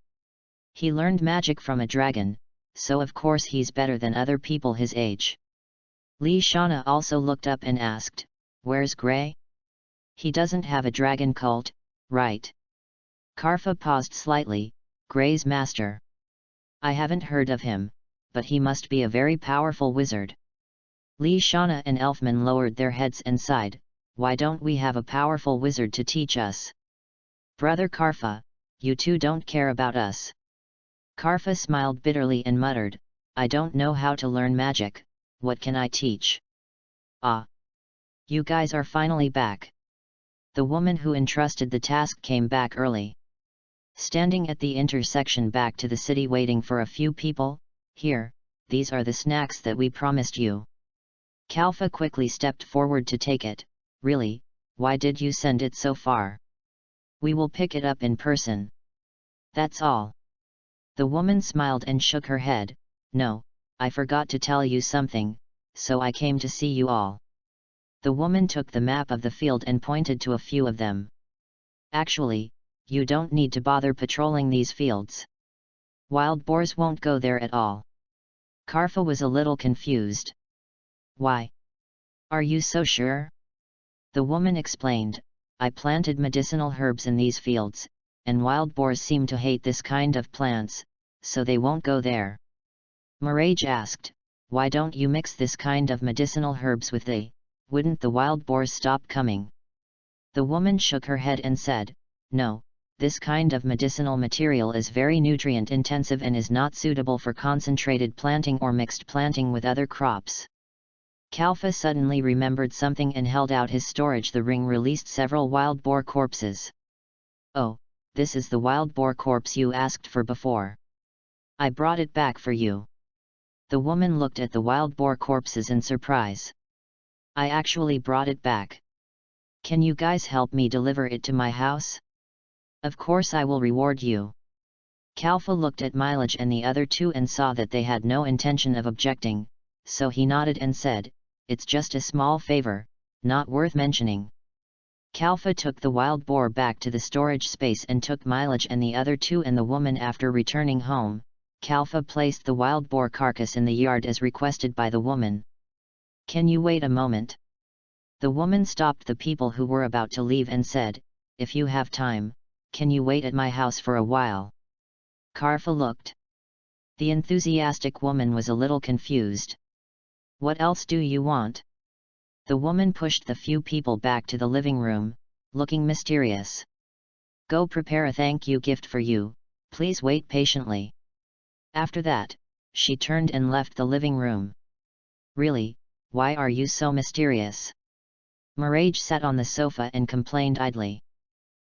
He learned magic from a dragon, so of course he's better than other people his age. Li Shana also looked up and asked, where's Gray? He doesn't have a dragon cult, right? Karfa paused slightly, Gray's master. I haven't heard of him, but he must be a very powerful wizard. Li Shana and Elfman lowered their heads and sighed, why don't we have a powerful wizard to teach us? Brother Karfa, you two don't care about us. Karfa smiled bitterly and muttered, I don't know how to learn magic, what can I teach? Ah! You guys are finally back. The woman who entrusted the task came back early. Standing at the intersection back to the city waiting for a few people, here, these are the snacks that we promised you. Kalfa quickly stepped forward to take it. Really, why did you send it so far? We will pick it up in person. That's all. The woman smiled and shook her head, no, I forgot to tell you something, so I came to see you all. The woman took the map of the field and pointed to a few of them. Actually, you don't need to bother patrolling these fields. Wild boars won't go there at all. Karfa was a little confused. Why? Are you so sure? The woman explained, I planted medicinal herbs in these fields, and wild boars seem to hate this kind of plants, so they won't go there. Mirage asked, why don't you mix this kind of medicinal herbs with wouldn't the wild boars stop coming? The woman shook her head and said, no, this kind of medicinal material is very nutrient intensive and is not suitable for concentrated planting or mixed planting with other crops. Kalfa suddenly remembered something and held out his storage. The ring released several wild boar corpses. Oh, this is the wild boar corpse you asked for before. I brought it back for you. The woman looked at the wild boar corpses in surprise. I actually brought it back. Can you guys help me deliver it to my house? Of course I will reward you. Kalfa looked at Milage and the other two and saw that they had no intention of objecting, so he nodded and said, it's just a small favor, not worth mentioning. Kalfa took the wild boar back to the storage space and took Milage and the other two and the woman. After returning home, Kalfa placed the wild boar carcass in the yard as requested by the woman. Can you wait a moment? The woman stopped the people who were about to leave and said, "If you have time, can you wait at my house for a while?" Karfa looked. The enthusiastic woman was a little confused. "What else do you want?" The woman pushed the few people back to the living room, looking mysterious. "Go prepare a thank you gift for you, please wait patiently." After that, she turned and left the living room. "Really, why are you so mysterious?" Mirage sat on the sofa and complained idly.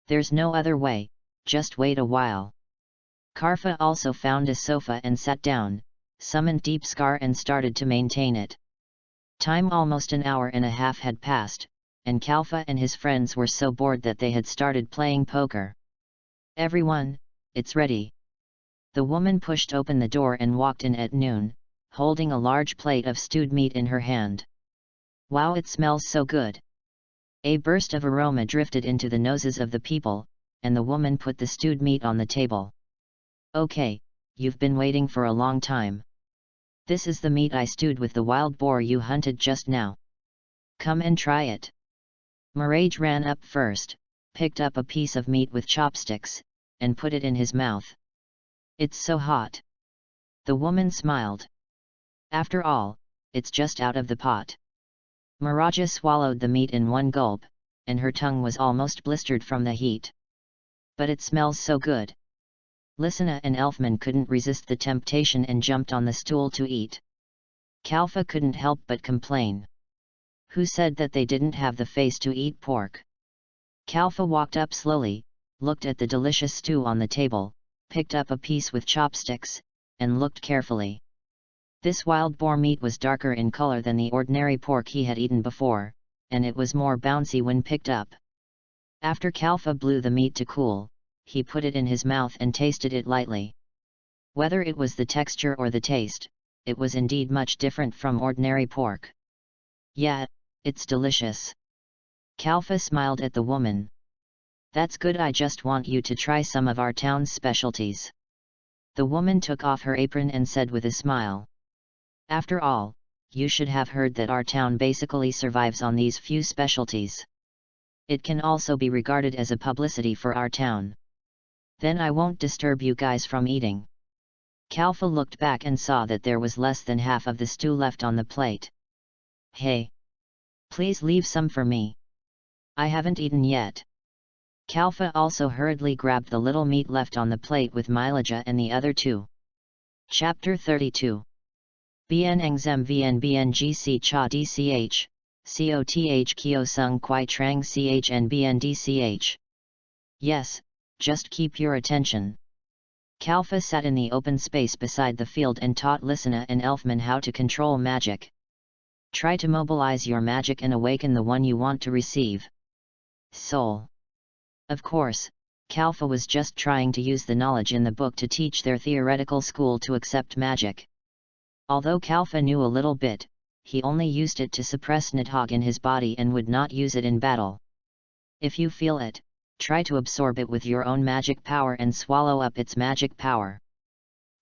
"There's no other way, just wait a while." Karfa also found a sofa and sat down, summoned Deep Scar and started to maintain it. Time almost an hour and a half had passed, and Kalfa and his friends were so bored that they had started playing poker. "Everyone, it's ready." The woman pushed open the door and walked in at noon, holding a large plate of stewed meat in her hand. "Wow, it smells so good." A burst of aroma drifted into the noses of the people, and the woman put the stewed meat on the table. "Okay, you've been waiting for a long time. This is the meat I stewed with the wild boar you hunted just now. Come and try it." Mirage ran up first, picked up a piece of meat with chopsticks, and put it in his mouth. "It's so hot." The woman smiled. "After all, it's just out of the pot." Mirage swallowed the meat in one gulp, and her tongue was almost blistered from the heat. "But it smells so good." Lysina and Elfman couldn't resist the temptation and jumped on the stool to eat. Kalfa couldn't help but complain. Who said that they didn't have the face to eat pork? Kalfa walked up slowly, looked at the delicious stew on the table, picked up a piece with chopsticks, and looked carefully. This wild boar meat was darker in color than the ordinary pork he had eaten before, and it was more bouncy when picked up. After Kalfa blew the meat to cool, he put it in his mouth and tasted it lightly. Whether it was the texture or the taste, it was indeed much different from ordinary pork. "Yeah, it's delicious." Kalfa smiled at the woman. "That's good, I just want you to try some of our town's specialties." The woman took off her apron and said with a smile. "After all, you should have heard that our town basically survives on these few specialties. It can also be regarded as a publicity for our town. Then I won't disturb you guys from eating." Kalfa looked back and saw that there was less than half of the stew left on the plate. "Hey! Please leave some for me. I haven't eaten yet." Kalfa also hurriedly grabbed the little meat left on the plate with Milaja and the other two. Chapter 32. Bien Engzem Vn Bng Cha Dch, Coth Kyo Sung Kwai Trang Ch and Bn Dch. Yes, just keep your attention. Kalfa sat in the open space beside the field and taught Lysina and Elfman how to control magic. Try to mobilize your magic and awaken the one you want to receive. Soul. Of course, Kalfa was just trying to use the knowledge in the book to teach their theoretical school to accept magic. Although Kalfa knew a little bit, he only used it to suppress Nidhogg in his body and would not use it in battle. If you feel it, try to absorb it with your own magic power and swallow up its magic power.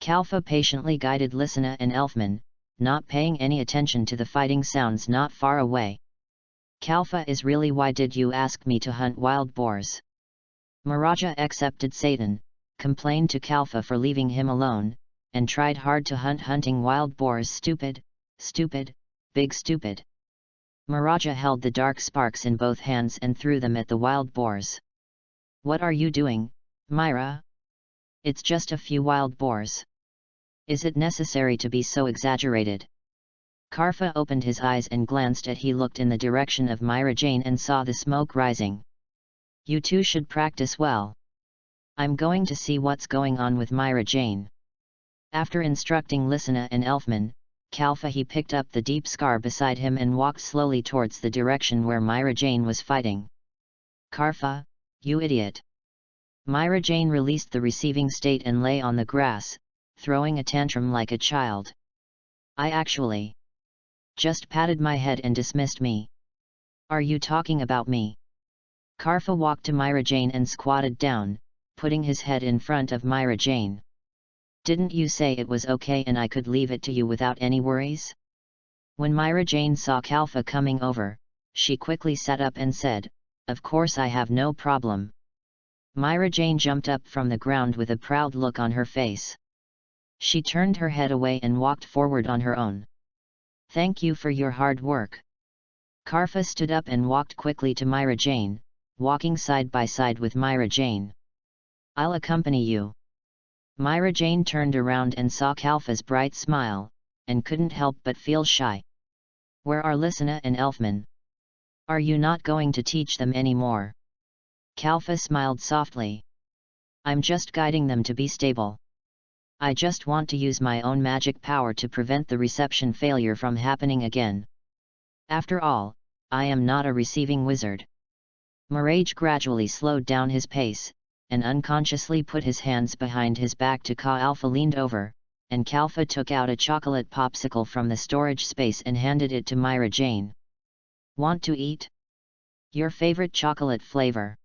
Kalfa patiently guided Lysina and Elfman, not paying any attention to the fighting sounds not far away. "Kalfa is really, why did you ask me to hunt wild boars?" Miraja accepted Satan, complained to Kalfa for leaving him alone, and tried hard to hunting wild boars. "Stupid, stupid, big stupid." Miraja held the dark sparks in both hands and threw them at the wild boars. "What are you doing, Myra? It's just a few wild boars. Is it necessary to be so exaggerated?" Karfa opened his eyes and glanced at. He looked in the direction of Myra Jane and saw the smoke rising. "You two should practice well. I'm going to see what's going on with Myra Jane." After instructing Lysina and Elfman, Kalfa he picked up the deep scar beside him and walked slowly towards the direction where Myra Jane was fighting. "Karfa, you idiot!" Myra Jane released the receiving state and lay on the grass, throwing a tantrum like a child. "I actually just patted my head and dismissed me. Are you talking about me?" Karfa walked to Myra Jane and squatted down, putting his head in front of Myra Jane. "Didn't you say it was okay and I could leave it to you without any worries?" When Myra Jane saw Kalfa coming over, she quickly sat up and said, "Of course I have no problem." Myra Jane jumped up from the ground with a proud look on her face. She turned her head away and walked forward on her own. "Thank you for your hard work." Karfa stood up and walked quickly to Myra Jane, walking side by side with Myra Jane. "I'll accompany you." Myra Jane turned around and saw Kalfa's bright smile, and couldn't help but feel shy. "Where are Lysina and Elfman? Are you not going to teach them anymore?" Kalfa smiled softly. "I'm just guiding them to be stable. I just want to use my own magic power to prevent the reception failure from happening again. After all, I am not a receiving wizard." Mirage gradually slowed down his pace, and unconsciously put his hands behind his back to Ka Alpha leaned over, and Kalfa took out a chocolate popsicle from the storage space and handed it to Myra Jane. "Want to eat? Your favorite chocolate flavor?"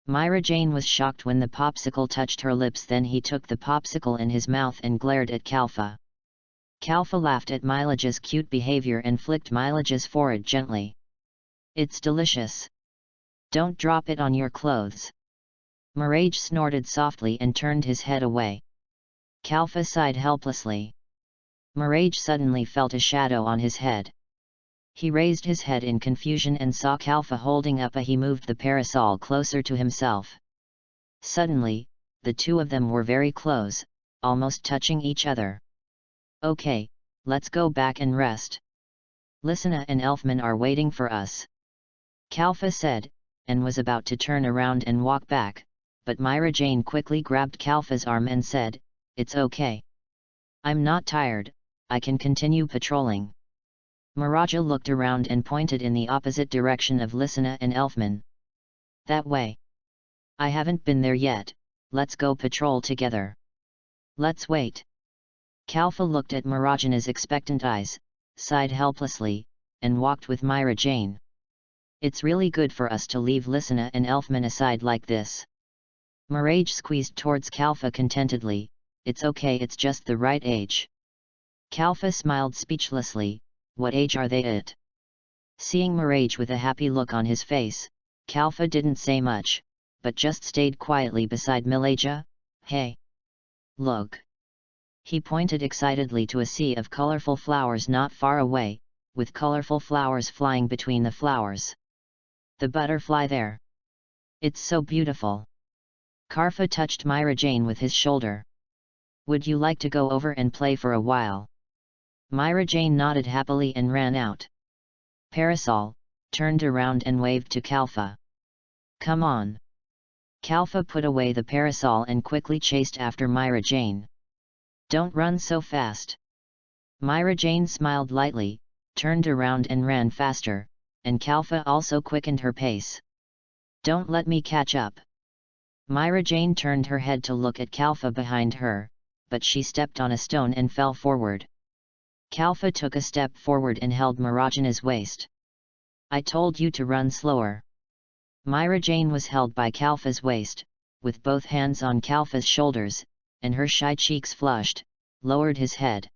Myra Jane was shocked when the popsicle touched her lips. Then he took the popsicle in his mouth and glared at Kalfa. Kalfa laughed at Milage's cute behavior and flicked Milage's forehead gently. "It's delicious. Don't drop it on your clothes." Mirage snorted softly and turned his head away. Kalfa sighed helplessly. Mirage suddenly felt a shadow on his head. He raised his head in confusion and saw Kalfa holding up he moved the parasol closer to himself. Suddenly, the two of them were very close, almost touching each other. "Okay, let's go back and rest. Lysina and Elfman are waiting for us," Kalfa said, and was about to turn around and walk back, but Myra Jane quickly grabbed Kalfa's arm and said, "It's okay. I'm not tired, I can continue patrolling." Miraja looked around and pointed in the opposite direction of Lysina and Elfman. "That way. I haven't been there yet, let's go patrol together." "Let's wait." Kalfa looked at Mirajana's expectant eyes, sighed helplessly, and walked with Myra Jane. "It's really good for us to leave Lysina and Elfman aside like this." Mirage squeezed towards Kalfa contentedly, "It's okay, it's just the right age." Kalfa smiled speechlessly, "What age are they at?" Seeing Mirage with a happy look on his face, Kalfa didn't say much, but just stayed quietly beside Milaja. "Hey! Look!" He pointed excitedly to a sea of colorful flowers not far away, with colorful flowers flying between the flowers. "The butterfly there! It's so beautiful!" Karfa touched Myra Jane with his shoulder. "Would you like to go over and play for a while?" Myra Jane nodded happily and ran out. Parasol turned around and waved to Kalfa. "Come on." Kalfa put away the parasol and quickly chased after Myra Jane. "Don't run so fast." Myra Jane smiled lightly, turned around and ran faster, and Kalfa also quickened her pace. "Don't let me catch up." Myra Jane turned her head to look at Kalfa behind her, but she stepped on a stone and fell forward. Kalfa took a step forward and held Mirajana's waist. "I told you to run slower." Myra Jane was held by Kalfa's waist, with both hands on Kalfa's shoulders, and her shy cheeks flushed, lowered his head.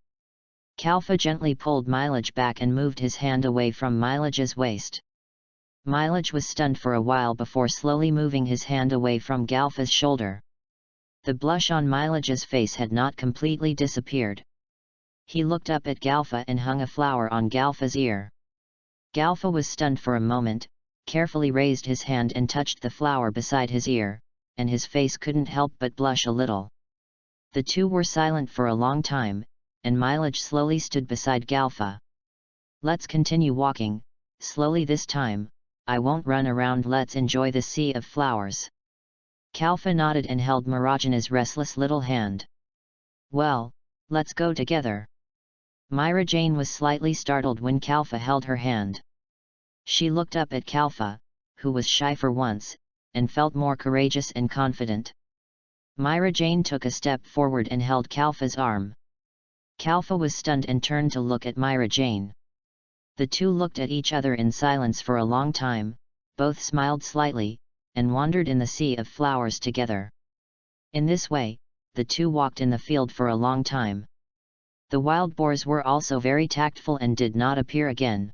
Kalfa gently pulled Milage back and moved his hand away from Milage's waist. Milage was stunned for a while before slowly moving his hand away from Galfa's shoulder. The blush on Milage's face had not completely disappeared. He looked up at Galfa and hung a flower on Galfa's ear. Galfa was stunned for a moment, carefully raised his hand and touched the flower beside his ear, and his face couldn't help but blush a little. The two were silent for a long time, and Milage slowly stood beside Galfa. "Let's continue walking, slowly this time, I won't run around, let's enjoy the sea of flowers." Galfa nodded and held Mirajana's restless little hand. "Well, let's go together." Myra Jane was slightly startled when Galfa held her hand. She looked up at Galfa, who was shy for once, and felt more courageous and confident. Myra Jane took a step forward and held Galfa's arm. Galfa was stunned and turned to look at Myra Jane. The two looked at each other in silence for a long time, both smiled slightly, and wandered in the sea of flowers together. In this way, the two walked in the field for a long time. The wild boars were also very tactful and did not appear again.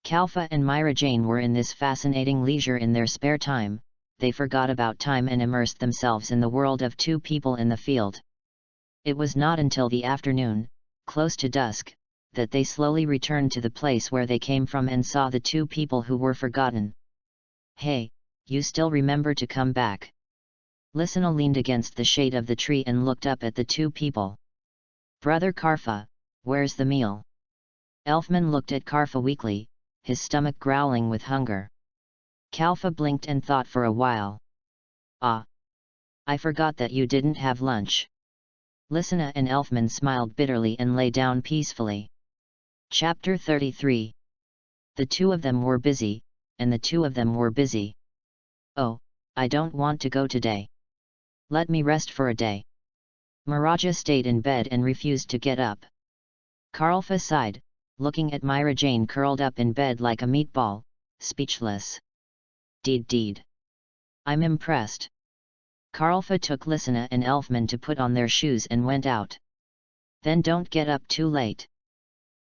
Kalfa and Myra Jane were in this fascinating leisure in their spare time. They forgot about time and immersed themselves in the world of two people in the field. It was not until the afternoon, close to dusk, that they slowly returned to the place where they came from and saw the two people who were forgotten. "Hey, you still remember to come back?" Lysina leaned against the shade of the tree and looked up at the two people. "Brother Karfa, where's the meal?" Elfman looked at Karfa weakly, his stomach growling with hunger. Kalfa blinked and thought for a while. "Ah! I forgot that you didn't have lunch." Lysina and Elfman smiled bitterly and lay down peacefully. Chapter 33. The two of them were busy, and the two of them were busy. "Oh, I don't want to go today. Let me rest for a day." Miraja stayed in bed and refused to get up. Karlfa sighed, looking at Myra Jane curled up in bed like a meatball, speechless. Deed. I'm impressed." Karlfa took Lysina and Elfman to put on their shoes and went out. "Then don't get up too late."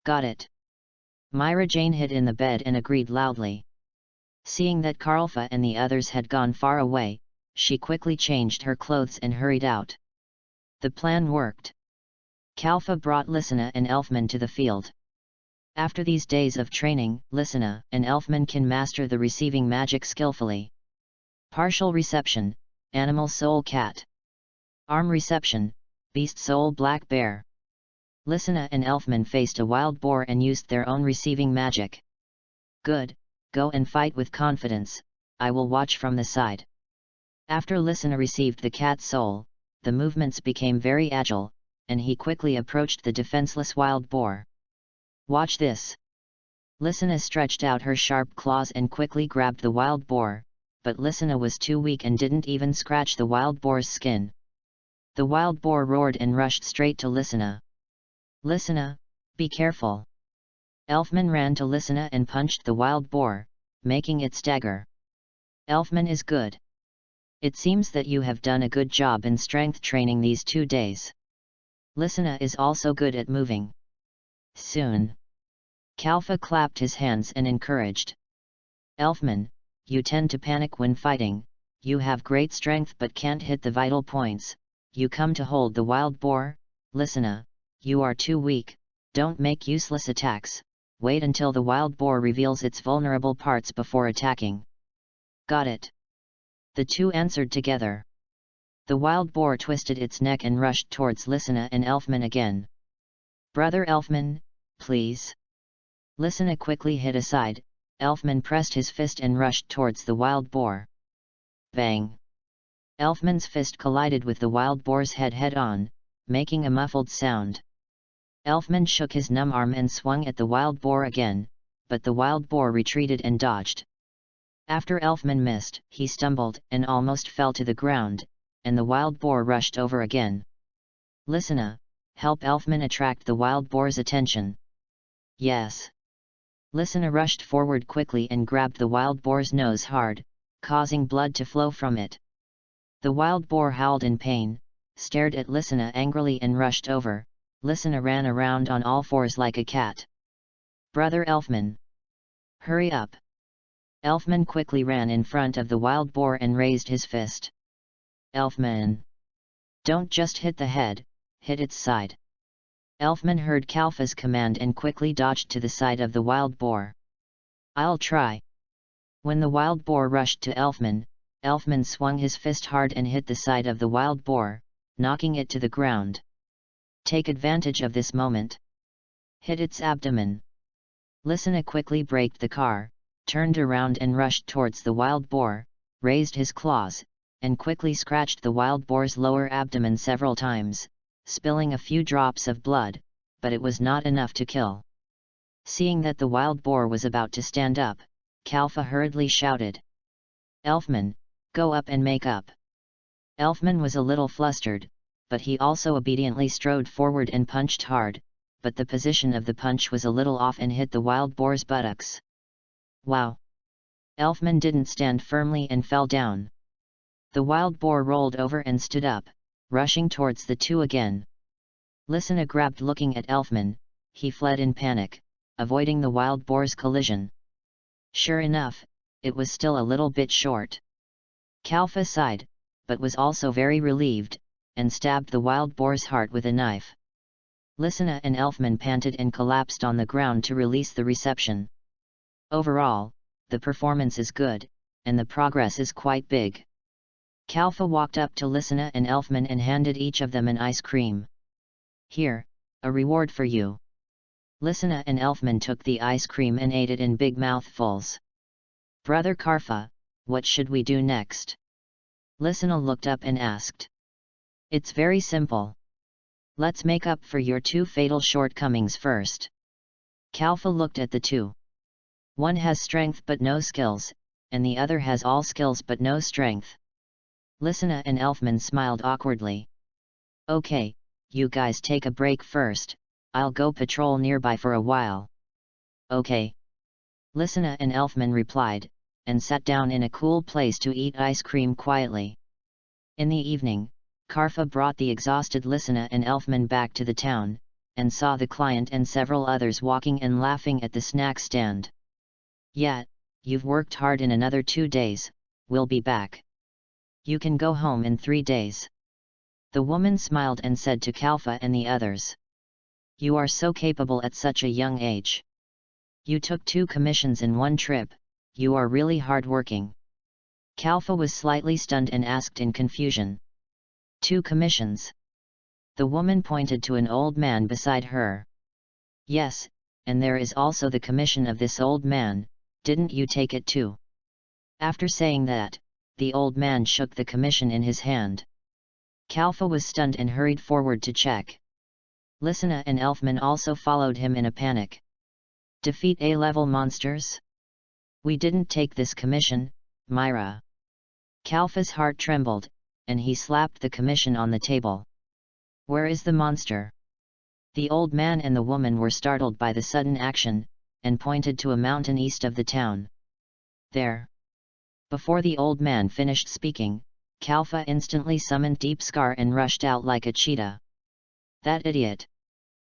"Got it." Myra Jane hid in the bed and agreed loudly. Seeing that Karlfa and the others had gone far away, she quickly changed her clothes and hurried out. The plan worked. Kalfa brought Lysina and Elfman to the field. After these days of training, Lysina and Elfman can master the receiving magic skillfully. Partial reception, animal soul cat. Arm reception, beast soul black bear. Lysina and Elfman faced a wild boar and used their own receiving magic. "Good, go and fight with confidence, I will watch from the side." After Lysina received the cat's soul, the movements became very agile, and he quickly approached the defenseless wild boar. "Watch this." Lysina stretched out her sharp claws and quickly grabbed the wild boar, but Lysina was too weak and didn't even scratch the wild boar's skin. The wild boar roared and rushed straight to Lysina. "Lysina, be careful." Elfman ran to Lysina and punched the wild boar, making it stagger. "Elfman is good. It seems that you have done a good job in strength training these 2 days. Lysina is also good at moving. Soon." Kalfa clapped his hands and encouraged. "Elfman, you tend to panic when fighting, you have great strength but can't hit the vital points, you come to hold the wild boar. Lysina, you are too weak, don't make useless attacks, wait until the wild boar reveals its vulnerable parts before attacking." "Got it." The two answered together. The wild boar twisted its neck and rushed towards Lysina and Elfman again. "Brother Elfman, please." Lysina quickly hid aside, Elfman pressed his fist and rushed towards the wild boar. Bang! Elfman's fist collided with the wild boar's head head-on, making a muffled sound. Elfman shook his numb arm and swung at the wild boar again, but the wild boar retreated and dodged. After Elfman missed, he stumbled and almost fell to the ground, and the wild boar rushed over again. "Lysina, help Elfman attract the wild boar's attention." "Yes." Lysina rushed forward quickly and grabbed the wild boar's nose hard, causing blood to flow from it. The wild boar howled in pain, stared at Lysina angrily and rushed over. Lysina ran around on all fours like a cat. "Brother Elfman! Hurry up!" Elfman quickly ran in front of the wild boar and raised his fist. "Elfman! Don't just hit the head, hit its side." Elfman heard Kalfa's command and quickly dodged to the side of the wild boar. "I'll try." When the wild boar rushed to Elfman, Elfman swung his fist hard and hit the side of the wild boar, knocking it to the ground. "Take advantage of this moment. Hit its abdomen." Lysina quickly braked the car, turned around and rushed towards the wild boar, raised his claws, and quickly scratched the wild boar's lower abdomen several times, spilling a few drops of blood, but it was not enough to kill. Seeing that the wild boar was about to stand up, Kalfa hurriedly shouted, "Elfman, go up and make up." Elfman was a little flustered, but he also obediently strode forward and punched hard, but the position of the punch was a little off and hit the wild boar's buttocks. Wow! Elfman didn't stand firmly and fell down. The wild boar rolled over and stood up, rushing towards the two again. Lysina grabbed looking at Elfman, he fled in panic, avoiding the wild boar's collision. Sure enough, it was still a little bit short. Kalfa sighed, but was also very relieved, and stabbed the wild boar's heart with a knife. Lysina and Elfman panted and collapsed on the ground to release the reception. Overall, the performance is good, and the progress is quite big. Kalfa walked up to Lysina and Elfman and handed each of them an ice cream. Here, a reward for you. Lysina and Elfman took the ice cream and ate it in big mouthfuls. Brother Karfa, what should we do next? Lysina looked up and asked. It's very simple. Let's make up for your two fatal shortcomings first. Kalfa looked at the two. One has strength but no skills, and the other has all skills but no strength. Lysina and Elfman smiled awkwardly. Okay, you guys take a break first, I'll go patrol nearby for a while. Okay. Lysina and Elfman replied, and sat down in a cool place to eat ice cream quietly. In the evening, Karfa brought the exhausted Lysina and Elfman back to the town, and saw the client and several others walking and laughing at the snack stand. Yeah, you've worked hard in another 2 days, we'll be back. You can go home in 3 days. The woman smiled and said to Kalfa and the others. You are so capable at such a young age. You took 2 commissions in 1 trip, you are really hard-working. Kalfa was slightly stunned and asked in confusion. 2 commissions? The woman pointed to an old man beside her. Yes, and there is also the commission of this old man, didn't you take it too? After saying that, the old man shook the commission in his hand. Kalfa was stunned and hurried forward to check. Lysina and Elfman also followed him in a panic. Defeat A-level monsters? We didn't take this commission, Myra. Kalfa's heart trembled, and he slapped the commission on the table. Where is the monster? The old man and the woman were startled by the sudden action, and pointed to a mountain east of the town. There. Before the old man finished speaking, Kalfa instantly summoned Deep Scar and rushed out like a cheetah. That idiot!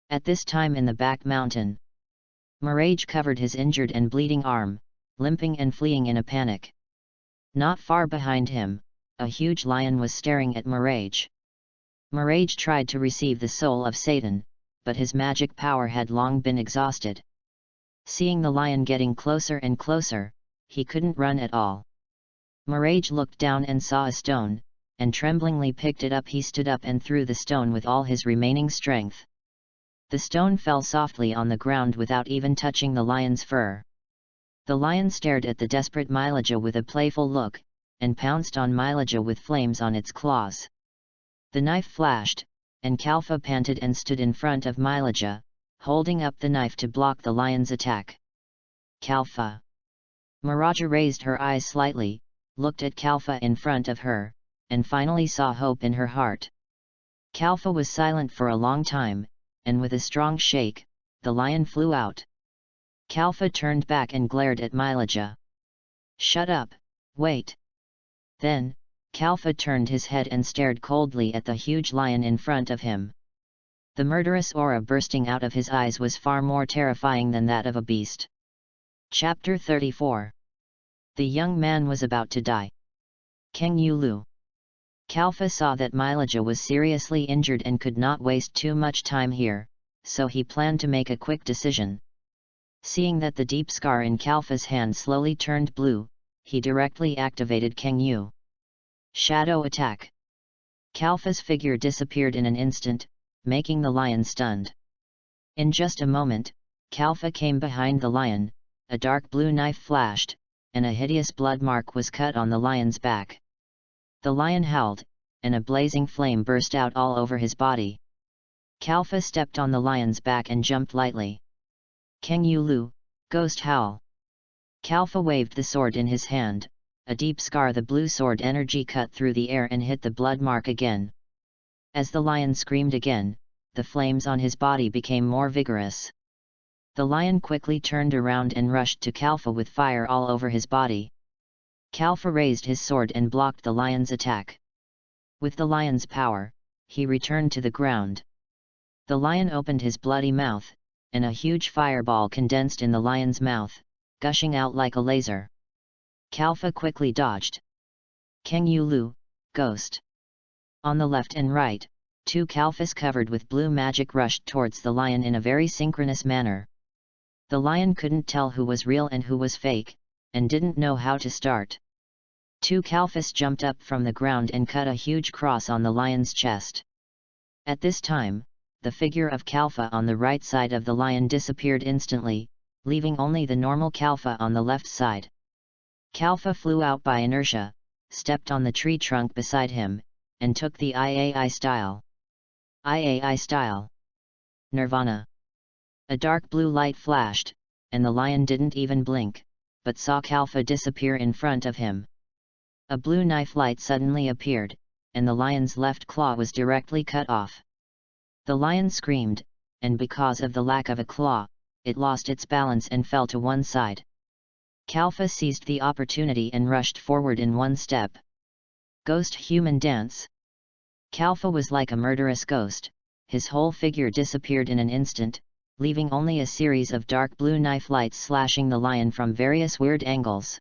At this time in the back mountain, Mirage covered his injured and bleeding arm, limping and fleeing in a panic. Not far behind him, a huge lion was staring at Mirage. Mirage tried to receive the soul of Satan, but his magic power had long been exhausted. Seeing the lion getting closer and closer, he couldn't run at all. Mirage looked down and saw a stone, and tremblingly picked it up. He stood up and threw the stone with all his remaining strength. The stone fell softly on the ground without even touching the lion's fur. The lion stared at the desperate Mylaja with a playful look, and pounced on Mylaja with flames on its claws. The knife flashed, and Kalfa panted and stood in front of Mylaja, holding up the knife to block the lion's attack. Kalfa. Miraja raised her eyes slightly, looked at Kalfa in front of her, and finally saw hope in her heart. Kalfa was silent for a long time, and with a strong shake, the lion flew out. Kalfa turned back and glared at Mylaja. Shut up, wait. Then, Kalfa turned his head and stared coldly at the huge lion in front of him. The murderous aura bursting out of his eyes was far more terrifying than that of a beast. Chapter 34. The young man was about to die. Keng Yulu. Kalfa saw that Mylaja was seriously injured and could not waste too much time here, so he planned to make a quick decision. Seeing that the deep scar in Kalfa's hand slowly turned blue, he directly activated Keng Yu. Shadow attack. Kalfa's figure disappeared in an instant, making the lion stunned. In just a moment, Kalfa came behind the lion, a dark blue knife flashed, and a hideous blood mark was cut on the lion's back. The lion howled, and a blazing flame burst out all over his body. Kalfa stepped on the lion's back and jumped lightly. Keng Yulu, Ghost Howl. Kalfa waved the sword in his hand, a deep scar. The blue sword energy cut through the air and hit the blood mark again. As the lion screamed again, the flames on his body became more vigorous. The lion quickly turned around and rushed to Kalfa with fire all over his body. Kalfa raised his sword and blocked the lion's attack. With the lion's power, he returned to the ground. The lion opened his bloody mouth, and a huge fireball condensed in the lion's mouth, gushing out like a laser. Kalfa quickly dodged. Keng Yulu, ghost. On the left and right, two Kalfas covered with blue magic rushed towards the lion in a very synchronous manner. The lion couldn't tell who was real and who was fake, and didn't know how to start. Two Kalfas jumped up from the ground and cut a huge cross on the lion's chest. At this time, the figure of Kalfa on the right side of the lion disappeared instantly, leaving only the normal Kalfa on the left side. Kalfa flew out by inertia, stepped on the tree trunk beside him, and took the IAI style. IAI style. Nirvana. A dark blue light flashed, and the lion didn't even blink, but saw Kalfa disappear in front of him. A blue knife light suddenly appeared, and the lion's left claw was directly cut off. The lion screamed, and because of the lack of a claw, it lost its balance and fell to one side. Kalfa seized the opportunity and rushed forward in one step. Ghost-human dance. Kalfa was like a murderous ghost, his whole figure disappeared in an instant, leaving only a series of dark blue knife lights slashing the lion from various weird angles.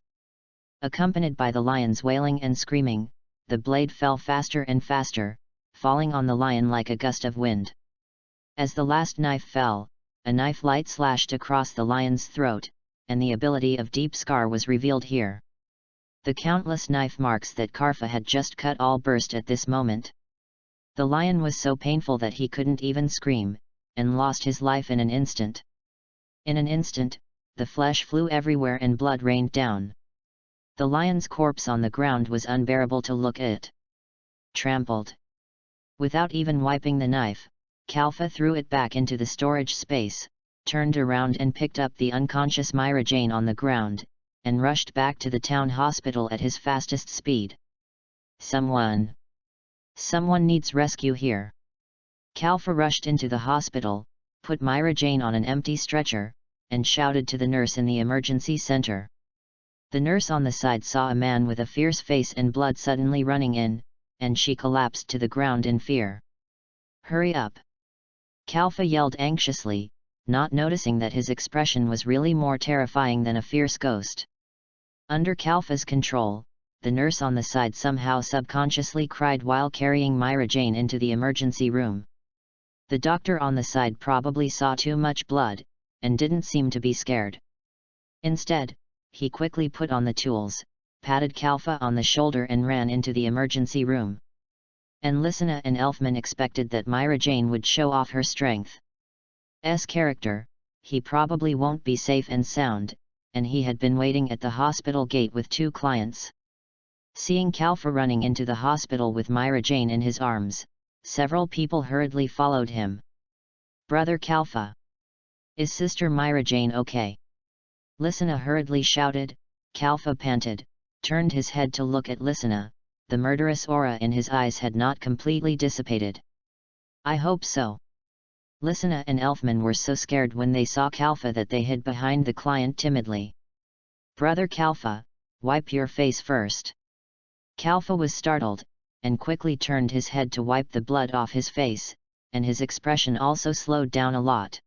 Accompanied by the lion's wailing and screaming, the blade fell faster and faster, falling on the lion like a gust of wind. As the last knife fell, a knife light slashed across the lion's throat, and the ability of Deep Scar was revealed here. The countless knife marks that Kalfa had just cut all burst at this moment. The lion was so painful that he couldn't even scream, and lost his life in an instant. In an instant, the flesh flew everywhere and blood rained down. The lion's corpse on the ground was unbearable to look at. Trampled. Without even wiping the knife, Kalfa threw it back into the storage space, turned around and picked up the unconscious Myra Jane on the ground, and rushed back to the town hospital at his fastest speed. Someone needs rescue here. Kalfa rushed into the hospital, put Myra Jane on an empty stretcher, and shouted to the nurse in the emergency center. The nurse on the side saw a man with a fierce face and blood suddenly running in, and she collapsed to the ground in fear. Hurry up! Kalfa yelled anxiously, not noticing that his expression was really more terrifying than a fierce ghost. Under Kalfa's control, the nurse on the side somehow subconsciously cried while carrying Myra Jane into the emergency room. The doctor on the side probably saw too much blood, and didn't seem to be scared. Instead, he quickly put on the tools, patted Kalfa on the shoulder and ran into the emergency room. And Lysina and Elfman expected that Myra Jane would show off her strength. Character, he probably won't be safe and sound, and he had been waiting at the hospital gate with two clients. Seeing Kalfa running into the hospital with Myra Jane in his arms, several people hurriedly followed him. Brother Kalfa! Is Sister Myra Jane okay? Lysina hurriedly shouted. Kalfa panted, turned his head to look at Lysina. The murderous aura in his eyes had not completely dissipated. I hope so. Lysina and Elfman were so scared when they saw Kalfa that they hid behind the client timidly. Brother Kalfa, wipe your face first. Kalfa was startled, and quickly turned his head to wipe the blood off his face, and his expression also slowed down a lot.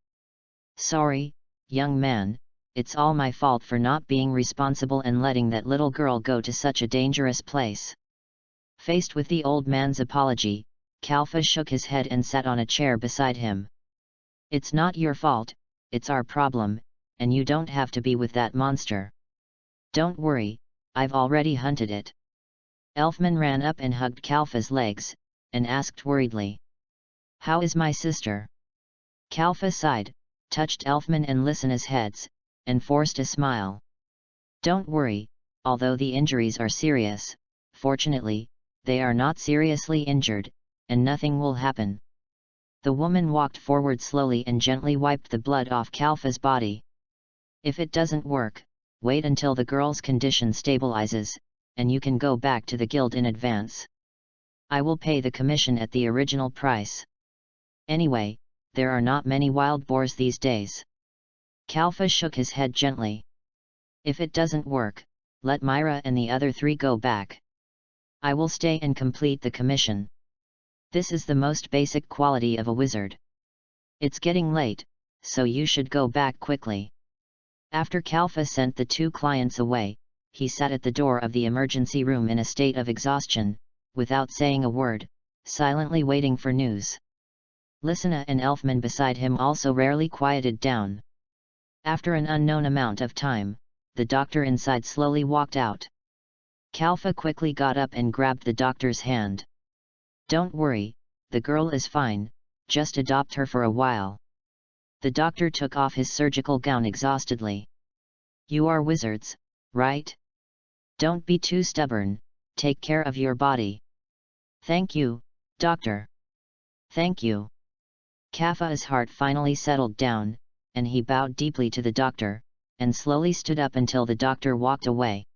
Sorry, young man, it's all my fault for not being responsible and letting that little girl go to such a dangerous place. Faced with the old man's apology, Kalfa shook his head and sat on a chair beside him. It's not your fault, it's our problem, and you don't have to be with that monster. Don't worry, I've already hunted it. Elfman ran up and hugged Kalfa's legs, and asked worriedly. How is my sister? Kalfa sighed, touched Elfman and Lysina's heads, and forced a smile. Don't worry, although the injuries are serious, fortunately, they are not seriously injured, and nothing will happen. The woman walked forward slowly and gently wiped the blood off Kalfa's body. If it doesn't work, wait until the girl's condition stabilizes, and you can go back to the guild in advance. I will pay the commission at the original price. Anyway, there are not many wild boars these days. Kalfa shook his head gently. If it doesn't work, let Myra and the other three go back. I will stay and complete the commission. This is the most basic quality of a wizard. It's getting late, so you should go back quickly. After Kalfa sent the 2 clients away, he sat at the door of the emergency room in a state of exhaustion, without saying a word, silently waiting for news. Listener and Elfman beside him also rarely quieted down. After an unknown amount of time, the doctor inside slowly walked out. Kalfa quickly got up and grabbed the doctor's hand. "Don't worry, the girl is fine, just adopt her for a while." The doctor took off his surgical gown exhaustedly. "You are wizards, right? Don't be too stubborn, take care of your body." "Thank you, doctor." "Thank you." Kalfa's heart finally settled down, and he bowed deeply to the doctor, and slowly stood up until the doctor walked away.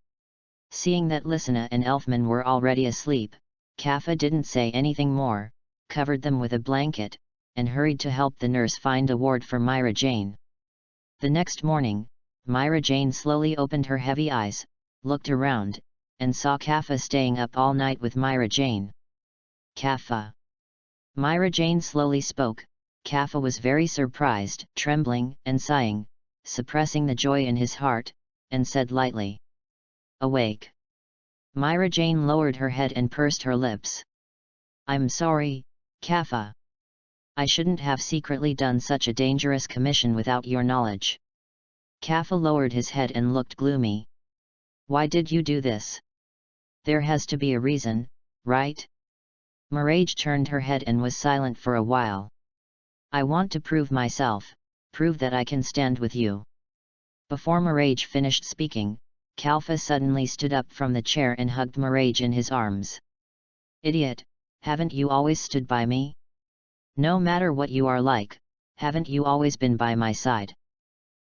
Seeing that Listener and Elfman were already asleep, Kalfa didn't say anything more, covered them with a blanket, and hurried to help the nurse find a ward for Myra Jane. The next morning, Myra Jane slowly opened her heavy eyes, looked around, and saw Kalfa staying up all night with Myra Jane. "Kalfa." Myra Jane slowly spoke. Kalfa was very surprised, trembling and sighing, suppressing the joy in his heart, and said lightly, "Awake." Myra Jane lowered her head and pursed her lips. "I'm sorry, Kalfa. I shouldn't have secretly done such a dangerous commission without your knowledge." Kalfa lowered his head and looked gloomy. "Why did you do this? There has to be a reason, right?" Mirage turned her head and was silent for a while. "I want to prove myself, prove that I can stand with you." Before Mirage finished speaking, Kalfa suddenly stood up from the chair and hugged Mirage in his arms. "Idiot, haven't you always stood by me? No matter what you are like, haven't you always been by my side?"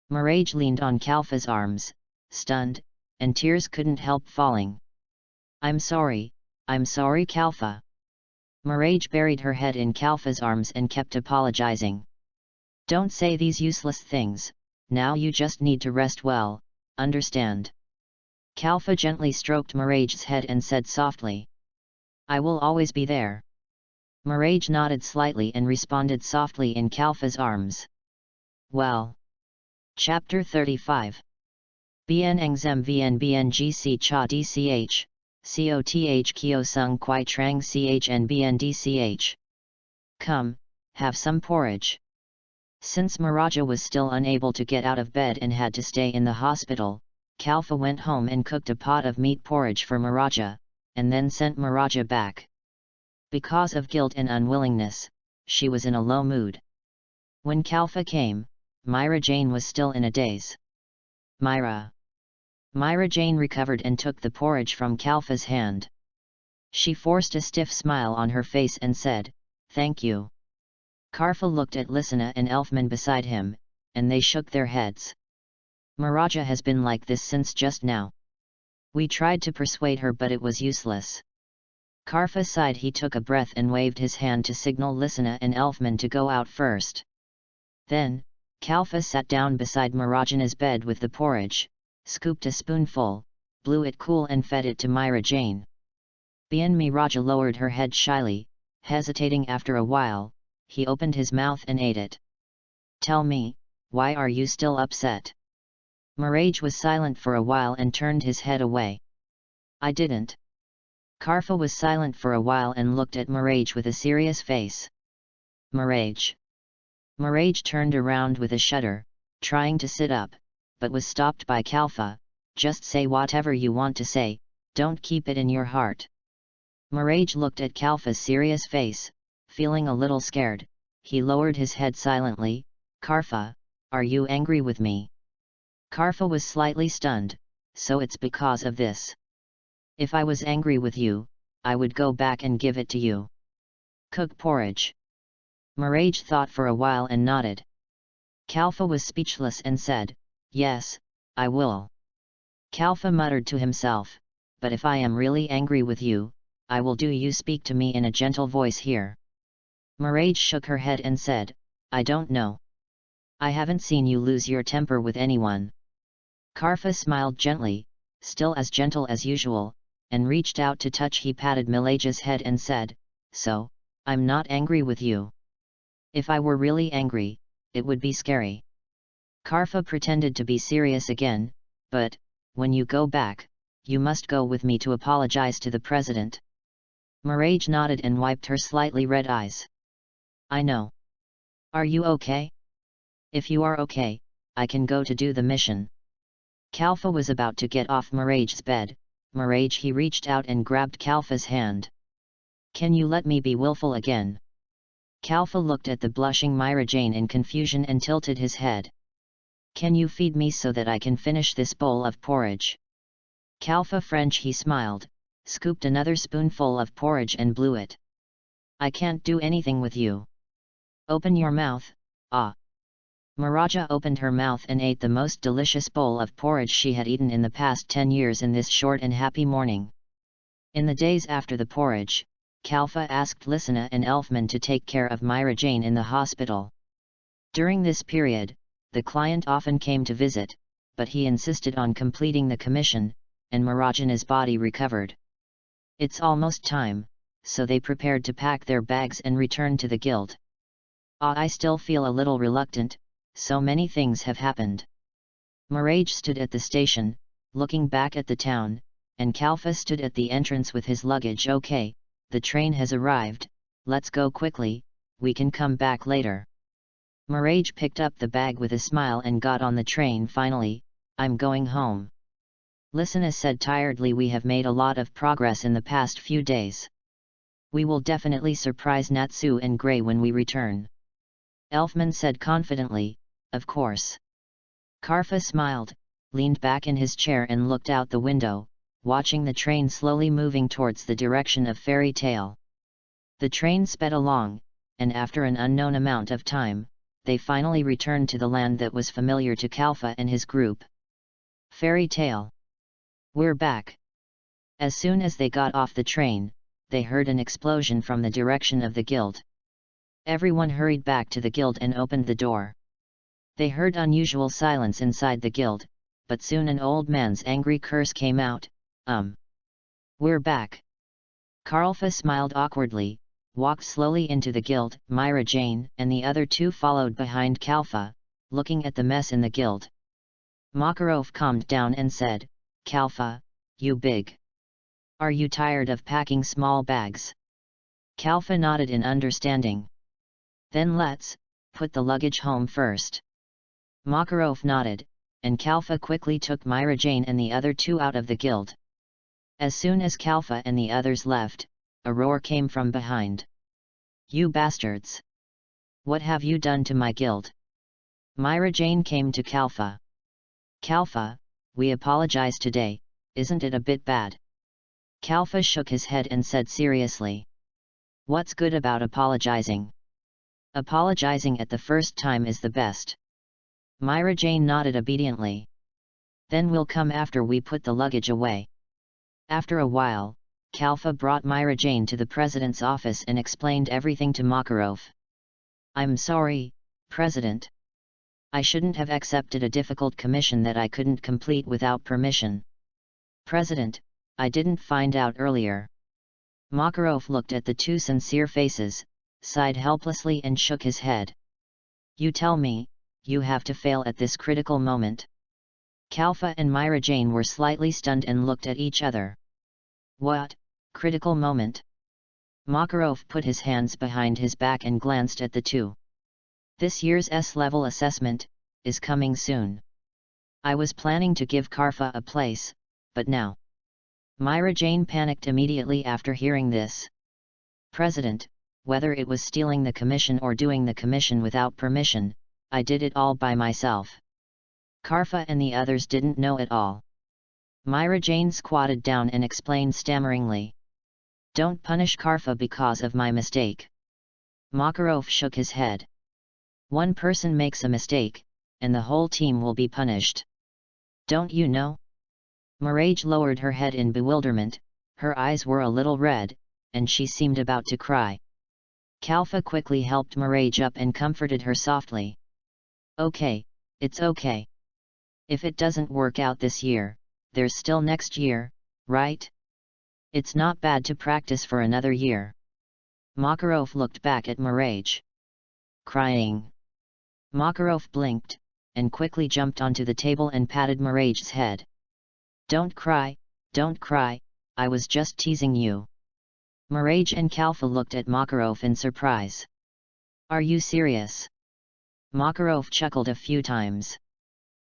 Mirage leaned on Kalfa's arms, stunned, and tears couldn't help falling. I'm sorry, Kalfa." Mirage buried her head in Kalfa's arms and kept apologizing. "Don't say these useless things, now you just need to rest well, understand?" Kalfa gently stroked Mirage's head and said softly, "I will always be there." Mirage nodded slightly and responded softly in Kalfa's arms. Well. Chapter 35. Bien Engzem Vn Bng Cha Dch, Coth Kyo Sung Kwai Trang Chn Bn Dch. Come, have some porridge. Since Miraja was still unable to get out of bed and had to stay in the hospital, Kalfa went home and cooked a pot of meat porridge for Miraja, and then sent Miraja back. Because of guilt and unwillingness, she was in a low mood. When Kalfa came, Myra Jane was still in a daze. Myra Jane recovered and took the porridge from Kalfa's hand. She forced a stiff smile on her face and said, "Thank you." Kalfa looked at Listener and Elfman beside him, and they shook their heads. "Miraja has been like this since just now. We tried to persuade her but it was useless." Kalfa sighed. He took a breath and waved his hand to signal Listener and Elfman to go out first. Then, Kalfa sat down beside Mirajana's bed with the porridge, scooped a spoonful, blew it cool and fed it to Myra Jane. Bien Miraja lowered her head shyly, hesitating. After a while, he opened his mouth and ate it. "Tell me, why are you still upset?" Mirage was silent for a while and turned his head away. "I didn't." Kalfa was silent for a while and looked at Mirage with a serious face. "Mirage." Mirage turned around with a shudder, trying to sit up, but was stopped by Kalfa. "Just say whatever you want to say, don't keep it in your heart." Mirage looked at Kalfa's serious face, feeling a little scared. He lowered his head silently. "Kalfa, are you angry with me?" Kalfa was slightly stunned. "So it's because of this? If I was angry with you, I would go back and give it to you. Cook porridge." Mirage thought for a while and nodded. Kalfa was speechless and said, "Yes, I will." Kalfa muttered to himself, "But if I am really angry with you, I will do you speak to me in a gentle voice here." Mirage shook her head and said, "I don't know. I haven't seen you lose your temper with anyone." Kalfa smiled gently, still as gentle as usual, and reached out to touch. He patted Mirage's head and said, "So, I'm not angry with you. If I were really angry, it would be scary." Karfa pretended to be serious again, but, when you go back, you must go with me to apologize to the president. Mirage nodded and wiped her slightly red eyes. I know. Are you okay? If you are okay, I can go to do the mission. Kalfa was about to get off Mirage's bed. Mirage, he reached out and grabbed Kalfa's hand. Can you let me be willful again? Kalfa looked at the blushing Myra Jane in confusion and tilted his head. Can you feed me so that I can finish this bowl of porridge? Kalfa French, he smiled, scooped another spoonful of porridge and blew it. I can't do anything with you. Open your mouth, ah. Miraja opened her mouth and ate the most delicious bowl of porridge she had eaten in the past 10 years in this short and happy morning. In the days after the porridge, Kalfa asked Lysina and Elfman to take care of Myra Jane in the hospital. During this period, the client often came to visit, but he insisted on completing the commission, and Mirajana's body recovered. It's almost time, so they prepared to pack their bags and return to the guild. I still feel a little reluctant, so many things have happened. Mirage stood at the station, looking back at the town, and Kalfa stood at the entrance with his luggage. Okay, the train has arrived, let's go quickly, we can come back later. Mirage picked up the bag with a smile and got on the train. Finally, I'm going home. Lysina said tiredly, we have made a lot of progress in the past few days. We will definitely surprise Natsu and Grey when we return. Elfman said confidently, of course. Karfa smiled, leaned back in his chair and looked out the window, watching the train slowly moving towards the direction of Fairy Tale. The train sped along, and after an unknown amount of time, they finally returned to the land that was familiar to Kalfa and his group. Fairy Tale. We're back. As soon as they got off the train, they heard an explosion from the direction of the guild. Everyone hurried back to the guild and opened the door. They heard unusual silence inside the guild, but soon an old man's angry curse came out. We're back. Karlfa smiled awkwardly, walked slowly into the guild. Myra Jane and the other two followed behind Kalfa, looking at the mess in the guild. Makarov calmed down and said, Kalfa, you big. Are you tired of packing small bags? Kalfa nodded in understanding. Then let's put the luggage home first. Makarov nodded, and Kalfa quickly took Myra Jane and the other two out of the guild. As soon as Kalfa and the others left, a roar came from behind. You bastards! What have you done to my guild? Myra Jane came to Kalfa. Kalfa, we apologize today, isn't it a bit bad? Kalfa shook his head and said seriously. What's good about apologizing? Apologizing at the first time is the best. Myra Jane nodded obediently. Then we'll come after we put the luggage away. After a while, Kalfa brought Myra Jane to the president's office and explained everything to Makarov. I'm sorry, President. I shouldn't have accepted a difficult commission that I couldn't complete without permission. President, I didn't find out earlier. Makarov looked at the two sincere faces, sighed helplessly and shook his head. You tell me, you have to fail at this critical moment. Kalfa and Myra Jane were slightly stunned and looked at each other. What, critical moment? Makarov put his hands behind his back and glanced at the two. This year's S-level assessment is coming soon. I was planning to give Karfa a place, but now. Myra Jane panicked immediately after hearing this. President, whether it was stealing the commission or doing the commission without permission, I did it all by myself. Karfa and the others didn't know at all. Myra Jane squatted down and explained stammeringly. Don't punish Karfa because of my mistake. Makarov shook his head. One person makes a mistake, and the whole team will be punished. Don't you know? Mirage lowered her head in bewilderment, her eyes were a little red, and she seemed about to cry. Kalfa quickly helped Mirage up and comforted her softly. Okay, it's okay. If it doesn't work out this year, there's still next year, right? It's not bad to practice for another year. Makarov looked back at Mirage. Crying. Makarov blinked, and quickly jumped onto the table and patted Mirage's head. Don't cry, I was just teasing you. Mirage and Kalfa looked at Makarov in surprise. Are you serious? Makarov chuckled a few times.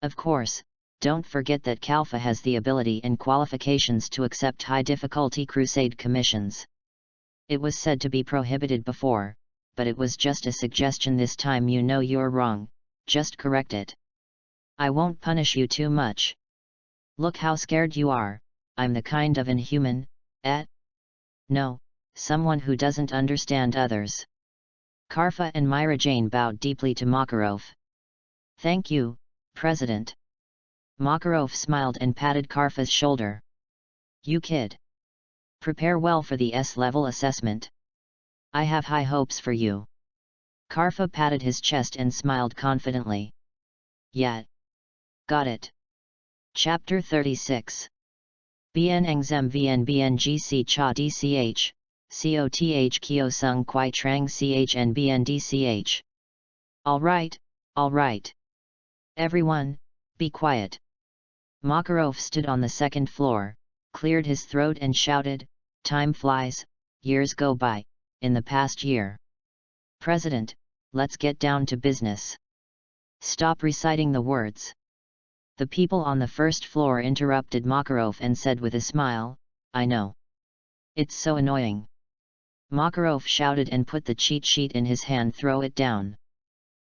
Of course, don't forget that Kalfa has the ability and qualifications to accept high-difficulty crusade commissions. It was said to be prohibited before, but it was just a suggestion this time. You know you're wrong, just correct it. I won't punish you too much. Look how scared you are, I'm the kind of inhuman, eh? No, someone who doesn't understand others. Karfa and Myra Jane bowed deeply to Makarov. Thank you, President. Makarov smiled and patted Karfa's shoulder. You kid. Prepare well for the S-level assessment. I have high hopes for you. Karfa patted his chest and smiled confidently. Yeah. Got it. Chapter 36. Bien Engzem Vn Bngc Cha Dch, Coth Kyo Sung Kwai Trang Chn Bn Dch. Alright. Everyone, be quiet. Makarov stood on the second floor, cleared his throat and shouted, Time flies, years go by, in the past year. President, let's get down to business. Stop reciting the words. The people on the first floor interrupted Makarov and said with a smile, I know. It's so annoying. Makarov shouted and put the cheat sheet in his hand. Throw it down.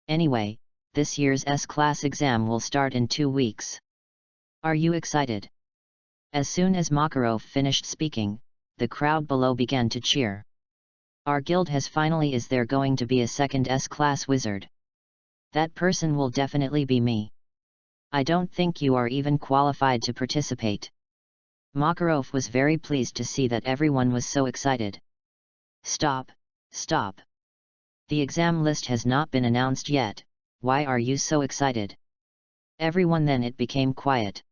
Anyway, this year's S-class exam will start in 2 weeks. Are you excited? As soon as Makarov finished speaking, the crowd below began to cheer. Our guild has finally. Is there going to be a second S-class wizard? That person will definitely be me. I don't think you are even qualified to participate. Makarov was very pleased to see that everyone was so excited. Stop. The exam list has not been announced yet, why are you so excited? Everyone. Then it became quiet.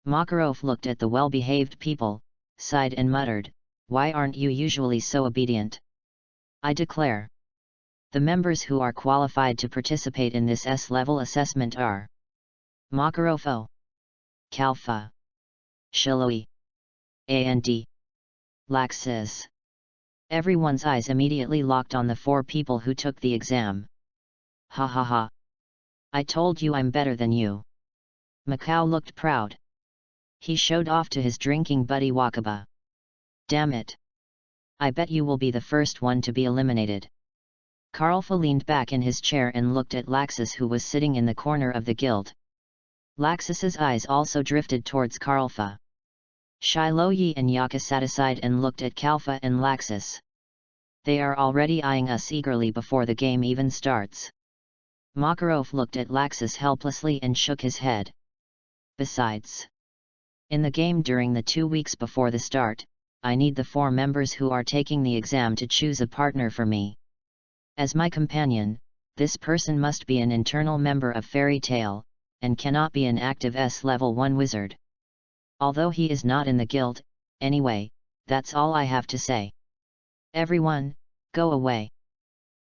Makarov looked at the well-behaved people, sighed and muttered, why aren't you usually so obedient? I declare. The members who are qualified to participate in this S-level assessment are Makarov O. Kalfa. Shiloi. And Laxis. Everyone's eyes immediately locked on the 4 people who took the exam. Ha ha ha. I told you I'm better than you. Macau looked proud. He showed off to his drinking buddy Wakaba. Damn it. I bet you will be the first one to be eliminated. Karlfa leaned back in his chair and looked at Laxis, who was sitting in the corner of the guild. Laxis's eyes also drifted towards Karlfa. Shiloyi and Yaka sat aside and looked at Kalfa and Laxis. They are already eyeing us eagerly before the game even starts. Makarov looked at Laxis helplessly and shook his head. Besides, in the game during the 2 weeks before the start, I need the 4 members who are taking the exam to choose a partner for me. As my companion, this person must be an internal member of Fairy Tail, and cannot be an active S-level 1 wizard. Although he is not in the guild, anyway, that's all I have to say. Everyone, go away.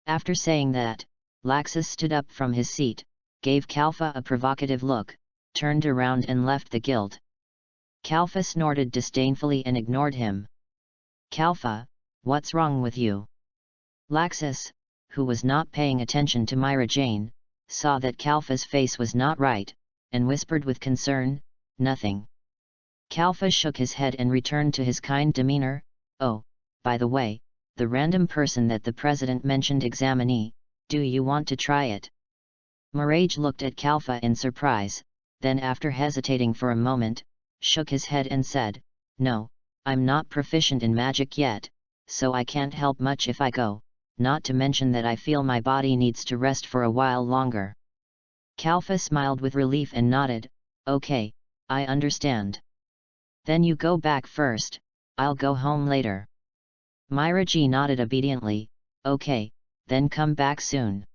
After saying that, Laxis stood up from his seat, gave Kalfa a provocative look, turned around and left the guild. Kalfa snorted disdainfully and ignored him. Kalfa, what's wrong with you? Laxis, who was not paying attention to Myra Jane, saw that Kalfa's face was not right, and whispered with concern, nothing. Kalfa shook his head and returned to his kind demeanor. Oh, by the way, the random person that the president mentioned examinee, do you want to try it? Mirage looked at Kalfa in surprise, then after hesitating for a moment, shook his head and said, no, I'm not proficient in magic yet, so I can't help much if I go, not to mention that I feel my body needs to rest for a while longer. Kalfa smiled with relief and nodded, okay, I understand. Then you go back first, I'll go home later. Myra G nodded obediently, okay, then come back soon.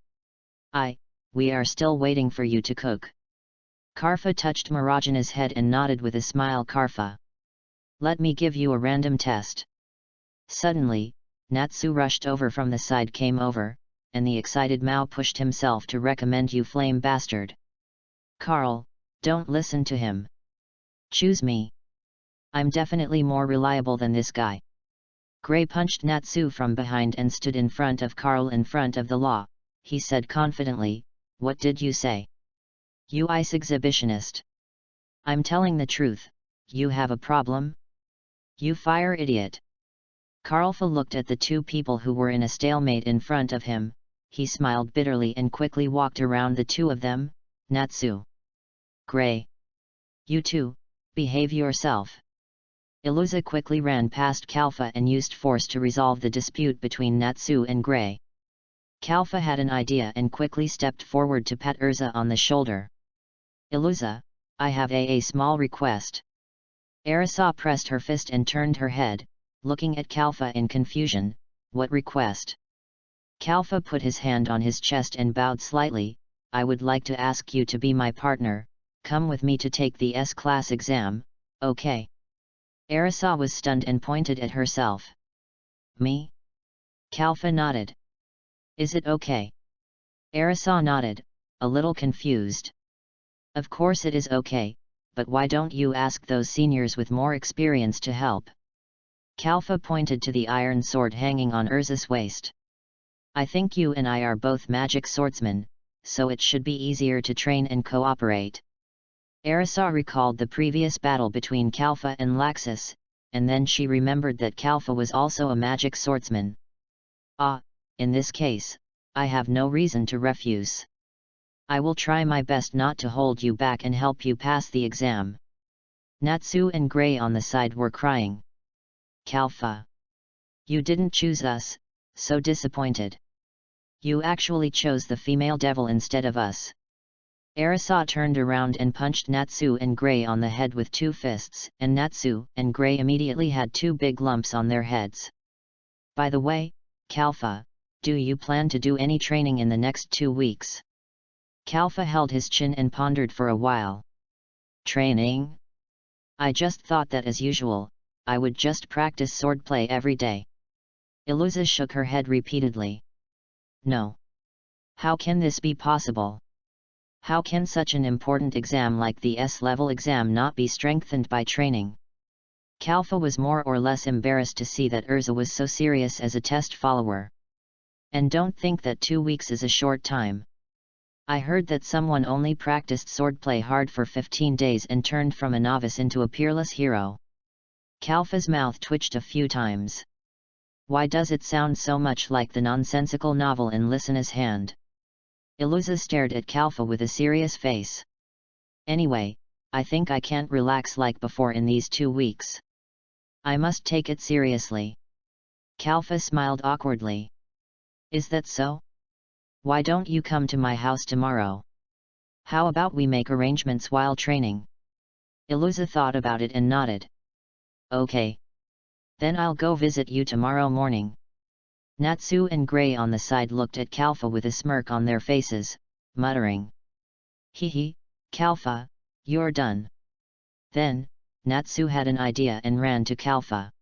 We are still waiting for you to cook. Karfa touched Marajana's head and nodded with a smile. Karfa. Let me give you a random test. Suddenly, Natsu rushed over from the side, came over, and the excited Mao pushed himself to recommend you flame bastard. Carl, don't listen to him. Choose me. I'm definitely more reliable than this guy. Gray punched Natsu from behind and stood in front of Carl in front of the law. He said confidently, "What did you say? You ice exhibitionist." "I'm telling the truth. You have a problem? You fire idiot." Carlfa looked at the two people who were in a stalemate in front of him. He smiled bitterly and quickly walked around the two of them. "Natsu. Gray. You two, behave yourself." Iluza quickly ran past Kalfa and used force to resolve the dispute between Natsu and Gray. Kalfa had an idea and quickly stepped forward to pat Urza on the shoulder. "Iluza, I have a small request." Arisa pressed her fist and turned her head, looking at Kalfa in confusion. "What request?" Kalfa put his hand on his chest and bowed slightly. "I would like to ask you to be my partner. Come with me to take the S-class exam, okay?" Arisa was stunned and pointed at herself. "Me?" Kalfa nodded. "Is it okay?" Arisa nodded, a little confused. "Of course it is okay, but why don't you ask those seniors with more experience to help?" Kalfa pointed to the iron sword hanging on Urza's waist. "I think you and I are both magic swordsmen, so it should be easier to train and cooperate." Arisa recalled the previous battle between Kalfa and Laxus, and then she remembered that Kalfa was also a magic swordsman. "Ah, in this case, I have no reason to refuse. I will try my best not to hold you back and help you pass the exam." Natsu and Gray on the side were crying. "Kalfa. You didn't choose us, so disappointed. You actually chose the female devil instead of us." Arisa turned around and punched Natsu and Gray on the head with two fists, and Natsu and Gray immediately had two big lumps on their heads. "By the way, Kalfa, do you plan to do any training in the next 2 weeks?" Kalfa held his chin and pondered for a while. "Training? I just thought that as usual, I would just practice swordplay every day." Iluza shook her head repeatedly. "No. How can this be possible? How can such an important exam like the S-level exam not be strengthened by training?" Kalfa was more or less embarrassed to see that Urza was so serious as a test follower. "And don't think that 2 weeks is a short time. I heard that someone only practiced swordplay hard for 15 days and turned from a novice into a peerless hero." Kalfa's mouth twitched a few times. Why does it sound so much like the nonsensical novel in Listena's Hand? Iluza stared at Kalfa with a serious face. "Anyway, I think I can't relax like before in these 2 weeks. I must take it seriously." Kalfa smiled awkwardly. "Is that so? Why don't you come to my house tomorrow? How about we make arrangements while training?" Iluza thought about it and nodded. "Okay. Then I'll go visit you tomorrow morning." Natsu and Gray on the side looked at Kalfa with a smirk on their faces, muttering. "Hee, Kalfa, you're done." Then, Natsu had an idea and ran to Kalfa.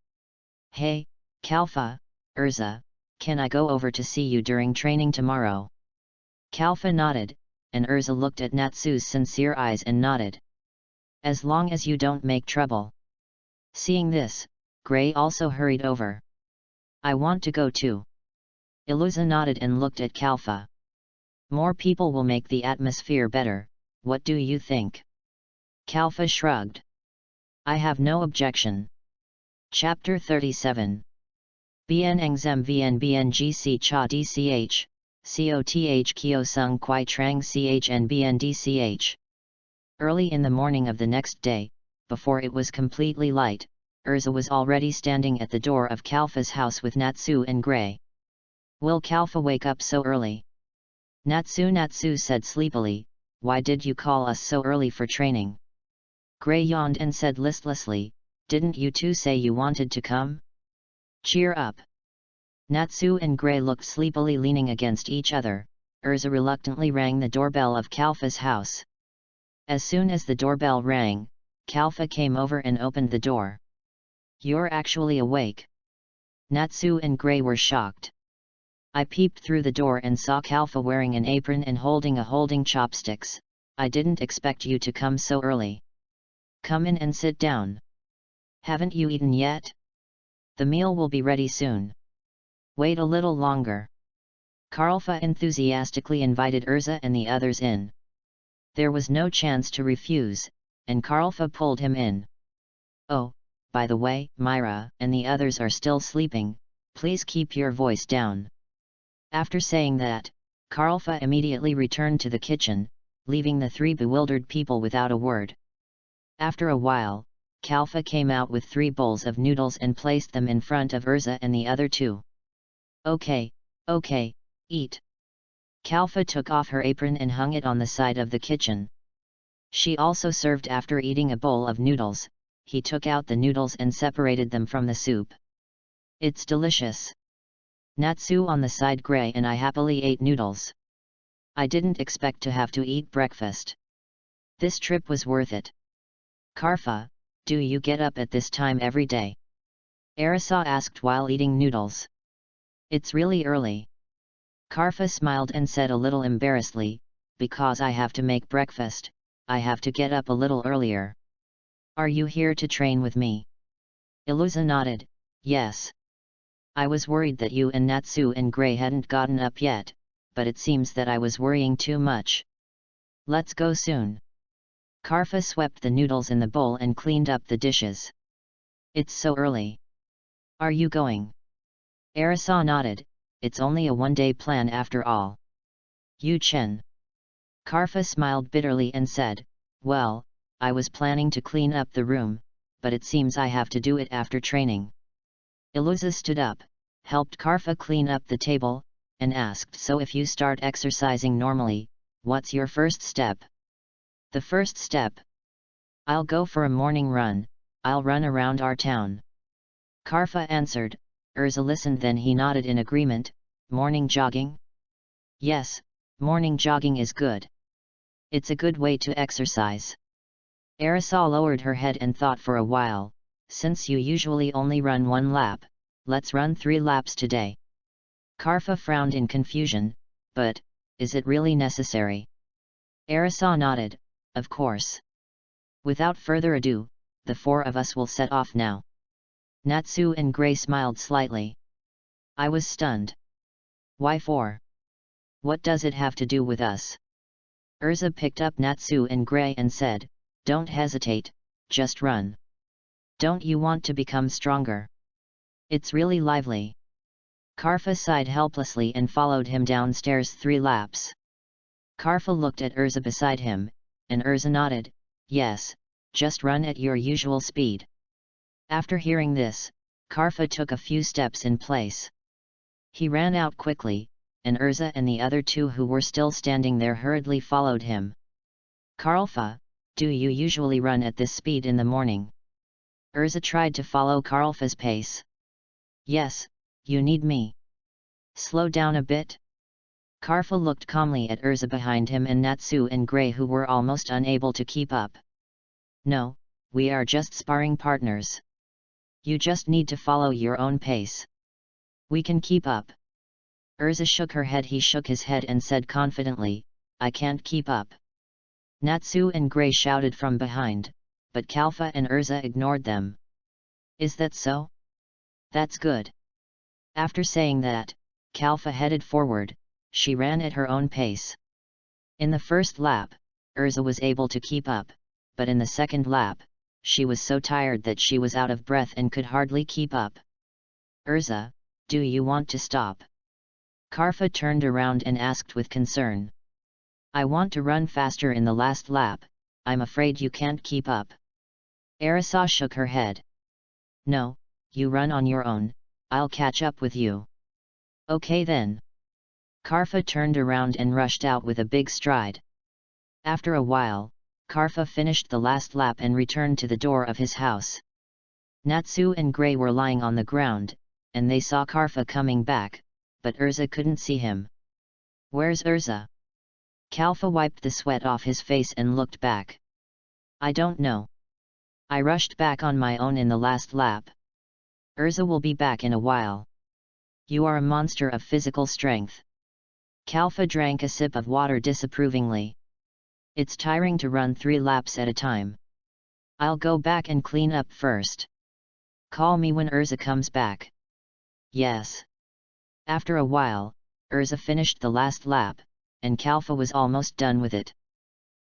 "Hey, Kalfa, Urza, can I go over to see you during training tomorrow?" Kalfa nodded, and Urza looked at Natsu's sincere eyes and nodded. "As long as you don't make trouble." Seeing this, Gray also hurried over. "I want to go too." Iluza nodded and looked at Kalfa. "More people will make the atmosphere better, what do you think?" Kalfa shrugged. "I have no objection." Chapter 37. Bien Engzem Vn Bngc Cha Dch, Coth Kyo Sung Kwai Trang Chn Bn Dch. Early in the morning of the next day, before it was completely light, Urza was already standing at the door of Kalfa's house with Natsu and Gray. "Will Kalfa wake up so early?" Natsu said sleepily, "Why did you call us so early for training?" Gray yawned and said listlessly, "Didn't you two say you wanted to come? Cheer up." Natsu and Gray looked sleepily leaning against each other. Urza reluctantly rang the doorbell of Kalfa's house. As soon as the doorbell rang, Kalfa came over and opened the door. "You're actually awake?" Natsu and Gray were shocked. I peeped through the door and saw Kalfa wearing an apron and holding chopsticks. I didn't expect you to come so early. Come in and sit down. Haven't you eaten yet? The meal will be ready soon. Wait a little longer. Karlfa enthusiastically invited Urza and the others in. There was no chance to refuse, and Karlfa pulled him in. Oh, by the way, Myra and the others are still sleeping, please keep your voice down. After saying that, Karlfa immediately returned to the kitchen, leaving the three bewildered people without a word. After a while, Kalfa came out with 3 bowls of noodles and placed them in front of Urza and the other 2. Okay, eat. Kalfa took off her apron and hung it on the side of the kitchen. She also served. After eating a bowl of noodles, he took out the noodles and separated them from the soup. It's delicious. Natsu on the side gray and I happily ate noodles. I didn't expect to have to eat breakfast. This trip was worth it. Karfa, do you get up at this time every day? Arisa asked while eating noodles. It's really early. Karfa smiled and said a little embarrassedly, because I have to make breakfast, I have to get up a little earlier. Are you here to train with me? Iluza nodded, yes. I was worried that you and Natsu and Gray hadn't gotten up yet, but it seems that I was worrying too much. Let's go soon. Karfa swept the noodles in the bowl and cleaned up the dishes. It's so early. Are you going? Arisa nodded, it's only a one-day plan after all. Yu Chen. Karfa smiled bitterly and said, well, I was planning to clean up the room, but it seems I have to do it after training. Iluza stood up, helped Karfa clean up the table, and asked, so if you start exercising normally, what's your first step? The first step? I'll go for a morning run, I'll run around our town. Karfa answered. Urza listened, then he nodded in agreement. Morning jogging? Yes, morning jogging is good. It's a good way to exercise. Arisa lowered her head and thought for a while, since you usually only run 1 lap, let's run 3 laps today. Karfa frowned in confusion, but, is it really necessary? Arisa nodded, of course. Without further ado, the 4 of us will set off now. Natsu and Gray smiled slightly. I was stunned. Why 4? What does it have to do with us? Urza picked up Natsu and Gray and said, don't hesitate, just run. Don't you want to become stronger? It's really lively. Karfa sighed helplessly and followed him downstairs 3 laps. Karfa looked at Urza beside him, and Urza nodded, yes, just run at your usual speed. After hearing this, Karfa took a few steps in place. He ran out quickly, and Urza and the other 2 who were still standing there hurriedly followed him. Karlfa, do you usually run at this speed in the morning? Urza tried to follow Karlfa's pace. Yes, you need me. Slow down a bit. Karfa looked calmly at Urza behind him and Natsu and Gray who were almost unable to keep up. No, we are just sparring partners. You just need to follow your own pace. We can keep up. Urza shook her head. He shook his head and said confidently, I can't keep up. Natsu and Gray shouted from behind, but Kalfa and Urza ignored them. Is that so? That's good. After saying that, Kalfa headed forward, she ran at her own pace. In the first lap, Urza was able to keep up, but in the second lap, she was so tired that she was out of breath and could hardly keep up. Urza, do you want to stop? Karfa turned around and asked with concern. I want to run faster in the last lap, I'm afraid you can't keep up. Arisa shook her head. No, you run on your own, I'll catch up with you. Okay then. Karfa turned around and rushed out with a big stride. After a while, Karfa finished the last lap and returned to the door of his house. Natsu and Gray were lying on the ground, and they saw Karfa coming back, but Urza couldn't see him. Where's Urza? Kalfa wiped the sweat off his face and looked back. I don't know. I rushed back on my own in the last lap. Urza will be back in a while. You are a monster of physical strength. Kalfa drank a sip of water disapprovingly. It's tiring to run 3 laps at a time. I'll go back and clean up first. Call me when Urza comes back. Yes. After a while, Urza finished the last lap, and Kalfa was almost done with it.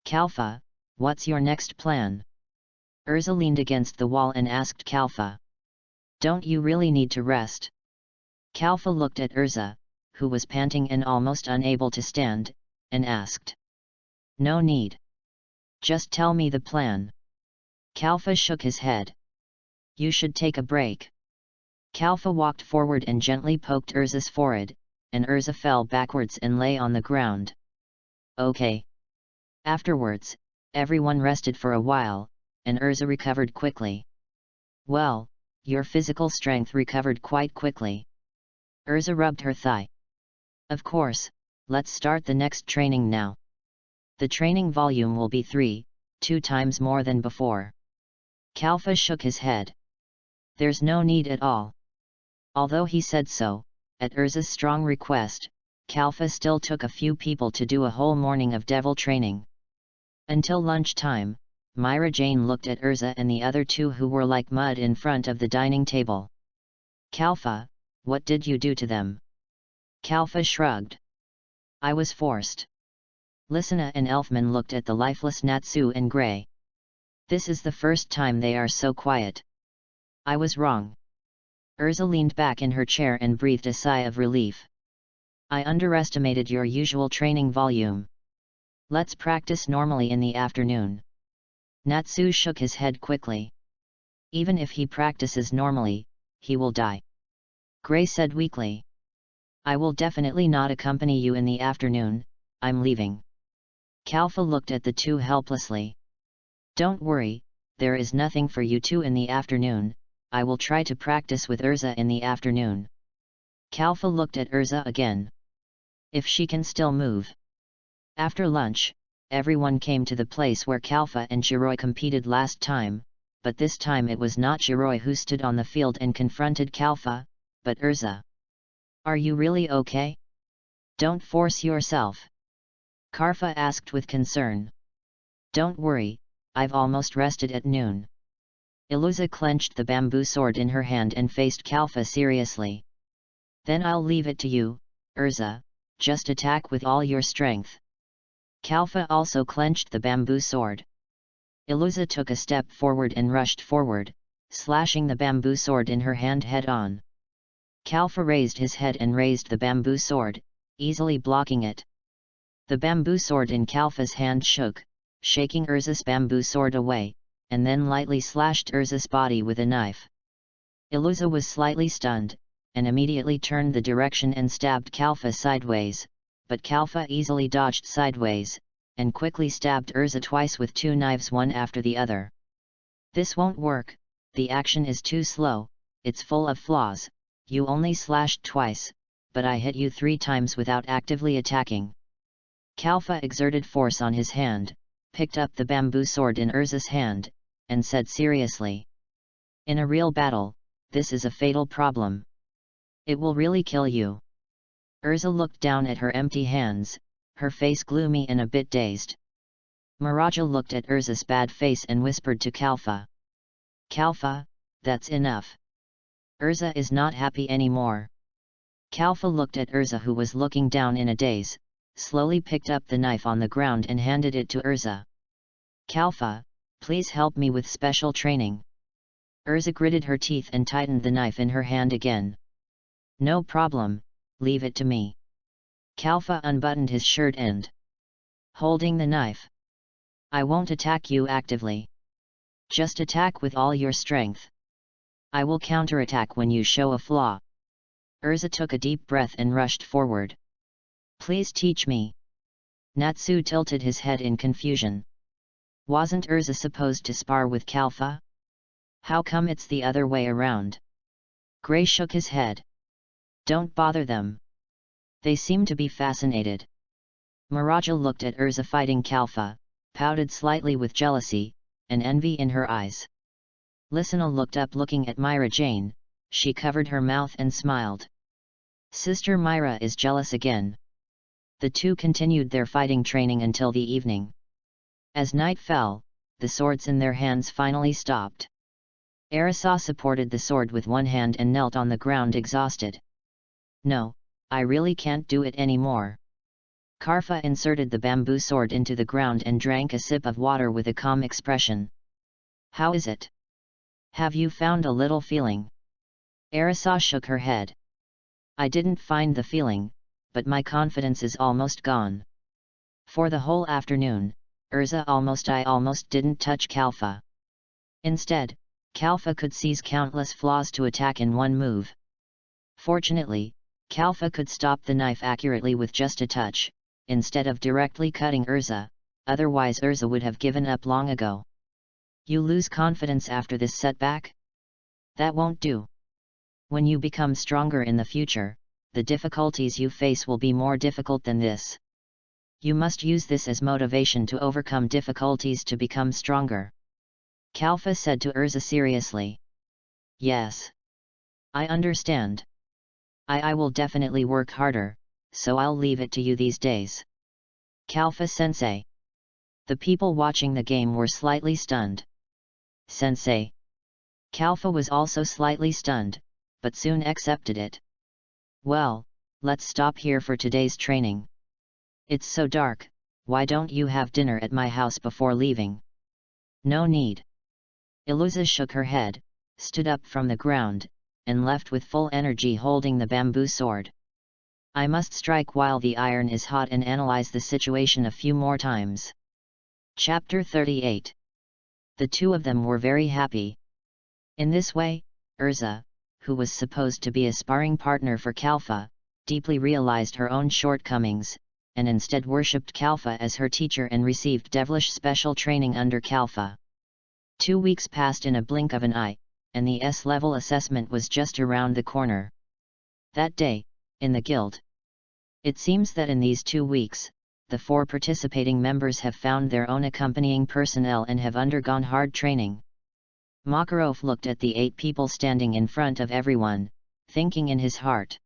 Kalfa, what's your next plan? Urza leaned against the wall and asked Kalfa. Don't you really need to rest? Kalfa looked at Urza, who was panting and almost unable to stand, and asked. No need. Just tell me the plan. Kalfa shook his head. You should take a break. Kalfa walked forward and gently poked Urza's forehead, and Urza fell backwards and lay on the ground. Okay. Afterwards, everyone rested for a while, and Urza recovered quickly. Well, your physical strength recovered quite quickly. Urza rubbed her thigh. Of course, let's start the next training now. The training volume will be 2 times more than before. Kalfa shook his head. There's no need at all. Although he said so, at Urza's strong request, Kalfa still took a few people to do a whole morning of devil training. Until lunchtime, Myra Jane looked at Urza and the other 2 who were like mud in front of the dining table. Kalfa, what did you do to them? Kalfa shrugged. I was forced. Lisana and Elfman looked at the lifeless Natsu and Grey. This is the first time they are so quiet. I was wrong. Urza leaned back in her chair and breathed a sigh of relief. I underestimated your usual training volume. Let's practice normally in the afternoon. Natsu shook his head quickly. Even if he practices normally, he will die. Grey said weakly. I will definitely not accompany you in the afternoon, I'm leaving. Kalfa looked at the 2 helplessly. Don't worry, there is nothing for you 2 in the afternoon, I will try to practice with Urza in the afternoon. Kalfa looked at Urza again. If she can still move. After lunch, everyone came to the place where Kalfa and Jiroi competed last time, but this time it was not Jiroi who stood on the field and confronted Kalfa, but Urza. Are you really okay? Don't force yourself. Karfa asked with concern. Don't worry, I've almost rested at noon. Iluza clenched the bamboo sword in her hand and faced Kalfa seriously. Then I'll leave it to you, Urza, just attack with all your strength. Kalfa also clenched the bamboo sword. Iluza took a step forward and rushed forward, slashing the bamboo sword in her hand head-on. Kalfa raised his head and raised the bamboo sword, easily blocking it. The bamboo sword in Kalfa's hand shook, shaking Urza's bamboo sword away, and then lightly slashed Urza's body with a knife. Iluza was slightly stunned, and immediately turned the direction and stabbed Kalfa sideways, but Kalfa easily dodged sideways, and quickly stabbed Urza twice with 2 knives one after the other. This won't work, the action is too slow, it's full of flaws, you only slashed twice, but I hit you 3 times without actively attacking. Kalfa exerted force on his hand, picked up the bamboo sword in Urza's hand, and said seriously. In a real battle, this is a fatal problem. It will really kill you. Urza looked down at her empty hands, her face gloomy and a bit dazed. Miraja looked at Urza's bad face and whispered to Kalfa. Kalfa, that's enough. Urza is not happy anymore. Kalfa looked at Urza who was looking down in a daze, slowly picked up the knife on the ground and handed it to Urza. Kalfa, please help me with special training. Urza gritted her teeth and tightened the knife in her hand again. No problem, leave it to me. Kalfa unbuttoned his shirt and holding the knife. I won't attack you actively. Just attack with all your strength. I will counterattack when you show a flaw. Urza took a deep breath and rushed forward. Please teach me. Natsu tilted his head in confusion. Wasn't Urza supposed to spar with Kalfa? How come it's the other way around? Grey shook his head. Don't bother them. They seem to be fascinated. Miraja looked at Urza fighting Kalfa, pouted slightly with jealousy, and envy in her eyes. Lisana looked up looking at Myra Jane, she covered her mouth and smiled. Sister Myra is jealous again. The 2 continued their fighting training until the evening. As night fell, the swords in their hands finally stopped. Erisa supported the sword with one hand and knelt on the ground exhausted. No, I really can't do it anymore. Karfa inserted the bamboo sword into the ground and drank a sip of water with a calm expression. How is it? Have you found a little feeling? Erisa shook her head. I didn't find the feeling, but my confidence is almost gone. For the whole afternoon, I almost didn't touch Kalfa. Instead, Kalfa could seize countless flaws to attack in one move. Fortunately, Kalfa could stop the knife accurately with just a touch, instead of directly cutting Urza, otherwise Urza would have given up long ago. You lose confidence after this setback? That won't do. When you become stronger in the future, the difficulties you face will be more difficult than this. You must use this as motivation to overcome difficulties to become stronger. Kalfa said to Urza seriously. Yes. I understand. I will definitely work harder, so I'll leave it to you these days. Kalfa-sensei. The people watching the game were slightly stunned. Sensei. Kalfa was also slightly stunned, but soon accepted it. Well, let's stop here for today's training. It's so dark, why don't you have dinner at my house before leaving? No need. Iluza shook her head, stood up from the ground, and left with full energy holding the bamboo sword. I must strike while the iron is hot and analyze the situation a few more times. Chapter 38. The two of them were very happy. In this way, Urza, who was supposed to be a sparring partner for Kalfa, deeply realized her own shortcomings, and instead worshipped Kalfa as her teacher and received devilish special training under Kalfa. 2 weeks passed in a blink of an eye, and the S-level assessment was just around the corner. That day, in the guild. It seems that in these 2 weeks, the 4 participating members have found their own accompanying personnel and have undergone hard training. Makarov looked at the 8 people standing in front of everyone, thinking in his heart.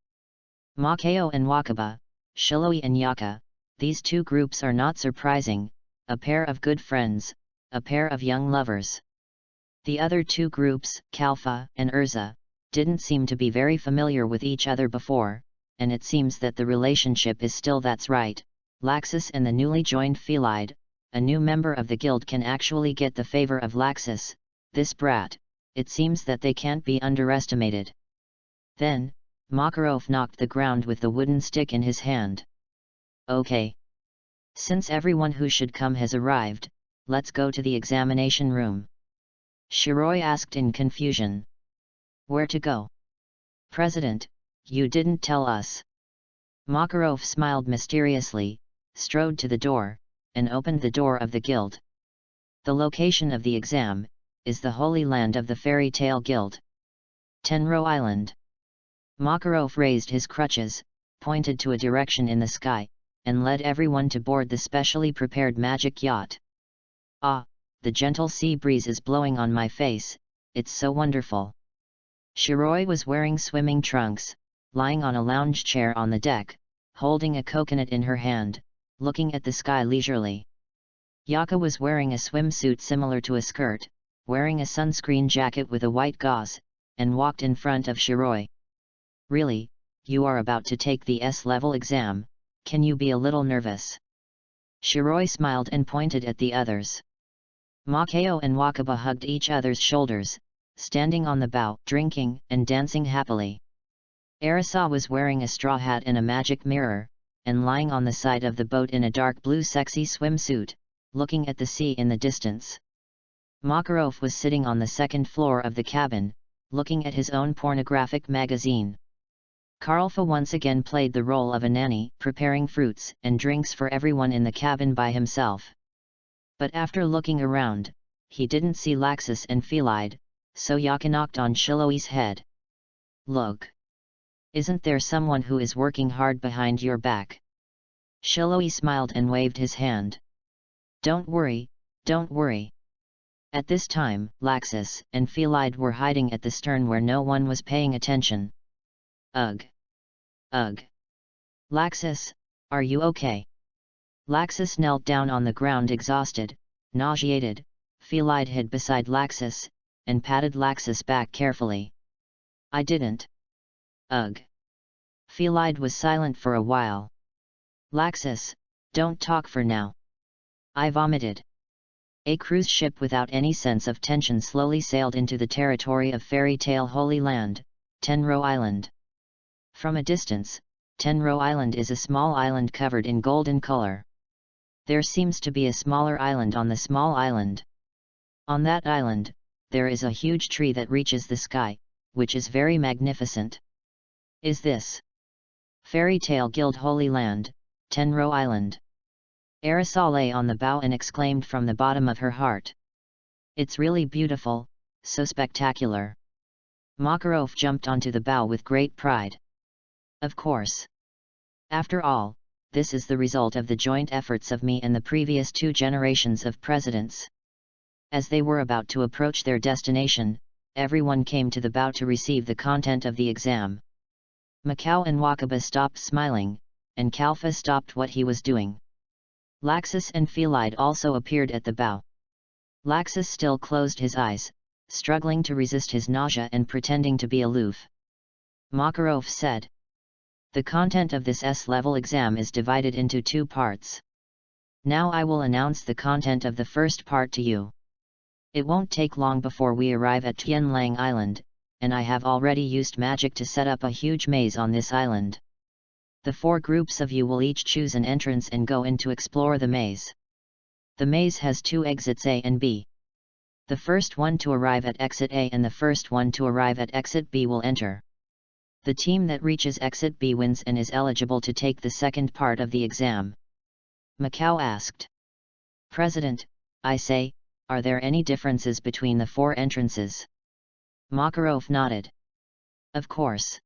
Makao and Wakaba, Shiloi and Yaka, these 2 groups are not surprising, a pair of good friends, a pair of young lovers. The other 2 groups, Kalfa and Urza, didn't seem to be very familiar with each other before, and it seems that the relationship is still that's right. Laxus and the newly joined Felide, a new member of the guild, can actually get the favor of Laxus, this brat. It seems that they can't be underestimated. Then, Makarov knocked the ground with the wooden stick in his hand. Okay. Since everyone who should come has arrived, let's go to the examination room. Shiroi asked in confusion. Where to go? President, you didn't tell us. Makarov smiled mysteriously, strode to the door, and opened the door of the guild. The location of the exam is the Holy Land of the Fairy Tale Guild. Tenro Island. Makarov raised his crutches, pointed to a direction in the sky, and led everyone to board the specially prepared magic yacht. Ah, the gentle sea breeze is blowing on my face, it's so wonderful. Shiroi was wearing swimming trunks, lying on a lounge chair on the deck, holding a coconut in her hand, looking at the sky leisurely. Yaka was wearing a swimsuit similar to a skirt, wearing a sunscreen jacket with a white gauze, and walked in front of Shiroi. Really, you are about to take the S-level exam, can you be a little nervous? Shiroi smiled and pointed at the others. Makao and Wakaba hugged each other's shoulders, standing on the bow, drinking and dancing happily. Erisa was wearing a straw hat and a magic mirror, and lying on the side of the boat in a dark blue sexy swimsuit, looking at the sea in the distance. Makarov was sitting on the second floor of the cabin, looking at his own pornographic magazine. Karlfa once again played the role of a nanny, preparing fruits and drinks for everyone in the cabin by himself. But after looking around, he didn't see Laxus and Felide, so Yaka knocked on Shiloi's head. Look! Isn't there someone who is working hard behind your back? Shiloi smiled and waved his hand. Don't worry, don't worry. At this time, Laxus and Felide were hiding at the stern where no one was paying attention. Ugh! Ugh! Laxus, are you okay? Laxus knelt down on the ground exhausted, Nauseated, Phelide hid beside Laxus, and patted Laxus back carefully. I didn't. Ugh. Phelide was silent for a while. Laxus, don't talk for now. I vomited. A cruise ship without any sense of tension slowly sailed into the territory of fairy tale Holy Land, Tenro Island. From a distance, Tenro Island is a small island covered in golden color. There seems to be a smaller island on the small island. On that island, there is a huge tree that reaches the sky, which is very magnificent. Is this Fairy Tale Guild Holy Land, Tenro Island? Aerosol lay on the bow and exclaimed from the bottom of her heart. It's really beautiful, so spectacular. Makarov jumped onto the bow with great pride. Of course. After all, this is the result of the joint efforts of me and the previous 2 generations of presidents. As they were about to approach their destination, everyone came to the bow to receive the content of the exam. Macau and Wakaba stopped smiling, and Kalfa stopped what he was doing. Laxus and Phelide also appeared at the bow. Laxus still closed his eyes, struggling to resist his nausea and pretending to be aloof. Makarov said. The content of this S-level exam is divided into 2 parts. Now I will announce the content of the first part to you. It won't take long before we arrive at Tianlang Island, and I have already used magic to set up a huge maze on this island. The 4 groups of you will each choose an entrance and go in to explore the maze. The maze has 2 exits A and B. The first one to arrive at exit A and the first one to arrive at exit B will enter. The team that reaches exit B wins and is eligible to take the second part of the exam. Macau asked. President, I say, are there any differences between the 4 entrances? Makarov nodded. Of course.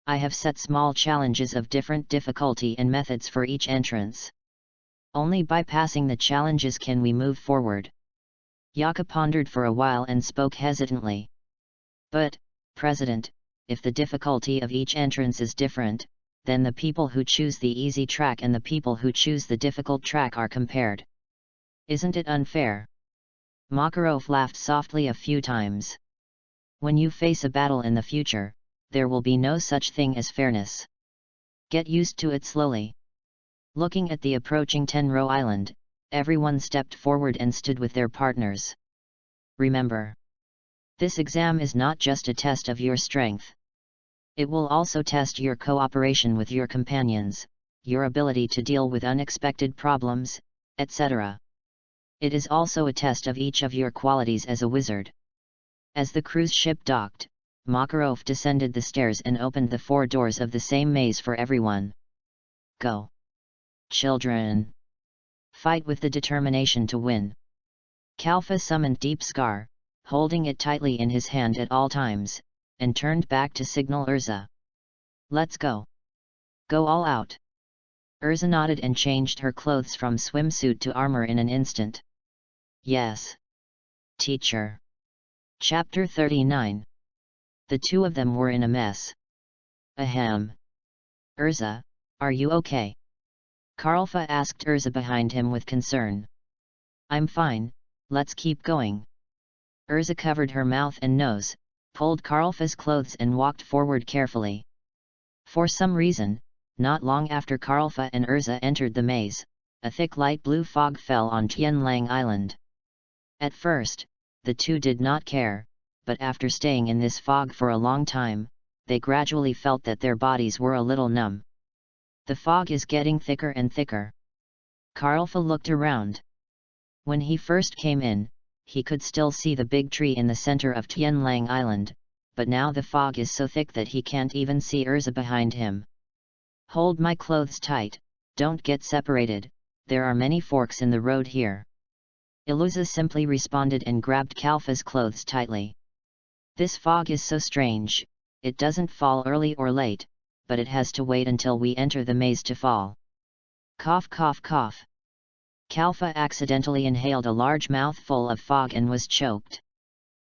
I have set small challenges of different difficulty and methods for each entrance. Only by passing the challenges can we move forward. Yaka pondered for a while and spoke hesitantly. But, President, if the difficulty of each entrance is different, then the people who choose the easy track and the people who choose the difficult track are compared. Isn't it unfair? Makarov laughed softly a few times. When you face a battle in the future, there will be no such thing as fairness. Get used to it slowly. Looking at the approaching Tenro Island, everyone stepped forward and stood with their partners. Remember, this exam is not just a test of your strength. It will also test your cooperation with your companions, your ability to deal with unexpected problems, etc. It is also a test of each of your qualities as a wizard. As the cruise ship docked, Makarov descended the stairs and opened the 4 doors of the same maze for everyone. Go! Children! Fight with the determination to win. Kalfa summoned Deep Scar, holding it tightly in his hand at all times, and turned back to signal Urza. Let's go! Go all out! Urza nodded and changed her clothes from swimsuit to armor in an instant. Yes. Teacher. Chapter 39. The 2 of them were in a mess. Ahem. Urza, are you okay? Karlfa asked Urza behind him with concern. I'm fine, let's keep going. Urza covered her mouth and nose, pulled Karlfa's clothes and walked forward carefully. For some reason, not long after Karlfa and Urza entered the maze, a thick light blue fog fell on Tianlang Island. At first, the 2 did not care, but after staying in this fog for a long time, they gradually felt that their bodies were a little numb. The fog is getting thicker and thicker. Karlfa looked around. When he first came in, he could still see the big tree in the center of Tianlang Island, but now the fog is so thick that he can't even see Urza behind him. Hold my clothes tight, don't get separated, there are many forks in the road here. Iluza simply responded and grabbed Kalfa's clothes tightly. This fog is so strange, it doesn't fall early or late, but it has to wait until we enter the maze to fall. Cough cough cough. Kalfa accidentally inhaled a large mouthful of fog and was choked.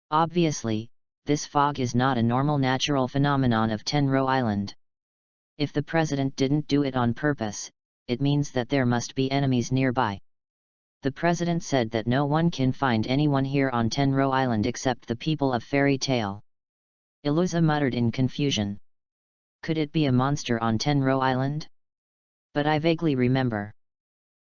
Obviously, this fog is not a normal natural phenomenon of Tenro Island. If the president didn't do it on purpose, it means that there must be enemies nearby. The president said that no one can find anyone here on Tenro Island except the people of Fairy Tale. Iluza muttered in confusion. Could it be a monster on Tenro Island? But I vaguely remember.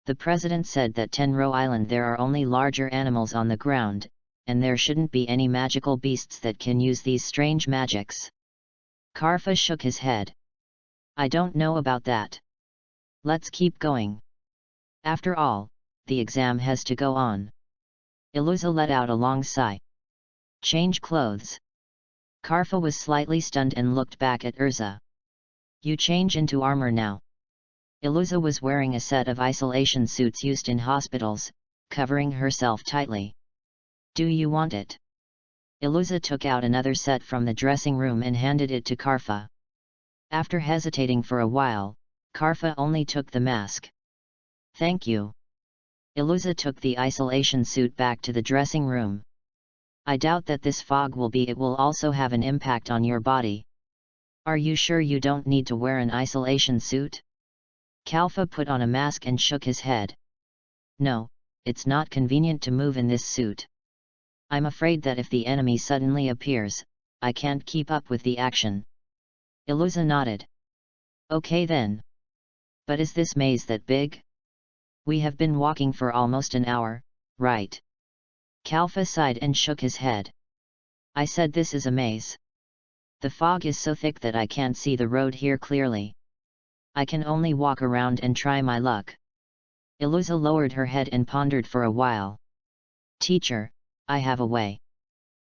The president said that Tenro Island there are only larger animals on the ground, and there shouldn't be any magical beasts that can use these strange magics. Karfa shook his head. I don't know about that. Let's keep going. After all, the exam has to go on. Iluza let out a long sigh. Change clothes. Karfa was slightly stunned and looked back at Urza. You change into armor now. Iluza was wearing a set of isolation suits used in hospitals, covering herself tightly. Do you want it? Iluza took out another set from the dressing room and handed it to Karfa. After hesitating for a while, Karfa only took the mask. Thank you. Iluza took the isolation suit back to the dressing room. I doubt that this fog it will also have an impact on your body. Are you sure you don't need to wear an isolation suit? Kalfa put on a mask and shook his head. No, it's not convenient to move in this suit. I'm afraid that if the enemy suddenly appears, I can't keep up with the action. Iluza nodded. Okay then. But is this maze that big? We have been walking for almost an hour, right? Kalfa sighed and shook his head. I said this is a maze. The fog is so thick that I can't see the road here clearly. I can only walk around and try my luck. Iluza lowered her head and pondered for a while. Teacher, I have a way.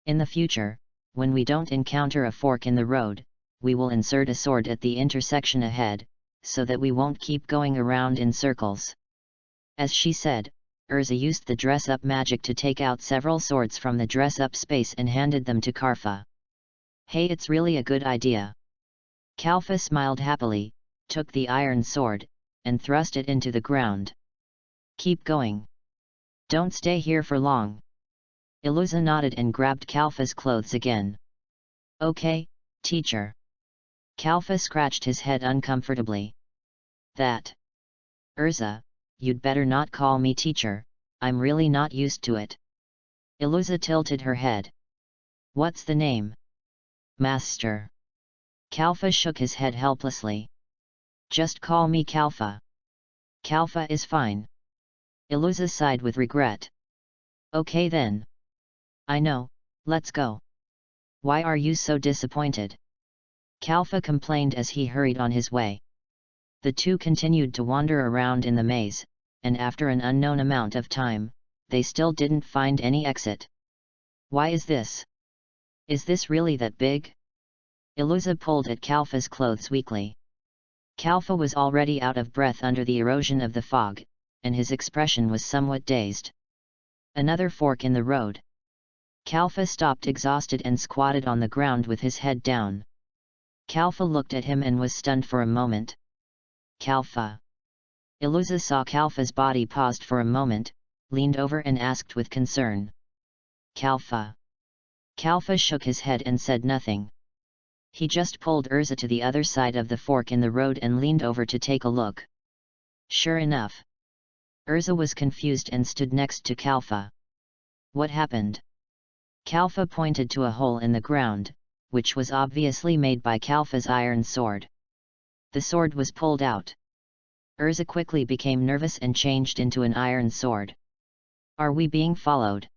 In the future, when we don't encounter a fork in the road, we will insert a sword at the intersection ahead, so that we won't keep going around in circles. As she said, Urza used the dress-up magic to take out several swords from the dress-up space and handed them to Karfa. Hey, it's really a good idea. Kalfa smiled happily, took the iron sword, and thrust it into the ground. Keep going. Don't stay here for long. Iluza nodded and grabbed Kalfa's clothes again. Okay, teacher. Kalfa scratched his head uncomfortably. That. Urza, you'd better not call me teacher, I'm really not used to it. Iluza tilted her head. What's the name? Master. Kalfa shook his head helplessly. Just call me Kalfa. Kalfa is fine. Iluza sighed with regret. Okay then. I know, let's go. Why are you so disappointed? Kalfa complained as he hurried on his way. The two continued to wander around in the maze, and after an unknown amount of time, they still didn't find any exit. Why is this? Is this really that big? Iluza pulled at Kalfa's clothes weakly. Kalfa was already out of breath under the erosion of the fog, and his expression was somewhat dazed. Another fork in the road. Kalfa stopped exhausted and squatted on the ground with his head down. Kalfa looked at him and was stunned for a moment. Kalfa. Iluza saw Kalfa's body paused for a moment, leaned over and asked with concern. Kalfa. Kalfa shook his head and said nothing. He just pulled Urza to the other side of the fork in the road and leaned over to take a look. Sure enough. Urza was confused and stood next to Kalfa. What happened? Kalfa pointed to a hole in the ground, which was obviously made by Kalfa's iron sword. The sword was pulled out. Urza quickly became nervous and changed into an iron sword. Are we being followed?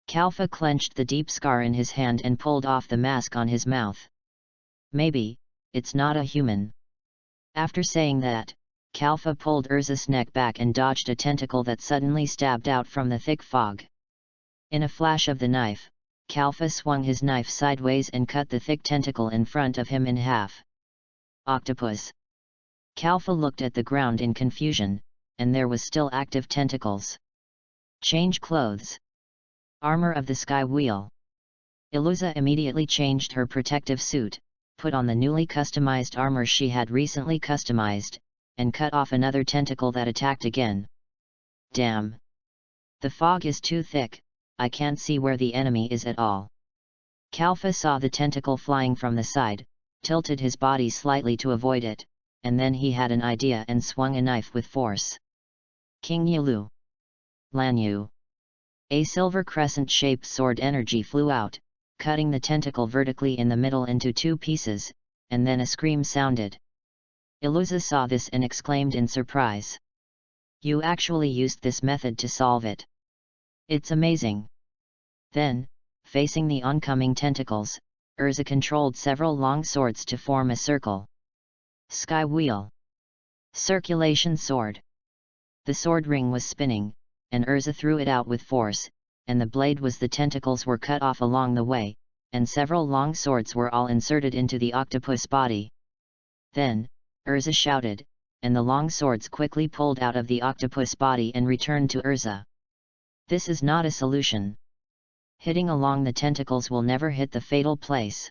Kalfa clenched the deep scar in his hand and pulled off the mask on his mouth. Maybe, it's not a human. After saying that, Kalfa pulled Urza's neck back and dodged a tentacle that suddenly stabbed out from the thick fog. In a flash of the knife, Kalfa swung his knife sideways and cut the thick tentacle in front of him in half. Octopus. Kalfa looked at the ground in confusion, and there was still active tentacles. Change clothes. Armor of the Sky Wheel. Iluza immediately changed her protective suit, put on the newly customized armor she had recently customized, and cut off another tentacle that attacked again. Damn! The fog is too thick, I can't see where the enemy is at all. Kalfa saw the tentacle flying from the side, tilted his body slightly to avoid it, and then he had an idea and swung a knife with force. King Yalu. Lanyu. A silver crescent-shaped sword energy flew out, cutting the tentacle vertically in the middle into 2 pieces, and then a scream sounded. Iluza saw this and exclaimed in surprise. You actually used this method to solve it. It's amazing. Then, facing the oncoming tentacles, Urza controlled several long swords to form a circle. Sky Wheel. Circulation Sword. The sword ring was spinning, and Urza threw it out with force, and the blade was the tentacles were cut off along the way, and several long swords were all inserted into the octopus body. Then, Urza shouted, and the long swords quickly pulled out of the octopus body and returned to Urza. This is not a solution. Hitting along the tentacles will never hit the fatal place.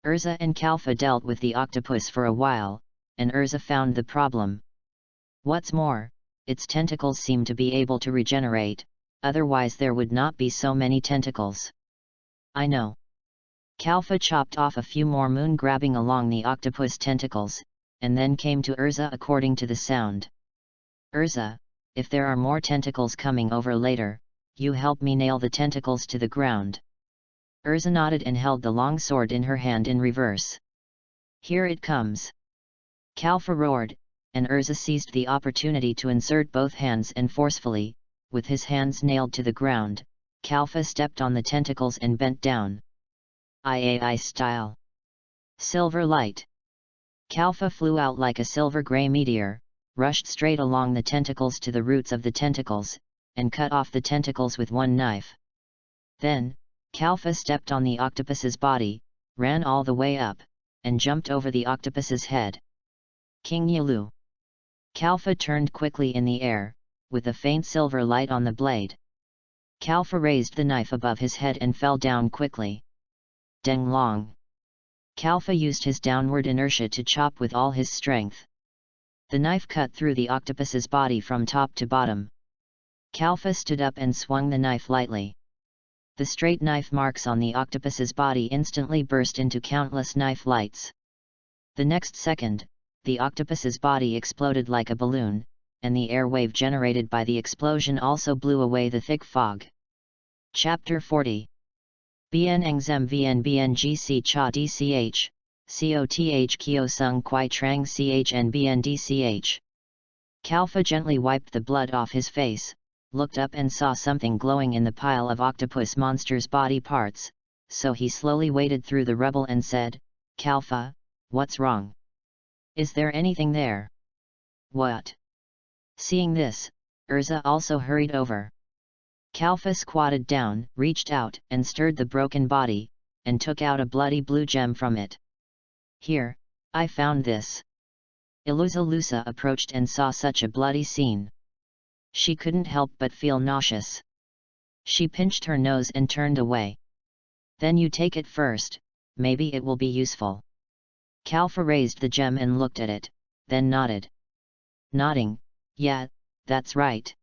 Urza and Kalfa dealt with the octopus for a while, and Urza found the problem. What's more, its tentacles seem to be able to regenerate, otherwise there would not be so many tentacles. I know. Kalfa chopped off a few more moon grabbing along the octopus tentacles, and then came to Urza according to the sound. Urza, if there are more tentacles coming over later, you help me nail the tentacles to the ground. Urza nodded and held the long sword in her hand in reverse. Here it comes. Kalfa roared, and Urza seized the opportunity to insert both hands and forcefully, with his hands nailed to the ground, Kalfa stepped on the tentacles and bent down. III style. Silver light. Kalfa flew out like a silver-gray meteor, rushed straight along the tentacles to the roots of the tentacles, and cut off the tentacles with one knife. Then, Kalfa stepped on the octopus's body, ran all the way up, and jumped over the octopus's head. King Yalu. Kalfa turned quickly in the air, with a faint silver light on the blade. Kalfa raised the knife above his head and fell down quickly. Deng Long. Kalfa used his downward inertia to chop with all his strength. The knife cut through the octopus's body from top to bottom. Kalfa stood up and swung the knife lightly. The straight knife marks on the octopus's body instantly burst into countless knife lights. The next second, the octopus's body exploded like a balloon, and the air wave generated by the explosion also blew away the thick fog. Chapter 40. Bien Engzem Vn Bngc Cha Dch, Coth Kyo Sung Kwai Trang Chn Bn Dch. Kalfa gently wiped the blood off his face, looked up and saw something glowing in the pile of octopus monster's body parts, so he slowly waded through the rubble and said, Kalfa, what's wrong? Is there anything there? What? Seeing this, Urza also hurried over. Kalfa squatted down, reached out and stirred the broken body, and took out a bloody blue gem from it. Here, I found this. Iluza approached and saw such a bloody scene. She couldn't help but feel nauseous. She pinched her nose and turned away. Then you take it first, maybe it will be useful. Kalfa raised the gem and looked at it, then nodded. Nodding, yeah, that's right.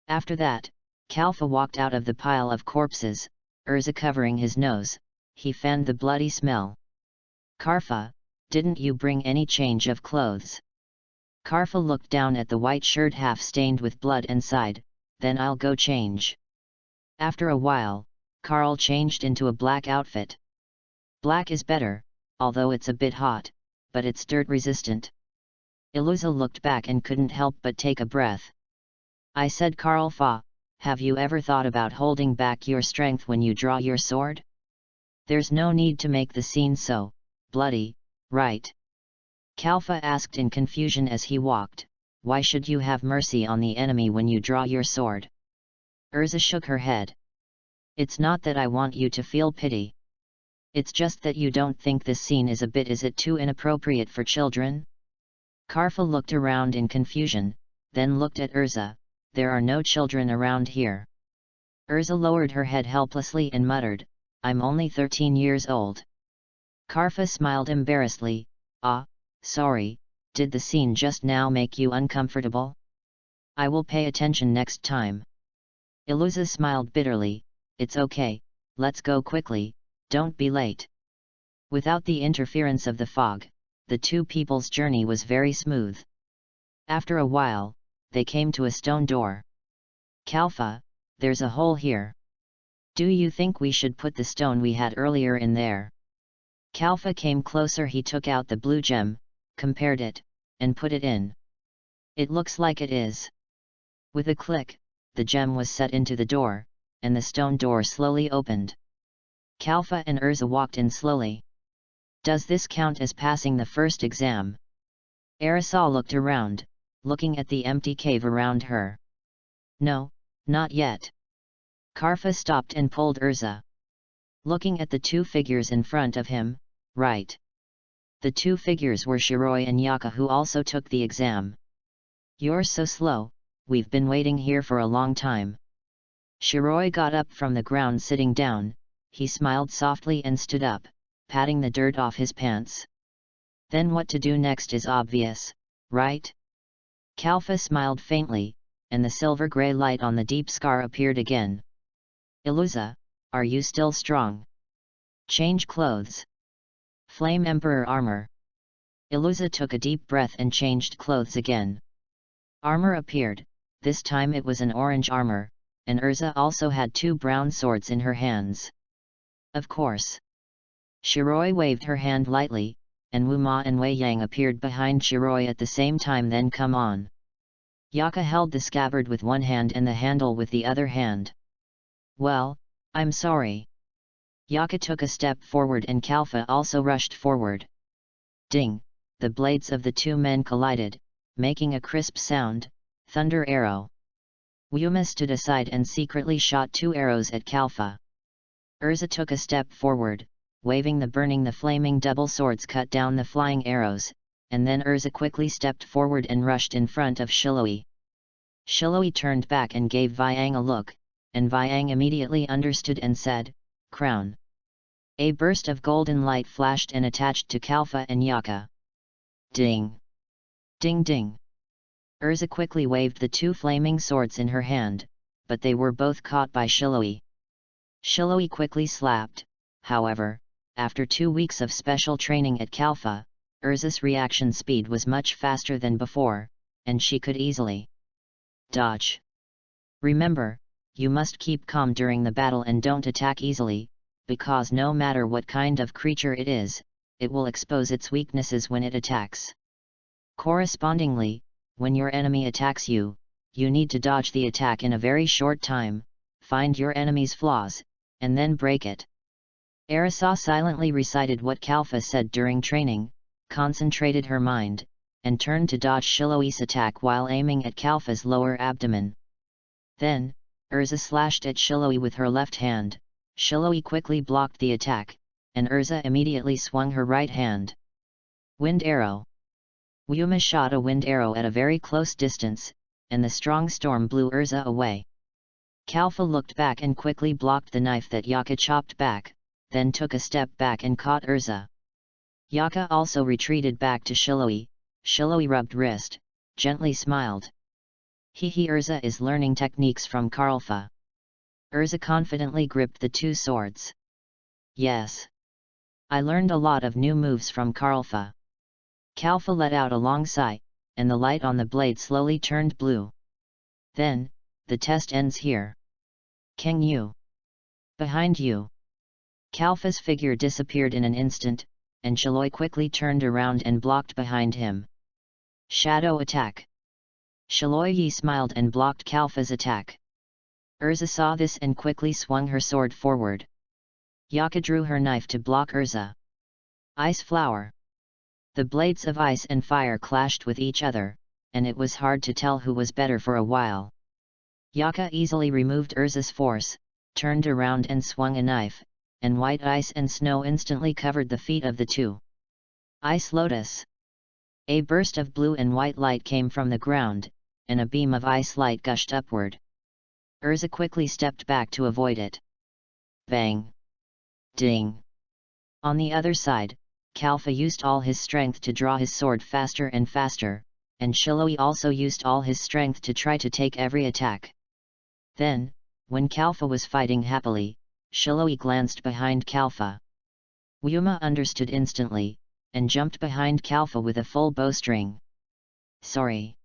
After that, Kalfa walked out of the pile of corpses, Urza covering his nose, he fanned the bloody smell. Karfa, didn't you bring any change of clothes? Karfa looked down at the white shirt half stained with blood and sighed, then I'll go change. After a while, Karl changed into a black outfit. Black is better, although it's a bit hot, but it's dirt resistant. Iluza looked back and couldn't help but take a breath. I said Karl Fa, have you ever thought about holding back your strength when you draw your sword? There's no need to make the scene so bloody, right? Kalfa asked in confusion as he walked, why should you have mercy on the enemy when you draw your sword? Urza shook her head. It's not that I want you to feel pity. It's just that you don't think this scene is it too inappropriate for children? Karfa looked around in confusion, then looked at Urza, there are no children around here. Urza lowered her head helplessly and muttered, I'm only 13 years old. Karfa smiled embarrassedly, sorry, did the scene just now make you uncomfortable? I will pay attention next time. Iluza smiled bitterly, it's okay, let's go quickly, don't be late. Without the interference of the fog, the two people's journey was very smooth. After a while, they came to a stone door. Kalfa, there's a hole here. Do you think we should put the stone we had earlier in there? Kalfa came closer. He took out the blue gem, compared it, and put it in. It looks like it is. With a click, the gem was set into the door, and the stone door slowly opened. Kalfa and Urza walked in slowly. Does this count as passing the first exam? Arisal looked around, looking at the empty cave around her. No, not yet. Karfa stopped and pulled Urza. Looking at the two figures in front of him, right. The two figures were Shiroi and Yaka, who also took the exam. You're so slow, we've been waiting here for a long time. Shiroi got up from the ground. Sitting down, he smiled softly and stood up, patting the dirt off his pants. Then what to do next is obvious, right? Kalfa smiled faintly, and the silver-grey light on the deep scar appeared again. Iluza, are you still strong? Change clothes. Flame Emperor armor. Iluza took a deep breath and changed clothes again. Armor appeared. This time it was an orange armor, and Urza also had two brown swords in her hands. Of course. Shiroi waved her hand lightly, and Wu Ma and Wei Yang appeared behind Shiroi at the same time. Then come on. Yaka held the scabbard with one hand and the handle with the other hand. Well, I'm sorry. Yaka took a step forward and Kalfa also rushed forward. Ding! The blades of the two men collided, making a crisp sound. Thunder arrow. Wuma stood aside and secretly shot two arrows at Kalfa. Urza took a step forward, waving the flaming double swords cut down the flying arrows, and then Urza quickly stepped forward and rushed in front of Shiloi. Shiloi turned back and gave Viang a look, and Viang immediately understood and said, "Crown." A burst of golden light flashed and attached to Kalfa and Yaka. Ding! Ding ding! Urza quickly waved the two flaming swords in her hand, but they were both caught by Shiloi. Shiloi quickly slapped. However, after 2 weeks of special training at Kalfa, Urza's reaction speed was much faster than before, and she could easily dodge. Remember, you must keep calm during the battle and don't attack easily, because no matter what kind of creature it is, it will expose its weaknesses when it attacks. Correspondingly, when your enemy attacks you, you need to dodge the attack in a very short time, find your enemy's flaws, and then break it. Arisa silently recited what Kalfa said during training, concentrated her mind, and turned to dodge Shiloi's attack while aiming at Kalfa's lower abdomen. Then, Urza slashed at Shiloi with her left hand. Shiloi quickly blocked the attack, and Urza immediately swung her right hand. Wind arrow. Wuma shot a wind arrow at a very close distance, and the strong storm blew Urza away. Kalfa looked back and quickly blocked the knife that Yaka chopped back, then took a step back and caught Urza. Yaka also retreated back to Shiloi. Shiloi rubbed wrist, gently smiled. Urza is learning techniques from Karlfa. Urza confidently gripped the two swords. Yes. I learned a lot of new moves from Karlfa. Kalfa let out a long sigh, and the light on the blade slowly turned blue. Then, the test ends here. Kang Yu. Behind you. Kalfa's figure disappeared in an instant, and Shiloi quickly turned around and blocked behind him. Shadow attack. Shiloi Yi smiled and blocked Kalfa's attack. Urza saw this and quickly swung her sword forward. Yaka drew her knife to block Urza. Ice flower. The blades of ice and fire clashed with each other, and it was hard to tell who was better for a while. Yaka easily removed Urza's force, turned around and swung a knife, and white ice and snow instantly covered the feet of the two. Ice lotus. A burst of blue and white light came from the ground, and a beam of ice light gushed upward. Urza quickly stepped back to avoid it. Bang! Ding! On the other side, Kalfa used all his strength to draw his sword faster and faster, and Shiloi also used all his strength to try to take every attack. Then, when Kalfa was fighting happily, Shiloi glanced behind Kalfa. Wuma understood instantly, and jumped behind Kalfa with a full bowstring. Sorry.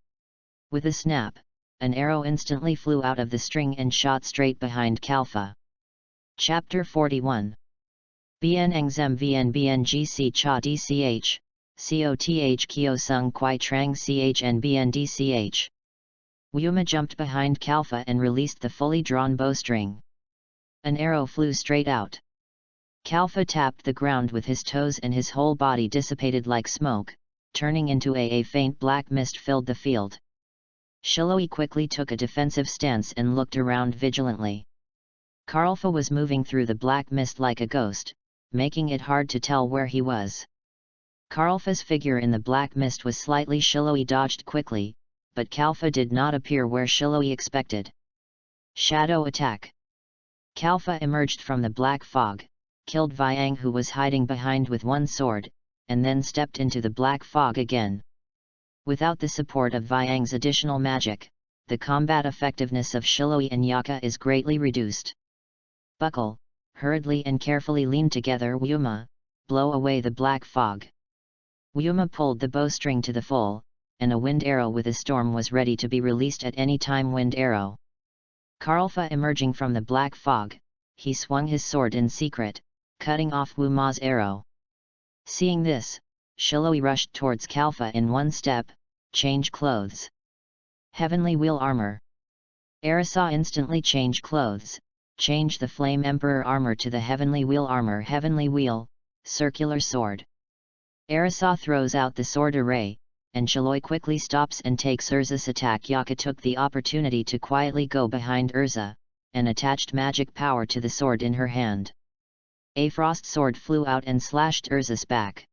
With a snap, an arrow instantly flew out of the string and shot straight behind Kalfa. Chapter 41. Bien Engzem Vn Bng Cha Dch, Coth Kyo Sung Kwai Trang Chn Bn Dch. Wuma jumped behind Kalfa and released the fully drawn bowstring. An arrow flew straight out. Kalfa tapped the ground with his toes and his whole body dissipated like smoke, turning into a faint black mist filled the field. Shiloi quickly took a defensive stance and looked around vigilantly. Karlfa was moving through the black mist like a ghost, making it hard to tell where he was. Karlfa's figure in the black mist was slightly Shiloi dodged quickly, but Kalfa did not appear where Shiloi expected. Shadow attack. Kalfa emerged from the black fog, killed Vyang who was hiding behind with one sword, and then stepped into the black fog again. Without the support of Vyang's additional magic, the combat effectiveness of Shiloi and Yaka is greatly reduced. Buckle, hurriedly and carefully lean together Wuma, blow away the black fog. Wuma pulled the bowstring to the full, and a wind arrow with a storm was ready to be released at any time. Wind arrow. Karlfa emerging from the black fog, he swung his sword in secret, cutting off Wuma's arrow. Seeing this, Shiloi rushed towards Kalfa in one step, change clothes. Heavenly Wheel armor. Arisa instantly change clothes, change the Flame Emperor armor to the Heavenly Wheel armor. Heavenly Wheel, circular sword. Arisa throws out the sword array, and Shiloi quickly stops and takes Urza's attack. Yaka took the opportunity to quietly go behind Urza, and attached magic power to the sword in her hand. A frost sword flew out and slashed Urza's back.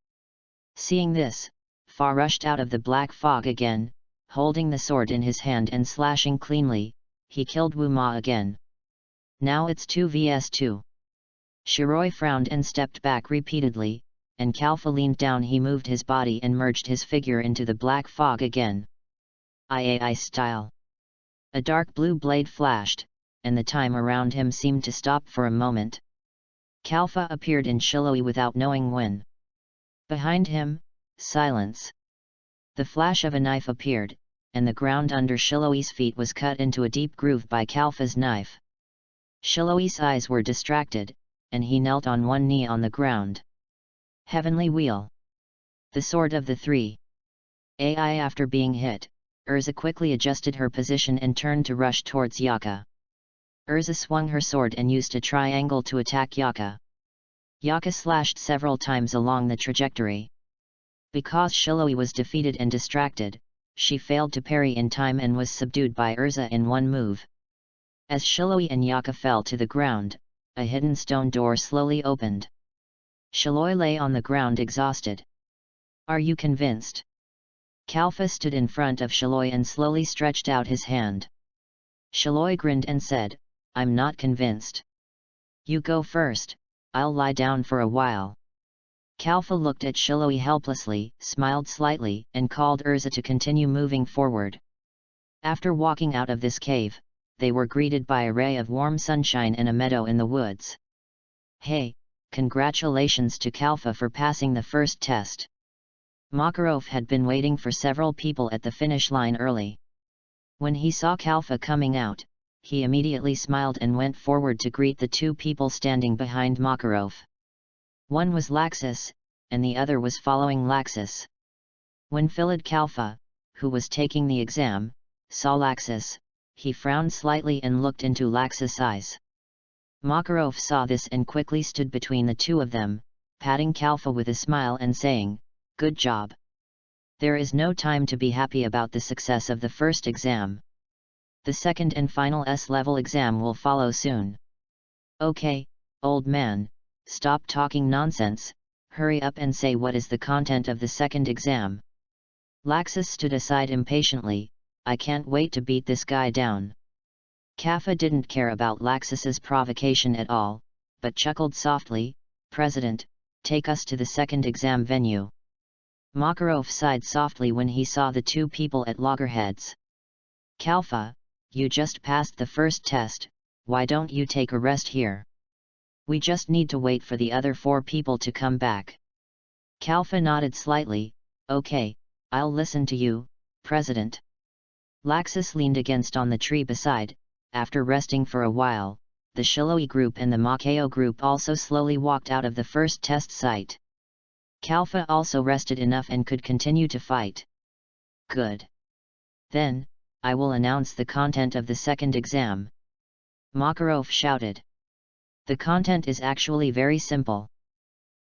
Seeing this, Fa rushed out of the black fog again, holding the sword in his hand and slashing cleanly. He killed Wuma again. Now it's 2 vs 2. Shiroi frowned and stepped back repeatedly, and Kalfa leaned down. He moved his body and merged his figure into the black fog again. IAI style. A dark blue blade flashed, and the time around him seemed to stop for a moment. Kalfa appeared in Shiloi without knowing when. Behind him, silence. The flash of a knife appeared, and the ground under Shiloi's feet was cut into a deep groove by Kalfa's knife. Shiloi's eyes were distracted, and he knelt on one knee on the ground. Heavenly Wheel. The sword of the three. AI. After being hit, Urza quickly adjusted her position and turned to rush towards Yaka. Urza swung her sword and used a triangle to attack Yaka. Yaka slashed several times along the trajectory. Because Shiloi was defeated and distracted, she failed to parry in time and was subdued by Urza in one move. As Shiloi and Yaka fell to the ground, a hidden stone door slowly opened. Shiloi lay on the ground exhausted. Are you convinced? Kalfa stood in front of Shiloi and slowly stretched out his hand. Shiloi grinned and said, I'm not convinced. You go first, I'll lie down for a while. Kalfa looked at Shiloi helplessly, smiled slightly, and called Urza to continue moving forward. After walking out of this cave, they were greeted by a ray of warm sunshine in a meadow in the woods. Hey, congratulations to Kalfa for passing the first test. Makarov had been waiting for several people at the finish line early. When he saw Kalfa coming out, he immediately smiled and went forward to greet the two people standing behind Makarov. One was Laxus, and the other was following Laxus. When Philid Kalfa, who was taking the exam, saw Laxus, he frowned slightly and looked into Laxus' eyes. Makarov saw this and quickly stood between the two of them, patting Kalfa with a smile and saying, Good job. There is no time to be happy about the success of the first exam. The second and final S-level exam will follow soon. Okay, old man, stop talking nonsense, hurry up and say what is the content of the second exam. Laxus stood aside impatiently, I can't wait to beat this guy down. Kapha didn't care about Laxus's provocation at all, but chuckled softly, President, take us to the second exam venue. Makarov sighed softly when he saw the two people at loggerheads. Kalfa, you just passed the first test, why don't you take a rest here? We just need to wait for the other 4 people to come back. Kalfa nodded slightly, okay, I'll listen to you, President. Laxus leaned against on the tree beside. After resting for a while, the Shiloi group and the Makeo group also slowly walked out of the first test site. Kalfa also rested enough and could continue to fight. Good. Then, I will announce the content of the second exam. Makarov shouted. The content is actually very simple.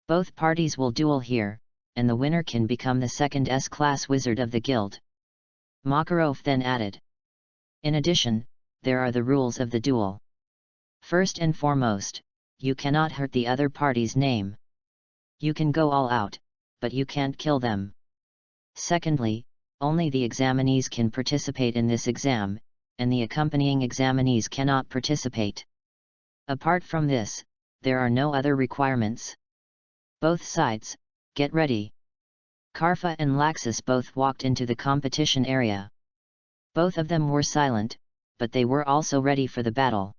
Both parties will duel here, and the winner can become the second S-class wizard of the guild. Makarov then added. In addition, there are the rules of the duel. First and foremost, you cannot hurt the other party's name. You can go all out, but you can't kill them. Secondly, only the examinees can participate in this exam, and the accompanying examinees cannot participate. Apart from this, there are no other requirements. Both sides, get ready. Karfa and Laxus both walked into the competition area. Both of them were silent, but they were also ready for the battle.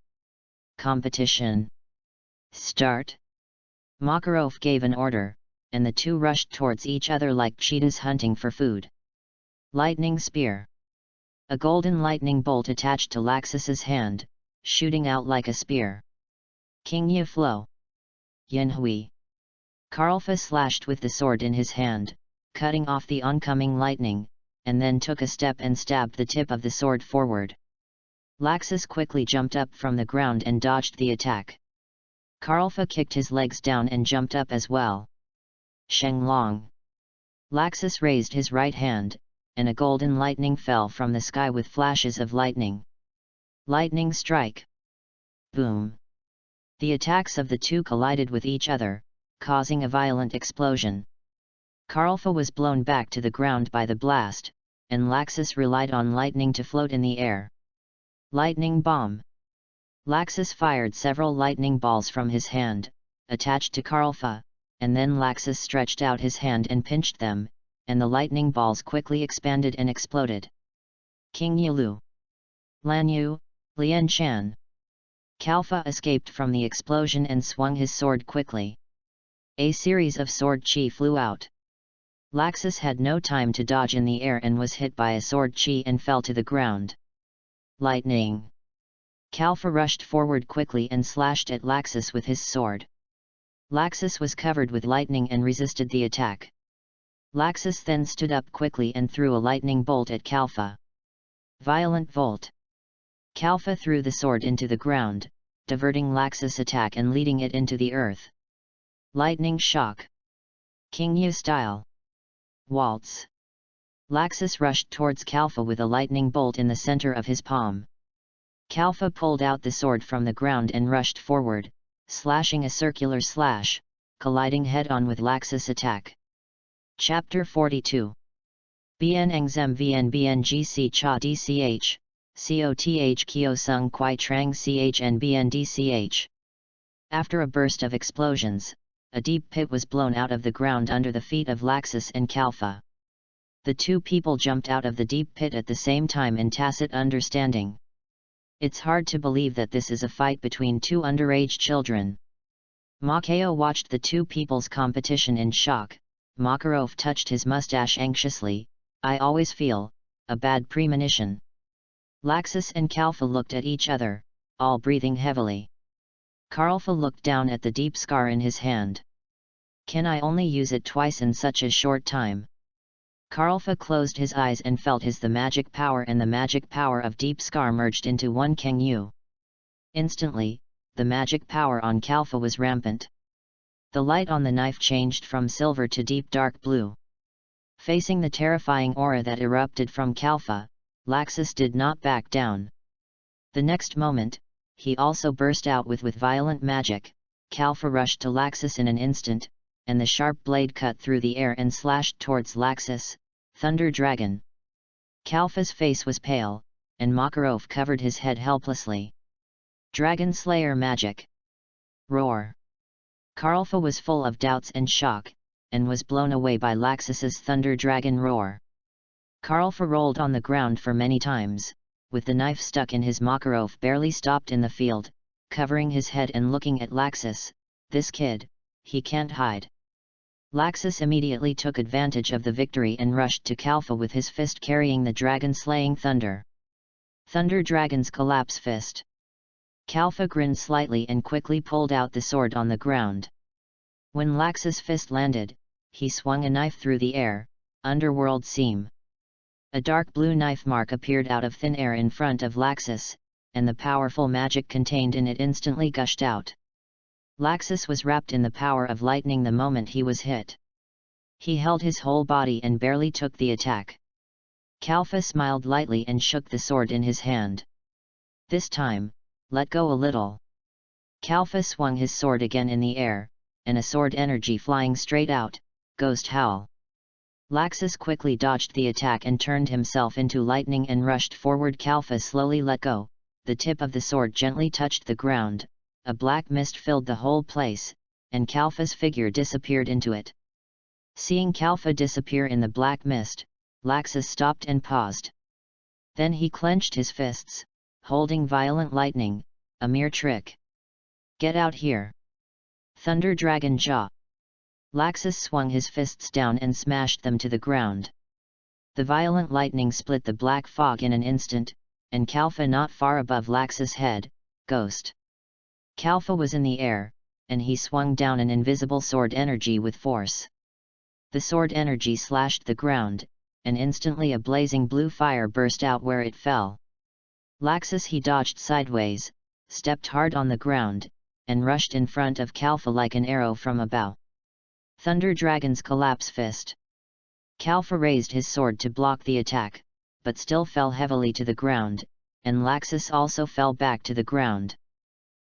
Competition. Start. Makarov gave an order, and the two rushed towards each other like cheetahs hunting for food. Lightning Spear. A golden lightning bolt attached to Laxus's hand, shooting out like a spear. King Yi Flow. Yanhui. Karlfa slashed with the sword in his hand, cutting off the oncoming lightning, and then took a step and stabbed the tip of the sword forward. Laxus quickly jumped up from the ground and dodged the attack. Karlfa kicked his legs down and jumped up as well. Shenglong. Laxus raised his right hand, and a golden lightning fell from the sky with flashes of lightning. Lightning Strike. Boom. The attacks of the two collided with each other, causing a violent explosion. Karlfa was blown back to the ground by the blast, and Laxus relied on lightning to float in the air. Lightning Bomb. Laxus fired several lightning balls from his hand, attached to Karlfa, and then Laxus stretched out his hand and pinched them, and the lightning balls quickly expanded and exploded. King Yulu. Lanyu, Lian Chan. Kalfa escaped from the explosion and swung his sword quickly. A series of sword chi flew out. Laxus had no time to dodge in the air and was hit by a sword chi and fell to the ground. Lightning. Kalfa rushed forward quickly and slashed at Laxus with his sword. Laxus was covered with lightning and resisted the attack. Laxus then stood up quickly and threw a lightning bolt at Kalfa. Violent Volt. Kalfa threw the sword into the ground, diverting Laxus' attack and leading it into the earth. Lightning Shock. King Yu Style. Waltz. Laxus rushed towards Kalfa with a lightning bolt in the center of his palm. Kalfa pulled out the sword from the ground and rushed forward, slashing a circular slash, colliding head-on with Laxus' attack. Chapter 42. Bien Engzem Vn Bngc Cha Dch, Coth Kyo Sung Kwai Trang Chn Bn Dch. After a burst of explosions, a deep pit was blown out of the ground under the feet of Laxus and Kalfa. The two people jumped out of the deep pit at the same time in tacit understanding. It's hard to believe that this is a fight between two underage children. Makeo watched the two people's competition in shock. Makarov touched his mustache anxiously. I always feel a bad premonition. Laxus and Kalfa looked at each other, all breathing heavily. Karlfa looked down at the deep scar in his hand. Can I only use it twice in such a short time? Karlfa closed his eyes and felt the magic power and the magic power of deep scar merged into one Kengyu. Instantly, the magic power on Kalfa was rampant. The light on the knife changed from silver to deep dark blue. Facing the terrifying aura that erupted from Kalfa, Laxus did not back down. The next moment, he also burst out with violent magic. Kalfa rushed to Laxus in an instant, and the sharp blade cut through the air and slashed towards Laxus. Thunder Dragon. Kalfa's face was pale, and Makarov covered his head helplessly. Dragon Slayer Magic. Roar. Karlfa was full of doubts and shock, and was blown away by Laxus's Thunder Dragon roar. Karlfa rolled on the ground for many times, with the knife stuck in his. Makarov barely stopped in the field, covering his head and looking at Laxus. This kid, he can't hide. Laxus immediately took advantage of the victory and rushed to Kalfa with his fist carrying the dragon-slaying thunder. Thunder Dragon's Collapse Fist. Kalfa grinned slightly and quickly pulled out the sword on the ground. When Laxus' fist landed, he swung a knife through the air, underworld seam. A dark blue knife mark appeared out of thin air in front of Laxus, and the powerful magic contained in it instantly gushed out. Laxus was wrapped in the power of lightning the moment he was hit. He held his whole body and barely took the attack. Kalfa smiled lightly and shook the sword in his hand. This time, let go a little. Kalfa swung his sword again in the air, and a sword energy flying straight out, ghost howl. Laxus quickly dodged the attack and turned himself into lightning and rushed forward. Kalfa slowly let go, the tip of the sword gently touched the ground, a black mist filled the whole place, and Kalfa's figure disappeared into it. Seeing Kalfa disappear in the black mist, Laxus stopped and paused. Then he clenched his fists, holding violent lightning, a mere trick. Get out here! Thunder Dragon Jaw. Laxus swung his fists down and smashed them to the ground. The violent lightning split the black fog in an instant, and Kalfa not far above Laxus' head, ghost. Kalfa was in the air, and he swung down an invisible sword energy with force. The sword energy slashed the ground, and instantly a blazing blue fire burst out where it fell. Laxus he dodged sideways, stepped hard on the ground, and rushed in front of Kalfa like an arrow from a bow. Thunder Dragon's Collapse Fist. Kalfa raised his sword to block the attack, but still fell heavily to the ground, and Laxus also fell back to the ground.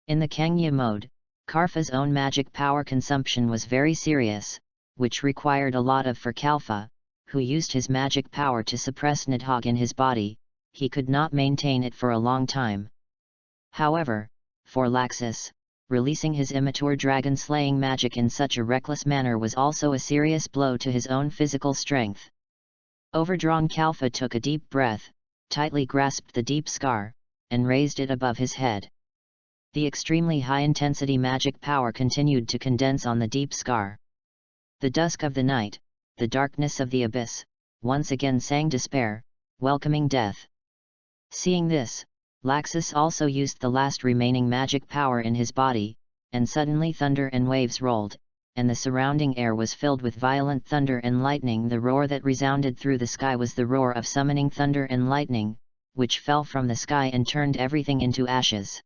In the Kangya mode, Kalfa's own magic power consumption was very serious, which required a lot of for Kalfa, who used his magic power to suppress Nidhogg in his body. He could not maintain it for a long time. However, for Laxus, releasing his immature dragon-slaying magic in such a reckless manner was also a serious blow to his own physical strength. Overdrawn Kalfa took a deep breath, tightly grasped the deep scar, and raised it above his head. The extremely high-intensity magic power continued to condense on the deep scar. The dusk of the night, the darkness of the abyss, once again sang despair, welcoming death. Seeing this, Laxus also used the last remaining magic power in his body, and suddenly thunder and waves rolled, and the surrounding air was filled with violent thunder and lightning. The roar that resounded through the sky was the roar of summoning thunder and lightning, which fell from the sky and turned everything into ashes.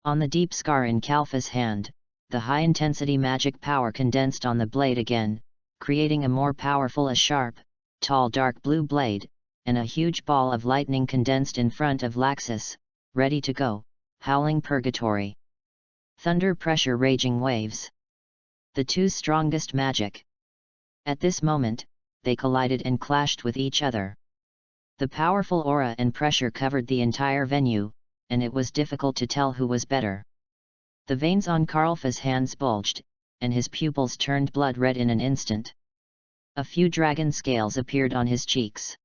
On the deep scar in Kalfa's hand, the high-intensity magic power condensed on the blade again, creating a more powerful, a sharp, tall dark blue blade, and a huge ball of lightning condensed in front of Laxus, ready to go, howling purgatory. Thunder pressure raging waves. The two strongest magic. At this moment, they collided and clashed with each other. The powerful aura and pressure covered the entire venue, and it was difficult to tell who was better. The veins on Kalfa's hands bulged, and his pupils turned blood red in an instant. A few dragon scales appeared on his cheeks.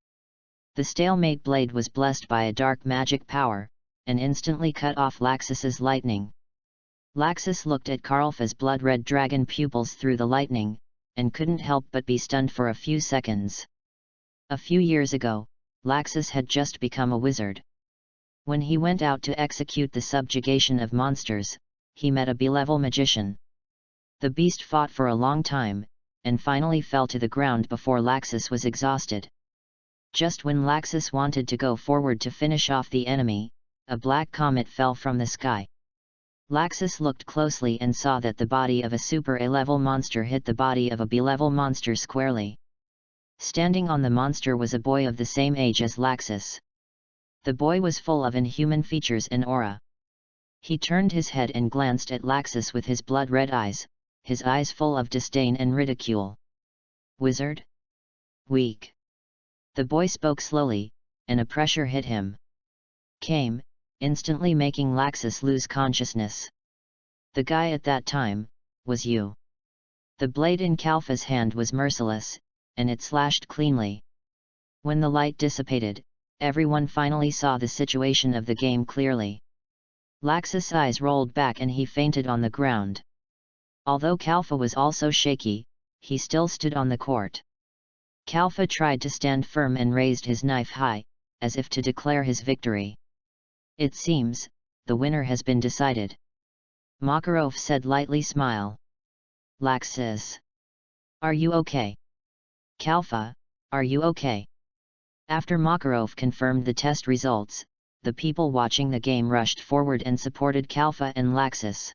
The stalemate blade was blessed by a dark magic power, and instantly cut off Laxus's lightning. Laxus looked at Kalfa's blood-red dragon pupils through the lightning, and couldn't help but be stunned for a few seconds. A few years ago, Laxus had just become a wizard. When he went out to execute the subjugation of monsters, he met a B-level magician. The beast fought for a long time, and finally fell to the ground before Laxus was exhausted. Just when Laxus wanted to go forward to finish off the enemy, a black comet fell from the sky. Laxus looked closely and saw that the body of a super A-level monster hit the body of a B-level monster squarely. Standing on the monster was a boy of the same age as Laxus. The boy was full of inhuman features and aura. He turned his head and glanced at Laxus with his blood-red eyes, his eyes full of disdain and ridicule. Wizard? Weak. The boy spoke slowly, and a pressure hit him. Came, instantly making Laxus lose consciousness. The guy at that time, was you. The blade in Kalfa's hand was merciless, and it slashed cleanly. When the light dissipated, everyone finally saw the situation of the game clearly. Laxus' eyes rolled back and he fainted on the ground. Although Kalfa was also shaky, he still stood on the court. Kalfa tried to stand firm and raised his knife high, as if to declare his victory. It seems, the winner has been decided. Makarov said lightly smile. Laxis. Are you okay? Kalfa, are you okay? After Makarov confirmed the test results, the people watching the game rushed forward and supported Kalfa and Laxis.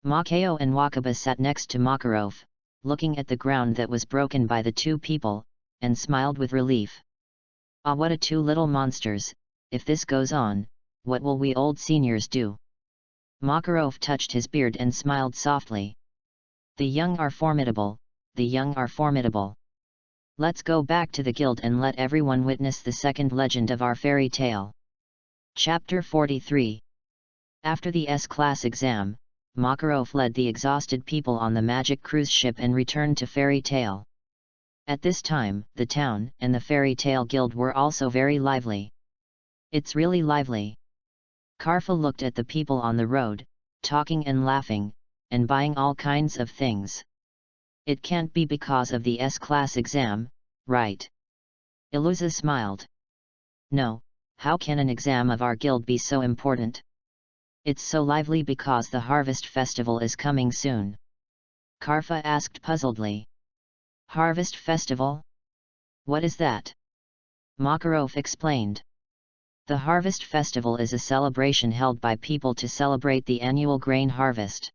Makayo and Wakaba sat next to Makarov, looking at the ground that was broken by the two people, and smiled with relief. Ah, what a two little monsters! If this goes on, what will we old seniors do? Makarov touched his beard and smiled softly. The young are formidable, the young are formidable. Let's go back to the guild and let everyone witness the second legend of our fairy tale. Chapter 43. After the S-class exam, Makarov led the exhausted people on the magic cruise ship and returned to Fairy Tale. At this time, the town and the Fairy Tale Guild were also very lively. It's really lively. Karfa looked at the people on the road, talking and laughing, and buying all kinds of things. It can't be because of the S-class exam, right? Iluza smiled. No, how can an exam of our guild be so important? It's so lively because the Harvest Festival is coming soon. Karfa asked puzzledly. Harvest Festival? What is that? Makarov explained. The Harvest Festival is a celebration held by people to celebrate the annual grain harvest.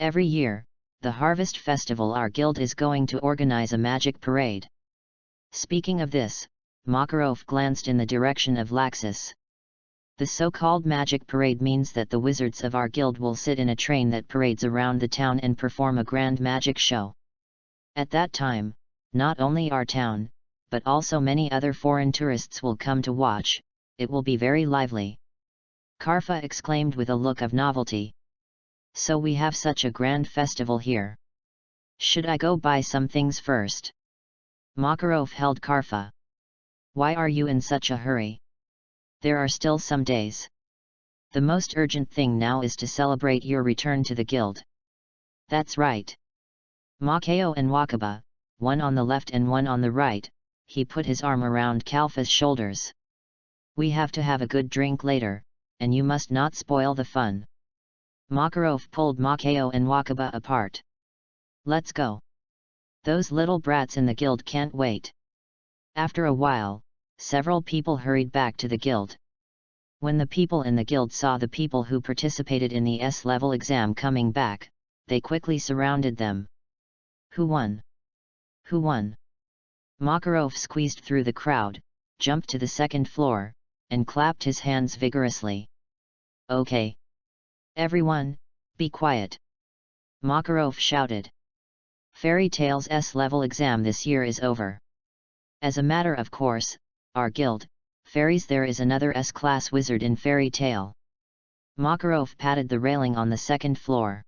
Every year, the Harvest Festival our guild is going to organize a magic parade. Speaking of this, Makarov glanced in the direction of Laxis. The so-called magic parade means that the wizards of our guild will sit in a train that parades around the town and perform a grand magic show. At that time, not only our town, but also many other foreign tourists will come to watch. It will be very lively. Karfa exclaimed with a look of novelty. So we have such a grand festival here. Should I go buy some things first? Makarov held Karfa. Why are you in such a hurry? There are still some days. The most urgent thing now is to celebrate your return to the guild. That's right. Makayo and Wakaba, one on the left and one on the right, he put his arm around Kalfa's shoulders. We have to have a good drink later, and you must not spoil the fun. Makarov pulled Makayo and Wakaba apart. Let's go. Those little brats in the guild can't wait. After a while, several people hurried back to the guild. When the people in the guild saw the people who participated in the S-level exam coming back, they quickly surrounded them. Who won? Who won? Makarov squeezed through the crowd, jumped to the second floor, and clapped his hands vigorously. Okay. Everyone, be quiet. Makarov shouted. Fairy Tale's S-level exam this year is over. As a matter of course, our guild, Fairies, there is another S-class wizard in Fairy Tale. Makarov patted the railing on the second floor.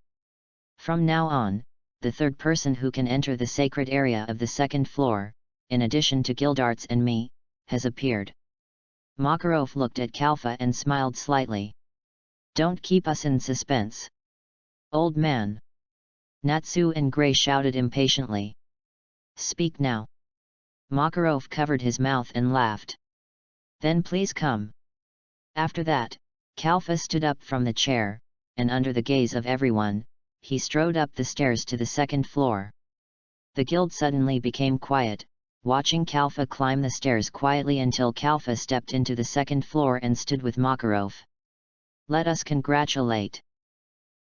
From now on, the third person who can enter the sacred area of the second floor, in addition to Guildarts and me, has appeared. Makarov looked at Kalfa and smiled slightly. Don't keep us in suspense. Old man. Natsu and Grey shouted impatiently. Speak now. Makarov covered his mouth and laughed. Then please come. After that, Kalfa stood up from the chair, and under the gaze of everyone, he strode up the stairs to the second floor. The guild suddenly became quiet, watching Kalfa climb the stairs quietly until Kalfa stepped into the second floor and stood with Makarov. Let us congratulate.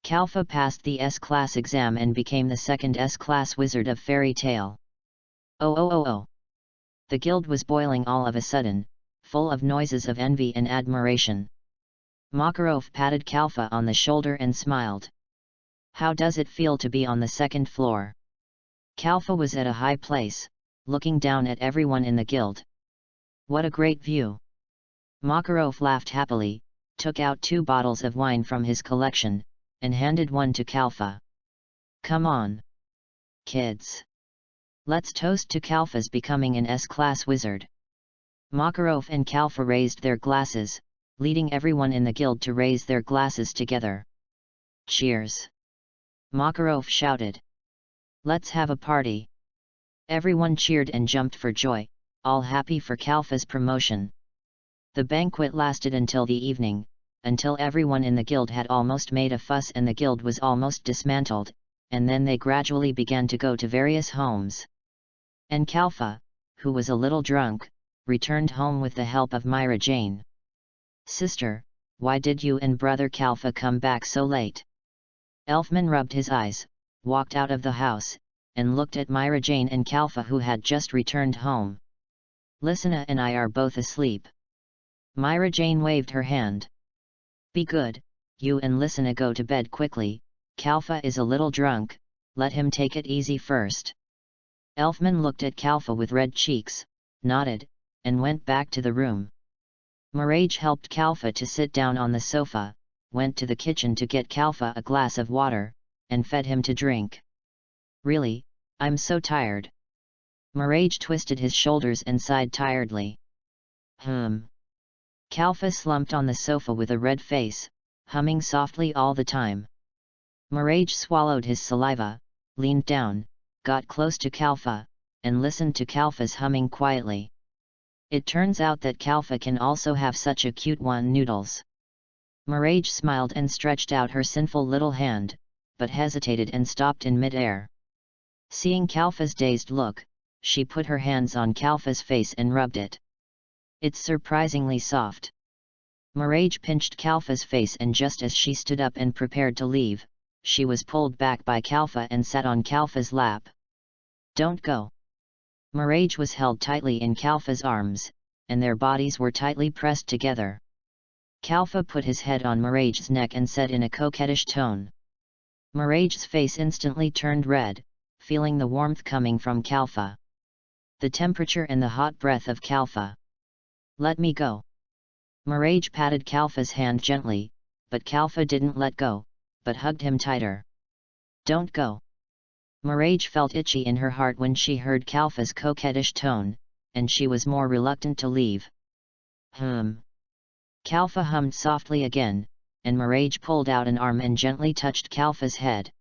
Kalfa passed the S-class exam and became the second S-class wizard of Fairy Tale. Oh. The guild was boiling all of a sudden, full of noises of envy and admiration. Makarov patted Kalfa on the shoulder and smiled. How does it feel to be on the second floor? Kalfa was at a high place, looking down at everyone in the guild. What a great view! Makarov laughed happily, took out 2 bottles of wine from his collection, and handed one to Kalfa. Come on, kids. Let's toast to Kalfa's becoming an S-class wizard. Makarov and Kalfa raised their glasses, leading everyone in the guild to raise their glasses together. Cheers! Makarov shouted. Let's have a party. Everyone cheered and jumped for joy, all happy for Kalfa's promotion. The banquet lasted until the evening, until everyone in the guild had almost made a fuss and the guild was almost dismantled, and then they gradually began to go to various homes. And Kalfa, who was a little drunk, returned home with the help of Myra Jane. "Sister, why did you and brother Kalfa come back so late?" Elfman rubbed his eyes, walked out of the house, and looked at Myra Jane and Kalfa who had just returned home. "Lysina and I are both asleep." Myra Jane waved her hand. "Be good, you and Lysina go to bed quickly, Kalfa is a little drunk, let him take it easy first." Elfman looked at Kalfa with red cheeks, nodded, and went back to the room. Mirage helped Kalfa to sit down on the sofa, went to the kitchen to get Kalfa a glass of water, and fed him to drink. "Really, I'm so tired." Mirage twisted his shoulders and sighed tiredly. Kalfa slumped on the sofa with a red face, humming softly all the time. Mirage swallowed his saliva, leaned down, got close to Kalfa, and listened to Kalfa's humming quietly. It turns out that Kalfa can also have such a cute one noodles. Mirage smiled and stretched out her sinful little hand, but hesitated and stopped in mid-air. Seeing Kalfa's dazed look, she put her hands on Kalfa's face and rubbed it. "It's surprisingly soft." Mirage pinched Kalfa's face and just as she stood up and prepared to leave, she was pulled back by Kalfa and sat on Kalfa's lap. "Don't go." Mirage was held tightly in Kalfa's arms, and their bodies were tightly pressed together. Kalfa put his head on Mirage's neck and said in a coquettish tone. Mirage's face instantly turned red, feeling the warmth coming from Kalfa. The temperature and the hot breath of Kalfa. "Let me go." Mirage patted Kalfa's hand gently, but Kalfa didn't let go, but hugged him tighter. "Don't go." Mirage felt itchy in her heart when she heard Kalfa's coquettish tone, and she was more reluctant to leave. Kalfa hummed softly again, and Mirage pulled out an arm and gently touched Kalfa's head.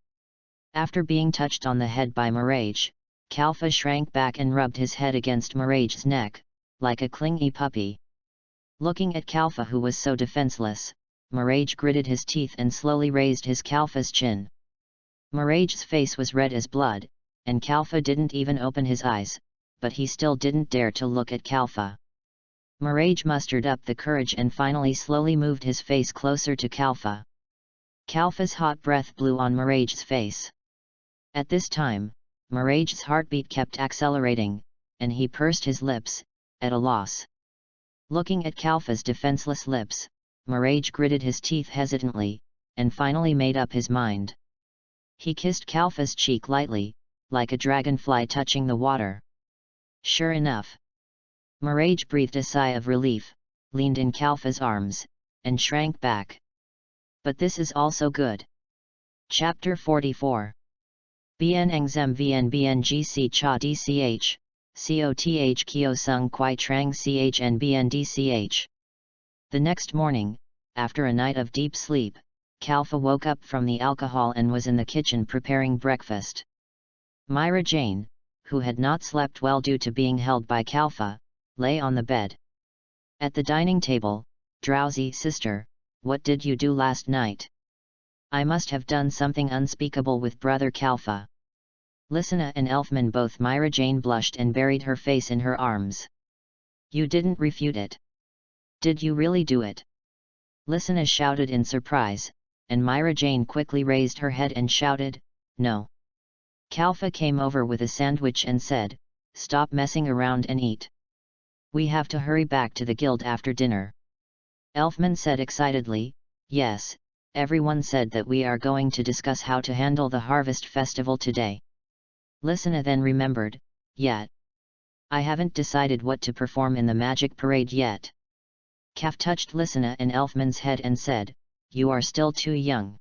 After being touched on the head by Mirage, Kalfa shrank back and rubbed his head against Mirage's neck, like a clingy puppy. Looking at Kalfa who was so defenseless, Mirage gritted his teeth and slowly raised his Kalfa's chin. Mirage's face was red as blood, and Kalfa didn't even open his eyes, but he still didn't dare to look at Kalfa. Mirage mustered up the courage and finally slowly moved his face closer to Kalfa. Kalfa's hot breath blew on Mirage's face. At this time, Mirage's heartbeat kept accelerating, and he pursed his lips, at a loss. Looking at Kalfa's defenseless lips, Mirage gritted his teeth hesitantly, and finally made up his mind. He kissed Kalfa's cheek lightly, like a dragonfly touching the water. Sure enough. Mirage breathed a sigh of relief, leaned in Kalfa's arms, and shrank back. But this is also good. Chapter 44. Bien Engzem Vn Bng Cha Dch, Coth Kyo Sung Kwai Trang Chn Bn Dch. The next morning, after a night of deep sleep, Kalfa woke up from the alcohol and was in the kitchen preparing breakfast. Myra Jane, who had not slept well due to being held by Kalfa, lay on the bed. At the dining table, "Drowsy sister, what did you do last night?" "I must have done something unspeakable with brother Kalfa." Lysina and Elfman both. Myra Jane blushed and buried her face in her arms. "You didn't refute it. Did you really do it?" Lysina shouted in surprise, and Myra Jane quickly raised her head and shouted, "No." Kalfa came over with a sandwich and said, "Stop messing around and eat. We have to hurry back to the guild after dinner." Elfman said excitedly, "Yes, everyone said that we are going to discuss how to handle the harvest festival today." Lysina then remembered, "Yet. I haven't decided what to perform in the magic parade yet." Kaf touched Lysina and Elfman's head and said, "You are still too young.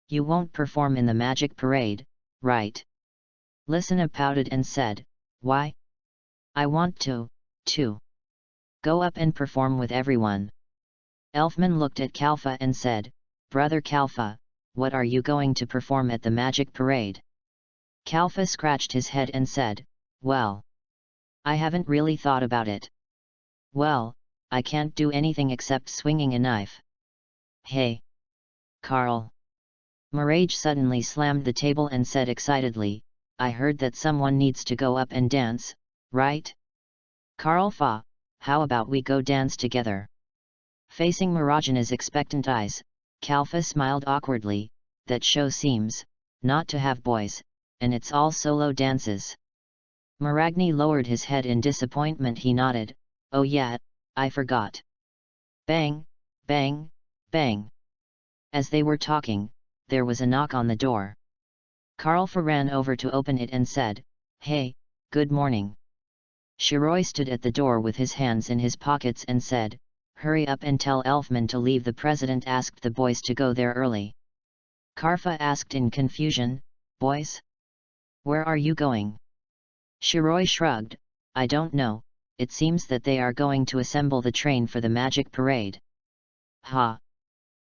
You won't perform in the magic parade, right?" Lysina pouted and said, "Why? I want to, too. Go up and perform with everyone." Elfman looked at Kalfa and said, "Brother Kalfa, what are you going to perform at the magic parade?" Kalfa scratched his head and said, "Well, I haven't really thought about it." "Well, I can't do anything except swinging a knife. Hey! Carl! Mirage suddenly slammed the table and said excitedly, I heard that someone needs to go up and dance, right? Carl Fa, how about we go dance together? Facing Miragina's expectant eyes, Kalfa smiled awkwardly, that show seems not to have boys, and it's all solo dances. Miragni lowered his head in disappointment. He nodded, oh yeah, I forgot. Bang, bang, bang. As they were talking, there was a knock on the door. Karlfa ran over to open it and said, hey, good morning. Shiroi stood at the door with his hands in his pockets and said, hurry up and tell Elfman to leave. The president asked the boys to go there early. Karfa asked in confusion, boys? Where are you going? Shiroi shrugged, I don't know, it seems that they are going to assemble the train for the magic parade. Ha!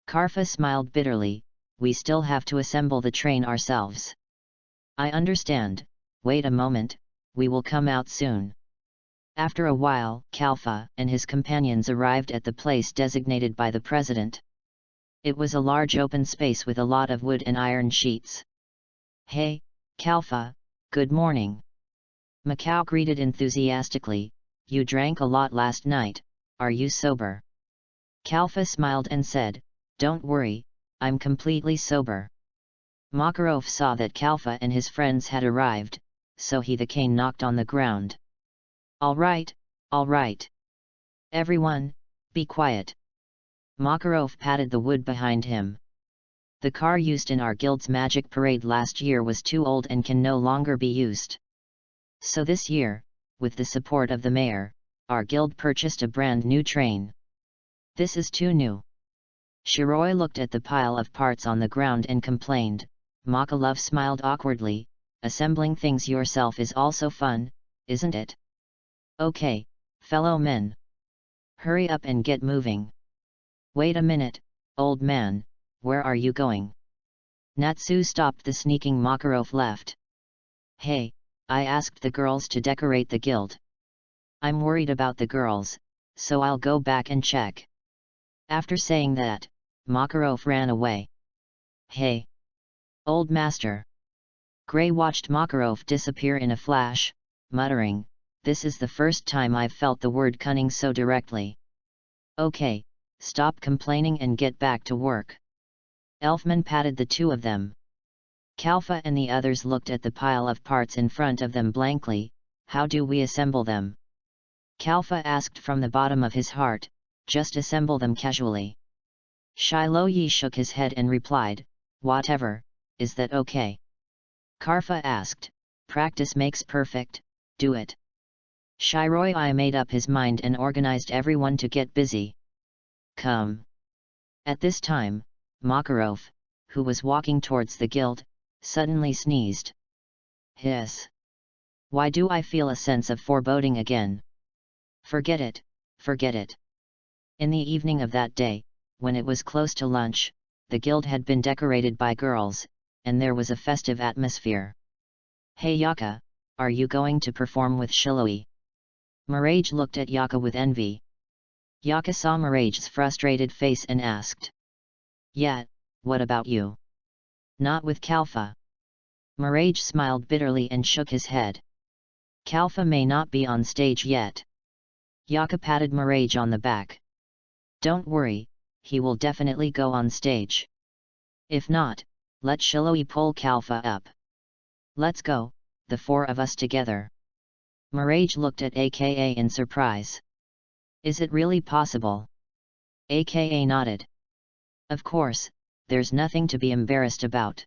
Karfa smiled bitterly, we still have to assemble the train ourselves. I understand, wait a moment, we will come out soon. After a while, Kalfa and his companions arrived at the place designated by the president. It was a large open space with a lot of wood and iron sheets. Hey, Kalfa, good morning. Macau greeted enthusiastically, you drank a lot last night, are you sober? Kalfa smiled and said, don't worry, I'm completely sober. Makarov saw that Kalfa and his friends had arrived, so the cane knocked on the ground. All right. Everyone, be quiet. Makarov patted the wood behind him. The car used in our guild's magic parade last year was too old and can no longer be used. So this year, with the support of the mayor, our guild purchased a brand new train. This is too new. Shiroi looked at the pile of parts on the ground and complained. Makalov smiled awkwardly, assembling things yourself is also fun, isn't it? Okay, fellow men. Hurry up and get moving. Wait a minute, old man, where are you going? Natsu stopped the sneaking Makarov left. Hey, I asked the girls to decorate the guild. I'm worried about the girls, so I'll go back and check. After saying that, Makarov ran away. Hey! Old master! Gray watched Makarov disappear in a flash, muttering, this is the first time I've felt the word cunning so directly. Okay, stop complaining and get back to work. Elfman patted the two of them. Kalfa and the others looked at the pile of parts in front of them blankly. How do we assemble them? Kalfa asked from the bottom of his heart, just assemble them casually. Shiloyi shook his head and replied, whatever, is that okay? Karfa asked, practice makes perfect, do it. Shiroi made up his mind and organized everyone to get busy. Come. At this time, Makarov, who was walking towards the guild, suddenly sneezed. Hiss. Why do I feel a sense of foreboding again? Forget it, forget it. In the evening of that day, when it was close to lunch, the guild had been decorated by girls, and there was a festive atmosphere. Hey Yaka, are you going to perform with Shiloi? Mirage looked at Yaka with envy. Yaka saw Mirage's frustrated face and asked. Yeah, what about you? Not with Kalfa. Mirage smiled bitterly and shook his head. Kalfa may not be on stage yet. Yaka patted Mirage on the back. Don't worry, he will definitely go on stage. If not, let Shiloi pull Kalfa up. Let's go, the four of us together. Mirage looked at AKA in surprise. Is it really possible? AKA nodded. Of course, there's nothing to be embarrassed about.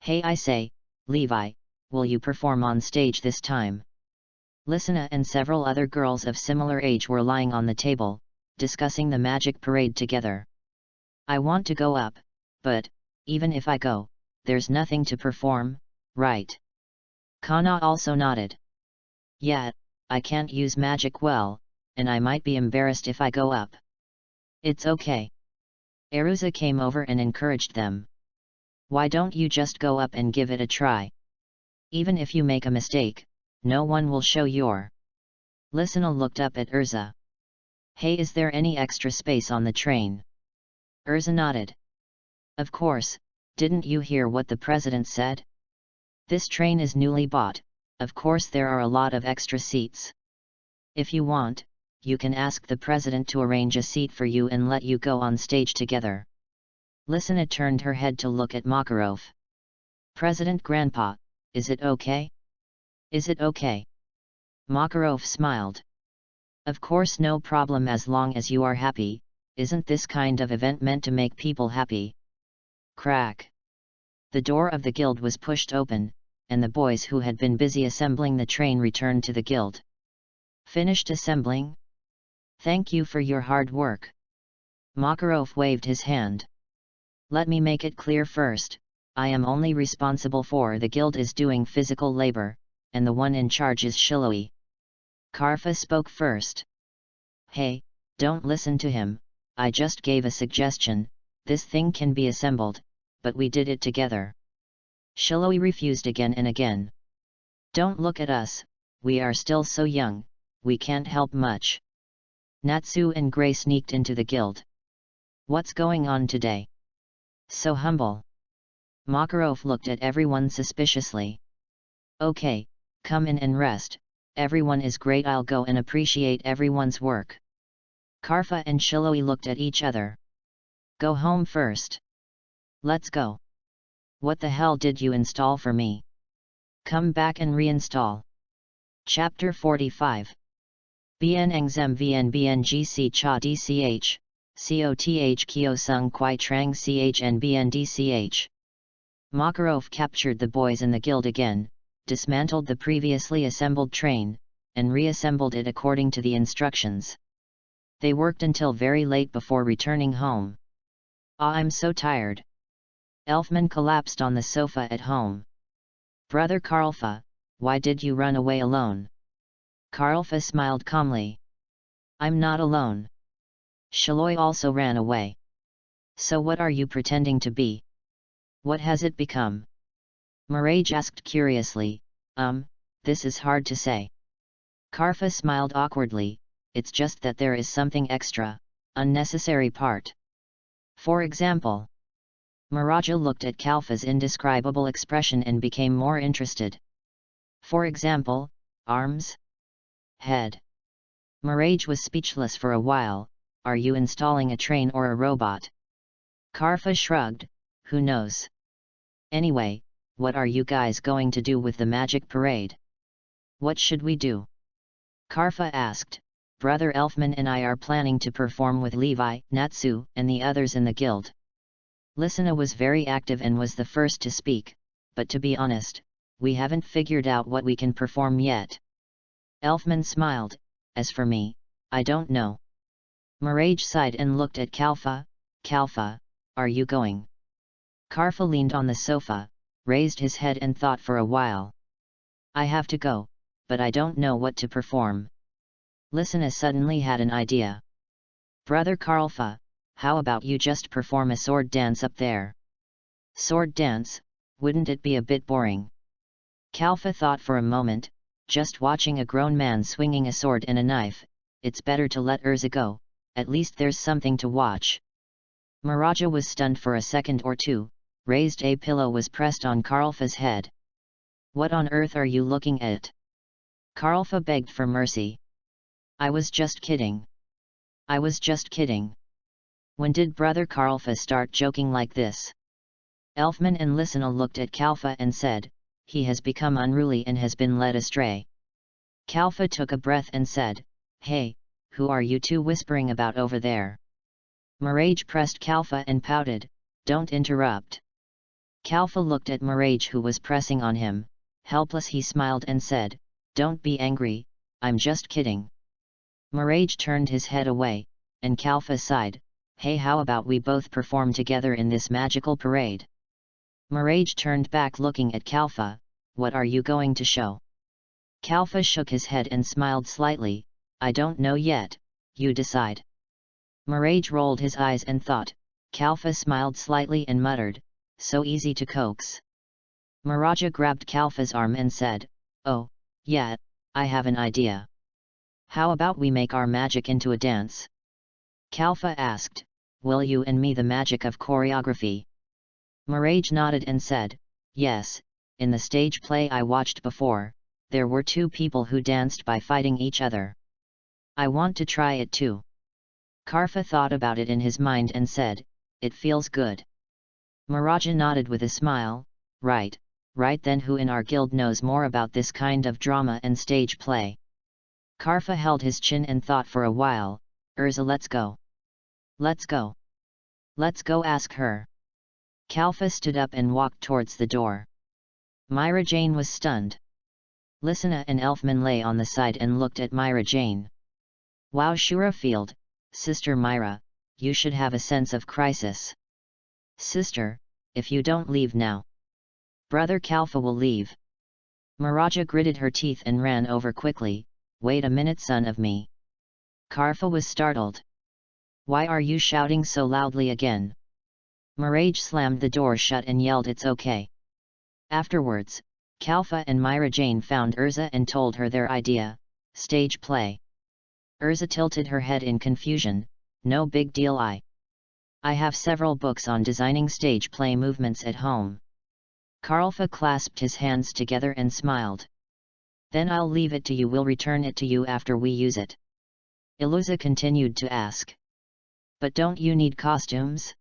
Hey I say, Levi, will you perform on stage this time? Lisana and several other girls of similar age were lying on the table, discussing the magic parade together. I want to go up, but, even if I go, there's nothing to perform, right? Kana also nodded. Yeah, I can't use magic well, and I might be embarrassed if I go up. It's okay. Eruza came over and encouraged them. Why don't you just go up and give it a try? Even if you make a mistake, no one will show your. Lisana looked up at Urza. Hey, is there any extra space on the train? Urza nodded. Of course, didn't you hear what the president said? This train is newly bought, of course there are a lot of extra seats. If you want, you can ask the president to arrange a seat for you and let you go on stage together. Lysina turned her head to look at Makarov. President Grandpa, is it okay? Is it okay? Makarov smiled. Of course, no problem as long as you are happy. Isn't this kind of event meant to make people happy? Crack. The door of the guild was pushed open, and the boys who had been busy assembling the train returned to the guild. Finished assembling? Thank you for your hard work. Makarov waved his hand. Let me make it clear first, I am only responsible for the guild is doing physical labor, and the one in charge is Shiloi. Karfa spoke first. Hey, don't listen to him, I just gave a suggestion, this thing can be assembled, but we did it together. Shiloi refused again and again. Don't look at us, we are still so young, we can't help much. Natsu and Gray sneaked into the guild. What's going on today? So humble. Makarov looked at everyone suspiciously. Okay, come in and rest, everyone is great, I'll go and appreciate everyone's work. Karfa and Shiloi looked at each other. Go home first. Let's go. What the hell did you install for me? Come back and reinstall. Chapter 45. Bien Engzem Vn Bngc Cha Dch, Coth Kyo Sung Kwai Trang Chn Bn Dch. Makarov captured the boys in the guild again, dismantled the previously assembled train, and reassembled it according to the instructions. They worked until very late before returning home. I'm so tired. Elfman collapsed on the sofa at home. Brother Karlfa, why did you run away alone? Karlfa smiled calmly. I'm not alone. Shiloi also ran away. So what are you pretending to be? What has it become? Mirage asked curiously. This is hard to say. Karfa smiled awkwardly, it's just that there is something extra, unnecessary part. For example. Miraja looked at Kalfa's indescribable expression and became more interested. For example, arms? Head. Mirage was speechless for a while. Are you installing a train or a robot? Karfa shrugged, who knows? Anyway, what are you guys going to do with the magic parade? What should we do? Karfa asked. Brother Elfman and I are planning to perform with Levi, Natsu, and the others in the guild. Lysina was very active and was the first to speak, but to be honest, we haven't figured out what we can perform yet. Elfman smiled, as for me, I don't know. Mirage sighed and looked at Kalfa. Kalfa, are you going? Karfa leaned on the sofa, raised his head and thought for a while. I have to go, but I don't know what to perform. Lysina suddenly had an idea. Brother Karlfa, how about you just perform a sword dance up there? Sword dance, wouldn't it be a bit boring? Kalfa thought for a moment, just watching a grown man swinging a sword and a knife, it's better to let Urza go, at least there's something to watch. Miraja was stunned for a second or two, raised a pillow was pressed on Karlfa's head. What on earth are you looking at? Karlfa begged for mercy. I was just kidding. I was just kidding. When did Brother Karlfa start joking like this? Elfman and Lysina looked at Kalfa and said, he has become unruly and has been led astray. Kalfa took a breath and said, hey, who are you two whispering about over there? Mirage pressed Kalfa and pouted, don't interrupt. Kalfa looked at Mirage who was pressing on him, helpless he smiled and said, don't be angry, I'm just kidding. Mirage turned his head away, and Kalfa sighed, hey, how about we both perform together in this magical parade? Mirage turned back looking at Kalfa, what are you going to show? Kalfa shook his head and smiled slightly, I don't know yet, you decide. Mirage rolled his eyes and thought, Kalfa smiled slightly and muttered, so easy to coax. Miraja grabbed Kalfa's arm and said, oh, yeah, I have an idea. How about we make our magic into a dance? Kalfa asked, will you and me the magic of choreography? Mirage nodded and said, yes, in the stage play I watched before, there were two people who danced by fighting each other. I want to try it too. Karfa thought about it in his mind and said, it feels good. Miraja nodded with a smile, right then who in our guild knows more about this kind of drama and stage play? Karfa held his chin and thought for a while, Urza, let's go. Let's go. Let's go ask her. Kalfa stood up and walked towards the door. Myra Jane was stunned. Lysina and Elfman lay on the side and looked at Myra Jane. Wow, Shura Field, Sister Myra, you should have a sense of crisis. Sister, if you don't leave now, Brother Kalfa will leave. Miraja gritted her teeth and ran over quickly. Wait a minute, son of me. Karfa was startled. Why are you shouting so loudly again? Mirage slammed the door shut and yelled, it's okay. Afterwards, Kalfa and Myra Jane found Urza and told her their idea, stage play. Urza tilted her head in confusion, no big deal, I have several books on designing stage play movements at home. Karlfa clasped his hands together and smiled. Then I'll leave it to you, we'll return it to you after we use it. Iluza continued to ask. But don't you need costumes?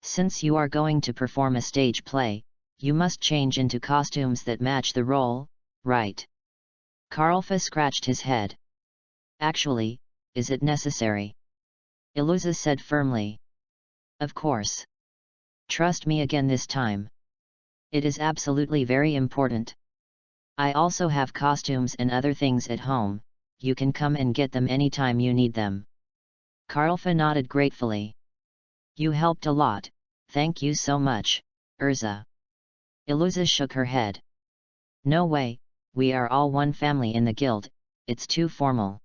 Since you are going to perform a stage play, you must change into costumes that match the role, right? Karlfa scratched his head. Actually, is it necessary? Iluza said firmly. Of course. Trust me again this time. It is absolutely very important. I also have costumes and other things at home, you can come and get them anytime you need them. Karlfa nodded gratefully. You helped a lot, thank you so much, Urza. Iluza shook her head. No way, we are all one family in the guild, it's too formal.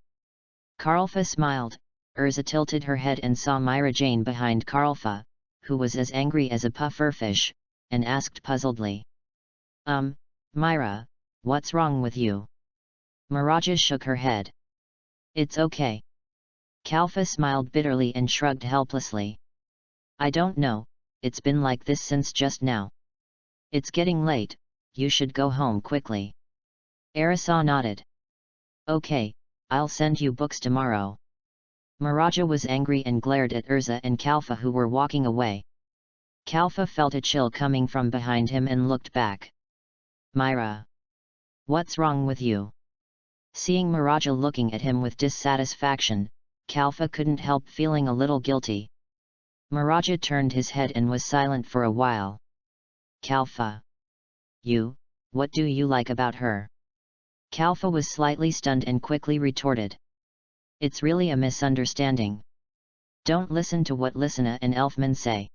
Karlfa smiled. Urza tilted her head and saw Myra Jane behind Karlfa, who was as angry as a pufferfish, and asked puzzledly. Myra, what's wrong with you? Miraja shook her head. It's okay. Kalfa smiled bitterly and shrugged helplessly. I don't know, it's been like this since just now. It's getting late, you should go home quickly. Arisa nodded. Okay, I'll send you books tomorrow. Miraja was angry and glared at Urza and Kalfa, who were walking away. Kalfa felt a chill coming from behind him and looked back. Myra. What's wrong with you? Seeing Miraja looking at him with dissatisfaction, Kalfa couldn't help feeling a little guilty. Miraja turned his head and was silent for a while. Kalfa. What do you like about her? Kalfa was slightly stunned and quickly retorted. It's really a misunderstanding. Don't listen to what Lysina and Elfman say.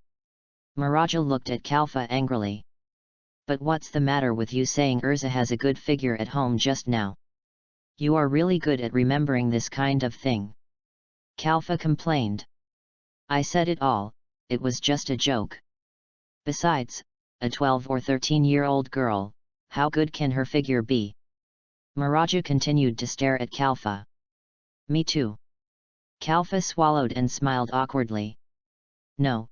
Miraja looked at Kalfa angrily. But what's the matter with you saying Urza has a good figure at home just now? You are really good at remembering this kind of thing. Kalfa complained. I said it all, it was just a joke. Besides, a 12 or 13-year-old girl, how good can her figure be? Miraja continued to stare at Kalfa. Me too. Kalfa swallowed and smiled awkwardly. No,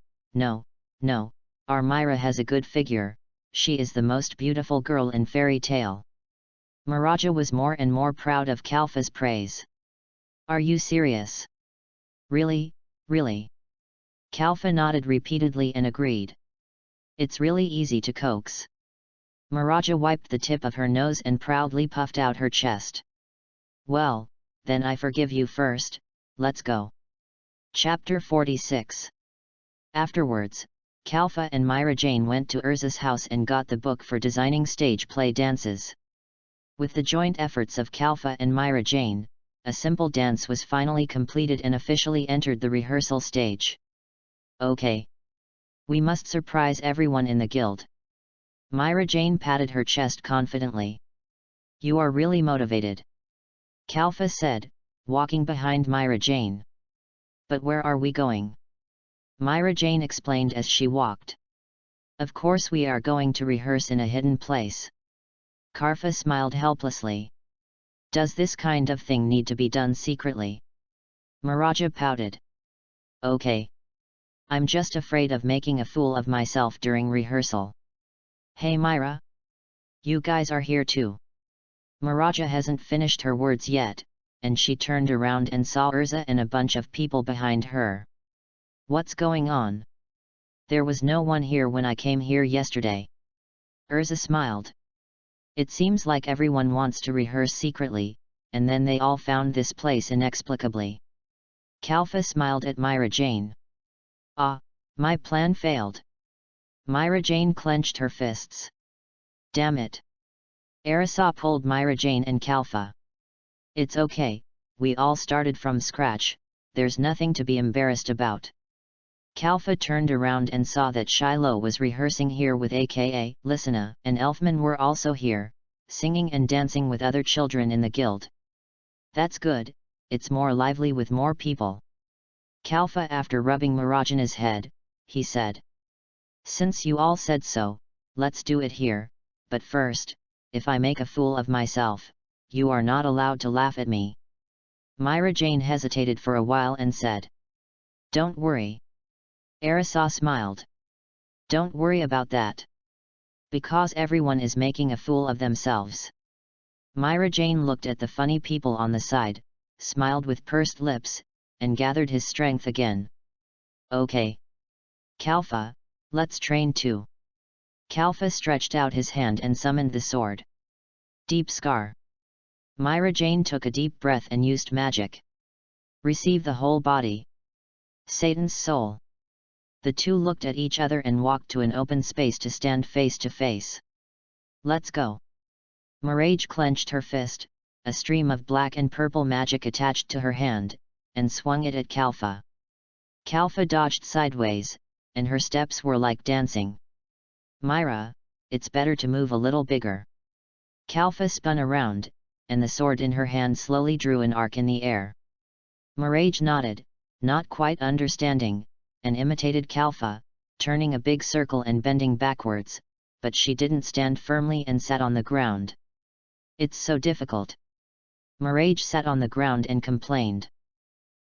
our Myra has a good figure, she is the most beautiful girl in fairy tale. Miraja was more and more proud of Kalfa's praise. Are you serious? Really? Kalfa nodded repeatedly and agreed. It's really easy to coax. Miraja wiped the tip of her nose and proudly puffed out her chest. Well, then I forgive you first, let's go. Chapter 46. Afterwards, Kalfa and Myra Jane went to Urza's house and got the book for designing stage play dances. With the joint efforts of Kalfa and Myra Jane, a simple dance was finally completed and officially entered the rehearsal stage. Okay. We must surprise everyone in the guild. Myra Jane patted her chest confidently. You are really motivated. Kalfa said, walking behind Myra Jane. But where are we going? Myra Jane explained as she walked. Of course we are going to rehearse in a hidden place. Karfa smiled helplessly. Does this kind of thing need to be done secretly? Miraja pouted. Okay. I'm just afraid of making a fool of myself during rehearsal. Hey Myra. You guys are here too. Miraja hasn't finished her words yet, and she turned around and saw Urza and a bunch of people behind her. What's going on? There was no one here when I came here yesterday. Urza smiled. It seems like everyone wants to rehearse secretly, and then they all found this place inexplicably. Kalfa smiled at Myra Jane. Ah, my plan failed. Myra Jane clenched her fists. Damn it. Arisa pulled Myra Jane and Kalfa. It's okay, we all started from scratch, there's nothing to be embarrassed about. Kalfa turned around and saw that Shiloh was rehearsing here with aka Lysina and Elfman were also here, singing and dancing with other children in the guild. That's good, it's more lively with more people. Kalfa, after rubbing Mirajana's head, he said. Since you all said so, let's do it here, but first, if I make a fool of myself, you are not allowed to laugh at me. Myra Jane hesitated for a while and said. Don't worry. Arisa smiled. Don't worry about that. Because everyone is making a fool of themselves. Myra Jane looked at the funny people on the side, smiled with pursed lips, and gathered his strength again. Okay. Kalfa, let's train too. Kalfa stretched out his hand and summoned the sword. Deep Scar. Myra Jane took a deep breath and used magic. Receive the whole body. Satan's soul. The two looked at each other and walked to an open space to stand face to face. Let's go. Mirage clenched her fist, a stream of black and purple magic attached to her hand, and swung it at Kalfa. Kalfa dodged sideways, and her steps were like dancing. Myra, it's better to move a little bigger. Kalfa spun around, and the sword in her hand slowly drew an arc in the air. Mirage nodded, not quite understanding, and imitated Kalfa, turning a big circle and bending backwards, but she didn't stand firmly and sat on the ground. It's so difficult. Mirage sat on the ground and complained.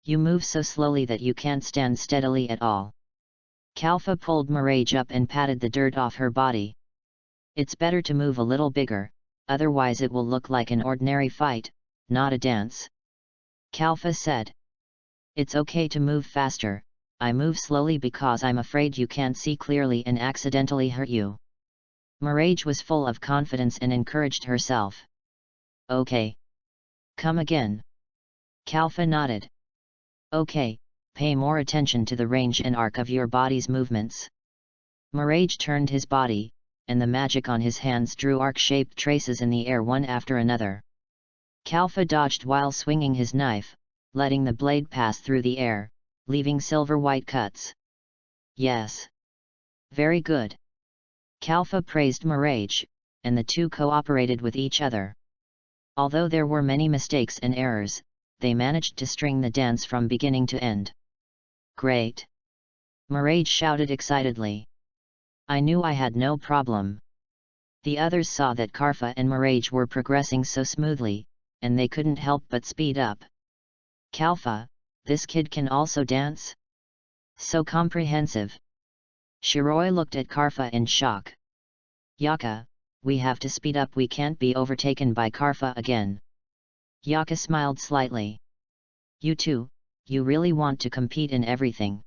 You move so slowly that you can't stand steadily at all. Kalfa pulled Mirage up and patted the dirt off her body. It's better to move a little bigger, otherwise it will look like an ordinary fight, not a dance. Kalfa said. It's okay to move faster, I move slowly because I'm afraid you can't see clearly and accidentally hurt you. Mirage was full of confidence and encouraged herself. Okay. Come again. Kalfa nodded. Okay, pay more attention to the range and arc of your body's movements. Mirage turned his body, and the magic on his hands drew arc-shaped traces in the air one after another. Kalfa dodged while swinging his knife, letting the blade pass through the air, leaving silver-white cuts. Yes. Very good. Kalfa praised Mirage, and the two cooperated with each other. Although there were many mistakes and errors, they managed to string the dance from beginning to end. Great! Mirage shouted excitedly. I knew I had no problem. The others saw that Karfa and Mirage were progressing so smoothly, and they couldn't help but speed up. Kalfa, this kid can also dance? So comprehensive. Shiroi looked at Karfa in shock. Yaka, we have to speed up, we can't be overtaken by Karfa again. Yaka smiled slightly. You two, you really want to compete in everything.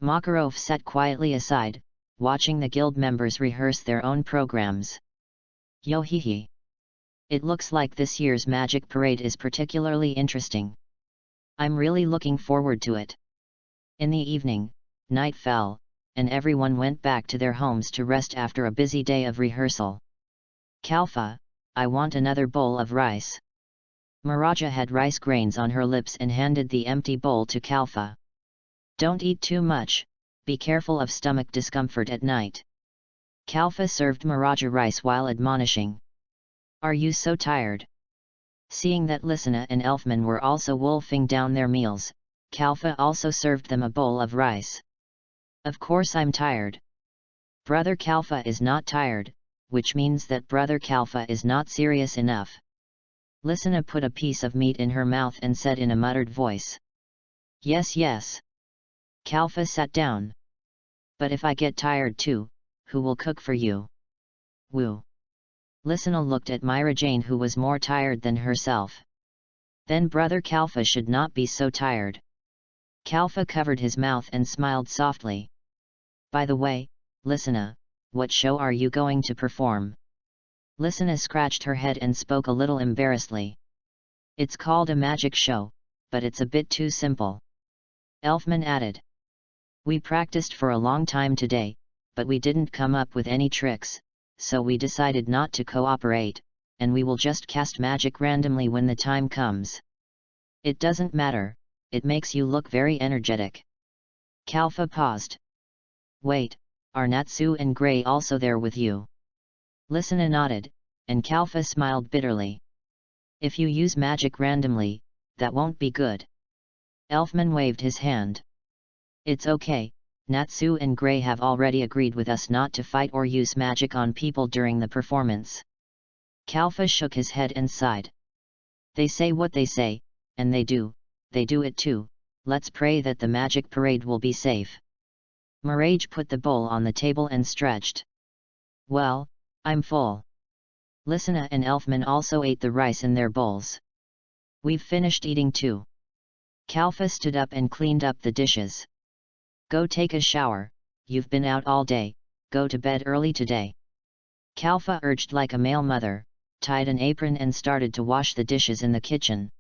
Makarov sat quietly aside, watching the guild members rehearse their own programs. Yo hee hee. It looks like this year's magic parade is particularly interesting. I'm really looking forward to it. In the evening, night fell, and everyone went back to their homes to rest after a busy day of rehearsal. Kalfa, I want another bowl of rice. Miraja had rice grains on her lips and handed the empty bowl to Kalfa. Don't eat too much, be careful of stomach discomfort at night. Kalfa served Miraja rice while admonishing. Are you so tired? Seeing that Lysina and Elfman were also wolfing down their meals, Kalfa also served them a bowl of rice. Of course I'm tired. Brother Kalfa is not tired, which means that Brother Kalfa is not serious enough. Listener put a piece of meat in her mouth and said in a muttered voice. Yes, yes. Kalfa sat down. But if I get tired too, who will cook for you? Woo. Listener looked at Myra Jane, who was more tired than herself. Then brother Kalfa should not be so tired. Kalfa covered his mouth and smiled softly. By the way, Listener, what show are you going to perform? Listener scratched her head and spoke a little embarrassedly. It's called a magic show, but it's a bit too simple. Elfman added. We practiced for a long time today, but we didn't come up with any tricks, so we decided not to cooperate, and we will just cast magic randomly when the time comes. It doesn't matter, it makes you look very energetic. Kalfa paused. Wait, are Natsu and Gray also there with you? Listener nodded, and Kalfa smiled bitterly. If you use magic randomly, that won't be good. Elfman waved his hand. It's okay, Natsu and Gray have already agreed with us not to fight or use magic on people during the performance. Kalfa shook his head and sighed. They say what they say, and they do it too. Let's pray that the magic parade will be safe. Mirage put the bowl on the table and stretched. Well, I'm full. Listener and Elfman also ate the rice in their bowls. We've finished eating too. Kalfa stood up and cleaned up the dishes. Go take a shower, you've been out all day, go to bed early today. Kalfa urged like a male mother, tied an apron and started to wash the dishes in the kitchen.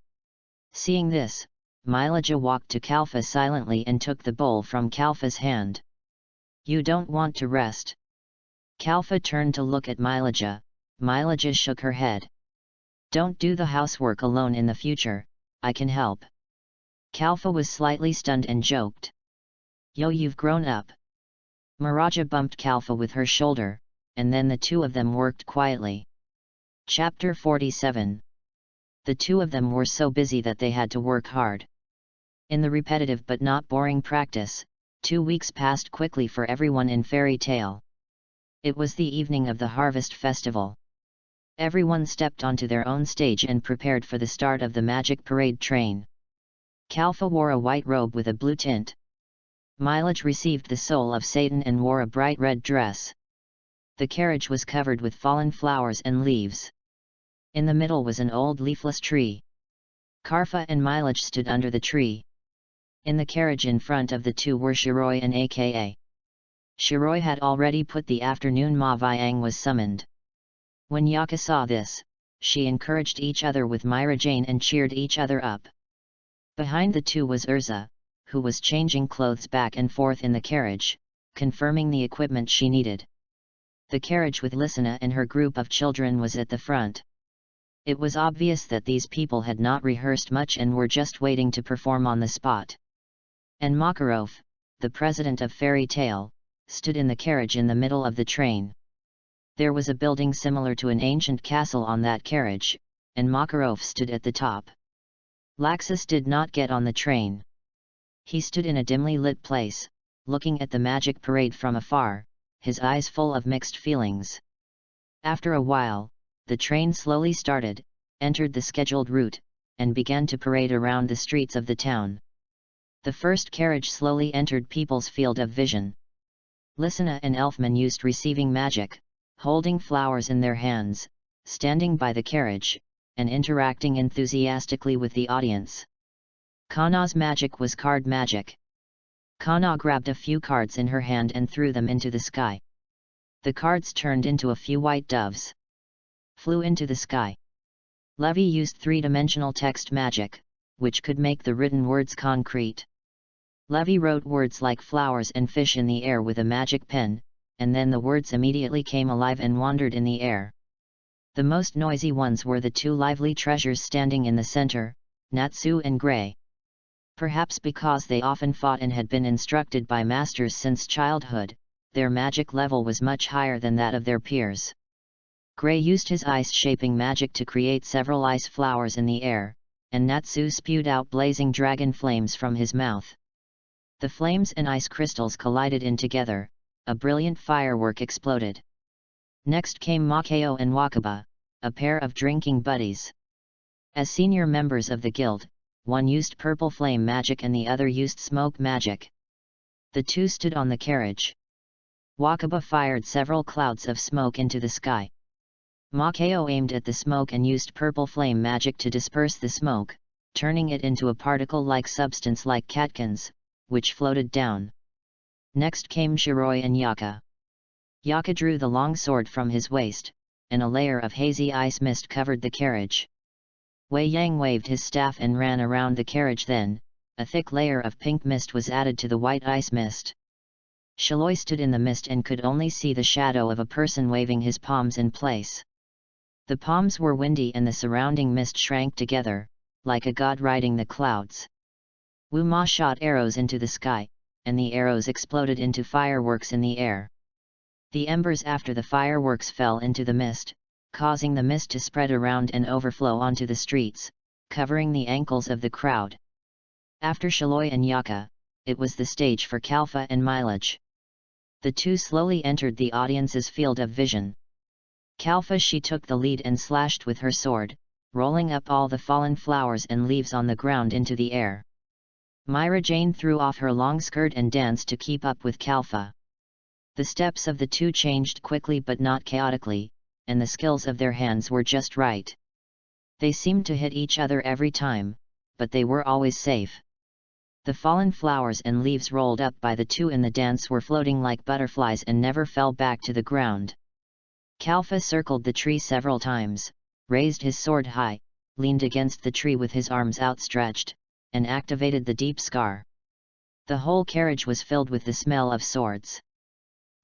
Seeing this, Mylaja walked to Kalfa silently and took the bowl from Kalfa's hand. You don't want to rest? Kalfa turned to look at Mylaja. Mylaja shook her head. Don't do the housework alone in the future, I can help. Kalfa was slightly stunned and joked. Yo, you've grown up. Miraja bumped Kalfa with her shoulder, and then the two of them worked quietly. Chapter 47. The two of them were so busy that they had to work hard. In the repetitive but not boring practice, 2 weeks passed quickly for everyone in Fairy Tale. It was the evening of the Harvest Festival. Everyone stepped onto their own stage and prepared for the start of the magic parade train. Kalfa wore a white robe with a blue tint. Milage received the soul of Satan and wore a bright red dress. The carriage was covered with fallen flowers and leaves. In the middle was an old leafless tree. Karfa and Milage stood under the tree. In the carriage in front of the two were Shiroi and Aka. Shiroi had already put the afternoon Ma Viang was summoned. When Yaka saw this, she encouraged each other with Myra Jane and cheered each other up. Behind the two was Urza, who was changing clothes back and forth in the carriage, confirming the equipment she needed. The carriage with Lisana and her group of children was at the front. It was obvious that these people had not rehearsed much and were just waiting to perform on the spot. And Makarov, the president of Fairy Tale, stood in the carriage in the middle of the train. There was a building similar to an ancient castle on that carriage, and Makarov stood at the top. Laxus did not get on the train. He stood in a dimly lit place, looking at the magic parade from afar, his eyes full of mixed feelings. After a while, the train slowly started, entered the scheduled route, and began to parade around the streets of the town. The first carriage slowly entered people's field of vision. Lisana and Elfman used receiving magic, holding flowers in their hands, standing by the carriage, and interacting enthusiastically with the audience. Kana's magic was card magic. Kana grabbed a few cards in her hand and threw them into the sky. The cards turned into a few white doves. Flew into the sky. Levi used three-dimensional text magic, which could make the written words concrete. Levi wrote words like flowers and fish in the air with a magic pen, and then the words immediately came alive and wandered in the air. The most noisy ones were the two lively treasures standing in the center, Natsu and Gray. Perhaps because they often fought and had been instructed by masters since childhood, their magic level was much higher than that of their peers. Gray used his ice-shaping magic to create several ice flowers in the air, and Natsu spewed out blazing dragon flames from his mouth. The flames and ice crystals collided in together, a brilliant firework exploded. Next came Makeo and Wakaba, a pair of drinking buddies. As senior members of the guild, one used purple flame magic and the other used smoke magic. The two stood on the carriage. Wakaba fired several clouds of smoke into the sky. Makao aimed at the smoke and used purple flame magic to disperse the smoke, turning it into a particle-like substance like catkins, which floated down. Next came Shiroi and Yaka. Yaka drew the long sword from his waist, and a layer of hazy ice mist covered the carriage. Wei Yang waved his staff and ran around the carriage. Then, a thick layer of pink mist was added to the white ice mist. Shiroi stood in the mist and could only see the shadow of a person waving his palms in place. The palms were windy and the surrounding mist shrank together, like a god riding the clouds. Wu Ma shot arrows into the sky, and the arrows exploded into fireworks in the air. The embers after the fireworks fell into the mist, causing the mist to spread around and overflow onto the streets, covering the ankles of the crowd. After Shiroi and Yaka, it was the stage for Kalfa and Mileage. The two slowly entered the audience's field of vision. Kalfa she took the lead and slashed with her sword, rolling up all the fallen flowers and leaves on the ground into the air. Myra Jane threw off her long skirt and danced to keep up with Kalfa. The steps of the two changed quickly but not chaotically, and the skills of their hands were just right. They seemed to hit each other every time, but they were always safe. The fallen flowers and leaves rolled up by the two in the dance were floating like butterflies and never fell back to the ground. Kalfa circled the tree several times, raised his sword high, leaned against the tree with his arms outstretched, and activated the deep scar. The whole carriage was filled with the smell of swords.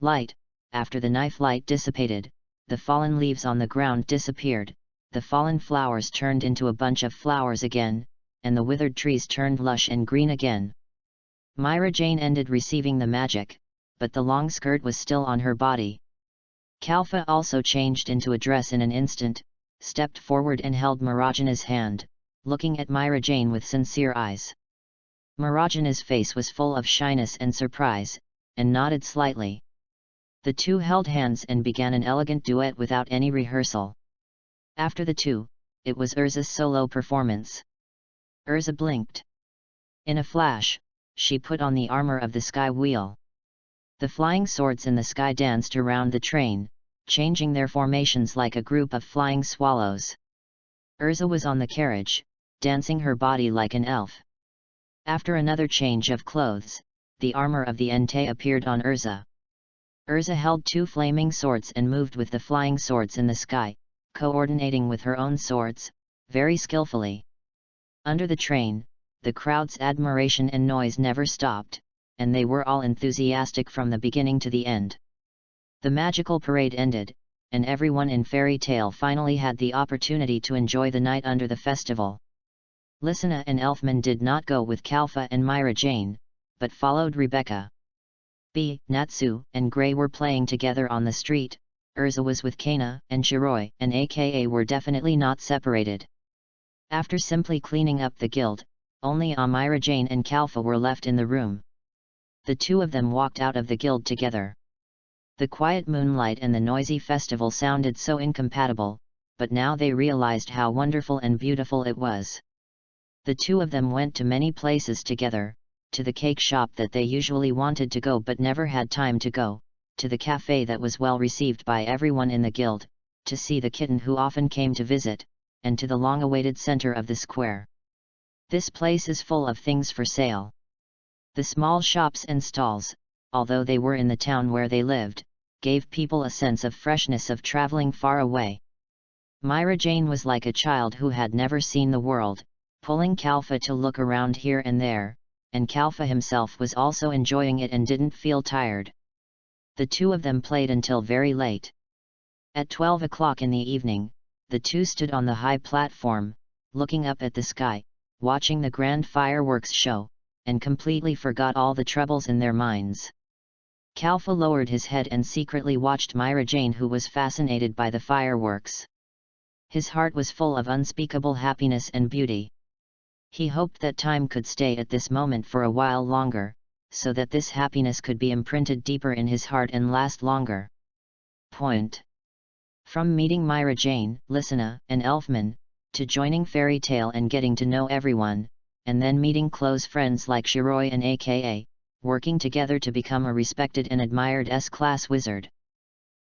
Light, after the knife light dissipated, the fallen leaves on the ground disappeared, the fallen flowers turned into a bunch of flowers again, and the withered trees turned lush and green again. Myra Jane ended receiving the magic, but the long skirt was still on her body. Kalfa also changed into a dress in an instant, stepped forward and held Marajana's hand, looking at Myra Jane with sincere eyes. Marajana's face was full of shyness and surprise, and nodded slightly. The two held hands and began an elegant duet without any rehearsal. After the two, it was Urza's solo performance. Urza blinked. In a flash, she put on the armor of the sky wheel. The flying swords in the sky danced around the train, changing their formations like a group of flying swallows. Urza was on the carriage, dancing her body like an elf. After another change of clothes, the armor of the Entei appeared on Urza. Urza held two flaming swords and moved with the flying swords in the sky, coordinating with her own swords, very skillfully. Under the train, the crowd's admiration and noise never stopped, and they were all enthusiastic from the beginning to the end. The magical parade ended, and everyone in Fairy Tale finally had the opportunity to enjoy the night under the festival. Lysina and Elfman did not go with Kalfa and Myra Jane, but followed Rebecca. B, Natsu, and Gray were playing together on the street. Urza was with Kana and Shiroi, and aka were definitely not separated. After simply cleaning up the guild, only Myra Jane and Kalfa were left in the room. The two of them walked out of the guild together. The quiet moonlight and the noisy festival sounded so incompatible, but now they realized how wonderful and beautiful it was. The two of them went to many places together, to the cake shop that they usually wanted to go but never had time to go, to the cafe that was well received by everyone in the guild, to see the kitten who often came to visit, and to the long-awaited center of the square. This place is full of things for sale. The small shops and stalls, although they were in the town where they lived, gave people a sense of freshness of traveling far away. Myra Jane was like a child who had never seen the world, pulling Kalfa to look around here and there, and Kalfa himself was also enjoying it and didn't feel tired. The two of them played until very late. At 12 o'clock in the evening, the two stood on the high platform, looking up at the sky, watching the grand fireworks show, and completely forgot all the troubles in their minds. Kalfa lowered his head and secretly watched Myra Jane, who was fascinated by the fireworks. His heart was full of unspeakable happiness and beauty. He hoped that time could stay at this moment for a while longer, so that this happiness could be imprinted deeper in his heart and last longer. Point. From meeting Myra Jane, Lysina, and Elfman, to joining Fairy Tale and getting to know everyone, and then meeting close friends like Shiroi and aka, working together to become a respected and admired S-class wizard.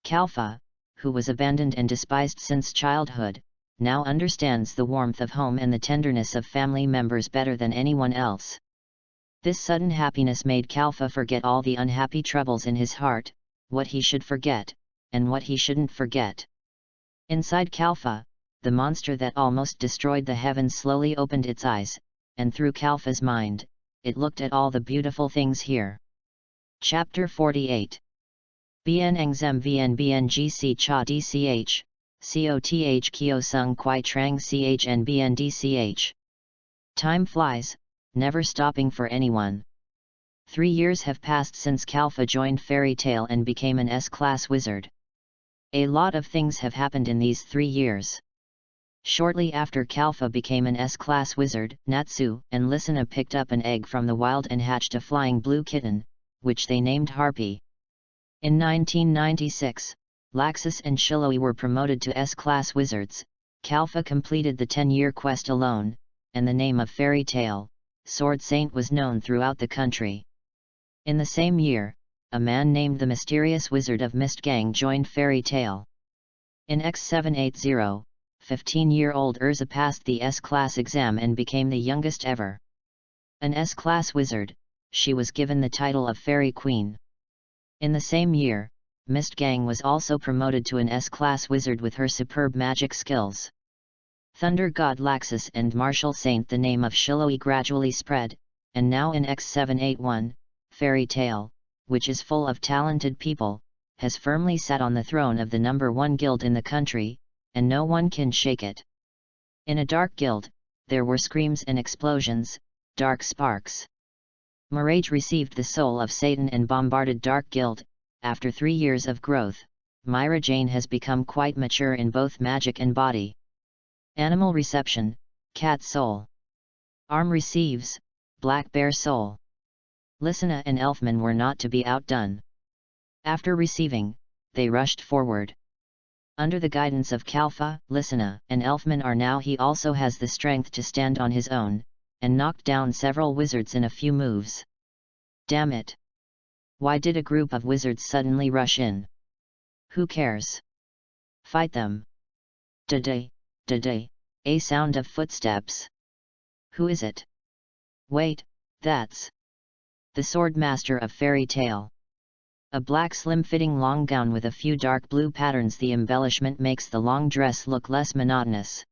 Kalfa, who was abandoned and despised since childhood, now understands the warmth of home and the tenderness of family members better than anyone else. This sudden happiness made Kalfa forget all the unhappy troubles in his heart, what he should forget, and what he shouldn't forget. Inside Kalfa, the monster that almost destroyed the heavens slowly opened its eyes, and through Kalfa's mind, it looked at all the beautiful things here. Chapter 48. Bien Engzem Vn Bngc Cha Dch, Coth Kyo Sung Kwai Trang Ch and Bn Dch. Time flies, never stopping for anyone. 3 years have passed since Kalfa joined Fairy Tale and became an S-class wizard. A lot of things have happened in these 3 years. Shortly after Kalfa became an S-class wizard, Natsu and Lisana picked up an egg from the wild and hatched a flying blue kitten, which they named Harpy. In 1996, Laxus and Shiloi were promoted to S-class wizards. Kalfa completed the 10-year quest alone, and the name of Fairy Tale, Sword Saint, was known throughout the country. In the same year, a man named the Mysterious Wizard of Mist Gang joined Fairy Tale. In X780, 15-year-old Urza passed the S-class exam and became the youngest ever. An S-class wizard, she was given the title of Fairy Queen. In the same year, Mist Gang was also promoted to an S-class wizard with her superb magic skills. Thunder God Laxus and Martial Saint, the name of Shiloi gradually spread, and now in X781, Fairy Tale, which is full of talented people, has firmly sat on the throne of the #1 guild in the country, and no one can shake it. In a dark guild, there were screams and explosions, dark sparks. Mirage received the soul of Satan and bombarded Dark Guild. After 3 years of growth, Myra Jane has become quite mature in both magic and body. Animal reception, Cat Soul. Arm receives, Black Bear Soul. Lisana and Elfman were not to be outdone. After receiving, they rushed forward. Under the guidance of Kalfa, Lisana and Elfman he also has the strength to stand on his own, and knocked down several wizards in a few moves. Damn it! Why did a group of wizards suddenly rush in? Who cares? Fight them! Da-day, da-day, a sound of footsteps. Who is it? Wait, that's the Sword Master of Fairy Tale. A black slim-fitting long gown with a few dark blue patterns. The embellishment makes the long dress look less monotonous.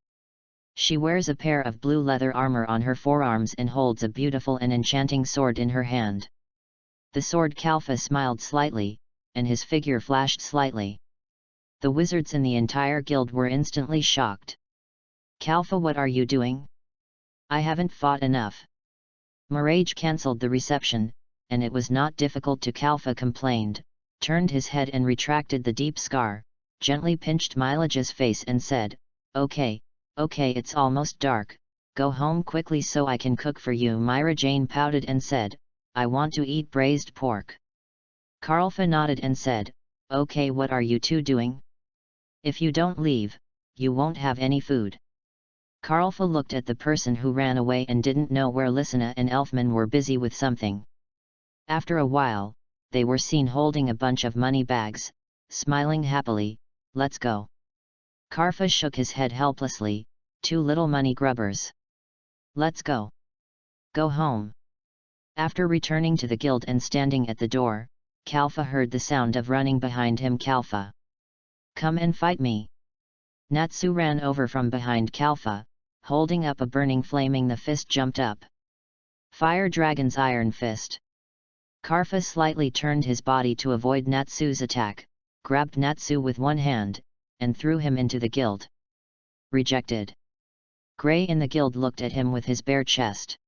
She wears a pair of blue leather armor on her forearms and holds a beautiful and enchanting sword in her hand. The sword. Kalfa smiled slightly, and his figure flashed slightly. The wizards in the entire guild were instantly shocked. Kalfa, what are you doing? I haven't fought enough. Mirage cancelled the reception, and it was not difficult to. Kalfa complained, turned his head and retracted the deep scar, gently pinched Milage's face and said, Okay, it's almost dark, go home quickly so I can cook for you. Myra Jane pouted and said, I want to eat braised pork. Karlfa nodded and said, Okay, what are you two doing? If you don't leave, you won't have any food. Karlfa looked at the person who ran away and didn't know where Lisana and Elfman were busy with something. After a while, they were seen holding a bunch of money bags, smiling happily. Let's go. Karlfa shook his head helplessly, 2 little money grubbers. Let's go. Go home. After returning to the guild and standing at the door, Kalfa heard the sound of running behind him. Kalfa! Come and fight me! Natsu ran over from behind Kalfa, holding up a burning flaming. The fist jumped up. Fire Dragon's Iron Fist. Karlfa slightly turned his body to avoid Natsu's attack, grabbed Natsu with one hand, and threw him into the guild. Rejected. Gray in the guild looked at him with his bare chest.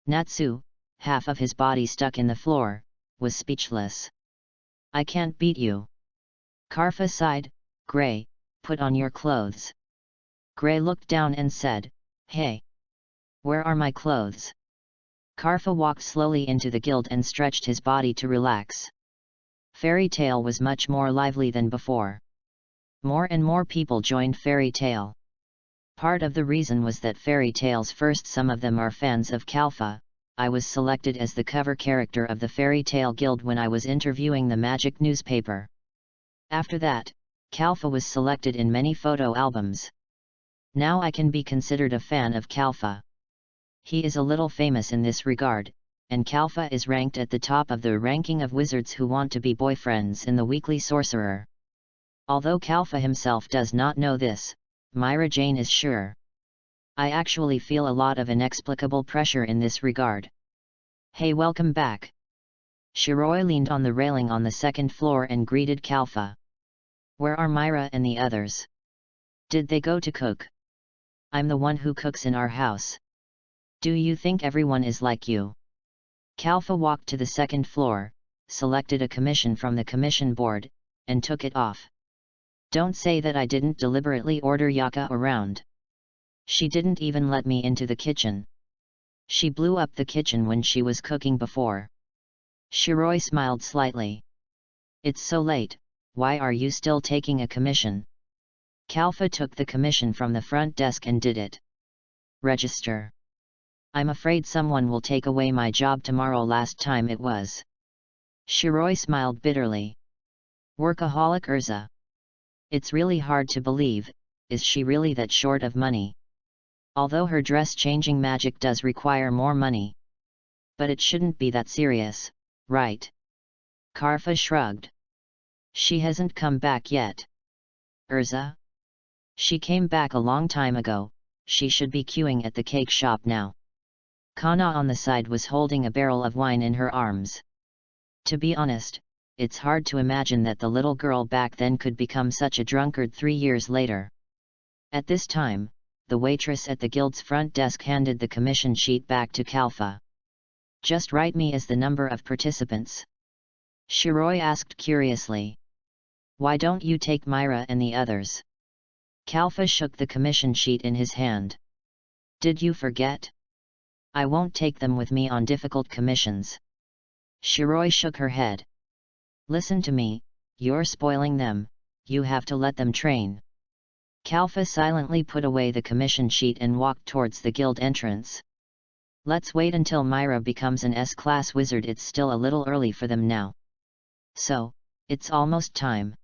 Natsu, half of his body stuck in the floor, was speechless. I can't beat you. Karlfa sighed. Gray, put on your clothes. Gray looked down and said, Hey! Where are my clothes? Karlfa walked slowly into the guild and stretched his body to relax. Fairy Tale was much more lively than before. More and more people joined Fairy Tale. Part of the reason was that fairy tales first, some of them are fans of Kalfa. I was selected as the cover character of the Fairy Tale Guild when I was interviewing the Magic newspaper. After that, Kalfa was selected in many photo albums. Now I can be considered a fan of Kalfa. He is a little famous in this regard, and Kalfa is ranked at the top of the ranking of wizards who want to be boyfriends in the Weekly Sorcerer. Although Kalfa himself does not know this, Myra Jane is sure. I actually feel a lot of inexplicable pressure in this regard. Hey, welcome back. Shiroi leaned on the railing on the second floor and greeted Kalfa. Where are Myra and the others? Did they go to cook? I'm the one who cooks in our house. Do you think everyone is like you? Kalfa walked to the second floor, selected a commission from the commission board, and took it off. Don't say that I didn't deliberately order Yaka around. She didn't even let me into the kitchen. She blew up the kitchen when she was cooking before. Shiroi smiled slightly. It's so late, why are you still taking a commission? Kalfa took the commission from the front desk and did it. Register. I'm afraid someone will take away my job tomorrow. Last time it was. Shiroi smiled bitterly. Workaholic Urza. It's really hard to believe, is she really that short of money? Although her dress-changing magic does require more money. But it shouldn't be that serious, right? Karfa shrugged. She hasn't come back yet. Urza? She came back a long time ago, she should be queuing at the cake shop now. Kana on the side was holding a barrel of wine in her arms. To be honest, it's hard to imagine that the little girl back then could become such a drunkard 3 years later. At this time, the waitress at the guild's front desk handed the commission sheet back to Kalfa. Just write me as the number of participants. Shiroi asked curiously. Why don't you take Myra and the others? Kalfa shook the commission sheet in his hand. Did you forget? I won't take them with me on difficult commissions. Shiroi shook her head. Listen to me, you're spoiling them, you have to let them train. Kalfa silently put away the commission sheet and walked towards the guild entrance. Let's wait until Myra becomes an S-class wizard. It's still a little early for them now. So, it's almost time.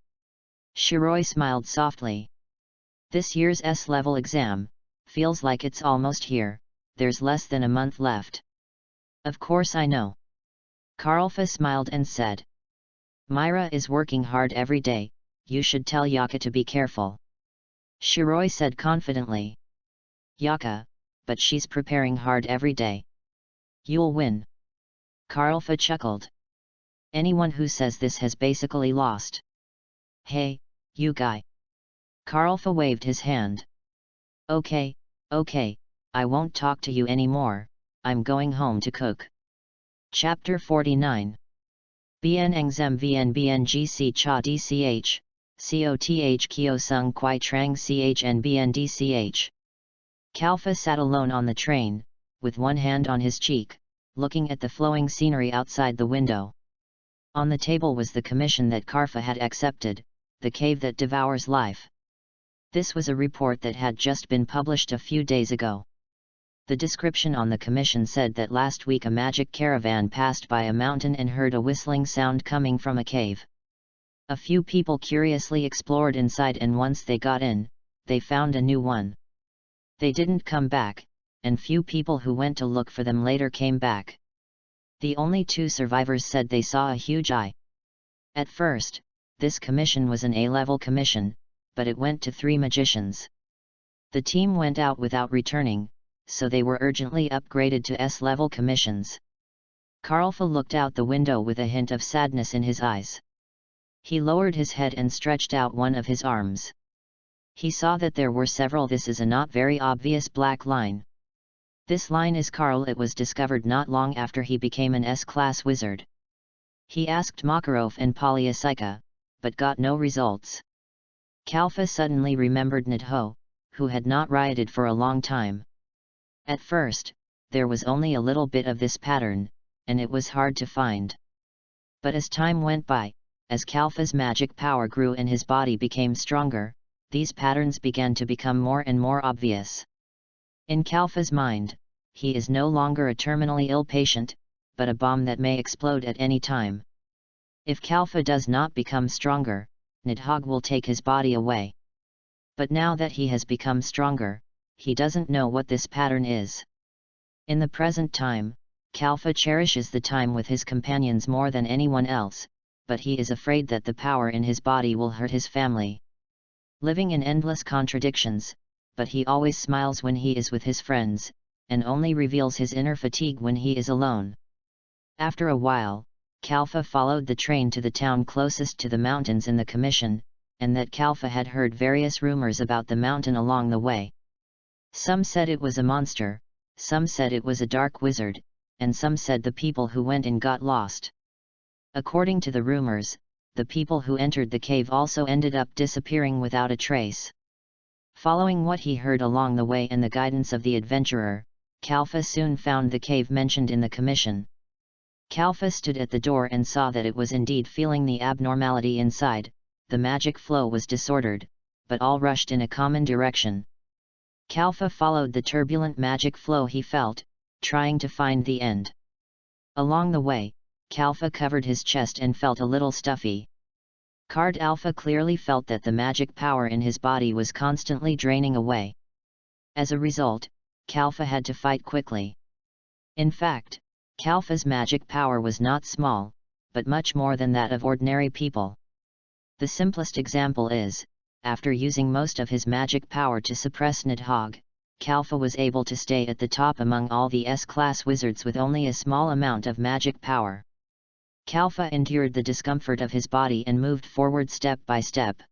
Shiroi smiled softly. This year's S-level exam, feels like it's almost here, there's less than a month left. Of course I know. Karlfa smiled and said. Myra is working hard every day, you should tell Yaka to be careful. Shiroi said confidently. Yaka, but she's preparing hard every day. You'll win. Karlfa chuckled. Anyone who says this has basically lost. Hey, you guy. Karlfa waved his hand. Okay, I won't talk to you anymore, I'm going home to cook. Chapter 49. Bien Engzem Vn Bngc Cha Dch, Coth Kyo Sung Kwai Trang Chn Bn Dch. Kalfa sat alone on the train, with one hand on his cheek, looking at the flowing scenery outside the window. On the table was the commission that Karfa had accepted, The Cave That Devours Life. This was a report that had just been published a few days ago. The description on the commission said that last week a magic caravan passed by a mountain and heard a whistling sound coming from a cave. A few people curiously explored inside, and once they got in, they found a new one. They didn't come back, and few people who went to look for them later came back. The only 2 survivors said they saw a huge eye. At first, this commission was an A-level commission, but it went to 3 magicians. The team went out without returning, so they were urgently upgraded to S-level commissions. Karlfa looked out the window with a hint of sadness in his eyes. He lowered his head and stretched out one of his arms. He saw that there were several. This is a not very obvious black line. This line is Karl. It was discovered not long after he became an S-class wizard. He asked Makarov and Polyasika, but got no results. Kalfa suddenly remembered Nadho, who had not rioted for a long time. At first, there was only a little bit of this pattern, and it was hard to find. But as time went by, as Kalfa's magic power grew and his body became stronger, these patterns began to become more and more obvious. In Kalfa's mind, he is no longer a terminally ill patient, but a bomb that may explode at any time. If Kalfa does not become stronger, Nidhogg will take his body away. But now that he has become stronger, he doesn't know what this pattern is. In the present time, Kalfa cherishes the time with his companions more than anyone else, but he is afraid that the power in his body will hurt his family. Living in endless contradictions, but he always smiles when he is with his friends, and only reveals his inner fatigue when he is alone. After a while, Kalfa followed the train to the town closest to the mountains in the commission, and that Kalfa had heard various rumors about the mountain along the way. Some said it was a monster, some said it was a dark wizard, and some said the people who went in got lost. According to the rumors, the people who entered the cave also ended up disappearing without a trace. Following what he heard along the way and the guidance of the adventurer, Kalfa soon found the cave mentioned in the commission. Kalfa stood at the door and saw that it was indeed feeling the abnormality inside. The magic flow was disordered, but all rushed in a common direction. Kalfa followed the turbulent magic flow he felt, trying to find the end. Along the way, Kalfa covered his chest and felt a little stuffy. Card Alpha clearly felt that the magic power in his body was constantly draining away. As a result, Kalfa had to fight quickly. In fact, Kalfa's magic power was not small, but much more than that of ordinary people. The simplest example is, after using most of his magic power to suppress Nidhogg, Kalfa was able to stay at the top among all the S-class wizards with only a small amount of magic power. Kalfa endured the discomfort of his body and moved forward step by step.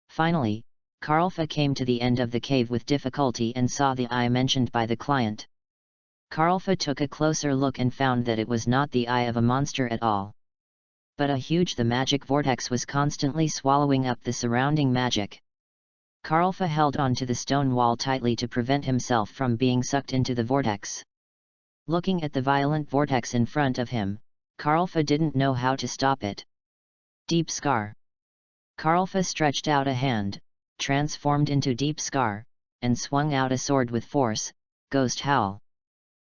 Finally, Karlfa came to the end of the cave with difficulty and saw the eye mentioned by the client. Karlfa took a closer look and found that it was not the eye of a monster at all, but the magic vortex was constantly swallowing up the surrounding magic. Karlfa held on to the stone wall tightly to prevent himself from being sucked into the vortex. Looking at the violent vortex in front of him, Karlfa didn't know how to stop it. Deep Scar. Karlfa stretched out a hand, transformed into Deep Scar, and swung out a sword with force, Ghost Howl.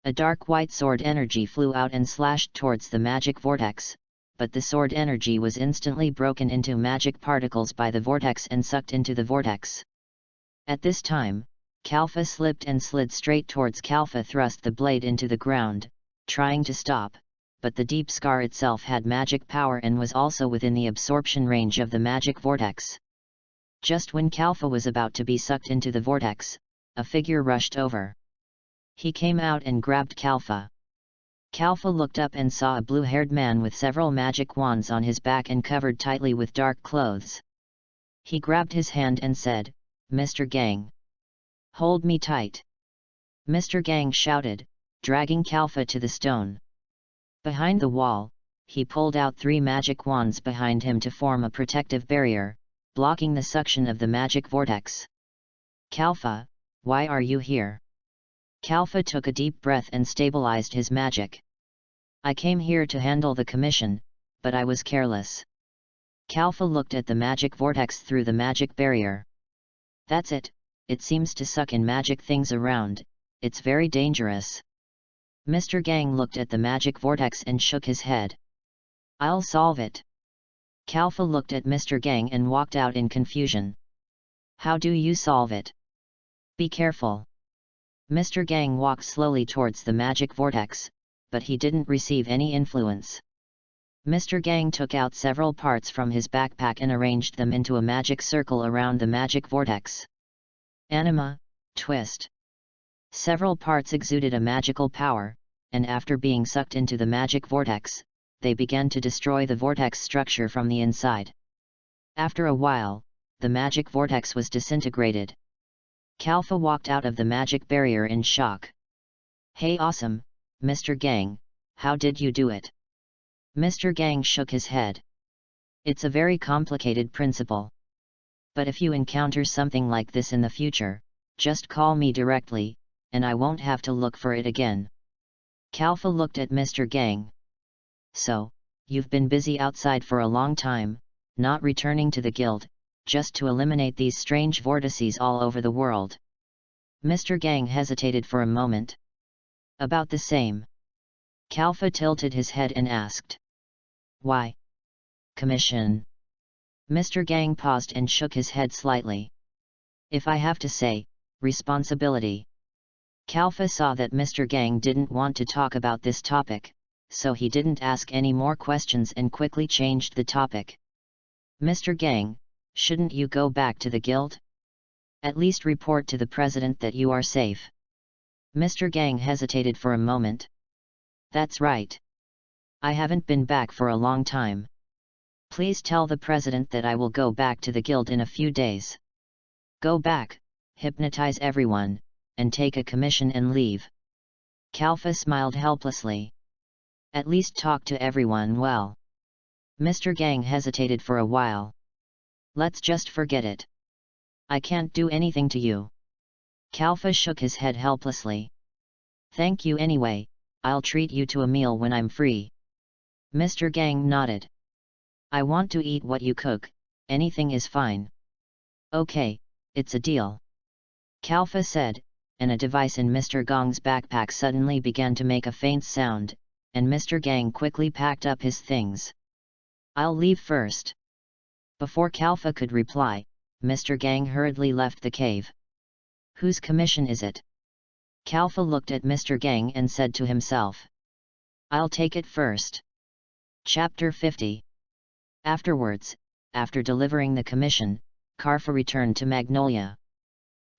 A dark white sword energy flew out and slashed towards the magic vortex, but the sword energy was instantly broken into magic particles by the vortex and sucked into the vortex. At this time, Kalfa slipped and slid straight towards Kalfa thrust the blade into the ground, trying to stop, but the Deep Scar itself had magic power and was also within the absorption range of the magic vortex. Just when Kalfa was about to be sucked into the vortex, a figure rushed over. He came out and grabbed Kalfa. Kalfa looked up and saw a blue-haired man with several magic wands on his back and covered tightly with dark clothes. He grabbed his hand and said, "Mr. Gang. Hold me tight." Mr. Gang shouted, dragging Kalfa to the stone. Behind the wall, he pulled out 3 magic wands behind him to form a protective barrier, blocking the suction of the magic vortex. "Kalfa, why are you here?" Kalfa took a deep breath and stabilized his magic. "I came here to handle the commission, but I was careless." Kalfa looked at the magic vortex through the magic barrier. "That's it, it seems to suck in magic things around, it's very dangerous." Mr. Gang looked at the magic vortex and shook his head. "I'll solve it." Kalfa looked at Mr. Gang and walked out in confusion. "How do you solve it?" "Be careful." Mr. Gang walked slowly towards the magic vortex, but he didn't receive any influence. Mr. Gang took out several parts from his backpack and arranged them into a magic circle around the magic vortex. Anima, twist. Several parts exuded a magical power, and after being sucked into the magic vortex, they began to destroy the vortex structure from the inside. After a while, the magic vortex was disintegrated. Kalfa walked out of the magic barrier in shock. "Hey, awesome, Mr. Gang, how did you do it?" Mr. Gang shook his head. "It's a very complicated principle. But if you encounter something like this in the future, just call me directly, and I won't have to look for it again." Kalfa looked at Mr. Gang. "So, you've been busy outside for a long time, not returning to the guild, just to eliminate these strange vortices all over the world. Mr. Gang hesitated for a moment. About the same. Kalfa tilted his head and asked. Why? Commission. Mr. Gang paused and shook his head slightly. If I have to say, responsibility. Kalfa saw that Mr. Gang didn't want to talk about this topic, so he didn't ask any more questions and quickly changed the topic. Mr. Gang, shouldn't you go back to the guild? At least report to the president that you are safe. Mr. Gang hesitated for a moment. That's right. I haven't been back for a long time. Please tell the president that I will go back to the guild in a few days. Go back, hypnotize everyone, and take a commission and leave. Kalfa smiled helplessly. At least talk to everyone well. Mr. Gang hesitated for a while. Let's just forget it. I can't do anything to you. Kalfa shook his head helplessly. Thank you anyway, I'll treat you to a meal when I'm free. Mr. Gang nodded. I want to eat what you cook, anything is fine. Okay, it's a deal. Kalfa said, and a device in Mr. Gang's backpack suddenly began to make a faint sound, and Mr. Gang quickly packed up his things. I'll leave first. Before Kalfa could reply, Mr. Gang hurriedly left the cave. Whose commission is it? Kalfa looked at Mr. Gang and said to himself. I'll take it first. Chapter 50. Afterwards, after delivering the commission, Kalfa returned to Magnolia.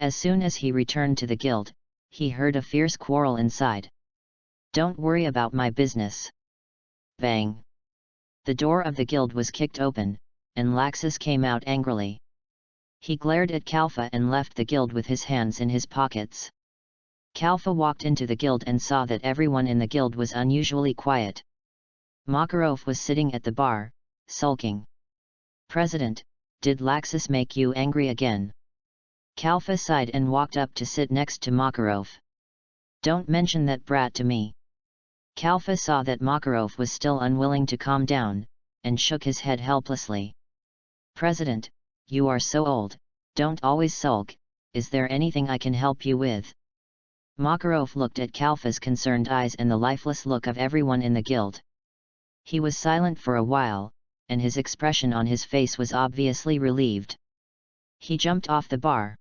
As soon as he returned to the guild, he heard a fierce quarrel inside. Don't worry about my business. Bang! The door of the guild was kicked open, and Laxus came out angrily. He glared at Kalfa and left the guild with his hands in his pockets. Kalfa walked into the guild and saw that everyone in the guild was unusually quiet. Makarov was sitting at the bar, sulking. President, did Laxus make you angry again? Kalfa sighed and walked up to sit next to Makarov. Don't mention that brat to me. Kalfa saw that Makarov was still unwilling to calm down, and shook his head helplessly. President, you are so old, don't always sulk, is there anything I can help you with? Makarov looked at Kalfa's concerned eyes and the lifeless look of everyone in the guild. He was silent for a while, and his expression on his face was obviously relieved. He jumped off the bar.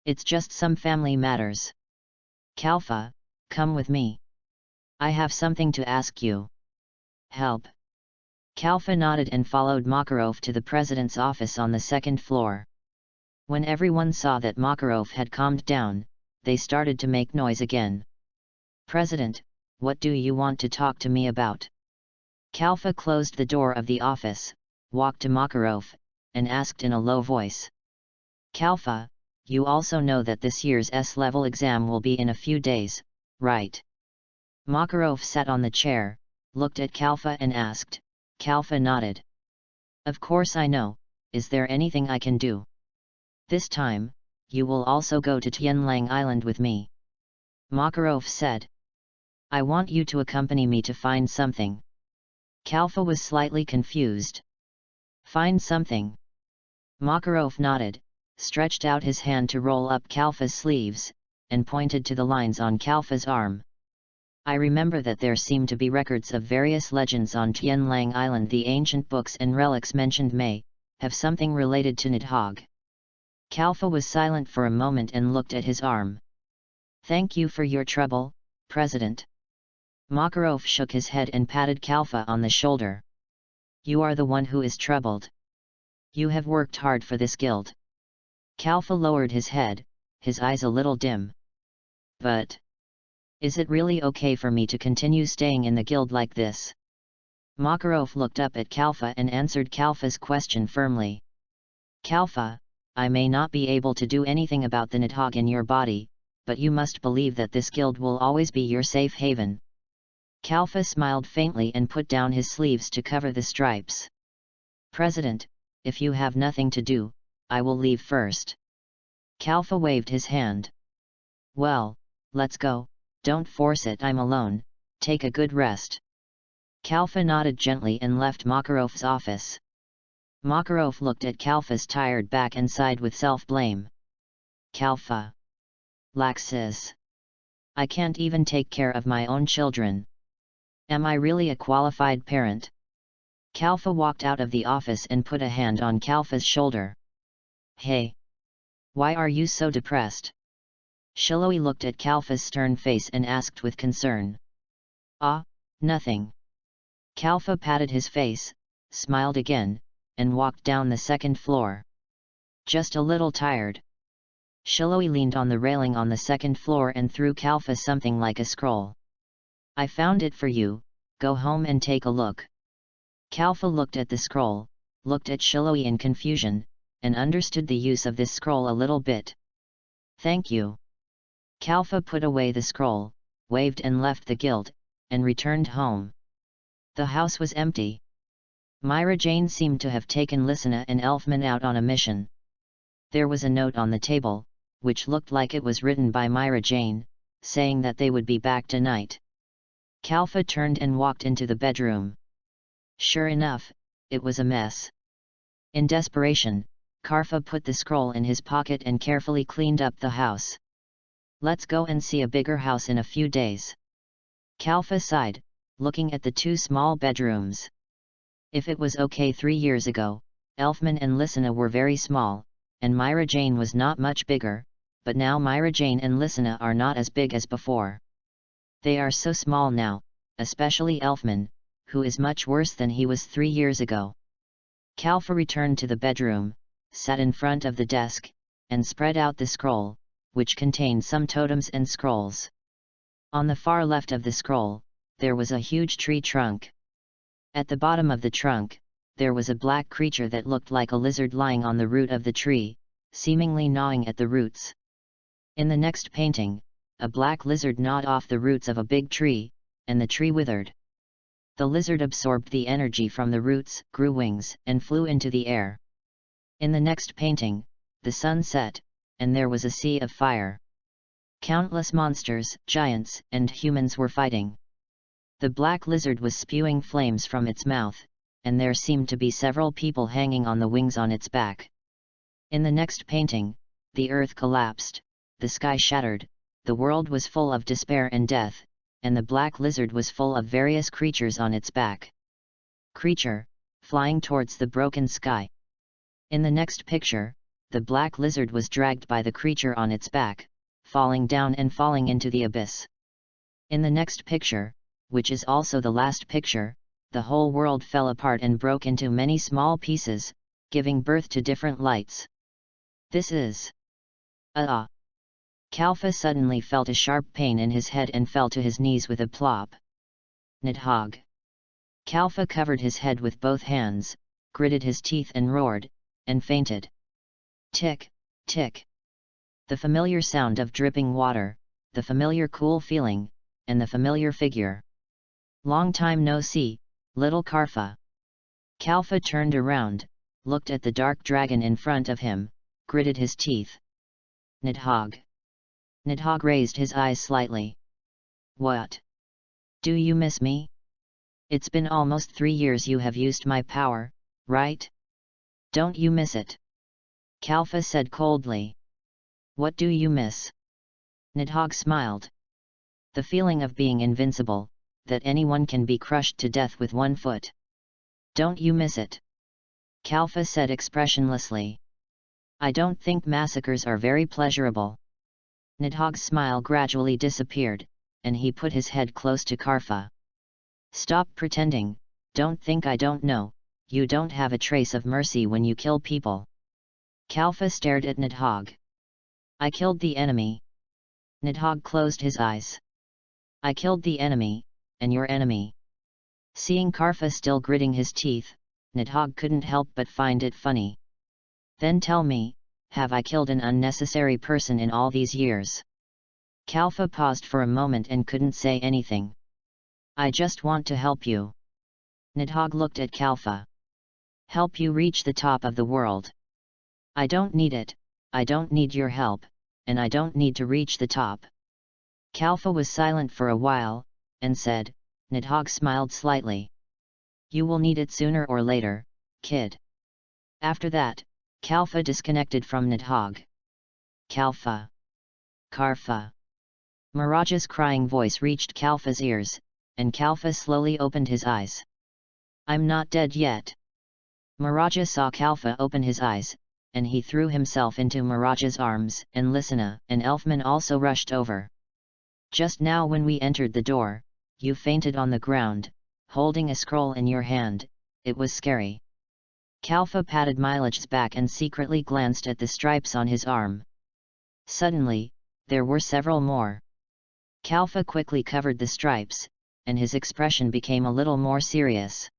It's just some family matters. Kalfa, come with me. I have something to ask you. Help. Kalfa nodded and followed Makarov to the president's office on the second floor. When everyone saw that Makarov had calmed down, they started to make noise again. President, what do you want to talk to me about? Kalfa closed the door of the office, walked to Makarov, and asked in a low voice. Kalfa, you also know that this year's S-level exam will be in a few days, right? Makarov sat on the chair, looked at Kalfa and asked. Kalfa nodded. Of course I know, is there anything I can do? This time, you will also go to Tianlang Island with me. Makarov said. I want you to accompany me to find something. Kalfa was slightly confused. Find something. Makarov nodded, stretched out his hand to roll up Kalfa's sleeves, and pointed to the lines on Kalfa's arm. I remember that there seem to be records of various legends on Tianlang Island. The ancient books and relics mentioned may have something related to Nidhogg. Kalfa was silent for a moment and looked at his arm. Thank you for your trouble, President. Makarov shook his head and patted Kalfa on the shoulder. You are the one who is troubled. You have worked hard for this guild. Kalfa lowered his head, his eyes a little dim. But is it really okay for me to continue staying in the guild like this? Makarov looked up at Kalfa and answered Kalfa's question firmly. Kalfa, I may not be able to do anything about the Nidhogg in your body, but you must believe that this guild will always be your safe haven. Kalfa smiled faintly and put down his sleeves to cover the stripes. President, if you have nothing to do, I will leave first. Kalfa waved his hand. Well, let's go, don't force it, I'm alone, take a good rest. Kalfa nodded gently and left Makarov's office. Makarov looked at Kalfa's tired back and sighed with self-blame. Kalfa. Laxis. I can't even take care of my own children. Am I really a qualified parent? Kalfa walked out of the office and put a hand on Kalfa's shoulder. Hey! Why are you so depressed? Shiloi looked at Kalfa's stern face and asked with concern. Ah, nothing. Kalfa patted his face, smiled again, and walked down the second floor. Just a little tired. Shiloi leaned on the railing on the second floor and threw Kalfa something like a scroll. I found it for you, go home and take a look. Kalfa looked at the scroll, looked at Shiloi in confusion, and understood the use of this scroll a little bit. Thank you. Kalfa put away the scroll, waved and left the guild, and returned home. The house was empty. Myra Jane seemed to have taken Lysina and Elfman out on a mission. There was a note on the table, which looked like it was written by Myra Jane, saying that they would be back tonight. Kalfa turned and walked into the bedroom. Sure enough, it was a mess. In desperation, Kalfa put the scroll in his pocket and carefully cleaned up the house. Let's go and see a bigger house in a few days. Kalfa sighed, looking at the two small bedrooms. If it was okay 3 years ago, Elfman and Lysina were very small, and Myra Jane was not much bigger, but now Myra Jane and Lysina are not as big as before. They are so small now, especially Elfman, who is much worse than he was 3 years ago. Kalfa returned to the bedroom, sat in front of the desk, and spread out the scroll, which contained some totems and scrolls. On the far left of the scroll, there was a huge tree trunk. At the bottom of the trunk, there was a black creature that looked like a lizard lying on the root of the tree, seemingly gnawing at the roots. In the next painting, a black lizard gnawed off the roots of a big tree, and the tree withered. The lizard absorbed the energy from the roots, grew wings, and flew into the air. In the next painting, the sun set, and there was a sea of fire. Countless monsters, giants, and humans were fighting. The black lizard was spewing flames from its mouth, and there seemed to be several people hanging on the wings on its back. In the next painting, the earth collapsed, the sky shattered, the world was full of despair and death, and the black lizard was full of various creatures on its back. Creature, flying towards the broken sky. In the next picture, the black lizard was dragged by the creature on its back, falling down and falling into the abyss. In the next picture, which is also the last picture, the whole world fell apart and broke into many small pieces, giving birth to different lights. This is... Kalfa suddenly felt a sharp pain in his head and fell to his knees with a plop. Nidhogg. Kalfa covered his head with both hands, gritted his teeth and roared, and fainted. Tick, tick. The familiar sound of dripping water, the familiar cool feeling, and the familiar figure. Long time no see, little Kalfa. Kalfa turned around, looked at the dark dragon in front of him, gritted his teeth. Nidhogg. Nidhogg raised his eyes slightly. What? Do you miss me? It's been almost 3 years you have used my power, right? Don't you miss it? Kalfa said coldly. What do you miss? Nidhogg smiled. The feeling of being invincible, that anyone can be crushed to death with one foot. Don't you miss it? Kalfa said expressionlessly. I don't think massacres are very pleasurable. Nidhogg's smile gradually disappeared, and he put his head close to Kalfa. Stop pretending, don't think I don't know, you don't have a trace of mercy when you kill people. Kalfa stared at Nidhogg. I killed the enemy. Nidhogg closed his eyes. I killed the enemy, and your enemy. Seeing Kalfa still gritting his teeth, Nidhogg couldn't help but find it funny. Then tell me, have I killed an unnecessary person in all these years? Kalfa paused for a moment and couldn't say anything. I just want to help you. Nidhogg looked at Kalfa. Help you reach the top of the world. I don't need it, I don't need your help, and I don't need to reach the top. Kalfa was silent for a while, and said, Nidhogg smiled slightly. You will need it sooner or later, kid. After that, Kalfa disconnected from Nidhogg. Kalfa. Karfa. Mirage's crying voice reached Kalfa's ears, and Kalfa slowly opened his eyes. I'm not dead yet. Mirage saw Kalfa open his eyes, and he threw himself into Mirage's arms, and Lysina and Elfman also rushed over. Just now when we entered the door, you fainted on the ground, holding a scroll in your hand. It was scary. Kalfa patted Milage's back and secretly glanced at the stripes on his arm. Suddenly, there were several more. Kalfa quickly covered the stripes, and his expression became a little more serious.